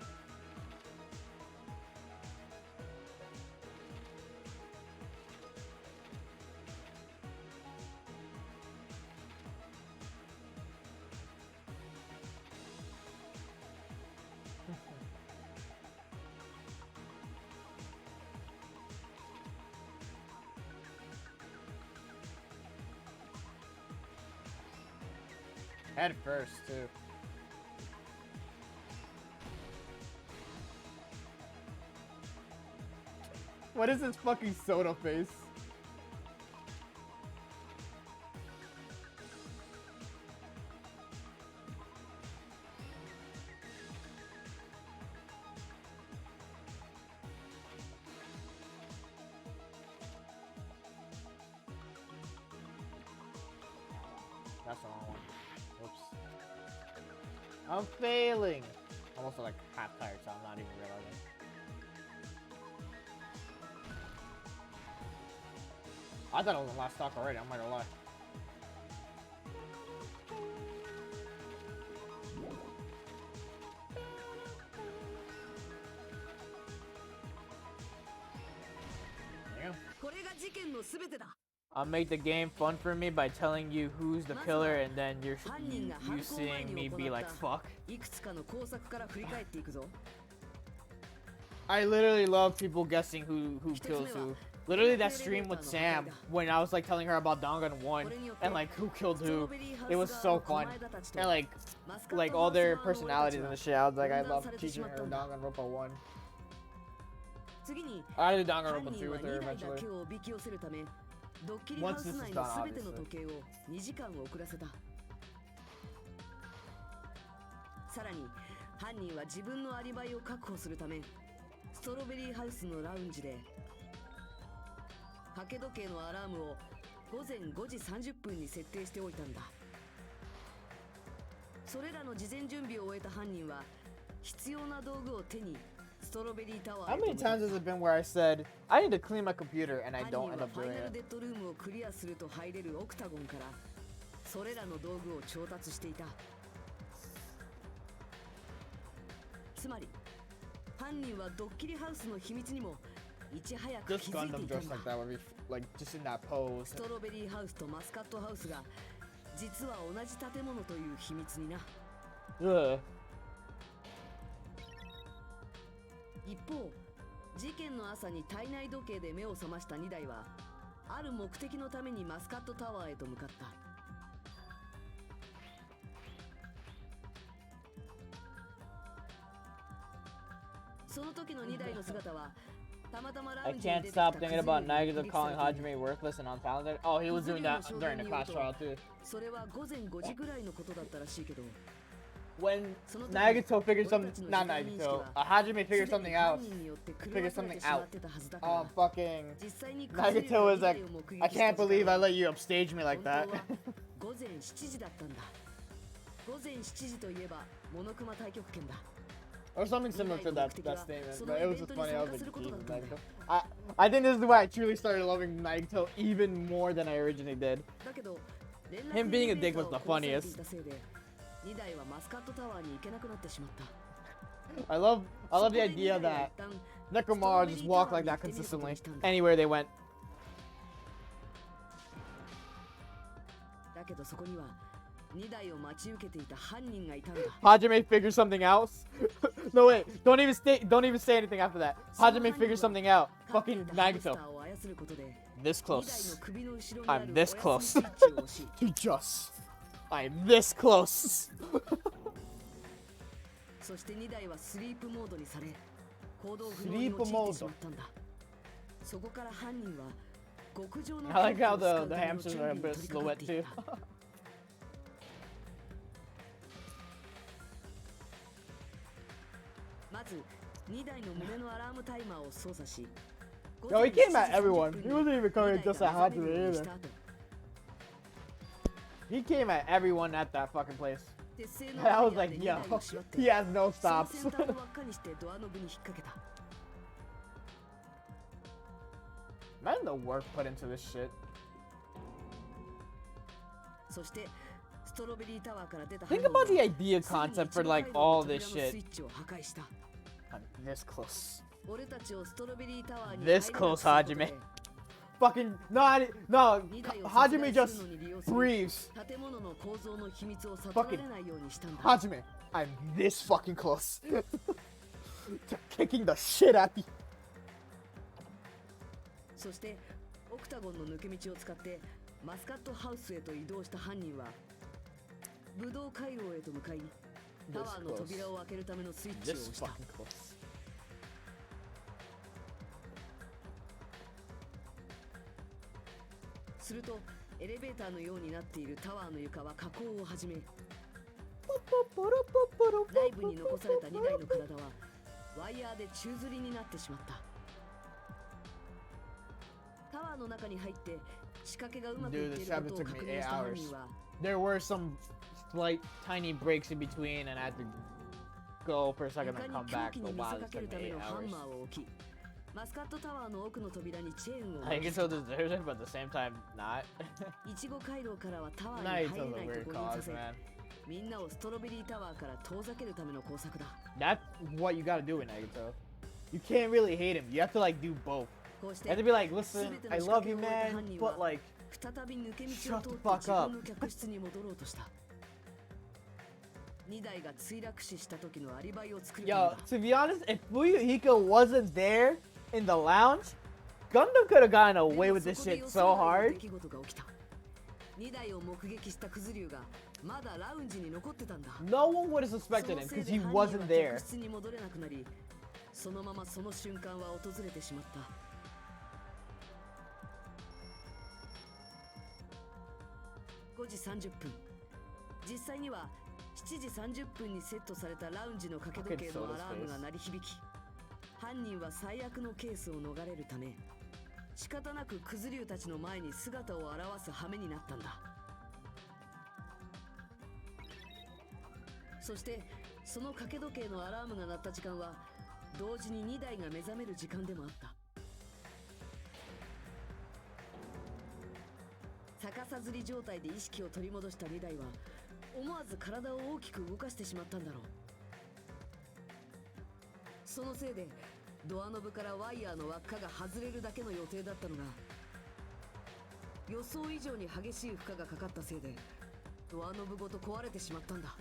Head first, too. What is this fucking soda face? That's the wrong one. Whoops. I'm failing. I'm also like half tired, so I'm not even realizing. I thought it was the last stock already, I'm not gonna lie. Damn. I'll make the game fun for me by telling you who's the killer and then you seeing me be like, fuck. I literally love people guessing who kills who. Literally that stream with Sam when I was like telling her about Danganronpa and like who killed who. It was so fun. And like all their personalities and the shit. I was like, I love teaching her Danganronpa 1. I did Danganronpa 2 with her eventually. Once this is done, obviously. さらに犯人は自分のアリバイを確保するためストロベリーハウスのラウンジで掛け時計のアラームを午前5時30分に設定しておいたんだ。それらの事前準備を終えた犯人は必要な道具を手にストロベリータワー How many times has it been where I said I need to clean my computer and I don't end up doing ファイナル it? デッドルームをクリアすると入れるオクタゴンからそれらの道具を調達していた。つまり犯人はドッキリハウスの秘密にもいち早く Just 気づいて Gundam いたん dressed だ。 like that would be like just in that pose. ストロベリーハウスとマスカットハウスが実は同じ建物という秘密にな。Ugh. 一方、事件の朝に体内時計で目を覚ました2台はある目的のためにマスカットタワーへと向かった。その時の2台の姿は I can't stop thinking about Nagito calling Hajime worthless and untalented. Oh, he was doing that during the class trial too. それは午前5時ぐらいのことだったらしいけど When Nagito figured something, not Nagito, Hajime figured something out. Fucking Nagito was like, I can't believe I let you upstage me like that. 午前7時だったんだ。午前7時といえばモノクマ太極拳だ。 Or something similar to that statement, but it was just funny. I was like, Jesus, Nagito. I think this is why I truly started loving Nagito even more than I originally did. Him being a dick was the funniest. I love the idea that Nekomara just walked like that consistently anywhere they went. Hajime figures something else. No wait, don't even say anything after that. Hajime figures something out. Fucking Nagito. This close. I'm this close. To just. I'm this close. そして2台はスリープモードにされ行動不能 Sleep に陥ってし mode. まったんだ。そこから犯人は極上の I like how 恐怖を the 使うための hamsters 準 are 備 a に bit 取り掛かって silhouette いっ too. た。まず2台の胸のアラームタイマーを操作し Yo, he came at everyone. He wasn't even coming just at Hajime either. He came at everyone at that fucking place. And I was like, yo, he has no stops. Imagine the work put into this shit. Think about the idea concept for like all this shit. I'm this close. This close, Hajime. Fucking no, Hajime just breathes. Fucking Hajime, I'm this fucking close to kicking the shit at me. そしてオクタゴンの抜け道を使ってマスカットハウスへと移動した犯人は武道回廊へと向かい、タワーの扉を開けるためのスイッチを押した。するとエレベーターのようになっているタワーの床は下降を始め、内部に残された2台の体はワイヤーで宙吊りになってしまった。タワーの中に入って仕掛けがうまくいっていることを確認した犯人は、 There were some slight tiny breaks in between and I had to go for a second and come back. 床に狂気に見せかけるためのハンマーを置き、マスカットタワーの奥の扉にチェーンを I guess so deserves it, but at the same time not. いちご回廊からはタワーに入れないところにさせ、みんなをストロベリータワーから遠ざけるための工作だ。 That's what you gotta do in Nagato. You can't really hate him. You have to like do both. こうし You have て to be like, listen, I love you, man, but like, 再び抜け道を通って Shut the fuck 自分の客室に戻ろうとした。2台が墜落死した時のアリバイを作るため yo, だ。 to be honest, if Fuyuhiko wasn't there in the lounge, Gundam could have gotten away with this shit so hard. 2台を目撃したクズリュウがまだラウンジに残ってたんだ。 No one would have suspected him because he wasn't there. 客室に戻れなくなり、そのままその瞬間は訪れてしまった。5時30分。実際には7時30分にセットされたラウンジの掛け時計のアラームが鳴り響き、犯人は最悪のケースを逃れるため、仕方なくクズリュウたちの前に姿を現す羽目になったんだ。そしてその掛け時計のアラームが鳴った時間は同時に2台が目覚める時間でもあった。逆さづり状態で意識を取り戻した2台は思わず体を大きく動かしてしまったんだろう。そのせいでドアノブからワイヤーの輪っかが外れるだけの予定だったのが、予想以上に激しい負荷がかかったせいでドアノブごと壊れてしまったんだ。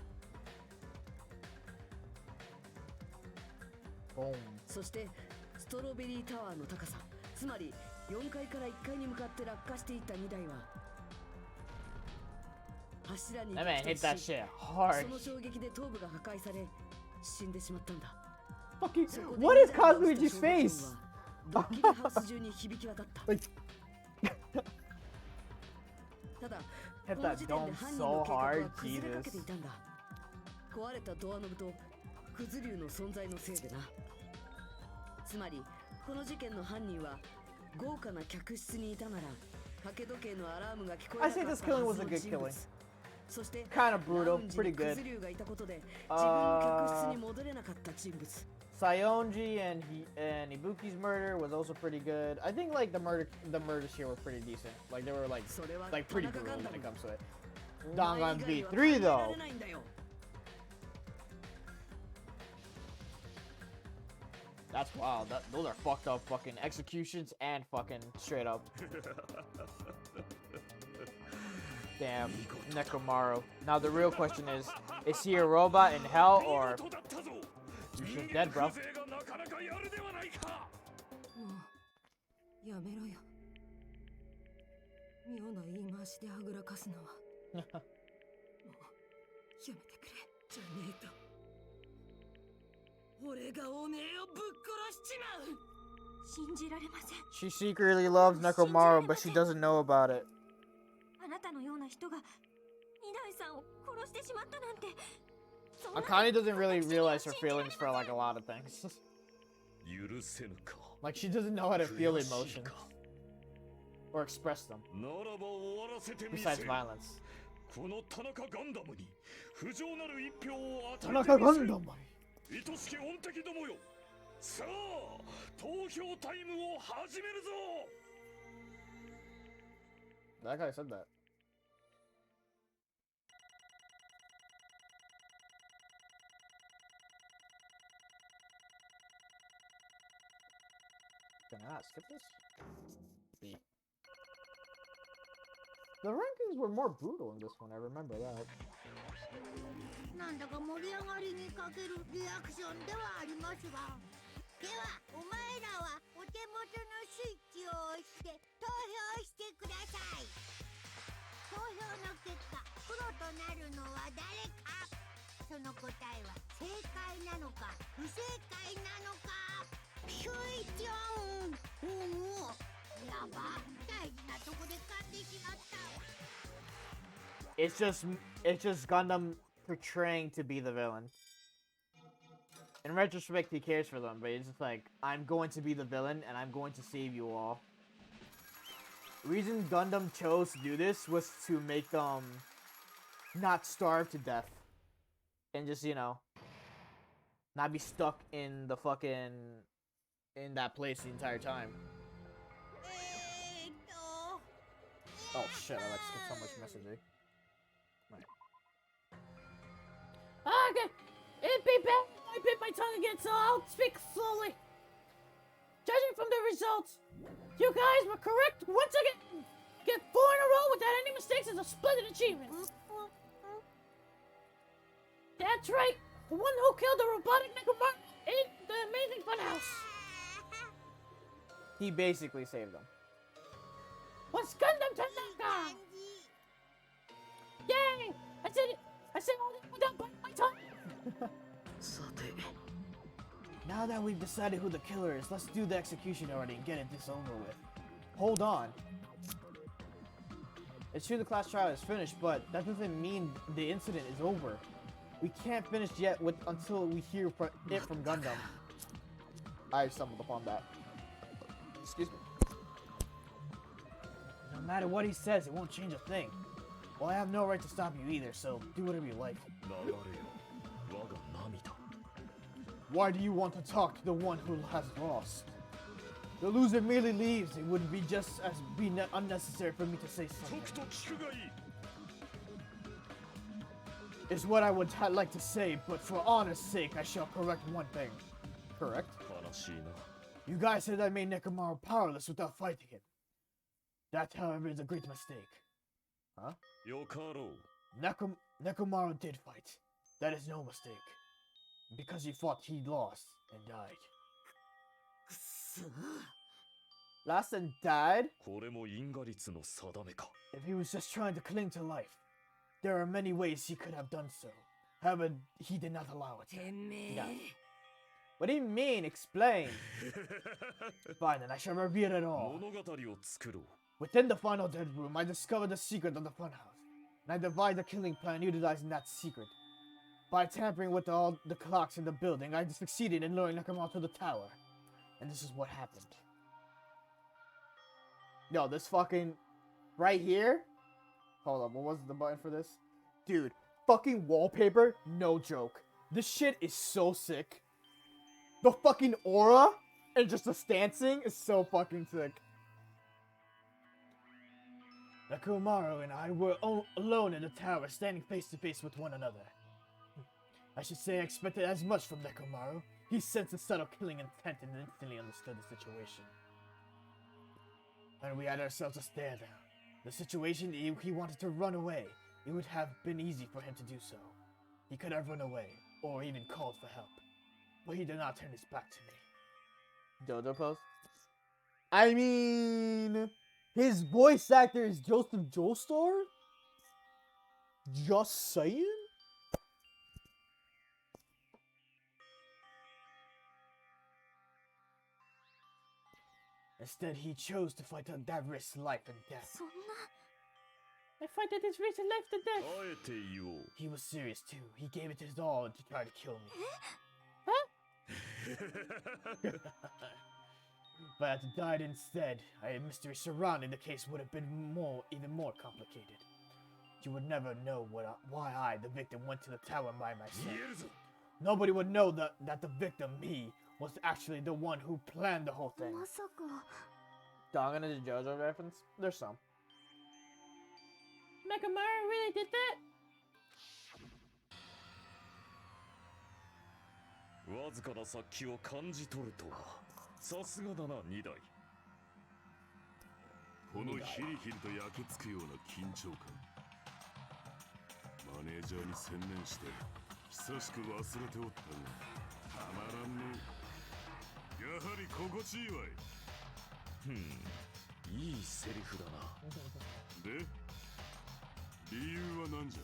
そしてストロベリータワーの高さ、つまり4階から1階に向かって落下していった2台は柱に激突し、その衝撃で頭部が破壊され死んでしまったんだ。Fucking, what is Kazuichi's face? ドッキリハウス中に響き渡った。ただ、この時点で犯人の計画は崩れかけていたんだ。壊れたドアノブとクズリュウの存在のせいでな。つまりこの事件の犯人は豪華な客室にいたなら掛け時計のアラームが聞こえなかったはずの人物。そして Kind of brutal, ラウンジ pretty にク good. ズリュウがいたことで自分の客室に戻れなかった人物。Sayonji and Ibuki's murder was also pretty good. I think like the murders here were pretty decent. Like they were like pretty brutal when it comes to it. Danganronpa 3 though. That's wild. Those are fucked up fucking executions and fucking straight up. Damn, Nekomaru. Now the real question is he a robot in hell or you should dead, bro? もうやめろよ。妙な言い回しであぐらかすのは。もうやめてくれ。じゃねえと。俺がおめえをぶっ殺しちまう。信じられません。 She secretly loves Nekomaru, but she doesn't know about it. あなたのような人が二代さんを殺してしまったなんて。Akane doesn't really realize her feelings for like a lot of things. Like she doesn't know how to feel emotions or express them. Besides violence. この田中ガンダムに不浄なる一票を与えて田中ガンダム。愛しき恩敵どもよ。さあ、投票タイムを始めるぞ。 That guy said that. Can I not skip this? B. The rankings were more brutal in this one, I remember that. なんだか盛り上がりにかけるリアクションではありますが、ではお前らはお手元のスイッチを押して投票してください。投票の結果、黒となるのは誰の答えは正解なのか不正解なのか。ピュイチョン。おお、やば、大事なとこで噛んでしまった。It's just Gundam portraying to be the villain. In retrospect, he cares for them, but it's just like, I'm going to be the villain and I'm going to save you all. The reason Gundam chose to do this was to make them not starve to death. And just, you know, not be stuck in the fucking, in that place the entire time. Oh shit, I like skipped so much messaging. Okay, it'd be bad if I bit my tongue again, so I'll speak slowly. Judging from the results, you guys were correct once again. Get 4 in a row without any mistakes is a splendid achievement. That's right, the one who killed the robotic Necromar in the amazing funhouse. He basically saved them. Was Gundam Tanaka! Yay! I said all that without biting my tongue. さて Now that we've decided who the killer is, let's do the execution already and get this over with. Hold on. It's true the class trial is finished, but that doesn't mean the incident is over. We can't finish yet until we hear it from Gundam. I stumbled upon that. Excuse me. No matter what he says, it won't change a thing. Well, I have no right to stop you either, so do whatever you like. Why do you want to talk to the one who has lost? The loser merely leaves. It would be just as unnecessary for me to say something. Is what I would like to say, but for honor's sake, I shall correct one thing. Correct? You guys said I made Nekomaru powerless without fighting him. That, however, is a great mistake. Huh? Nekomaru did fight. That is no mistake. Because he fought, he lost and died. Lost and died? If he was just trying to cling to life, there are many ways he could have done so. However, he did not allow it. He died. What do you mean? Explain. Fine, then I shall reveal it all. Within the final dead room, I discovered the secret of the funhouse, and I devised a killing plan utilizing that secret. By tampering with all the clocks in the building, I succeeded in luring Nekomaru to the tower. And this is what happened. Yo, this fucking... right here? Hold on, what was the button for this? Dude, fucking wallpaper? No joke. This shit is so sick. The fucking aura and just the stancing is so fucking sick. Nekomaru and I were alone in the tower, standing face to face with one another. I should say I expected as much from Nekomaru. He sensed a subtle killing intent and instantly understood the situation. And we had ourselves a stare down. The situation, he wanted to run away. It would have been easy for him to do so. He could have run away, or even called for help. But he did not turn his back to me. Dodo pose? I mean... his voice actor is Joseph Joestar? Just saying? Instead, he chose to fight that risk life and death. I fight at this risk of life to death. He was serious too. He gave it his all to try to kill me. Huh? But had died instead. A mystery surrounding the case would have been even more complicated. You would never know why I, the victim, went to the tower by myself. Nobody would know that the victim, me, was actually the one who planned the whole thing. Dong and a JoJo reference? There's some. Nekomaru really did that? わずかな殺気を感じ取るとはさすがだな2台。このヒリヒリと焼けつくような緊張感、マネージャーに専念して久しく忘れておったがたまらんの。やはり心地いいわい。いいセリフだな。で理由は何じゃ。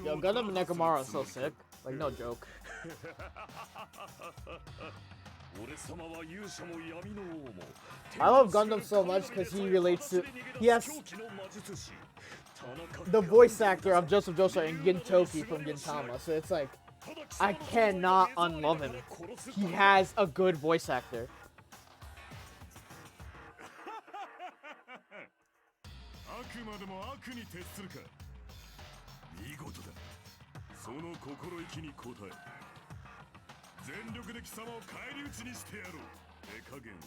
Yo, Gundam Nekomara is so sick. Like, no joke. I love Gundam so much because he relates to... He has the voice actor of Joseph Joestar and Gintoki from Gintama. So it's like, I cannot unlove him. He has a good voice actor.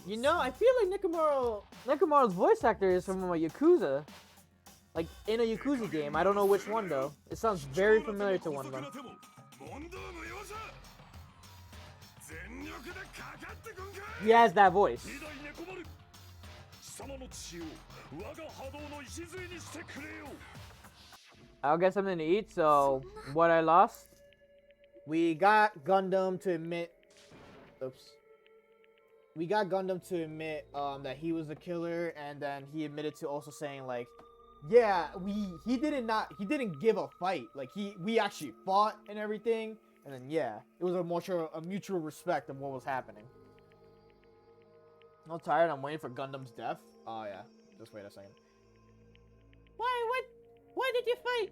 You know, I feel like Nekomaru's voice actor is from a Yakuza. Like, in a Yakuza game. I don't know which one, though. It sounds very familiar to one of them. He has that voice. I'll get something to eat, so what I lost? We got Gundam to admit... Oops. We got Gundam to admit that he was the killer, and then he admitted to also saying, like, yeah, he didn't give a fight. Like, we actually fought and everything, and then, yeah, it was a mutual respect of what was happening. I'm tired, I'm waiting for Gundam's death. Oh, yeah. Just wait a second. Why did you fight?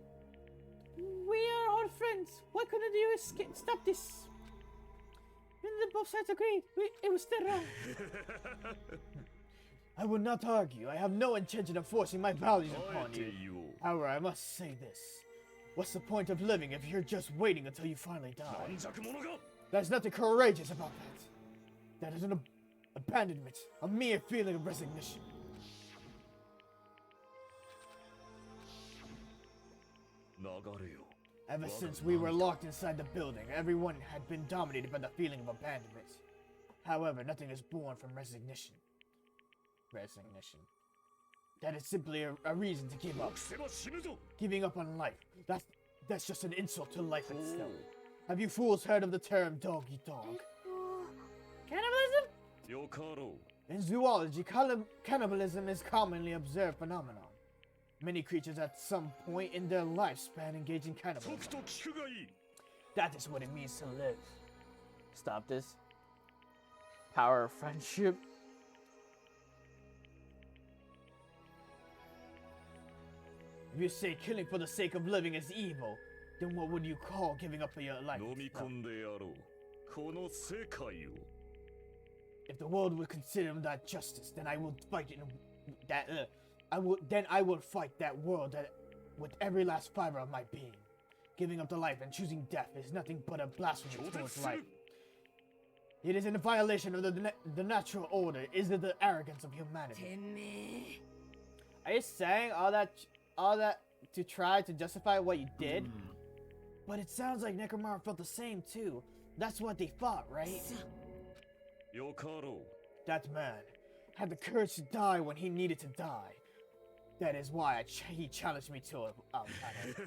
We are old friends. Why couldn't you stop this? When both sides agreed, it was still wrong. I will not argue. I have no intention of forcing my values upon you. However, I must say this. What's the point of living if you're just waiting until you finally die? There's nothing courageous about that. That is an abandonment, a mere feeling of resignation. Ever since we were locked inside the building, everyone had been dominated by the feeling of abandonment. However, nothing is born from resignation. That is simply a reason to give up. Giving up on life. That's just an insult to life itself. Have you fools heard of the term dog eat dog? Cannibalism? In zoology, cannibalism is commonly observed phenomenon. Many creatures at some point in their lifespan engage in cannibalism. That is what it means to live. Stop this. Power of friendship. If you say killing for the sake of living is evil, then what would you call giving up for your life? If the world would consider that justice, then I will fight in that. I will fight that world with every last fiber of my being. Giving up the life and choosing death is nothing but a blasphemy towards life. It is in violation of the natural order. Is it the arrogance of humanity? Are you saying all that to try to justify what you did? But it sounds like Nekomaru felt the same too. That's what they fought, right? That man had the courage to die when he needed to die. That is why he challenged me to a battle.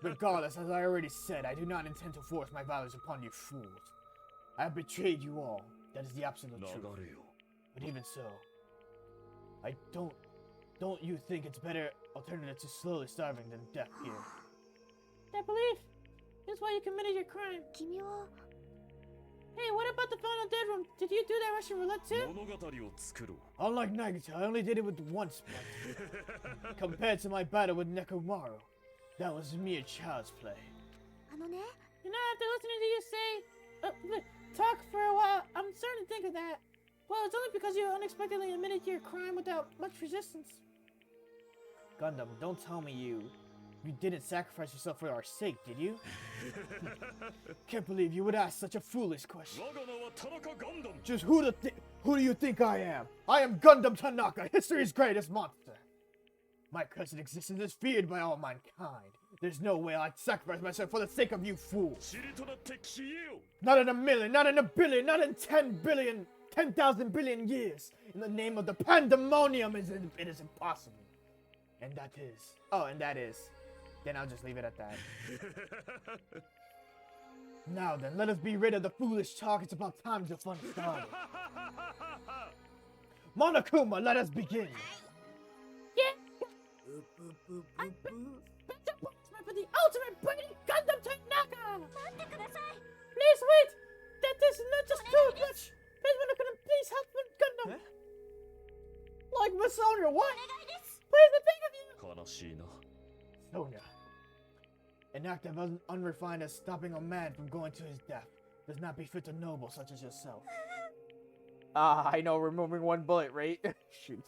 Regardless, as I already said, I do not intend to force my values upon you fools. I have betrayed you all. That is the absolute truth. But even so, don't you think it's better alternative to slowly starving than death here? That belief is why you committed your crime. Hey, what about the final dead room? Did you do that Russian roulette too? Unlike Nagita, I only did it with one spot. Compared to my battle with Nekomaru, that was mere child's play. You know, after listening to you say, talk for a while, I'm starting to think of that. Well, it's only because you unexpectedly admitted your crime without much resistance. Gundam, don't tell me you didn't sacrifice yourself for our sake, did you? Can't believe you would ask such a foolish question. Just who do you think I am? I am Gundam Tanaka, history's greatest monster. My present existence is feared by all mankind. There's no way I'd sacrifice myself for the sake of you fools. Not in a million, not in a billion, not in 10,000 billion years. In the name of the pandemonium, it is impossible. And that is. Then I'll just leave it at that. Now then, let us be rid of the foolish talk. It's about time to fun started. Monokuma, let us begin. Yeah. I special punishment for the ultimate brainy Gundam Tanaka! Please wait! That is not just too much! Please, please help me, Gundam! Like Miss Sonia, what? Please, I beg of you! 悲しいな。 Sonia. An act as unrefined as stopping a man from going to his death does not befit a noble such as yourself. I know, removing one bullet, right? Shoot.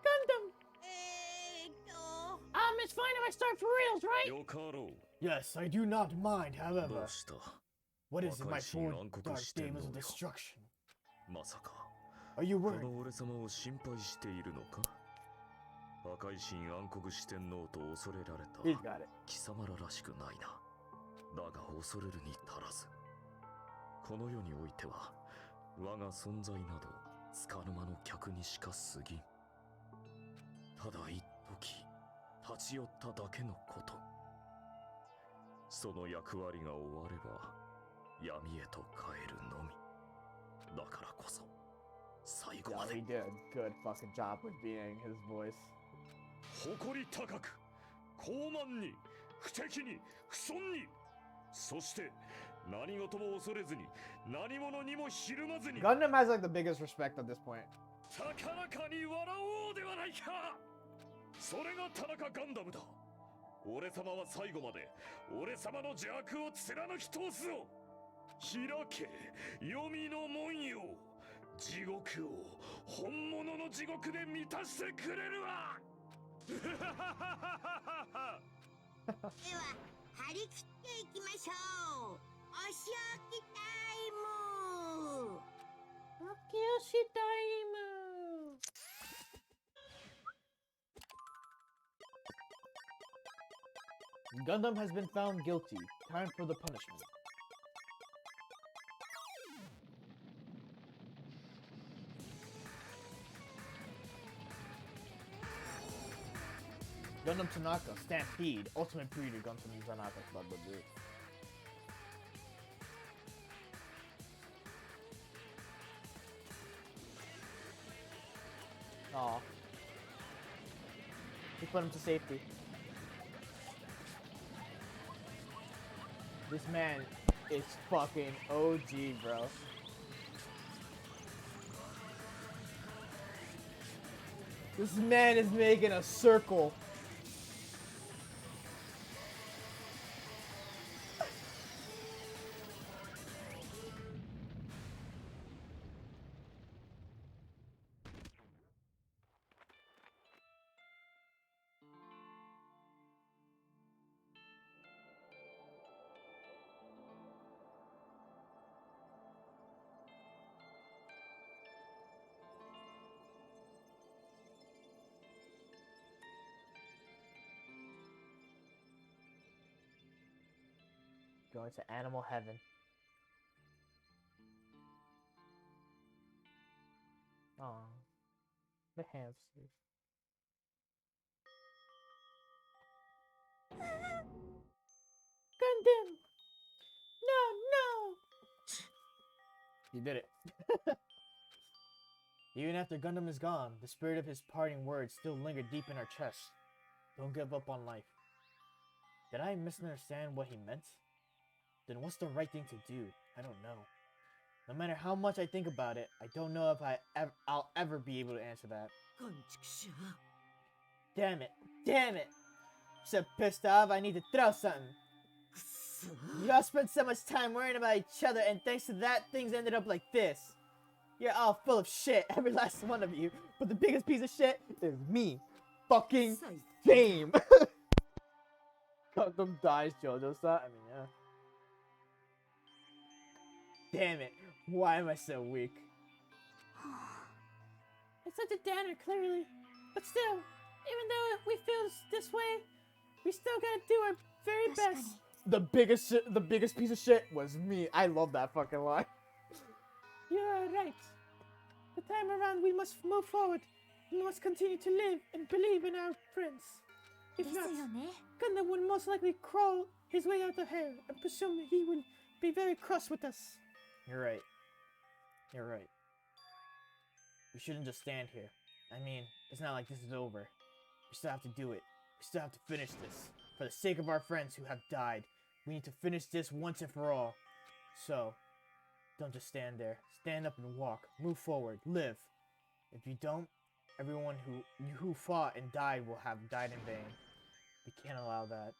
Gundam! It's fine if I start for reals, right? よかろう。 Yes, I do not mind, ど however. うした What is in my four 破壊神暗黒 dark してんの demons よ of destruction? まさか Are you こ worried? の俺様を心配しているのか破壊神暗黒四天王と恐れられ He's た got it. 貴様ららしくないな。だが恐れるに足らず。この世においては我が存在などつかの間の客にしか過ぎん。ただ一時立ち寄っただけのこと。その役割が終われば闇へと帰るのみ。だからこそ最後 Yeah, まで he did a good fucking job with being his voice. 誇り高く高慢に不敵に不遜にそして何事も恐れずに何者にもひるまずに Gundam has like the biggest respect at this point. 高らかに笑おうではないか。それが田中ガンダムだ。俺様は最後まで俺様の邪悪を貫き通すぞ。開け黄泉の門よ。地獄を本物の地獄で満たしてくれるわ。では張り切っていきましょう。お仕置きタイム。おきよしタイム。Gundam has been found guilty. Time for the punishment. Gundam Tanaka, Stampede, Ultimate Breeder, Gundam Tanaka, blah blah blah. Aw. He put him to safety. This man is fucking OG, bro. This man is making a circle. Going to animal heaven. Aw, the hamsters. Gundam! No! He did it. Even after Gundam is gone, the spirit of his parting words still linger deep in our chests. Don't give up on life. Did I misunderstand what he meant? Then what's the right thing to do? I don't know. No matter how much I think about it, I don't know if I'll ever be able to answer that. Damn it. Damn it. So pissed off, I need to throw something. You all spent so much time worrying about each other, and thanks to that, things ended up like this. You're all full of shit, every last one of you. But the biggest piece of shit is me. Fucking fame. Gundam dies, Jojo-san. I mean, yeah. Damn it. Why am I so weak? It's such a downer, clearly. But still, even though we feel this way, we still gotta do our very best. The biggest piece of shit was me. I love that fucking line. You're right. The time around, we must move forward. We must continue to live and believe in our friends. If not, Gundam would most likely crawl his way out of here and presume he would be very cross with us. You're right. You're right. We shouldn't just stand here. I mean, it's not like this is over. We still have to do it. We still have to finish this. For the sake of our friends who have died, we need to finish this once and for all. So, don't just stand there. Stand up and walk. Move forward. Live. If you don't, everyone who fought and died will have died in vain. We can't allow that.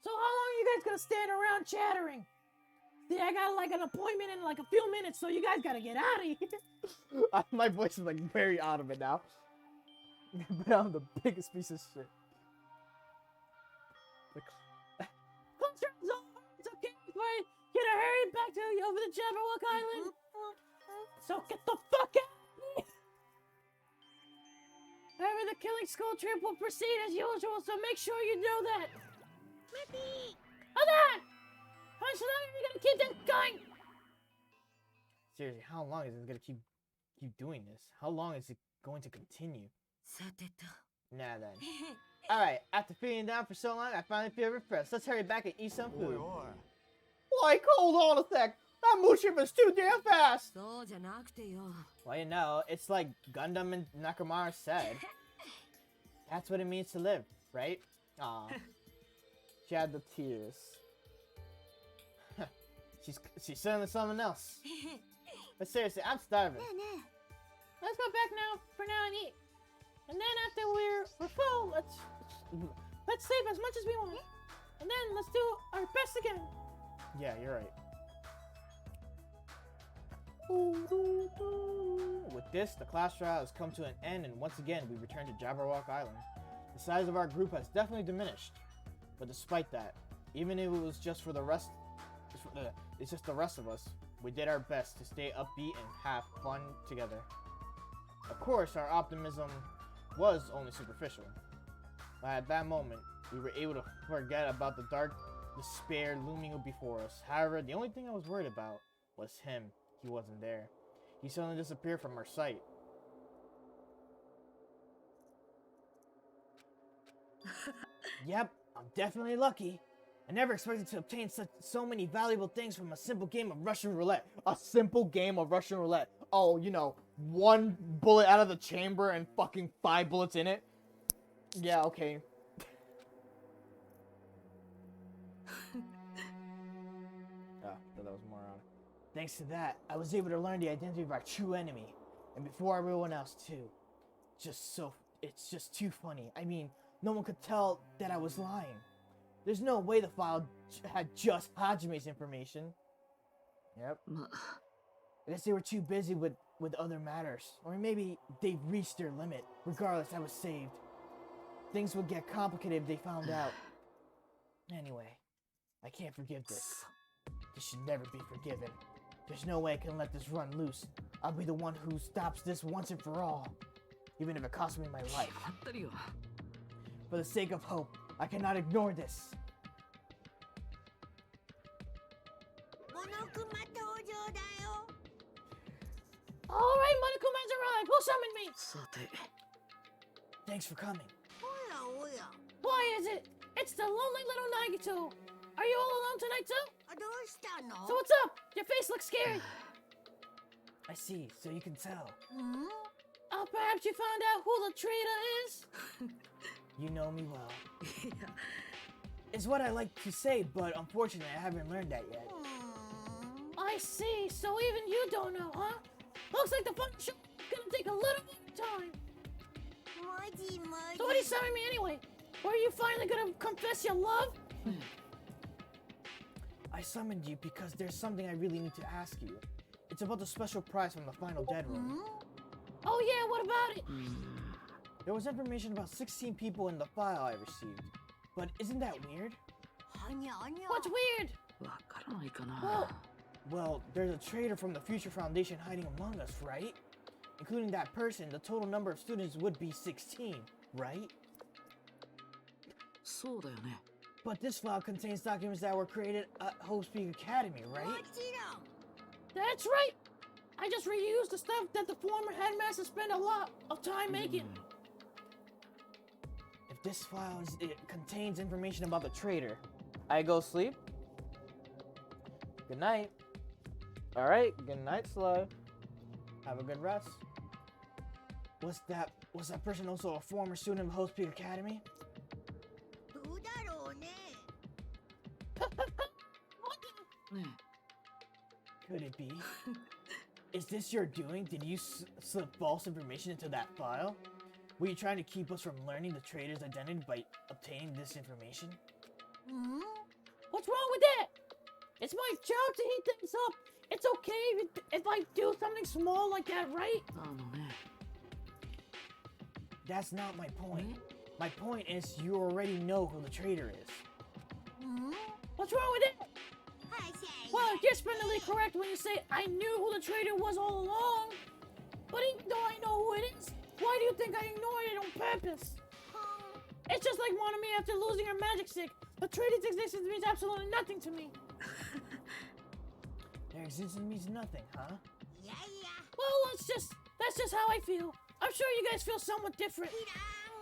So how long are you guys gonna stand around chattering? See, I got like an appointment in like a few minutes, so you guys gotta get out of here. My voice is like very out of it now. But I'm the biggest piece of shit. It's okay, boy. Gotta hurry back to over the Jabberwock Island. So get the fuck out of here. However, the killing school trip will proceed as usual, so make sure you know that. Hold on! How much longer are you gonna keep this going? Seriously, how long is it gonna keep doing this? How long is it going to continue? Nah then. Alright, after feeling down for so long, I finally feel refreshed. Let's hurry back and eat some food. Like, hold on a sec. That moose ship is too damn fast! Well, you know, it's like Gundam and Nakamura said. That's what it means to live, right? Aw. She had the tears. She's certainly something else. But seriously, I'm starving. Let's go back now, for now, and eat. And then after we're full, let's save as much as we want. And then let's do our best again. Yeah, you're right. With this, the class trial has come to an end, and once again, we return to Jabberwock Island. The size of our group has definitely diminished. But despite that, even if it was just for the rest, it's just the rest of us, we did our best to stay upbeat and have fun together. Of course, our optimism was only superficial. But at that moment, we were able to forget about the dark despair looming before us. However, the only thing I was worried about was him. He wasn't there. He suddenly disappeared from our sight. Yep, I'm definitely lucky. I never expected to obtain so many valuable things from a simple game of Russian roulette. A simple game of Russian roulette. Oh, you know, 1 bullet out of the chamber and fucking 5 bullets in it. Yeah, okay. That was more on it. Thanks to that, I was able to learn the identity of our true enemy. And before everyone else, too. It's just too funny. I mean, no one could tell that I was lying. There's no way the file had just Hajime's information. Yep. I guess they were too busy with other matters. Or maybe they've reached their limit. Regardless, I was saved. Things would get complicated if they found out. Anyway, I can't forgive this. This should never be forgiven. There's no way I can let this run loose. I'll be the one who stops this once and for all. Even if it costs me my life. For the sake of hope, I cannot ignore this. Alright, Monokuma's arrived. Who summoned me? Thanks for coming. Why is it? It's the lonely little Nagito. Are you all alone tonight too? So what's up? Your face looks scary. I see, so you can tell. Oh, perhaps you found out who the traitor is? You know me well. It's what I like to say, but unfortunately I haven't learned that yet. I see, so even you don't know, huh? Looks like the fun show is gonna take a little more time. So what are you summoning me anyway? Or are you finally gonna confess your love? I summoned you because there's something I really need to ask you. It's about the special prize from the final dead room. Oh yeah, what about it? There was information about 16 people in the file I received. But isn't that weird? What's weird? Well, there's a traitor from the Future Foundation hiding among us, right? Including that person, the total number of students would be 16, right? But this file contains documents that were created at Hope Speak Academy, right? That's right! I just reused the stuff that the former headmaster spent a lot of time making. If this file contains information about the traitor, I go sleep? Good night. Alright, good night, Slow. Have a good rest. Was that person also a former student of Host Peak Academy? どうだろうね。ね Could it be? Is this your doing? Did you slip false information into that file? Were you trying to keep us from learning the trader's identity by obtaining this information? What's wrong with that? It's my job to heat things up. It's okay if I do something small like that, right? あのね That's not my point. My point is you already know who the traitor is. What's wrong with it? Well, you're splendidly correct when you say I knew who the traitor was all along. But even though I know who it is, why do you think I ignored it on purpose? It's just like Monami after losing her magic stick. The traitor's existence means absolutely nothing to me. Their existence means nothing, huh? Well, that's just how I feel. I'm sure you guys feel somewhat different.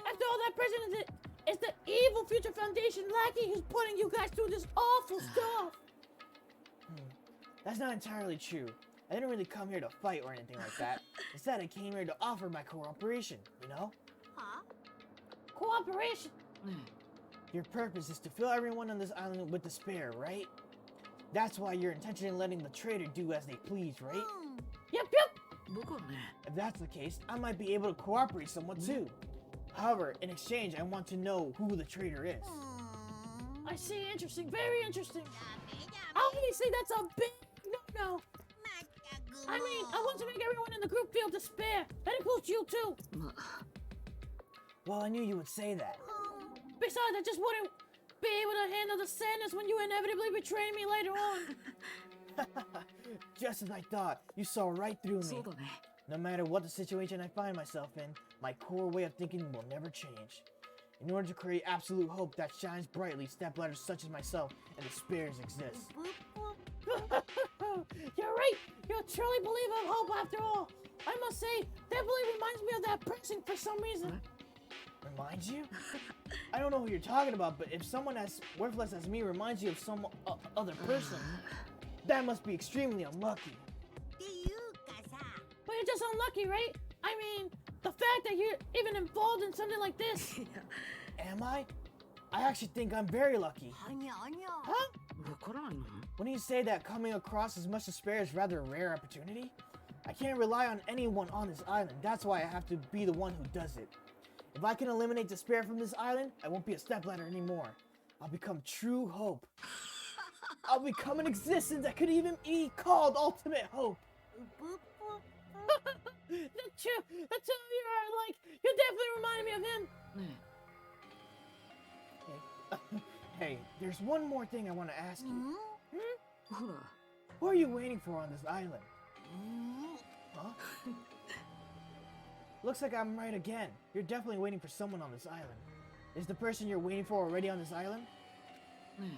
After all, that person is the evil Future Foundation lackey who's putting you guys through this awful stuff. That's not entirely true. I didn't really come here to fight or anything like that. Instead, I came here to offer my cooperation, you know? Cooperation. Your purpose is to fill everyone on this island with despair, right? That's why you're intentionally letting the traitor do as they please, right? Yep. 僕はね If that's the case, I might be able to cooperate somewhat too. However, in exchange, I want to know who the traitor is. I see. Interesting. Very interesting. Obviously, that's a big no-no. I mean, I want to make everyone in the group feel despair. That includes you too. ま Well, I knew you would say that. Besides, I just wouldn't be able to handle the sadness when you inevitably betray me later on. Just as I thought, you saw right through そ me. うだね No matter what the situation I find myself in, my core way of thinking will never change. In order to create absolute hope that shines brightly, stepbladders such as myself and despairs exist. You're right. You're a truly believer of hope after all. I must say, that belief reminds me of that person for some reason. Reminds you? I don't know who you're talking about, but if someone as worthless as me reminds you of some other person, that must be extremely unlucky. But you're just unlucky, right? I mean, the fact that you're even involved in something like this. Am I? I actually think I'm very lucky. Huh? わからないの Wouldn't you say that coming across as much despair is rather a rare opportunity? I can't rely on anyone on this island. That's why I have to be the one who does it. If I can eliminate despair from this island, I won't be a stepladder anymore. I'll become true hope. I'll become an existence that could even be called ultimate hope. That's true. That's who you are. Like, you definitely remind me of him. ね Hey, there's one more thing I want to ask you. えほら Who are you waiting for on this island? Huh? Looks like I'm right again. You're definitely waiting for someone on this island. Is the person you're waiting for already on this island? ね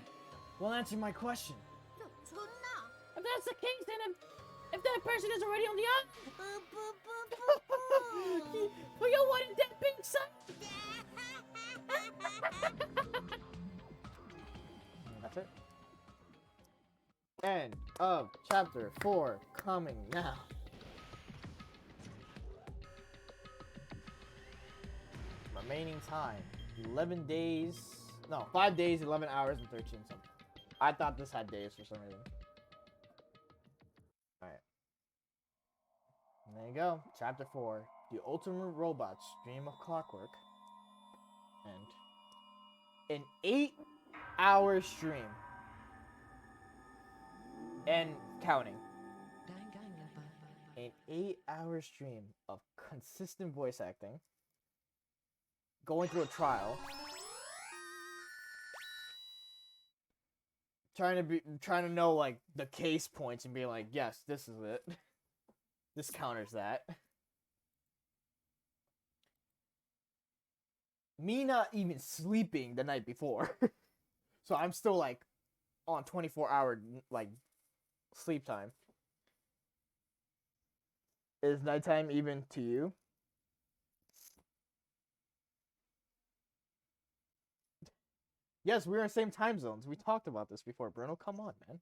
Well, answer my question. If that's the case, then if that person is already on the island, well, you wanted that big son. That's it. End of chapter 4 coming now. Remaining time 11 days. No, 5 days, 11 hours, and 13 something. I thought this had days for some reason. Alright. There you go. Chapter 4. The Ultimate Robot Stream of Clockwork. And an 8-hour stream. And counting. An 8-hour stream of consistent voice acting. Going through a trial. Trying to know like the case points and being like, yes, this is it. This counters that. Me not even sleeping the night before. So I'm still like on 24-hour like sleep time. Is nighttime even to you? Yes, we're in the same time zones. We talked about this before, Bruno. Come on, man.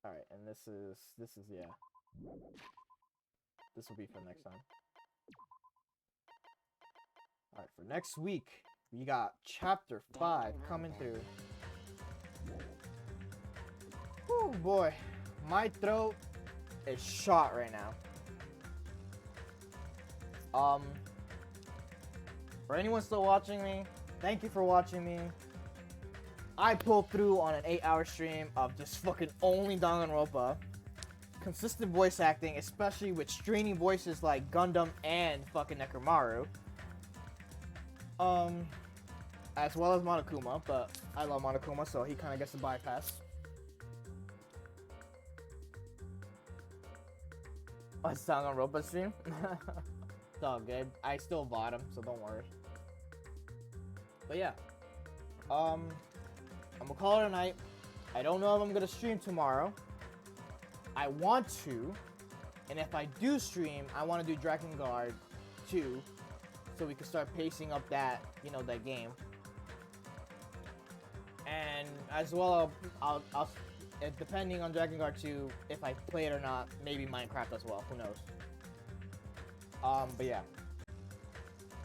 Alright, and this is yeah. This will be for next time. Alright, for next week, we got Chapter 5 coming through. Oh boy, my throat is shot right now. For anyone still watching me, thank you for watching me. I pulled through on an 8-hour stream of just fucking only Danganronpa. Consistent voice acting, especially with straining voices like Gundam and fucking Nekomaru. As well as Monokuma, but I love Monokuma, so he kind of gets the bypass. What's Danganronpa stream? It's all good. I still bought him, so don't worry. But yeah, I'm gonna call it a night. I don't know if I'm gonna stream tomorrow. I want to, and if I do stream, I want to do Dragon Guard 2, so we can start pacing up that, you know, that game. And as well, I'll depending on Dragon Guard 2, if I play it or not, maybe Minecraft as well. Who knows? But yeah.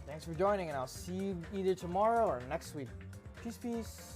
Thanks for joining, and I'll see you either tomorrow or next week. Peace, peace.